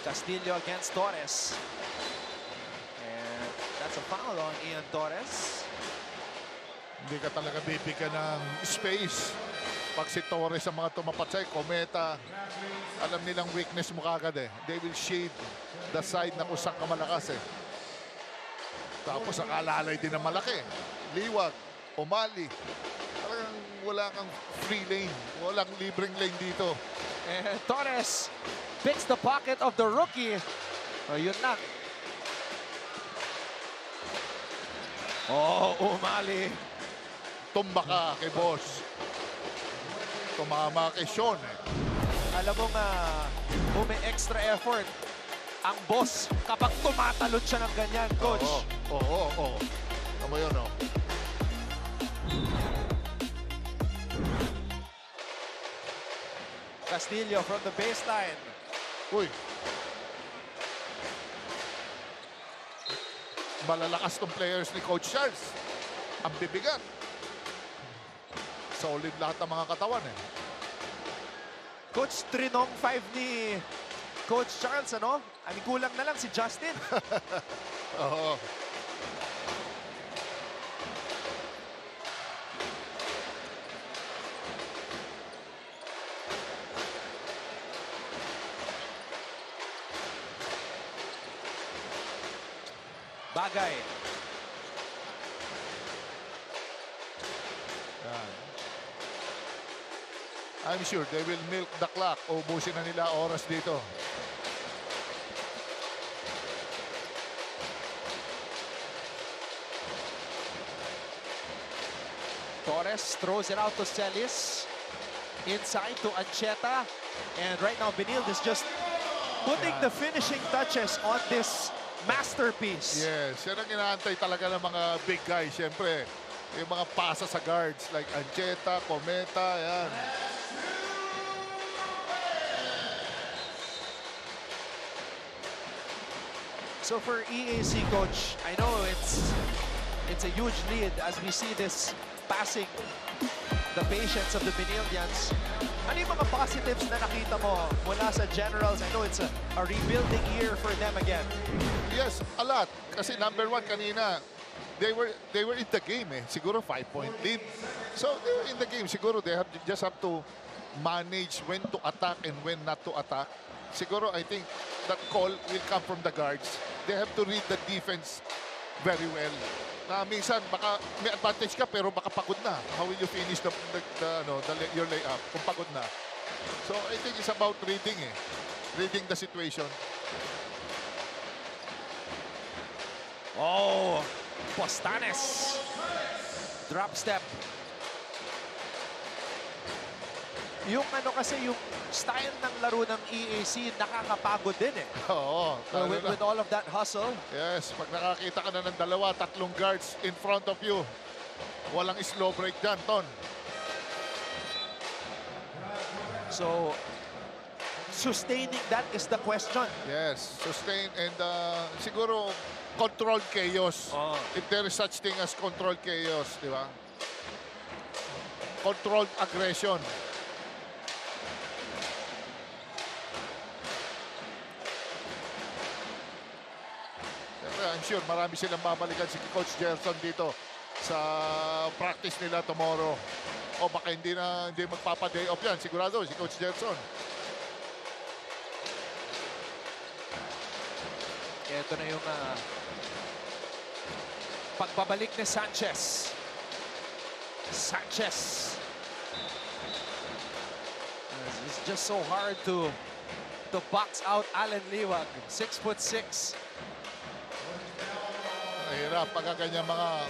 Castillo against Torres. And that's a foul on Ian Torres. Hindi ka talaga bibigyan ng space. Pag si Torres ang mga tumapat sa'yo, Kometa, alam nilang weakness mo kagad eh. They will shade the side na kung saan ka malakas eh. Tapos nakalalay din na malaki. Liwag, Umali. Talagang wala kang free lane. Walang libreng lane dito. And Torres picks the pocket of the rookie. Oh, yun lang. Oh, Umali. Tumba ka kay boss. Tumama kay Sean eh. Alam mo nga, may extra effort ang boss kapag tumatalon siya ng ganyan, coach. Oo. Ano mo yun, oh? Castillo from the baseline. Uy. Malalakas tong players ni Coach Charles. Ang bibigat. Solid lahat ng mga katawan eh. Coach, Trinong 5 ni Coach Charles, ano? I mean, kulang na lang si Justin. Oo. Bagay. Yan. I'm sure they will milk the clock. Ubusin na nila oras dito. Torres throws it out to Celis. Inside to Ancheta. And right now, Benil is just putting the finishing touches on this masterpiece. Yes, yan ang inaantay talaga ng mga big guys. Siyempre, yung mga pasa sa guards like Ancheta, Kometa, yan. So for EAC, coach, I know it's a huge lead as we see this passing the patience of the Benilians. Ano yung mga positives na nakita mo mula sa Generals? I know it's a rebuilding year for them again. Yes, a lot. Kasi number one kanina, they were in the game eh. Siguro 5-point lead. So they were in the game. Siguro they just have to manage when to attack and when not to attack. Siguro I think that call will come from the guards. They have to read the defense very well. Na minsan baka may advantage ka pero baka pagod na. How will you finish your layup kung pagod na? So I think it's about reading eh. Reading the situation. Oh, Postanes. Drop step. Yung ano kasi, yung style ng laro ng EAC, nakakapagod din eh. Oo. With all of that hustle. Yes, pag nakakita ka na ng dalawa, tatlong guards in front of you, walang slow break dyan, Ton. So, sustaining that is the question. Yes, sustain and siguro controlled chaos. Oh. If there is such thing as controlled chaos, di ba? Controlled aggression. I'm sure marami silang babalikan si Coach Gerson dito sa practice nila tomorrow. O baka hindi magpapa-day off yan. Sigurado si Coach Gerson. Ito na yung pagbabalik ni Sanchez. It's just so hard to box out Alan Liwag. 6'6". Mahirap pagka ganyan mga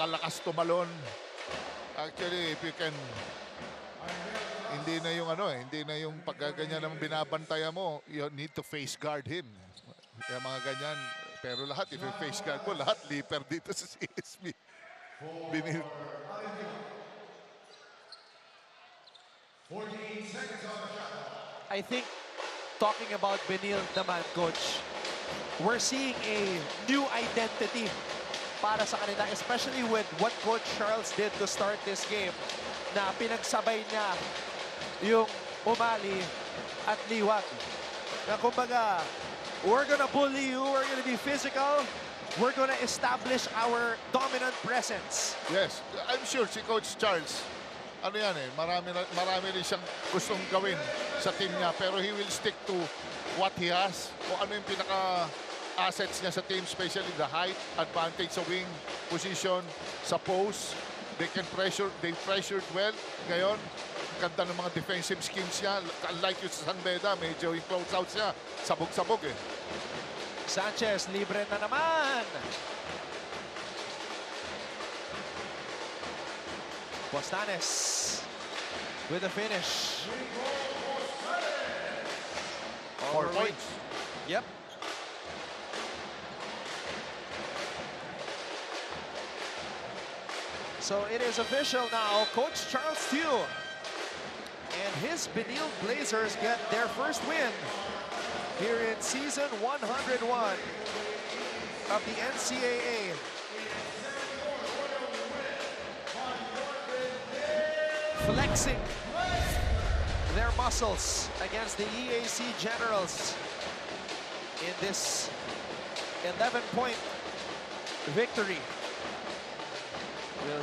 kalakas tumalon. Actually, if you can, hindi na yung pagka ganyan naman binabantayan mo, you need to face guard him. Kaya mga ganyan. Pero lahat, if you face guard mo, lahat leaper dito sa CSB. Binil. I think talking about Benil naman, Coach, we're seeing a new identity para sa kanila, especially with what Coach Charles did to start this game, na pinagsabay niya yung umali at liwag. Na kumbaga, we're gonna bully you, we're gonna be physical, we're gonna establish our dominant presence. Yes, I'm sure si Coach Charles, ano yan eh, marami rin siyang gustong gawin sa team niya. Pero he will stick to what he has. Kung ano yung pinaka-assets niya sa team, especially the height, advantage sa wing position, sa post. They pressured well. Ngayon, ganda ng mga defensive schemes niya. Unlike yung sa San Beda, medyo yung close out siya. Sabog-sabog eh. Sanchez, libre na naman. Bostanes with a finish. 4 points. Yep. So it is official now. Coach Charles Tew and his Benil Blazers get their first win here in season 101 of the NCAA. Flexing their muscles against the EAC Generals in this 11-point victory. We'll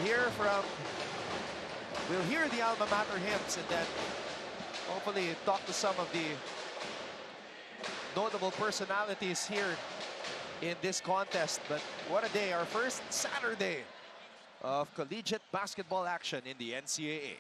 hear the alma mater hymns and then hopefully talk to some of the notable personalities here in this contest. But what a day, our first Saturday of collegiate basketball action in the NCAA.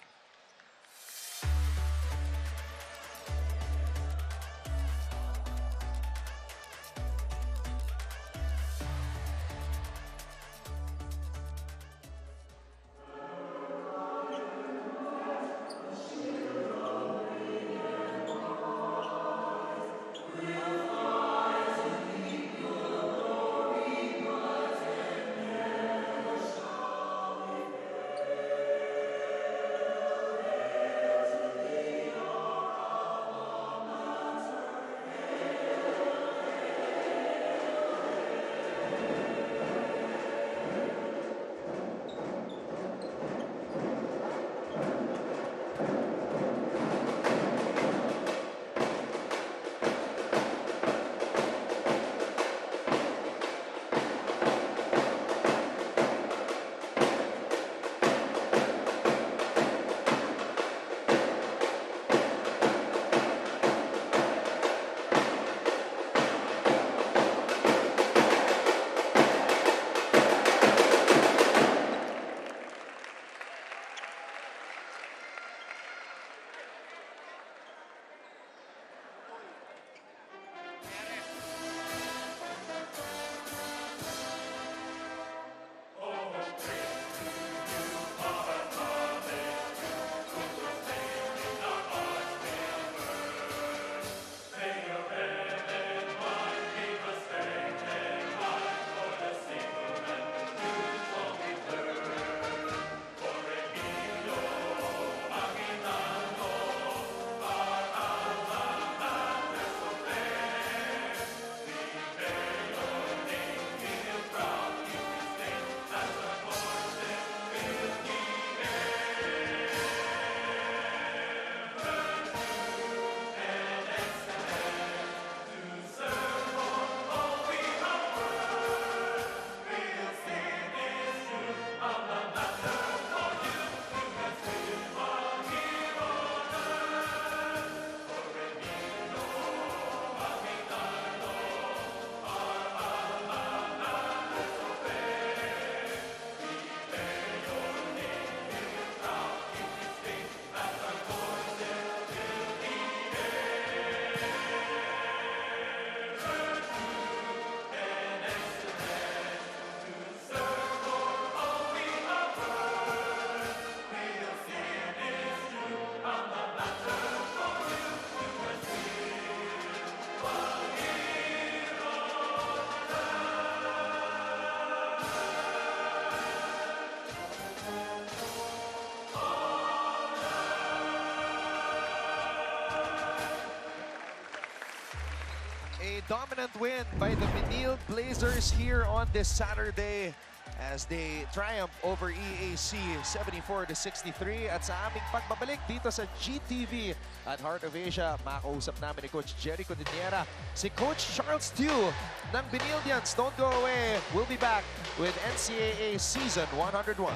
dominant win by the Benil Blazers here on this Saturday as they triumph over EAC 74-63. At sa aming pagbabalik dito sa GTV at Heart of Asia, makausap namin ni Coach Jerry Codiniera, si Coach Charles Tew ng Benildians. Don't go away. We'll be back with NCAA Season 101.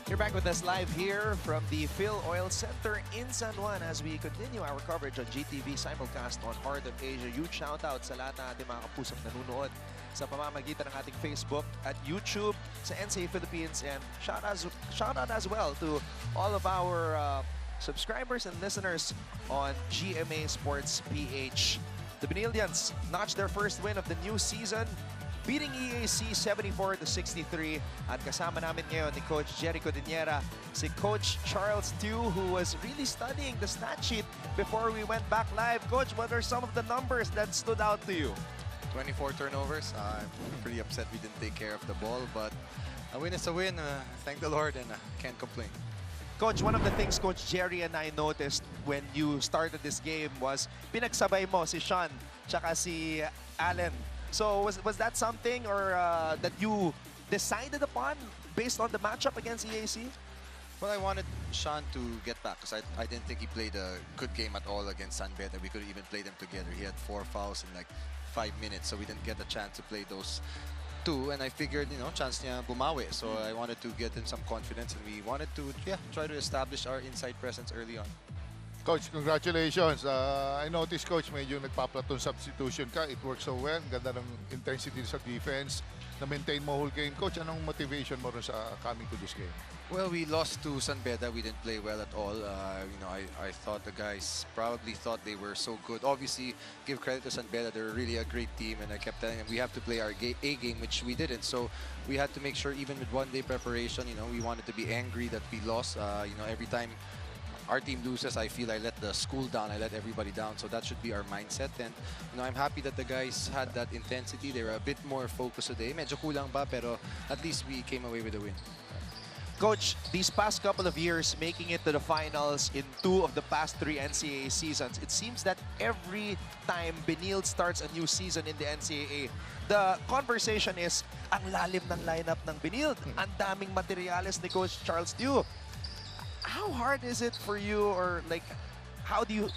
You're back with us live here from the Phil Oil Center in San Juan as we continue our coverage on GTV simulcast on Heart of Asia. Huge shout out sa lahat ng ating mga kapusang nanonood sa pamamagitan ng ating Facebook at YouTube sa NCAA Philippines, and shout out as well to all of our subscribers and listeners on GMA Sports PH. The Benildians notched their first win of the new season, beating EAC 74-63. At kasama namin ngayon ni Coach Jerry Codiniera, si Coach Charles Tew, who was really studying the stat sheet before we went back live. Coach, what are some of the numbers that stood out to you? 24 turnovers. I'm pretty upset we didn't take care of the ball, but a win is a win. Thank the Lord, and can't complain. Coach, one of the things Coach Jerry and I noticed when you started this game was pinagsabay mo si Sean tsaka si Allen. So was that something or that you decided upon based on the matchup against EAC? Well, I wanted Sean to get back because I didn't think he played a good game at all against San Beda. We could even play them together. He had 4 fouls in like 5 minutes, so we didn't get a chance to play those two. And I figured, chance niya bumawi. So I wanted to get him some confidence, and we wanted to, try to establish our inside presence early on. Coach, congratulations. I noticed, Coach, medyo nagpa-platoon substitution ka. It works so well. Ganda ng intensity sa defense. Na-maintain mo whole game. Coach, anong motivation mo rin sa coming to this game? Well, we lost to San Beda. We didn't play well at all. I thought the guys probably thought they were so good. Obviously, give credit to San Beda. They're really a great team, and I kept telling them we have to play our A game, which we didn't. So we had to make sure, even with one-day preparation, we wanted to be angry that we lost. Every time our team loses, I feel I let the school down, I let everybody down. So that should be our mindset. And I'm happy that the guys had that intensity. They were a bit more focused today. Medyo kulang ba, pero at least we came away with a win. Coach, these past couple of years, making it to the finals in 2 of the past 3 NCAA seasons, it seems that every time Benil starts a new season in the NCAA, the conversation is, ang lalim ng lineup ng Benil. Ang daming materyales ni Coach Charles Tew. How hard is it for you, or like, how do you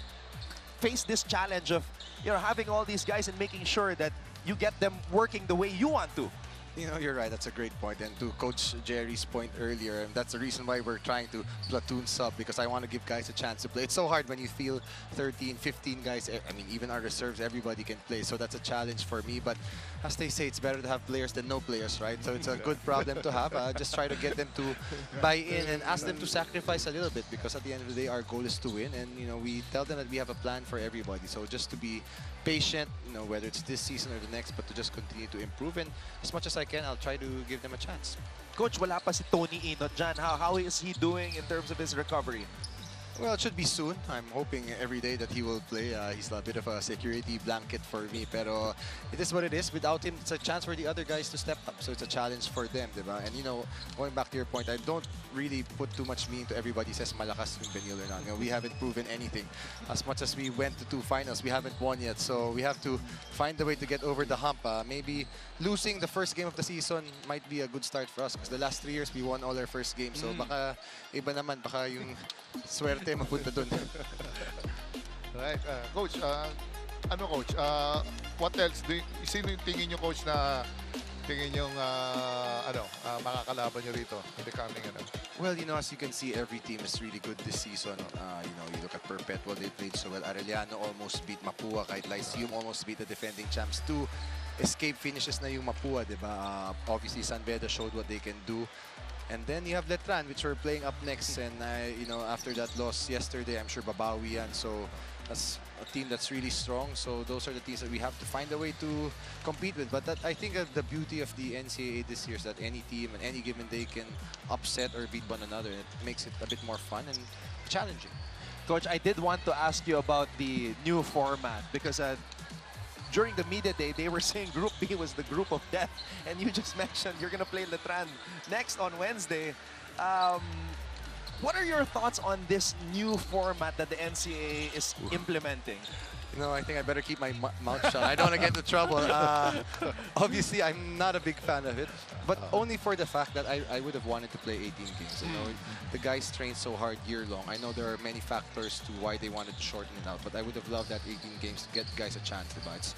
face this challenge of having all these guys and making sure that you get them working the way you want to? You know, you're right. That's a great point. And to Coach Jerry's point earlier, and that's the reason why we're trying to platoon sub, because I want to give guys a chance to play. It's so hard when you feel 13, 15 guys. I mean, even our reserves, everybody can play. So that's a challenge for me. But as they say, it's better to have players than no players, right? So it's a good problem to have. Just try to get them to buy in and ask them to sacrifice a little bit, because at the end of the day, our goal is to win. And, you know, we tell them that we have a plan for everybody. So just to be patient, you know, whether it's this season or the next, but to just continue to improve. And as much as I can, I'll try to give them a chance. Coach, wala pa si Tony Inot dyan. How is he doing in terms of his recovery? Well, it should be soon. I'm hoping every day that he will play. He's a bit of a security blanket for me, pero it is what it is. Without him, it's a chance for the other guys to step up. So it's a challenge for them, diba? And you know, going back to your point, I don't really put too much meaning to everybody says malakas yung Benil or not. You know, we haven't proven anything. As much as we went to 2 finals, we haven't won yet. So we have to find a way to get over the hump. Maybe losing the first game of the season might be a good start for us, because the last 3 years we won all our first games. So baka iba naman, baka yung swerte mapunta dun. Right. Coach, Coach? What else? Sino yung tingin nyo, Coach, na tingin yung makakalaban nyo rito in the coming Well, you know, as you can see, every team is really good this season. You know, you look at Perpetual, they played so well. Arellano almost beat Mapúa, kahit Lyceum almost beat the defending champs. 2 escape finishes na yung Mapúa, diba? Obviously, San Beda showed what they can do. And then you have Letran, which we're playing up next. And, you know, after that loss yesterday, I'm sure babawi yan. So that's a team that's really strong. So those are the teams that we have to find a way to compete with. But I think the beauty of the NCAA this year is that any team and any given day can upset or beat one another. And it makes it a bit more fun and challenging. Coach, I did want to ask you about the new format, because during the media day, they were saying Group B was the group of death. And you just mentioned you're going to play Letran next on Wednesday. What are your thoughts on this new format that the NCAA is implementing? You know, I think I better keep my mouth shut. I don't want to get into trouble. Obviously, I'm not a big fan of it, but only for the fact that I would have wanted to play 18 games. You know, the guys train so hard year long. I know there are many factors to why they wanted to shorten it out, but I would have loved that 18 games to get guys a chance. Diba? It's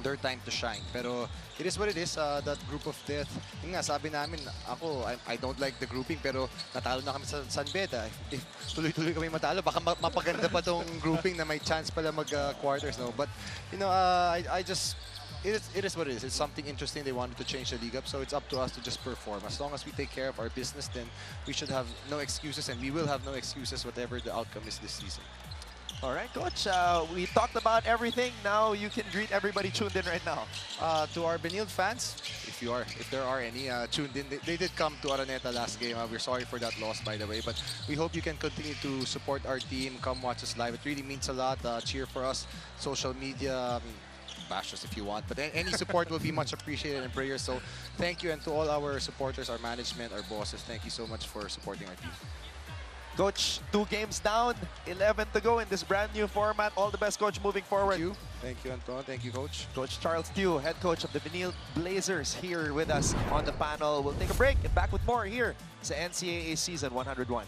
their time to shine. Pero it is what it is, that group of death. Yung nga, sabi namin, I don't like the grouping, pero natalo na kami sa San Beda. If tuloy-tuloy kami matalo, baka mapaganda pa tong grouping na may chance pala mag-quarters, no? But, you know, it is what it is. It's something interesting. They wanted to change the league up, so it's up to us to just perform. As long as we take care of our business, then we should have no excuses, and we will have no excuses whatever the outcome is this season. All right, Coach, we talked about everything. Now you can greet everybody tuned in right now. To our Benil fans, if there are any tuned in, they did come to Araneta last game. We're sorry for that loss, by the way, but we hope you can continue to support our team. Come watch us live. It really means a lot. Cheer for us. Social media, I mean, bash us if you want, but any support will be much appreciated and prayers. So thank you, and to all our supporters, our management, our bosses, thank you so much for supporting our team. Coach, 2 games down, 11 to go in this brand new format. All the best, Coach, moving forward. Thank you, Anton. Thank you, Coach. Coach Charles Tew, head coach of the Benil Blazers, here with us on the panel. We'll take a break and back with more here sa NCAA Season 101.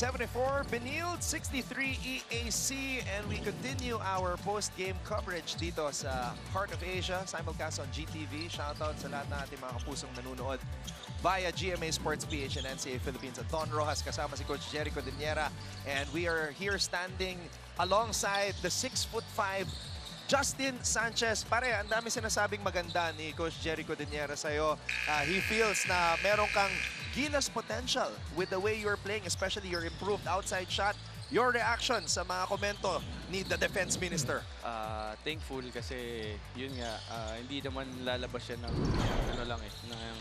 74 Benilde, 63 EAC, and we continue our post-game coverage dito sa Heart of Asia, simulcast on GTV. Shoutout sa lahat ng ating mga kapusong nanonood via GMA Sports PH and NCAA Philippines. At Don Rojas kasama si Coach Jericho Diniera, and we are here standing alongside the 6'5" Justin Sanchez. Pare, ang dami sinasabing maganda ni Coach Jericho Diniera sa'yo. He feels na meron kang gilas potential with the way you're playing, especially your improved outside shot. Your reaction sa mga komento ni the Defense Minister? Thankful kasi yun nga, hindi naman lalabas siya ng ano lang ng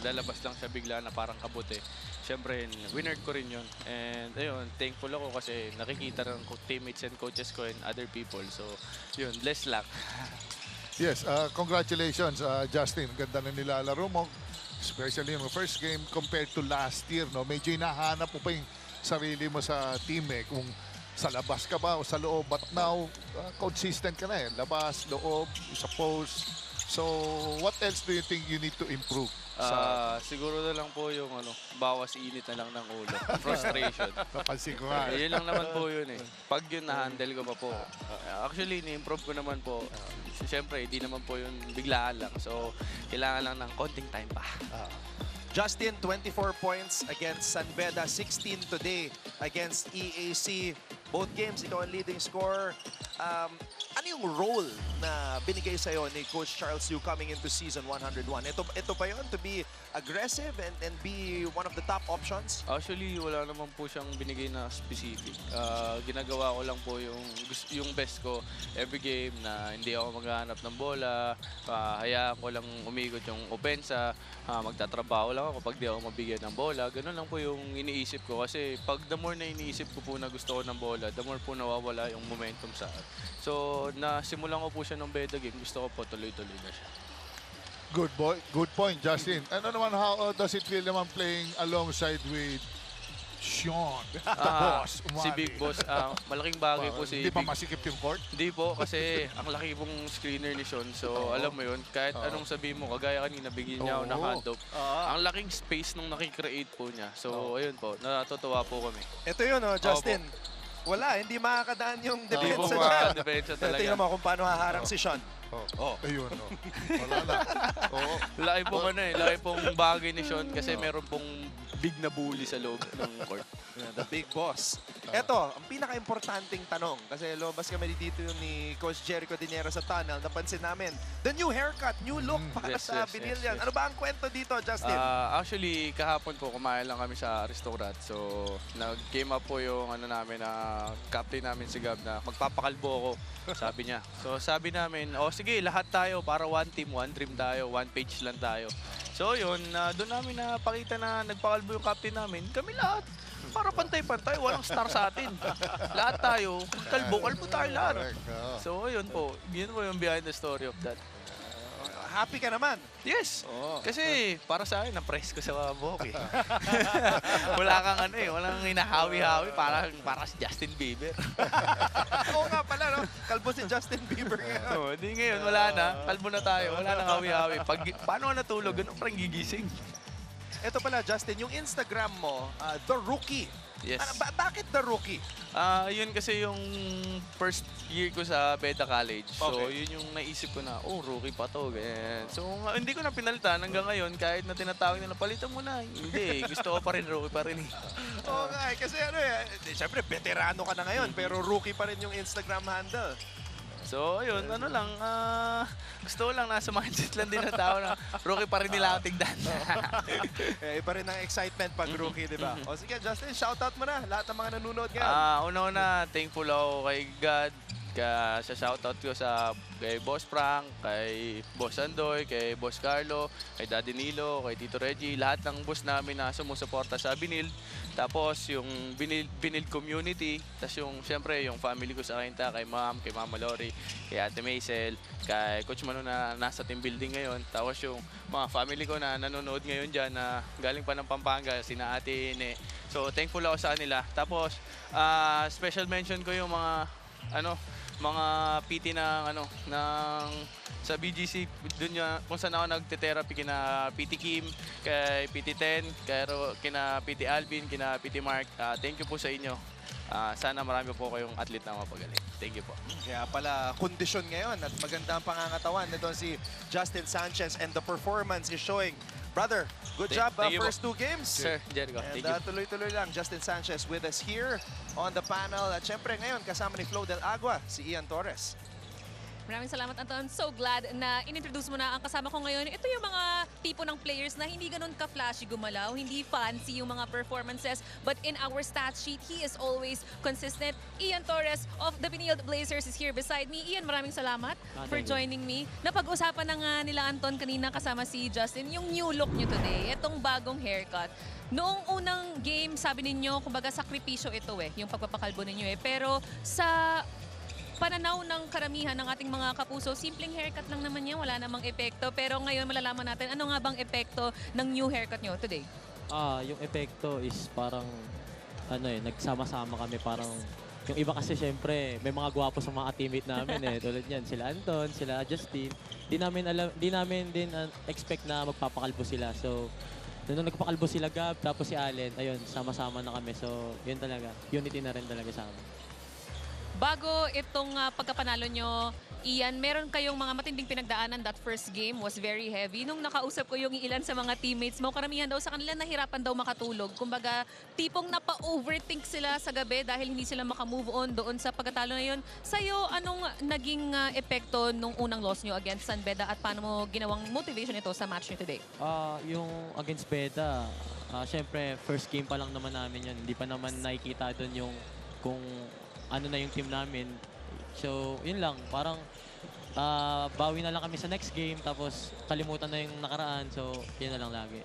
lalabas lang siya bigla na parang kabuti. Siyempre, winner ko rin yun. And ayun, thankful ako kasi nakikita ng teammates and coaches ko and other people. So yun, bless luck. Yes, congratulations Justin. Ganda na nilalaro mo. Especially in the first game compared to last year. No? Medyo hinahanap mo pa yung sarili mo sa team kung sa labas ka ba o sa loob. But now, consistent ka na labas, loob, sa post. So, what else do you think you need to improve? Siguro na lang po yung bawas init na lang ng ulo. Frustration. Napansin ko nga. Yun lang naman po yun Pag yun na-handle ko pa po. Actually, ni-improve ko naman po. Siyempre, hindi naman po yun biglaan lang. So, kailangan lang ng konting time pa. Justin, 24 points against San Beda, 16 today against EAC. Both games, ikaw ang leading scorer. Ano yung role na binigay sa'yo ni Coach Charles Yu coming into season 101? Ito ba yun? To be aggressive and be one of the top options? Actually, wala naman po siyang binigay na specific. Ginagawa ko lang po yung best ko every game na hindi ako maghahanap ng bola. Hayaan ko lang umikot yung opensa. Magtatrabaho lang ako pag di ako mabigyan ng bola. Ganun lang po yung iniisip ko. Kasi pag the more na iniisip ko po na gusto ko ng bola, the more po nawawala yung momentum sa akin. So, nasimulan ko po siya ng beta game. Gusto ko po tuloy-tuloy na siya. Good point, Justin. Ano naman, how does it feel naman playing alongside with Sean, the boss? Si Big Boss, malaking bagay po si Hindi pa masikip yung court? Hindi po, kasi ang laki pong screener ni Sean. So, alam mo yun, kahit anong sabihin mo, kagaya kanina, bigyan niya ako ng handoff. Ang laking space nung nakikreate po niya. So, ayun po, natutuwa po kami. Ito yun, Justin. Wala, hindi makakadaan yung depensa Hindi po dyan. depensa talaga. Tingnan mo kung paano haharang si Sean. Ayun, Wala na. Laki pong laki pong bagay ni Sean kasi meron pong big na bully sa loob ng court. The big boss. Ito, ang pinaka-importanting tanong, kasi lobas kami dito ni Coach Jericho Diniera sa tunnel, napansin namin, the new haircut, new look para sa Binilyan. Ano ba ang kwento dito, Justin? Actually, kahapon po, kumain lang kami sa restaurant. So, nag-game up po yung namin na captain namin si Gab na magpapakalbo ako, sabi niya. So, sabi namin, sige, lahat tayo para one team, one dream tayo, one page lang tayo. So yun, doon namin napakita na nagpakalbo yung captain namin. Kami lahat. Para pantay-pantay, walang star sa atin. Lahat tayo, kalbo tayo lahat. So yun po, yun po yung behind the story of that. Happy ka naman? Yes. Kasi para sa akin, na-press ko sa buhok Wala kang walang hinahawi-hawi para si Justin Bieber. Oo nga pala, kalbo si Justin Bieber ngayon. Hindi ngayon, wala na. Kalbo na tayo, wala nang hawi-hawi. Paano ka natulog, ganun parang gigising. Ito pala, Justin, yung Instagram mo, The Rookie. Yes. Bakit The Rookie? Yun kasi yung first year ko sa Beta College. So, yun yung naisip ko na, rookie pa to. Ganyan. So, hindi ko na pinalitan hanggang ngayon. Kahit na tinatawag nila, palitan mo na. Hindi, gusto ko pa rin, rookie pa rin. Oo nga, kasi siyempre, veterano ka na ngayon, pero rookie pa rin yung Instagram handle. So, ayun, gusto ko lang nasa mindset lang din ng tao na rookie pa rin nila ako tignan. Iba rin ang excitement pag rookie, di ba? O sige, Justin, shoutout mo na lahat ng mga nanonood ngayon. Una-una, thankful ako kay God. Sa shoutout ko kay Boss Frank, kay Boss Andoy, kay Boss Carlo, kay Daddy Nilo, kay Tito Reggie, lahat ng boss namin na sumusuporta sa Binilde. Tapos yung Binilde community, tapos siyempre yung family ko sa Kainta, kay Mama Lori, kay Ate Maisel, kay Coach Manu na nasa team building ngayon. Tapos yung mga family ko na nanonood ngayon dyan na galing pa ng Pampanga, sina Ate Ine. So thankful ako sa kanila. Tapos special mention ko yung mga mga PT ng sa BGC, dun kung saan ako nagte-therapy kina PT Kim, kay PT Ten, kina PT Alvin, kina PT Mark. Thank you po sa inyo. Sana marami po kayong athlete na mapagaling. Thank you po. Kaya pala, kondisyon ngayon at magandang pangangatawan nito si Justin Sanchez and the performance is showing. Brother, good job thank you first po. 2 games. Sir, Jericho, And thank you. tuloy-tuloy lang, Justin Sanchez with us here on the panel. At syempre ngayon, kasama ni Flo Del Agua, si Ian Torres. Maraming salamat, Anton. So glad na in-introduce mo na ang kasama ko ngayon. Ito yung mga tipo ng players na hindi ganun ka-flashy gumalaw, hindi fancy yung mga performances, but in our stat sheet, he is always consistent. Ian Torres of the Benilde Blazers is here beside me. Ian, maraming salamat for joining me. Napag-usapan na nga nila, Anton, kanina kasama si Justin, yung new look nyo today, itong bagong haircut. Noong unang game, sabi ninyo, kumbaga sakripisyo ito yung pagpapakalbo ninyo Pero sa pananaw ng karamihan ng ating mga kapuso, simpleng haircut lang naman yan, wala namang epekto. Pero ngayon malalaman natin, ano nga bang epekto ng new haircut nyo today? Yung epekto is parang, nagsama-sama kami. Parang, yung iba kasi syempre, may mga gwapo sa mga teammate namin Tulad yan, sila Anton, sila Justin. Di namin din expect na magpapakalbo sila. So, nung nagpakalbo sila Gab, tapos si Allen, ayun, sama-sama na kami. So, yun talaga, unity na rin talaga sa amin. Bago itong pagkapanalo nyo, Ian, meron kayong mga matinding pinagdaanan. That first game was very heavy. Nung nakausap ko yung ilan sa mga teammates mo, karamihan daw sa kanila nahirapan daw makatulog. Kumbaga, tipong napa-overthink sila sa gabi dahil hindi sila makamove on doon sa pagkatalo na yun. Sa'yo, anong naging epekto nung unang loss nyo against San Beda at paano mo ginawang motivation ito sa match nyo today? Yung against Beda, syempre, first game pa lang naman namin yun. Hindi pa naman nakikita doon yung kung ano na yung team namin. So, yun lang. Parang bawi na lang kami sa next game tapos kalimutan na yung nakaraan. So, yun na lang lagi.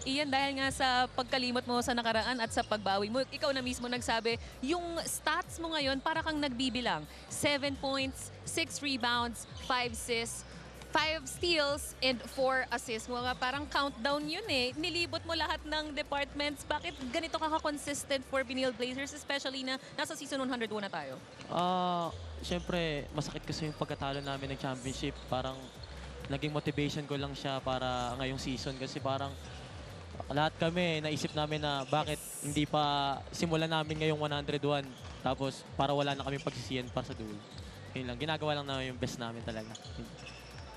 Iyan, dahil nga sa pagkalimot mo sa nakaraan at sa pagbawi mo, ikaw na mismo nagsabi, yung stats mo ngayon para kang nagbibilang. 7 points, 6 rebounds, 5 assists, 5 steals, and 4 assists. Mga parang countdown yun Nilibot mo lahat ng departments. Bakit ganito ka-consistent for Benilde Blazers, especially na nasa season 101 na tayo? Siyempre, masakit kasi yung pagkatalo namin ng championship. Parang naging motivation ko lang siya para ngayong season. Kasi parang lahat kami, naisip namin na bakit hindi pa simulan namin ngayong 101. Tapos para wala na kami pagsisiyan para sa dulo. Yun lang, ginagawa lang namin yung best namin talaga.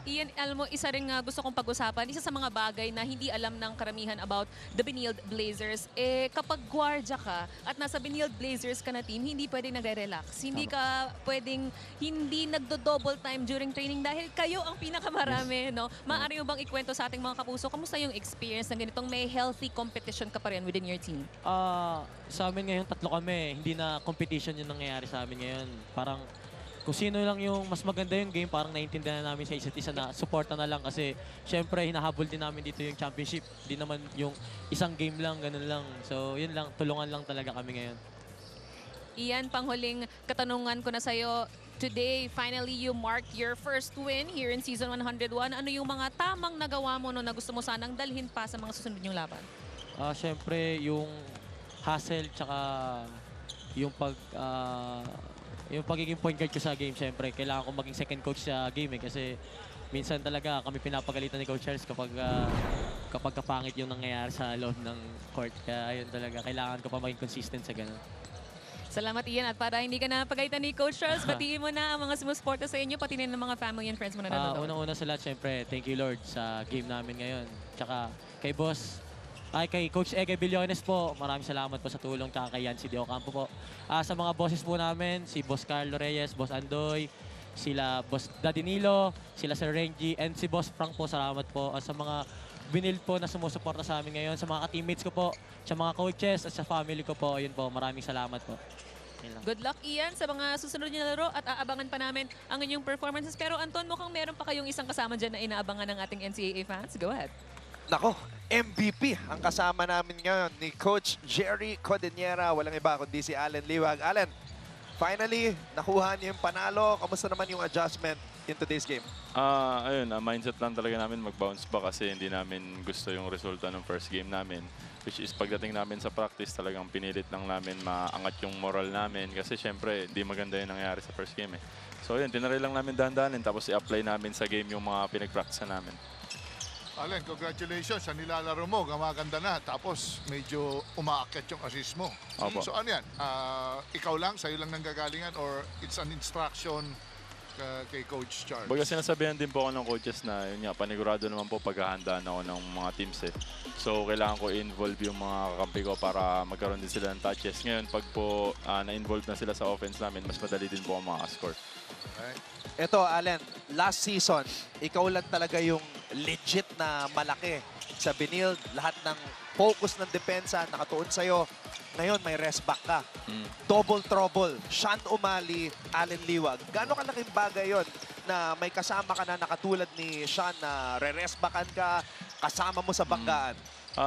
Ian, alam mo, isa rin gusto kong pag-usapan, isa sa mga bagay na hindi alam ng karamihan about the Benilde Blazers, kapag gwardiya ka at nasa Benilde Blazers ka na team, hindi pwedeng nagre-relax. Hindi ka pwedeng hindi nagdo-double time during training dahil kayo ang pinakamarami, Maaari mo bang ikwento sa ating mga kapuso, kamusta yung experience ng ganitong may healthy competition ka pa rin within your team? Sa amin ngayon, 3 kami. Hindi na competition yung nangyayari sa amin ngayon. Parang kung sino lang yung mas maganda yung game, parang naiintindihan na namin sa isa't isa na supporta na lang kasi syempre hinahabol din namin dito yung championship. Hindi naman yung isang game lang, ganun lang. So yun lang, tulungan lang talaga kami ngayon. Ian, panghuling katanungan ko na sa'yo. Today, finally, you marked your first win here in Season 101. Ano yung mga tamang nagawa mo na gusto mo sanang dalhin pa sa mga susunod yung laban? Syempre, yung hustle tsaka yung yung pagiging point guard ko sa game, syempre, kailangan ko maging second coach sa game kasi minsan talaga kami pinapagalitan ni Coach Charles kapag kapangit yung nangyayari sa loob ng court. Kaya ayun talaga, kailangan ko pa maging consistent sa ganun. Salamat, Ian. At para hindi ka na pagalitan ni Coach Charles, batiin mo na ang mga sumusuporta sa inyo, pati ng mga family and friends mo na nanonood. Unang-una sa lahat, syempre, thank you Lord sa game namin ngayon. Tsaka kay kay Coach Ege Billones po, maraming salamat po sa tulong, tsaka kay Yancy De Ocampo po. Sa mga bosses po namin, si Boss Carlo Reyes, Boss Andoy, sila Boss Dadinilo, sila Sir Renji, and si Boss Frank po, salamat po. Sa mga Benilde po na sumusuporta sa amin ngayon, sa mga teammates ko po, sa mga coaches, at sa family ko po, ayun po, maraming salamat po. Good luck, Ian, sa mga susunod niyo na laro at aabangan pa namin ang inyong performances. Pero Anton, mukhang meron pa kayong isang kasama dyan na inaabangan ng ating NCAA fans. Go ahead. Nako, MVP ang kasama namin ngayon ni Coach Jerry Codeniera. Walang iba kundi si Allen Liwag. Allen, finally, nakuha niyo yung panalo. Kamusta naman yung adjustment in today's game? Ayun, mindset lang talaga namin mag-bounce back kasi hindi namin gusto yung resulta ng first game namin. Which is pagdating namin sa practice, talagang pinilit lang namin maangat yung moral namin kasi syempre hindi maganda yung nangyari sa first game eh. So yun, tinaray lang namin dahan-dahanin tapos i-apply namin sa game yung mga pinag-practice namin. Allen, congratulations sa nilalaro mo. Gumaganda na. Tapos medyo umaakyat yung assist mo. Opo. So ano yan? Ikaw lang? Sa'yo lang nanggagalingan? Or it's an instruction kay Coach Charles? Baga sinasabihan din po ako ng coaches na yun nga, panigurado naman po paghahandaan ako ng mga teams eh. So kailangan ko i-involve yung mga kakampi ko para magkaroon din sila ng touches. Ngayon pag po na-involve na sila sa offense namin, mas madali din po ang mga score. Right. Ito, Allen, last season, ikaw lang talaga yung legit na malaki sa Benil. Lahat ng focus ng depensa nakatuon sa'yo. Ngayon, may rest back ka. Double trouble. Sean Umali, Allen Liwag. Gano'ng kalaking bagay yon na may kasama ka na nakatulad ni Sean na re-rest backan ka, kasama mo sa banggaan?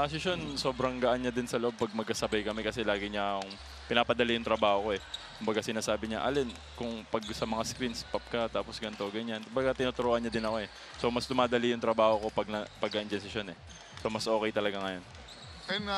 Si Sean, sobrang gaan niya din sa loob pag magkasabay kami kasi lagi niya akong pinapadali yung trabaho ko eh. Kumbaga sinasabi niya, Allen, kung pag sa mga screens, pop ka, tapos ganito, ganyan. Kumbaga tinuturuan niya din ako eh. So mas dumadali yung trabaho ko pag andyan si Sean eh. So mas okay talaga ngayon. And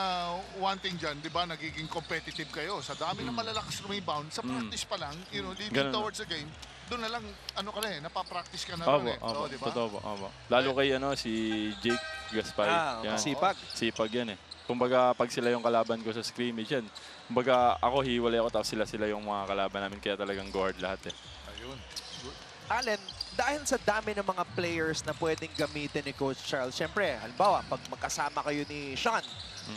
one thing dyan, di ba, nagiging competitive kayo. Sa dami ng malalakas rebound, sa practice pa lang, you know, leading towards the game, doon na lang, ano ka na eh, napapractice ka na rin eh. So, di ba? Totoo po. Lalo kay si Jake Gaspay. Yan. Sipag yan eh. Kumbaga, pag sila yung kalaban ko sa scrimmage yan, kumbaga ako hiwalay ako tapos sila yung mga kalaban namin kaya talagang guard lahat eh. Ayun. Allen, dahil sa dami ng mga players na pwedeng gamitin ni Coach Charles, syempre, halimbawa, pag magkasama kayo ni Sean,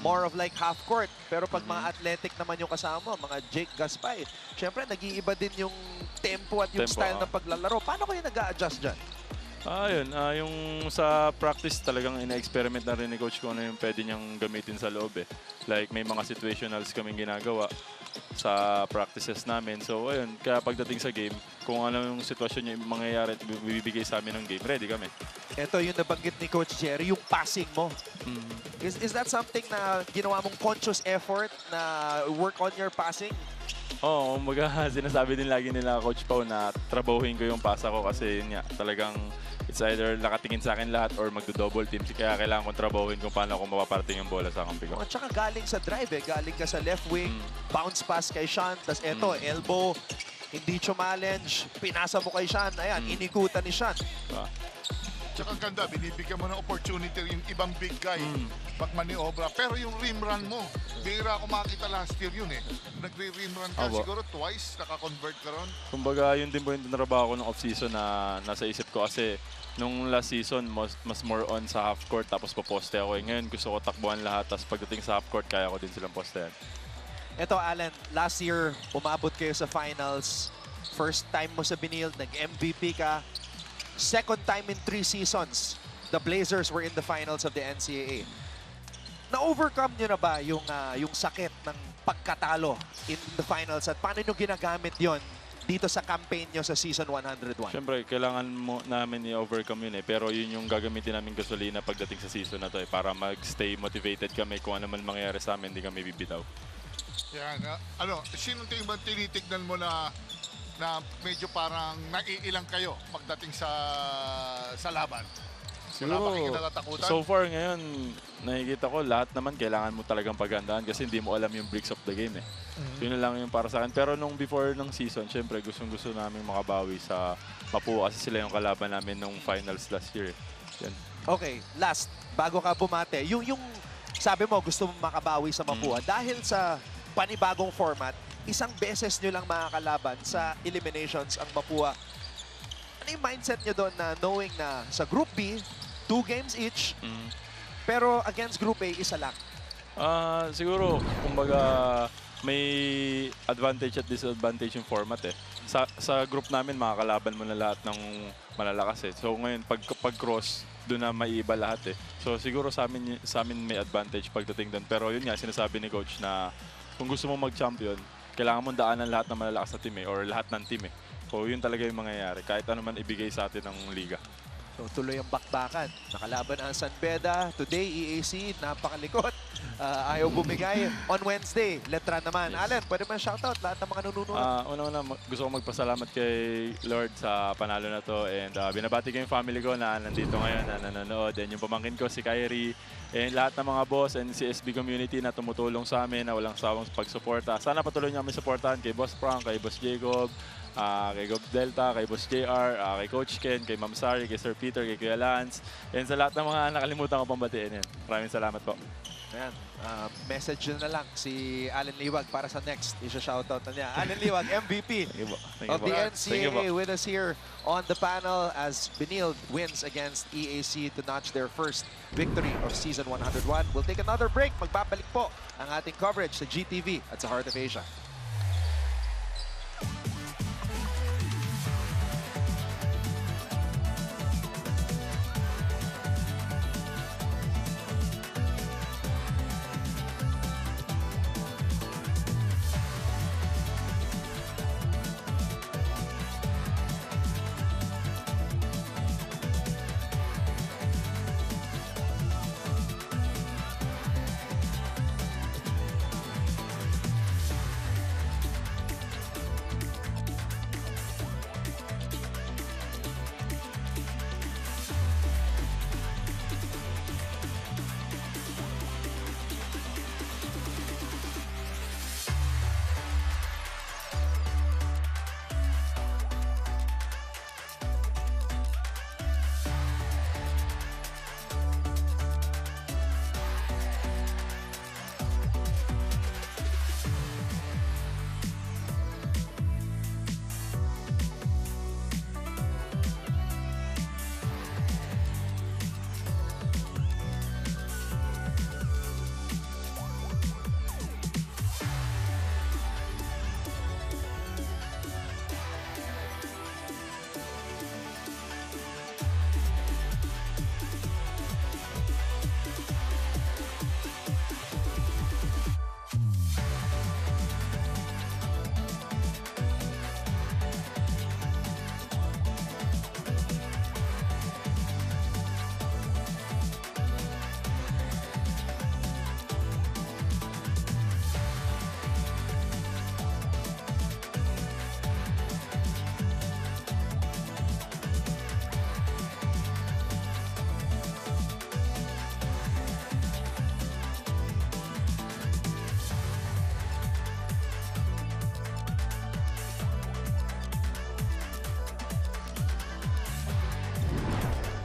more of like half court. Pero pag mga athletic naman yung kasama, mga Jake Gaspay, syempre, nag-iiba din yung tempo at yung style ng paglalaro. Paano kayo nag-a-adjust dyan? Yung sa practice talagang ina-experiment na rin ni Coach kung ano yung pwede niyang gamitin sa loob eh. Like may mga situationals kaming ginagawa sa practices namin. So ayun, kaya pagdating sa game, kung ano yung sitwasyon niya mangyayari at bibigay sa amin ng game, ready kami. Ito yung nabanggit ni Coach Jerry, yung passing mo. Is that something na ginawa mong conscious effort na work on your passing? Oo, sinasabi din lagi nila Coach Pao na trabahuhin ko yung pasa ko kasi yun nga, talagang it's either nakatingin sa akin lahat or magdo-double team. Kaya kailangan kong trabahuhin kung paano ako mapaparating yung bola sa kampi ko. At saka galing sa drive eh, galing ka sa left wing, bounce pass kay Sean, tapos eto, elbow, hindi challenge, pinasa mo kay Sean, ayan, inikutan ni Sean. Tsaka ang ganda, binibigyan mo ng opportunity yung ibang big guy magmaniobra. Pero yung rim run mo, bihira ako makita last year yun eh. Nagre-rim run ka, siguro twice, naka-convert ka ron. Kumbaga, yun din po yung tinrabaho ko ng off-season na nasa isip ko kasi nung last season, mas more on sa half-court tapos paposte ako. Ngayon gusto ko takbuhan lahat tapos pagdating sa half-court, kaya ko din silang postehan. Ito, Allen, last year, umabot kayo sa finals. First time mo sa Benil, nag-MVP ka. Second time in 3 seasons, the Blazers were in the finals of the NCAA. Na-overcome nyo na ba yung sakit ng pagkatalo in the finals at paano nyo ginagamit yon dito sa campaign nyo sa season 101? Siyempre, kailangan namin i-overcome yun eh. Pero yun yung gagamitin namin gasolina pagdating sa season na to eh. Para mag-stay motivated kami kung ano man mangyayari sa amin, hindi kami bibitaw. Yan. Sino tingin ba tinitignan mo na medyo parang naiilang kayo pagdating sa laban? Siguro, so far ngayon, nakikita ko lahat naman kailangan mo talagang paghandaan kasi hindi mo alam yung breaks of the game eh. Yun na lang yung para sa akin. Pero nung before ng season, syempre gustong-gusto namin makabawi sa Mapúa kasi sila yung kalaban namin nung finals last year. Yan. Okay, last, bago ka bumate, yung sabi mo gusto mo makabawi sa Mapúa dahil sa panibagong format, isang beses nyo lang makakalaban sa eliminations ang Mapúa. Ano yung mindset nyo doon na knowing na sa Group B, 2 games each, pero against Group A, isa lang? Siguro, kumbaga, may advantage at disadvantage yung format eh. Sa group namin, makakalaban mo na lahat ng malalakas eh. So ngayon, pag-cross, doon na maiiba lahat eh. So siguro sa amin may advantage pagdating doon. Pero yun nga, sinasabi ni Coach na kung gusto mong mag-champion, kailangan mong daanan lahat ng malalakas na team eh, or lahat ng team eh. So yun talaga yung mangyayari, kahit ano man ibigay sa atin ng liga. So tuloy ang bakbakan. Nakalaban ang San Beda. Today, EAC, napakalikot. ayaw bumigay. On Wednesday, Letran naman. Allen, pwede man shoutout lahat ng mga nanonood. Una-una, gusto ko magpasalamat kay Lord sa panalo na to. And binabati ko yung family ko na nandito ngayon, na nanonood. And yung pamangkin ko, si Kyrie. And lahat ng mga boss and CSB community na tumutulong sa amin, na walang sawang pagsuporta. Sana patuloy niyo kami supportahan kay Boss Frank, kay Boss Jacob, kay Gob Delta, kay Boss JR, kay Coach Ken, kay Ma'am Sari, kay Sir Peter, kay Kuya Lance. And sa lahat ng mga nakalimutan ko pang batiin. Maraming salamat po. Ayan, message na lang si Allen Liwag para sa next. Isa-shoutout na niya. Allen Liwag, MVP of the NCAA with us here on the panel as Benil wins against EAC to notch their first victory of Season 101. We'll take another break. Magbabalik po ang ating coverage sa GTV at sa Heart of Asia.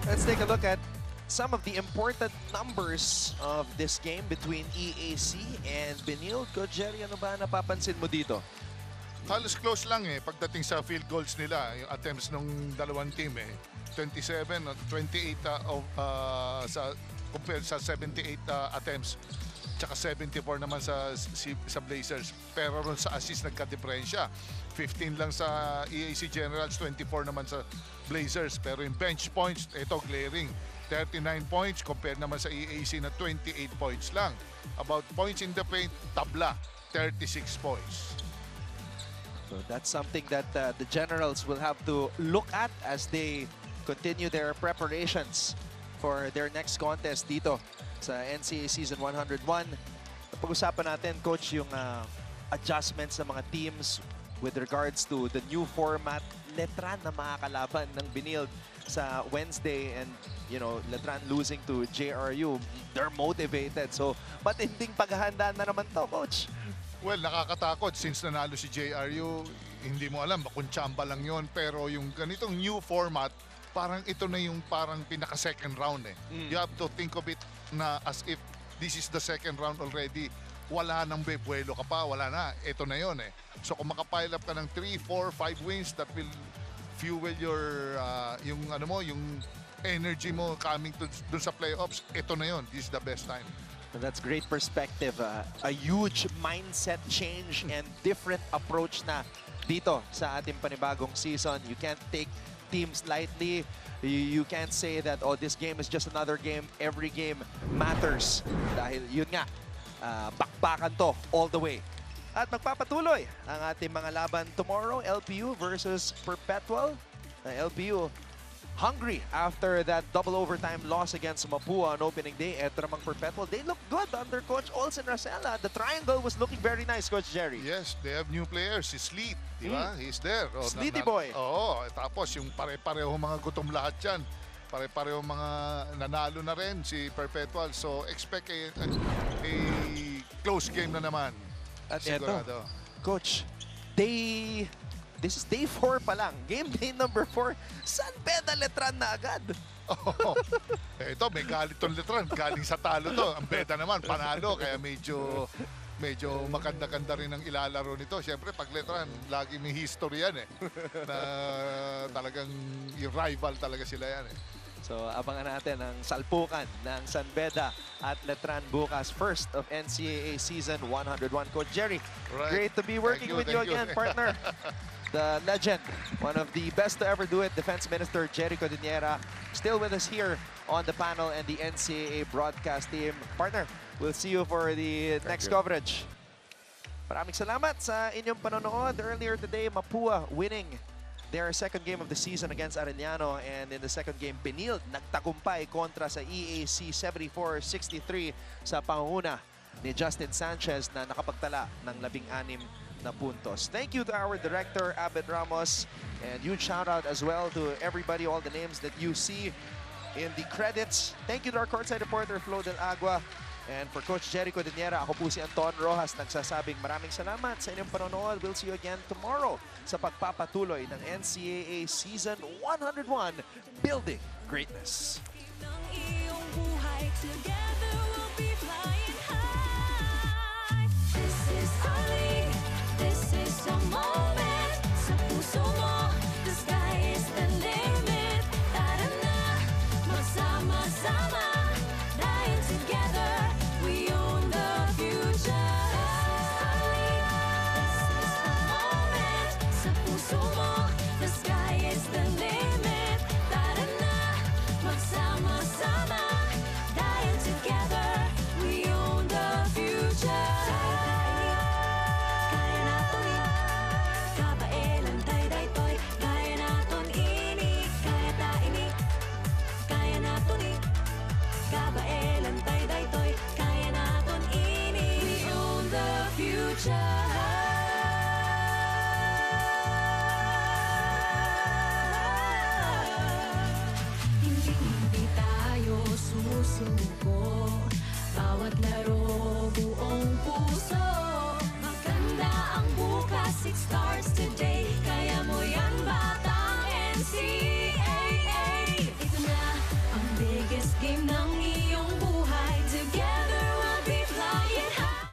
Let's take a look at some of the important numbers of this game between EAC and Benil. Coach Jerry, ano ba napapansin mo dito? Halos close lang pagdating sa field goals nila, yung attempts ng dalawang team 27 at 28 compared sa 78 attempts. Tsaka 74 naman sa Blazers. Pero ron sa assist nagka-diferensya. 15 lang sa EAC Generals, 24 naman sa Blazers. Pero yung bench points, ito glaring. 39 points compared naman sa EAC na 28 points lang. About points in the paint, tabla, 36 points. So that's something that the Generals will have to look at as they continue their preparations for their next contest dito sa NCAA Season 101. Pag-usapan natin, Coach, yung adjustments sa mga teams with regards to the new format. Letran na makakalaban ng Benil sa Wednesday, and you know, Letran losing to JRU. They're motivated. So, matinding paghahanda na naman to, Coach. Well, nakakatakot since nanalo si JRU. Hindi mo alam kung tsamba lang yon, pero yung ganitong new format, parang ito na yung parang pinaka-second round You have to think of it na as if this is the second round already. Wala nang bebuelo ka pa, wala na. Ito na yon So kung makapile up ka ng 3, 4, 5 wins, that will fuel your yung energy mo coming to dun sa playoffs. Ito na yon. This is the best time. That's great perspective. A huge mindset change and different approach na dito sa ating panibagong season. You can't take teams lightly. You can't say that, oh, this game is just another game. Every game matters. Dahil yun nga, bakbakan to all the way. At magpapatuloy ang ating mga laban tomorrow. LPU versus Perpetual. LPU hungry after that double overtime loss against Mapúa on opening day. Eto namang Perpetual, they look good under Coach Olsen Racela. The triangle was looking very nice, Coach Jerry. Yes, they have new players. Si Sleet, di ba? He's there. Sleety boy. Oo, tapos yung pare-pareho mga gutom lahat yan. Pare-pareho mga nanalo na rin si Perpetual. So expect a close game na naman. At sigurado. Coach, this is day 4 pa lang. Game day number 4. San Beda Letran na agad. Ito, may galit tong Letran. Galing sa talo to. Ang Beda naman, panalo. Kaya medyo makanda-kanda rin ang ilalaro nito. Siyempre, pag Letran, lagi may history yan na talagang rival talaga sila yan So, abangan natin ang salpukan ng San Beda at Letran bukas. First of NCAA Season 101. Coach Jerry, great to be working with you again, partner. The legend, one of the best to ever do it, Defense Minister Jerry Codiniera, still with us here on the panel and the NCAA broadcast team. Partner, we'll see you for the next coverage. Maraming salamat sa inyong panonood. Earlier today, Mapúa winning their second game of the season against Arellano, and in the second game, Benil nagtagumpay kontra sa EAC 74-63 sa pangunguna ni Justin Sanchez na nakapagtala ng 16 na puntos. Thank you to our director, Abed Ramos, and huge shout out as well to everybody, all the names that you see in the credits. Thank you to our courtside reporter, Flo Del Agua. And for Coach Jerry Codiniera, ako po si Anton Rojas, nagsasabing maraming salamat sa inyong panonood. We'll see you again tomorrow sa pagpapatuloy ng NCAA Season 101, Building Greatness. Bawat laro buong puso, maganda ang bukas, it starts today. Kaya mo yan, batang NCAA. Ito na ang biggest game ng iyong buhay. Together we'll be flying high.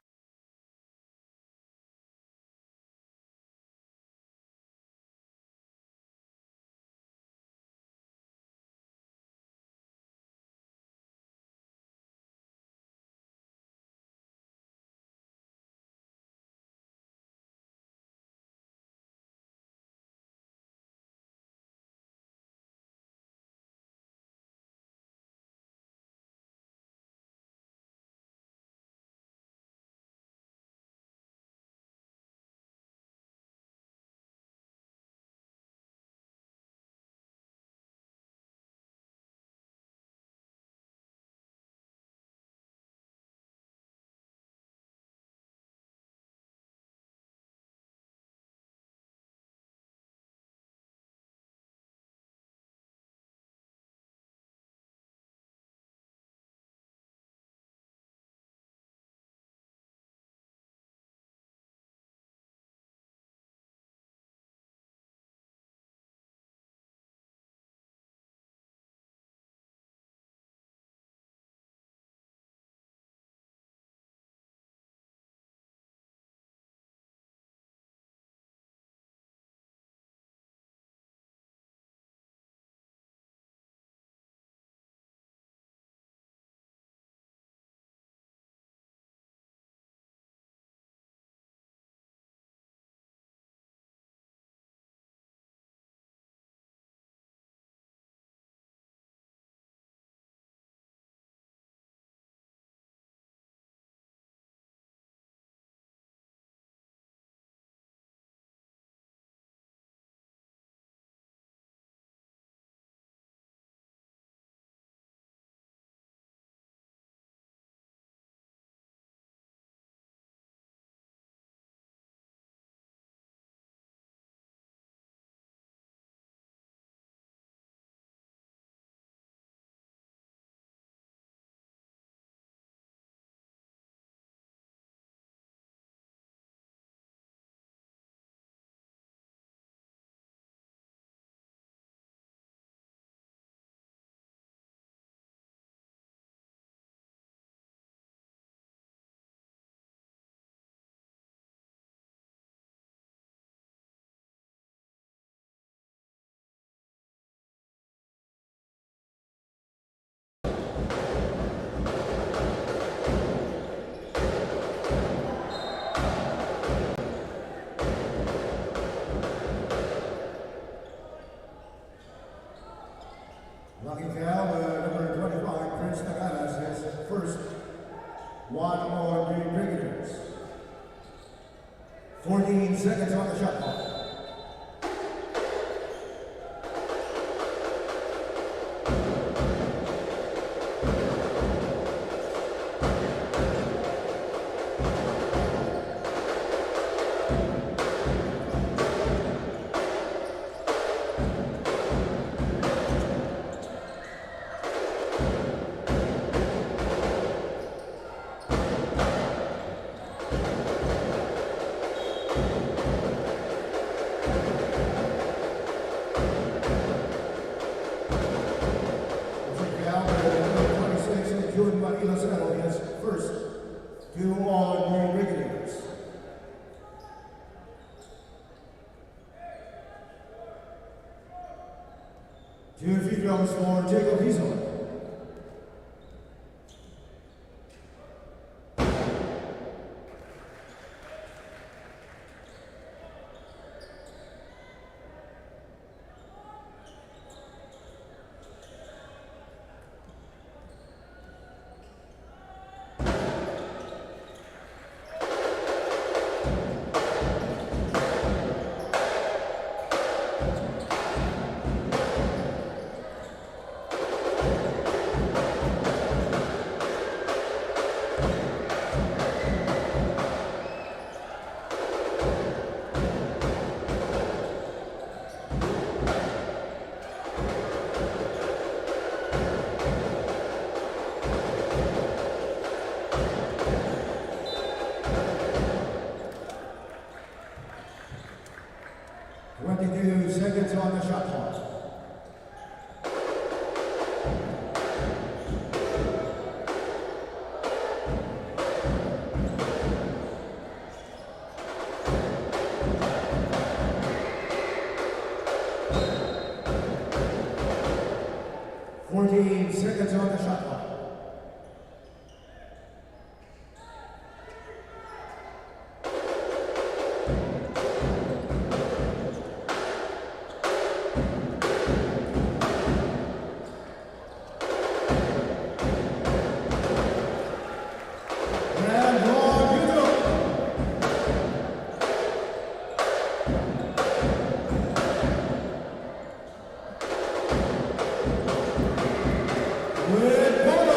First, one on the regulars. 14 seconds on the shot clock. First, two on the regulars. Two free throws for Jacob Hizo. Seconds on the shot clock. Seconds on the shot clock. With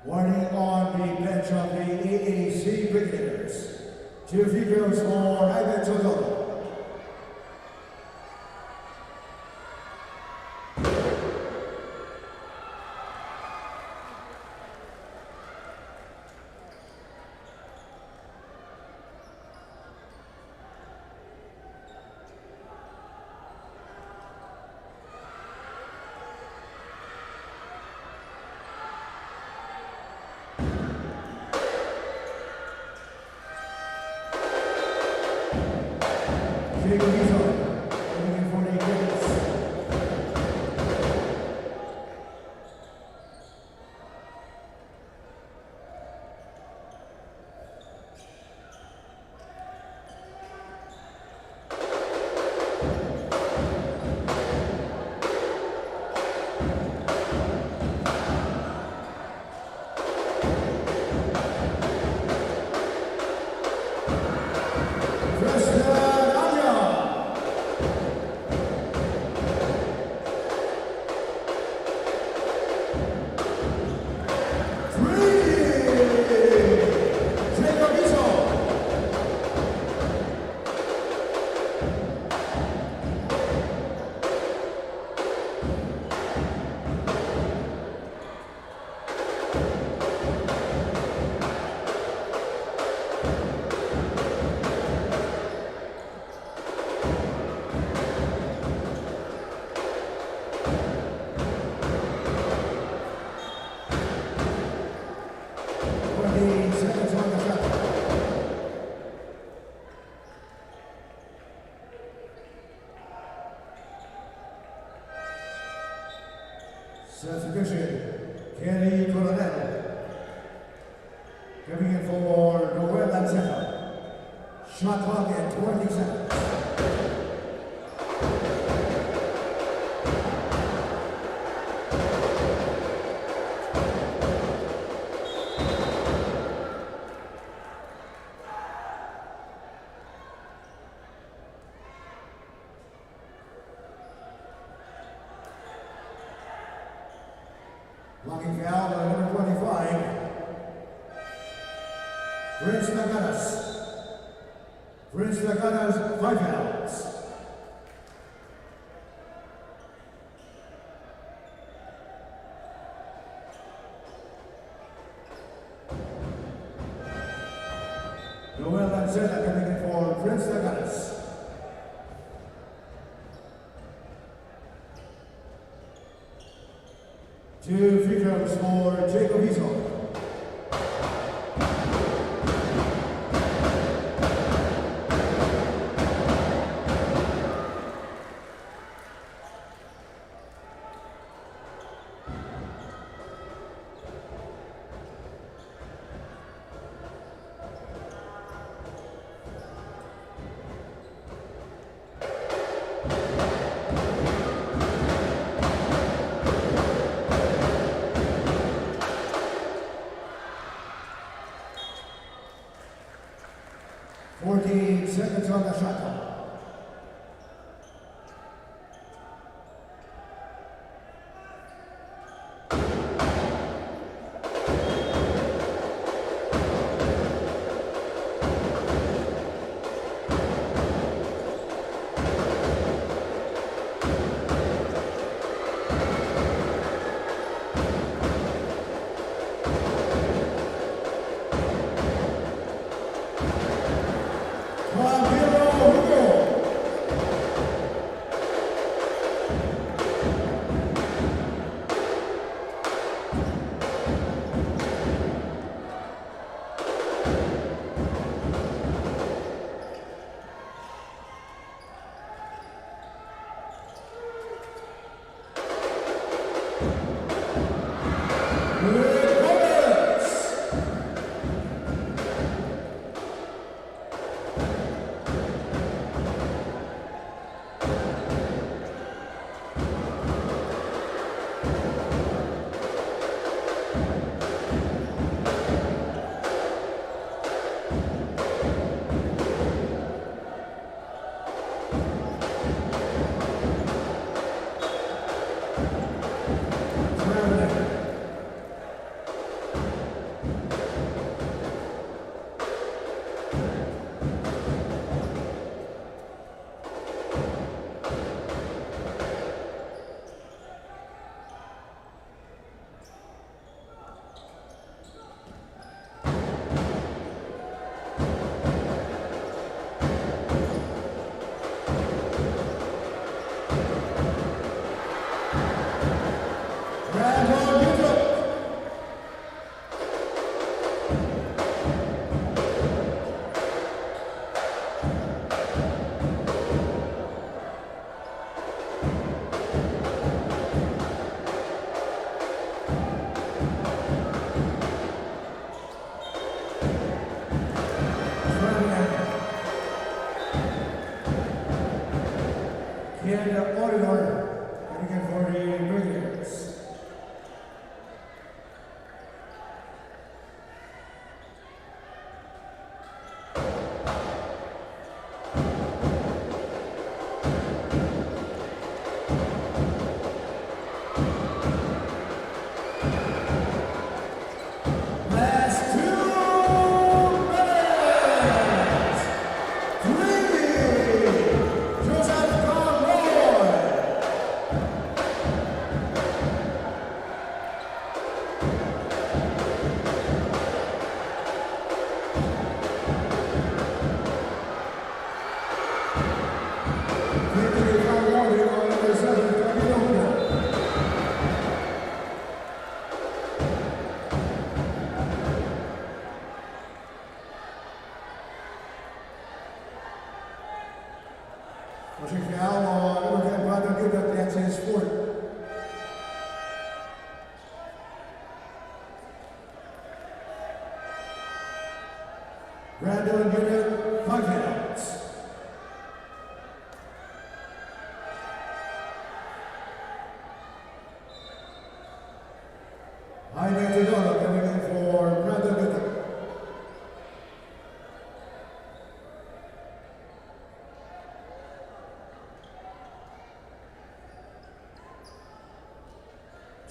Warning on the bench of the AAC Cricketers. 2 free throws for Ivan Totoro. Substitution, Kenny Coronel. Coming in for Noel Lanceta. Shot clock at 20 seconds. Blocking foul by number 25. Prince Naganas. Prince Naganas, 5 fouls. Noel Lanceta coming in for Prince Naganas. Two free throws for Jacob Eason. Seconds on the shot clock. Brandon Unit, 5 minutes. Heine Tudor coming in for Brandon Unit.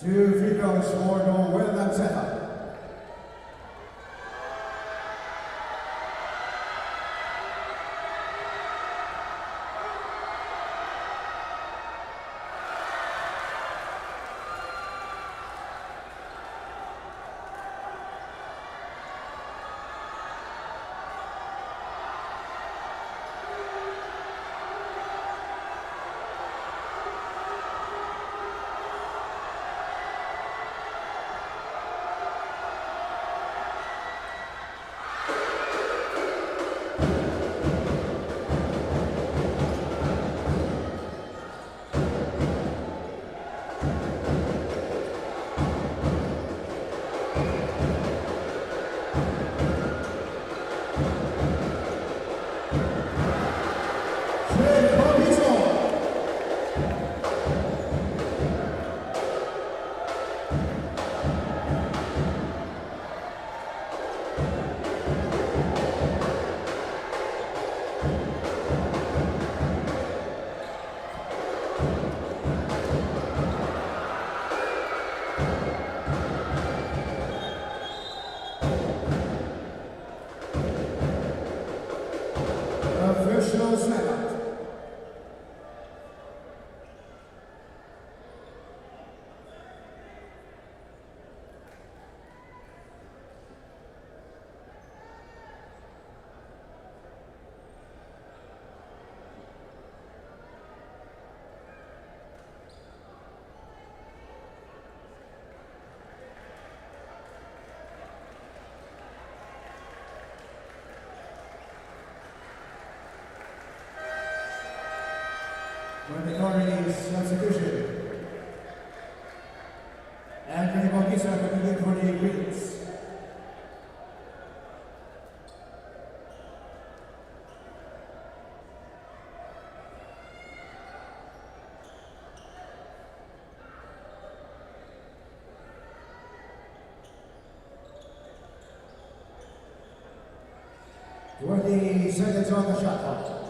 Two free throws for Noel and Seta. Official snap. Mandatory substitution. Anthony Bautista coming in for the Greens. Twenty seconds on the shot clock.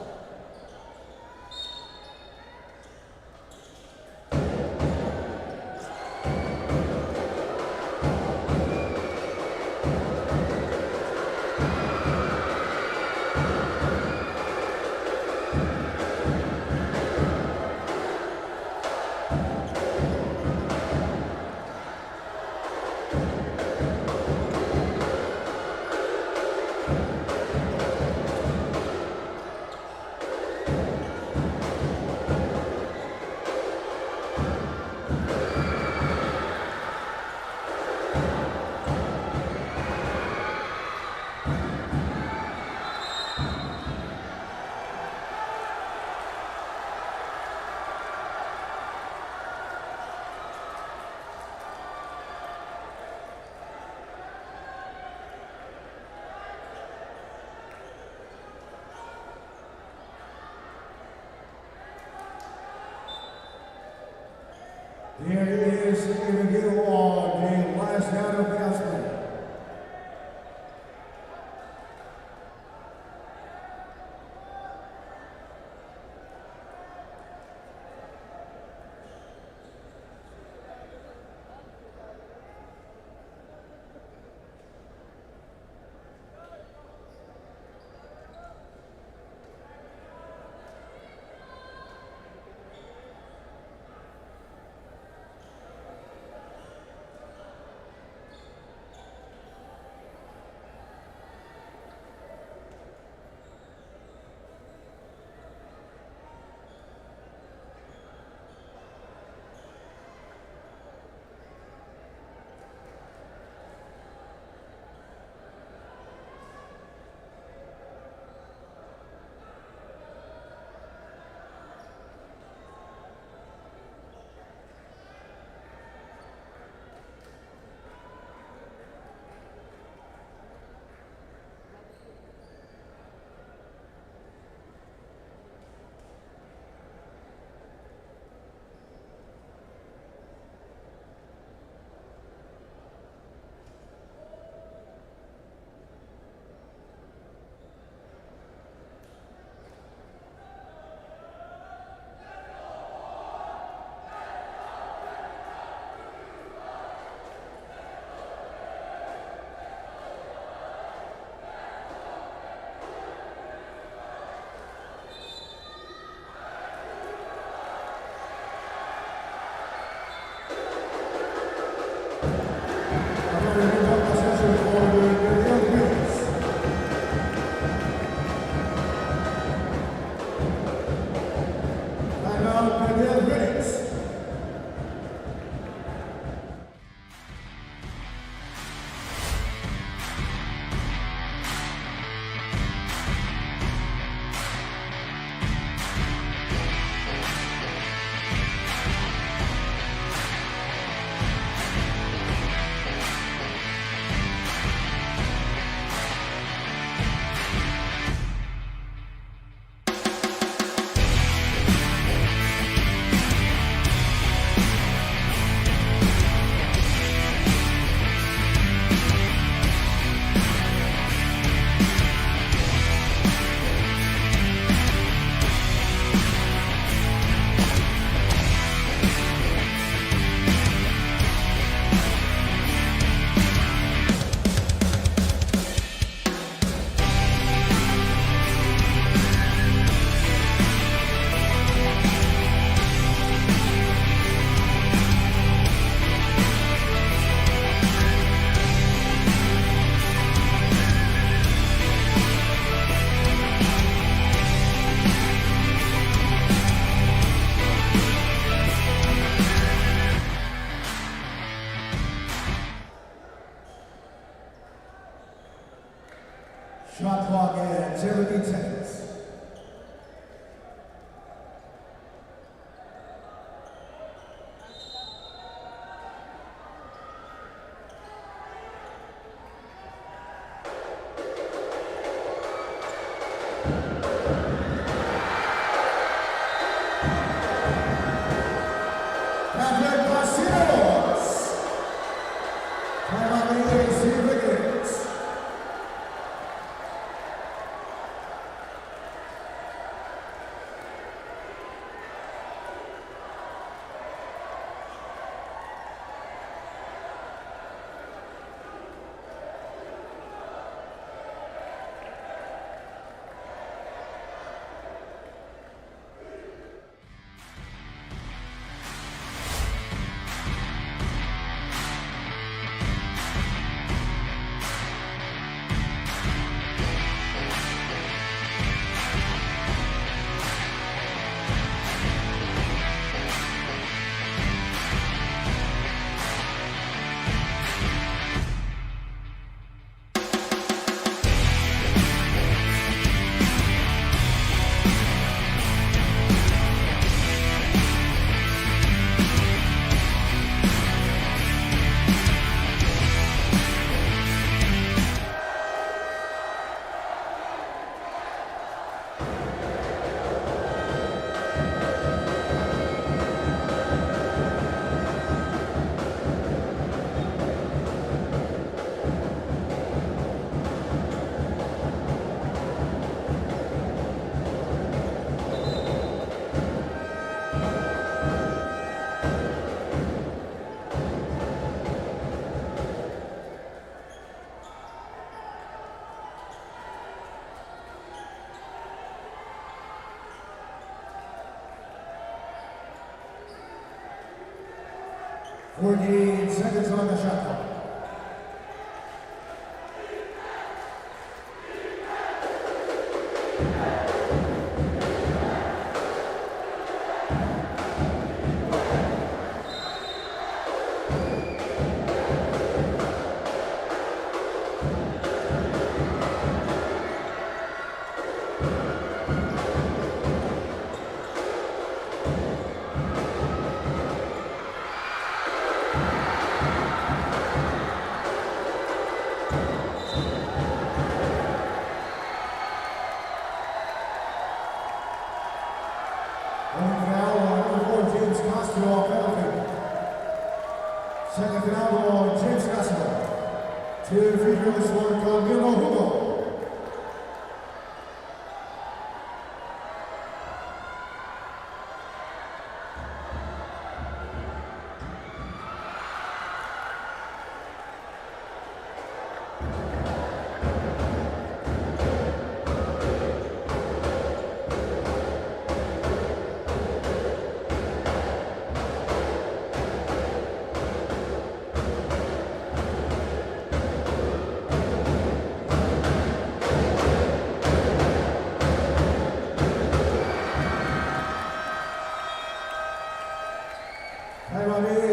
Here is a review on the last round of fast play. 14 seconds on the shot clock. Second foul on James Castro. 2 free throws for Camilo Hugo. Hey, Robbie.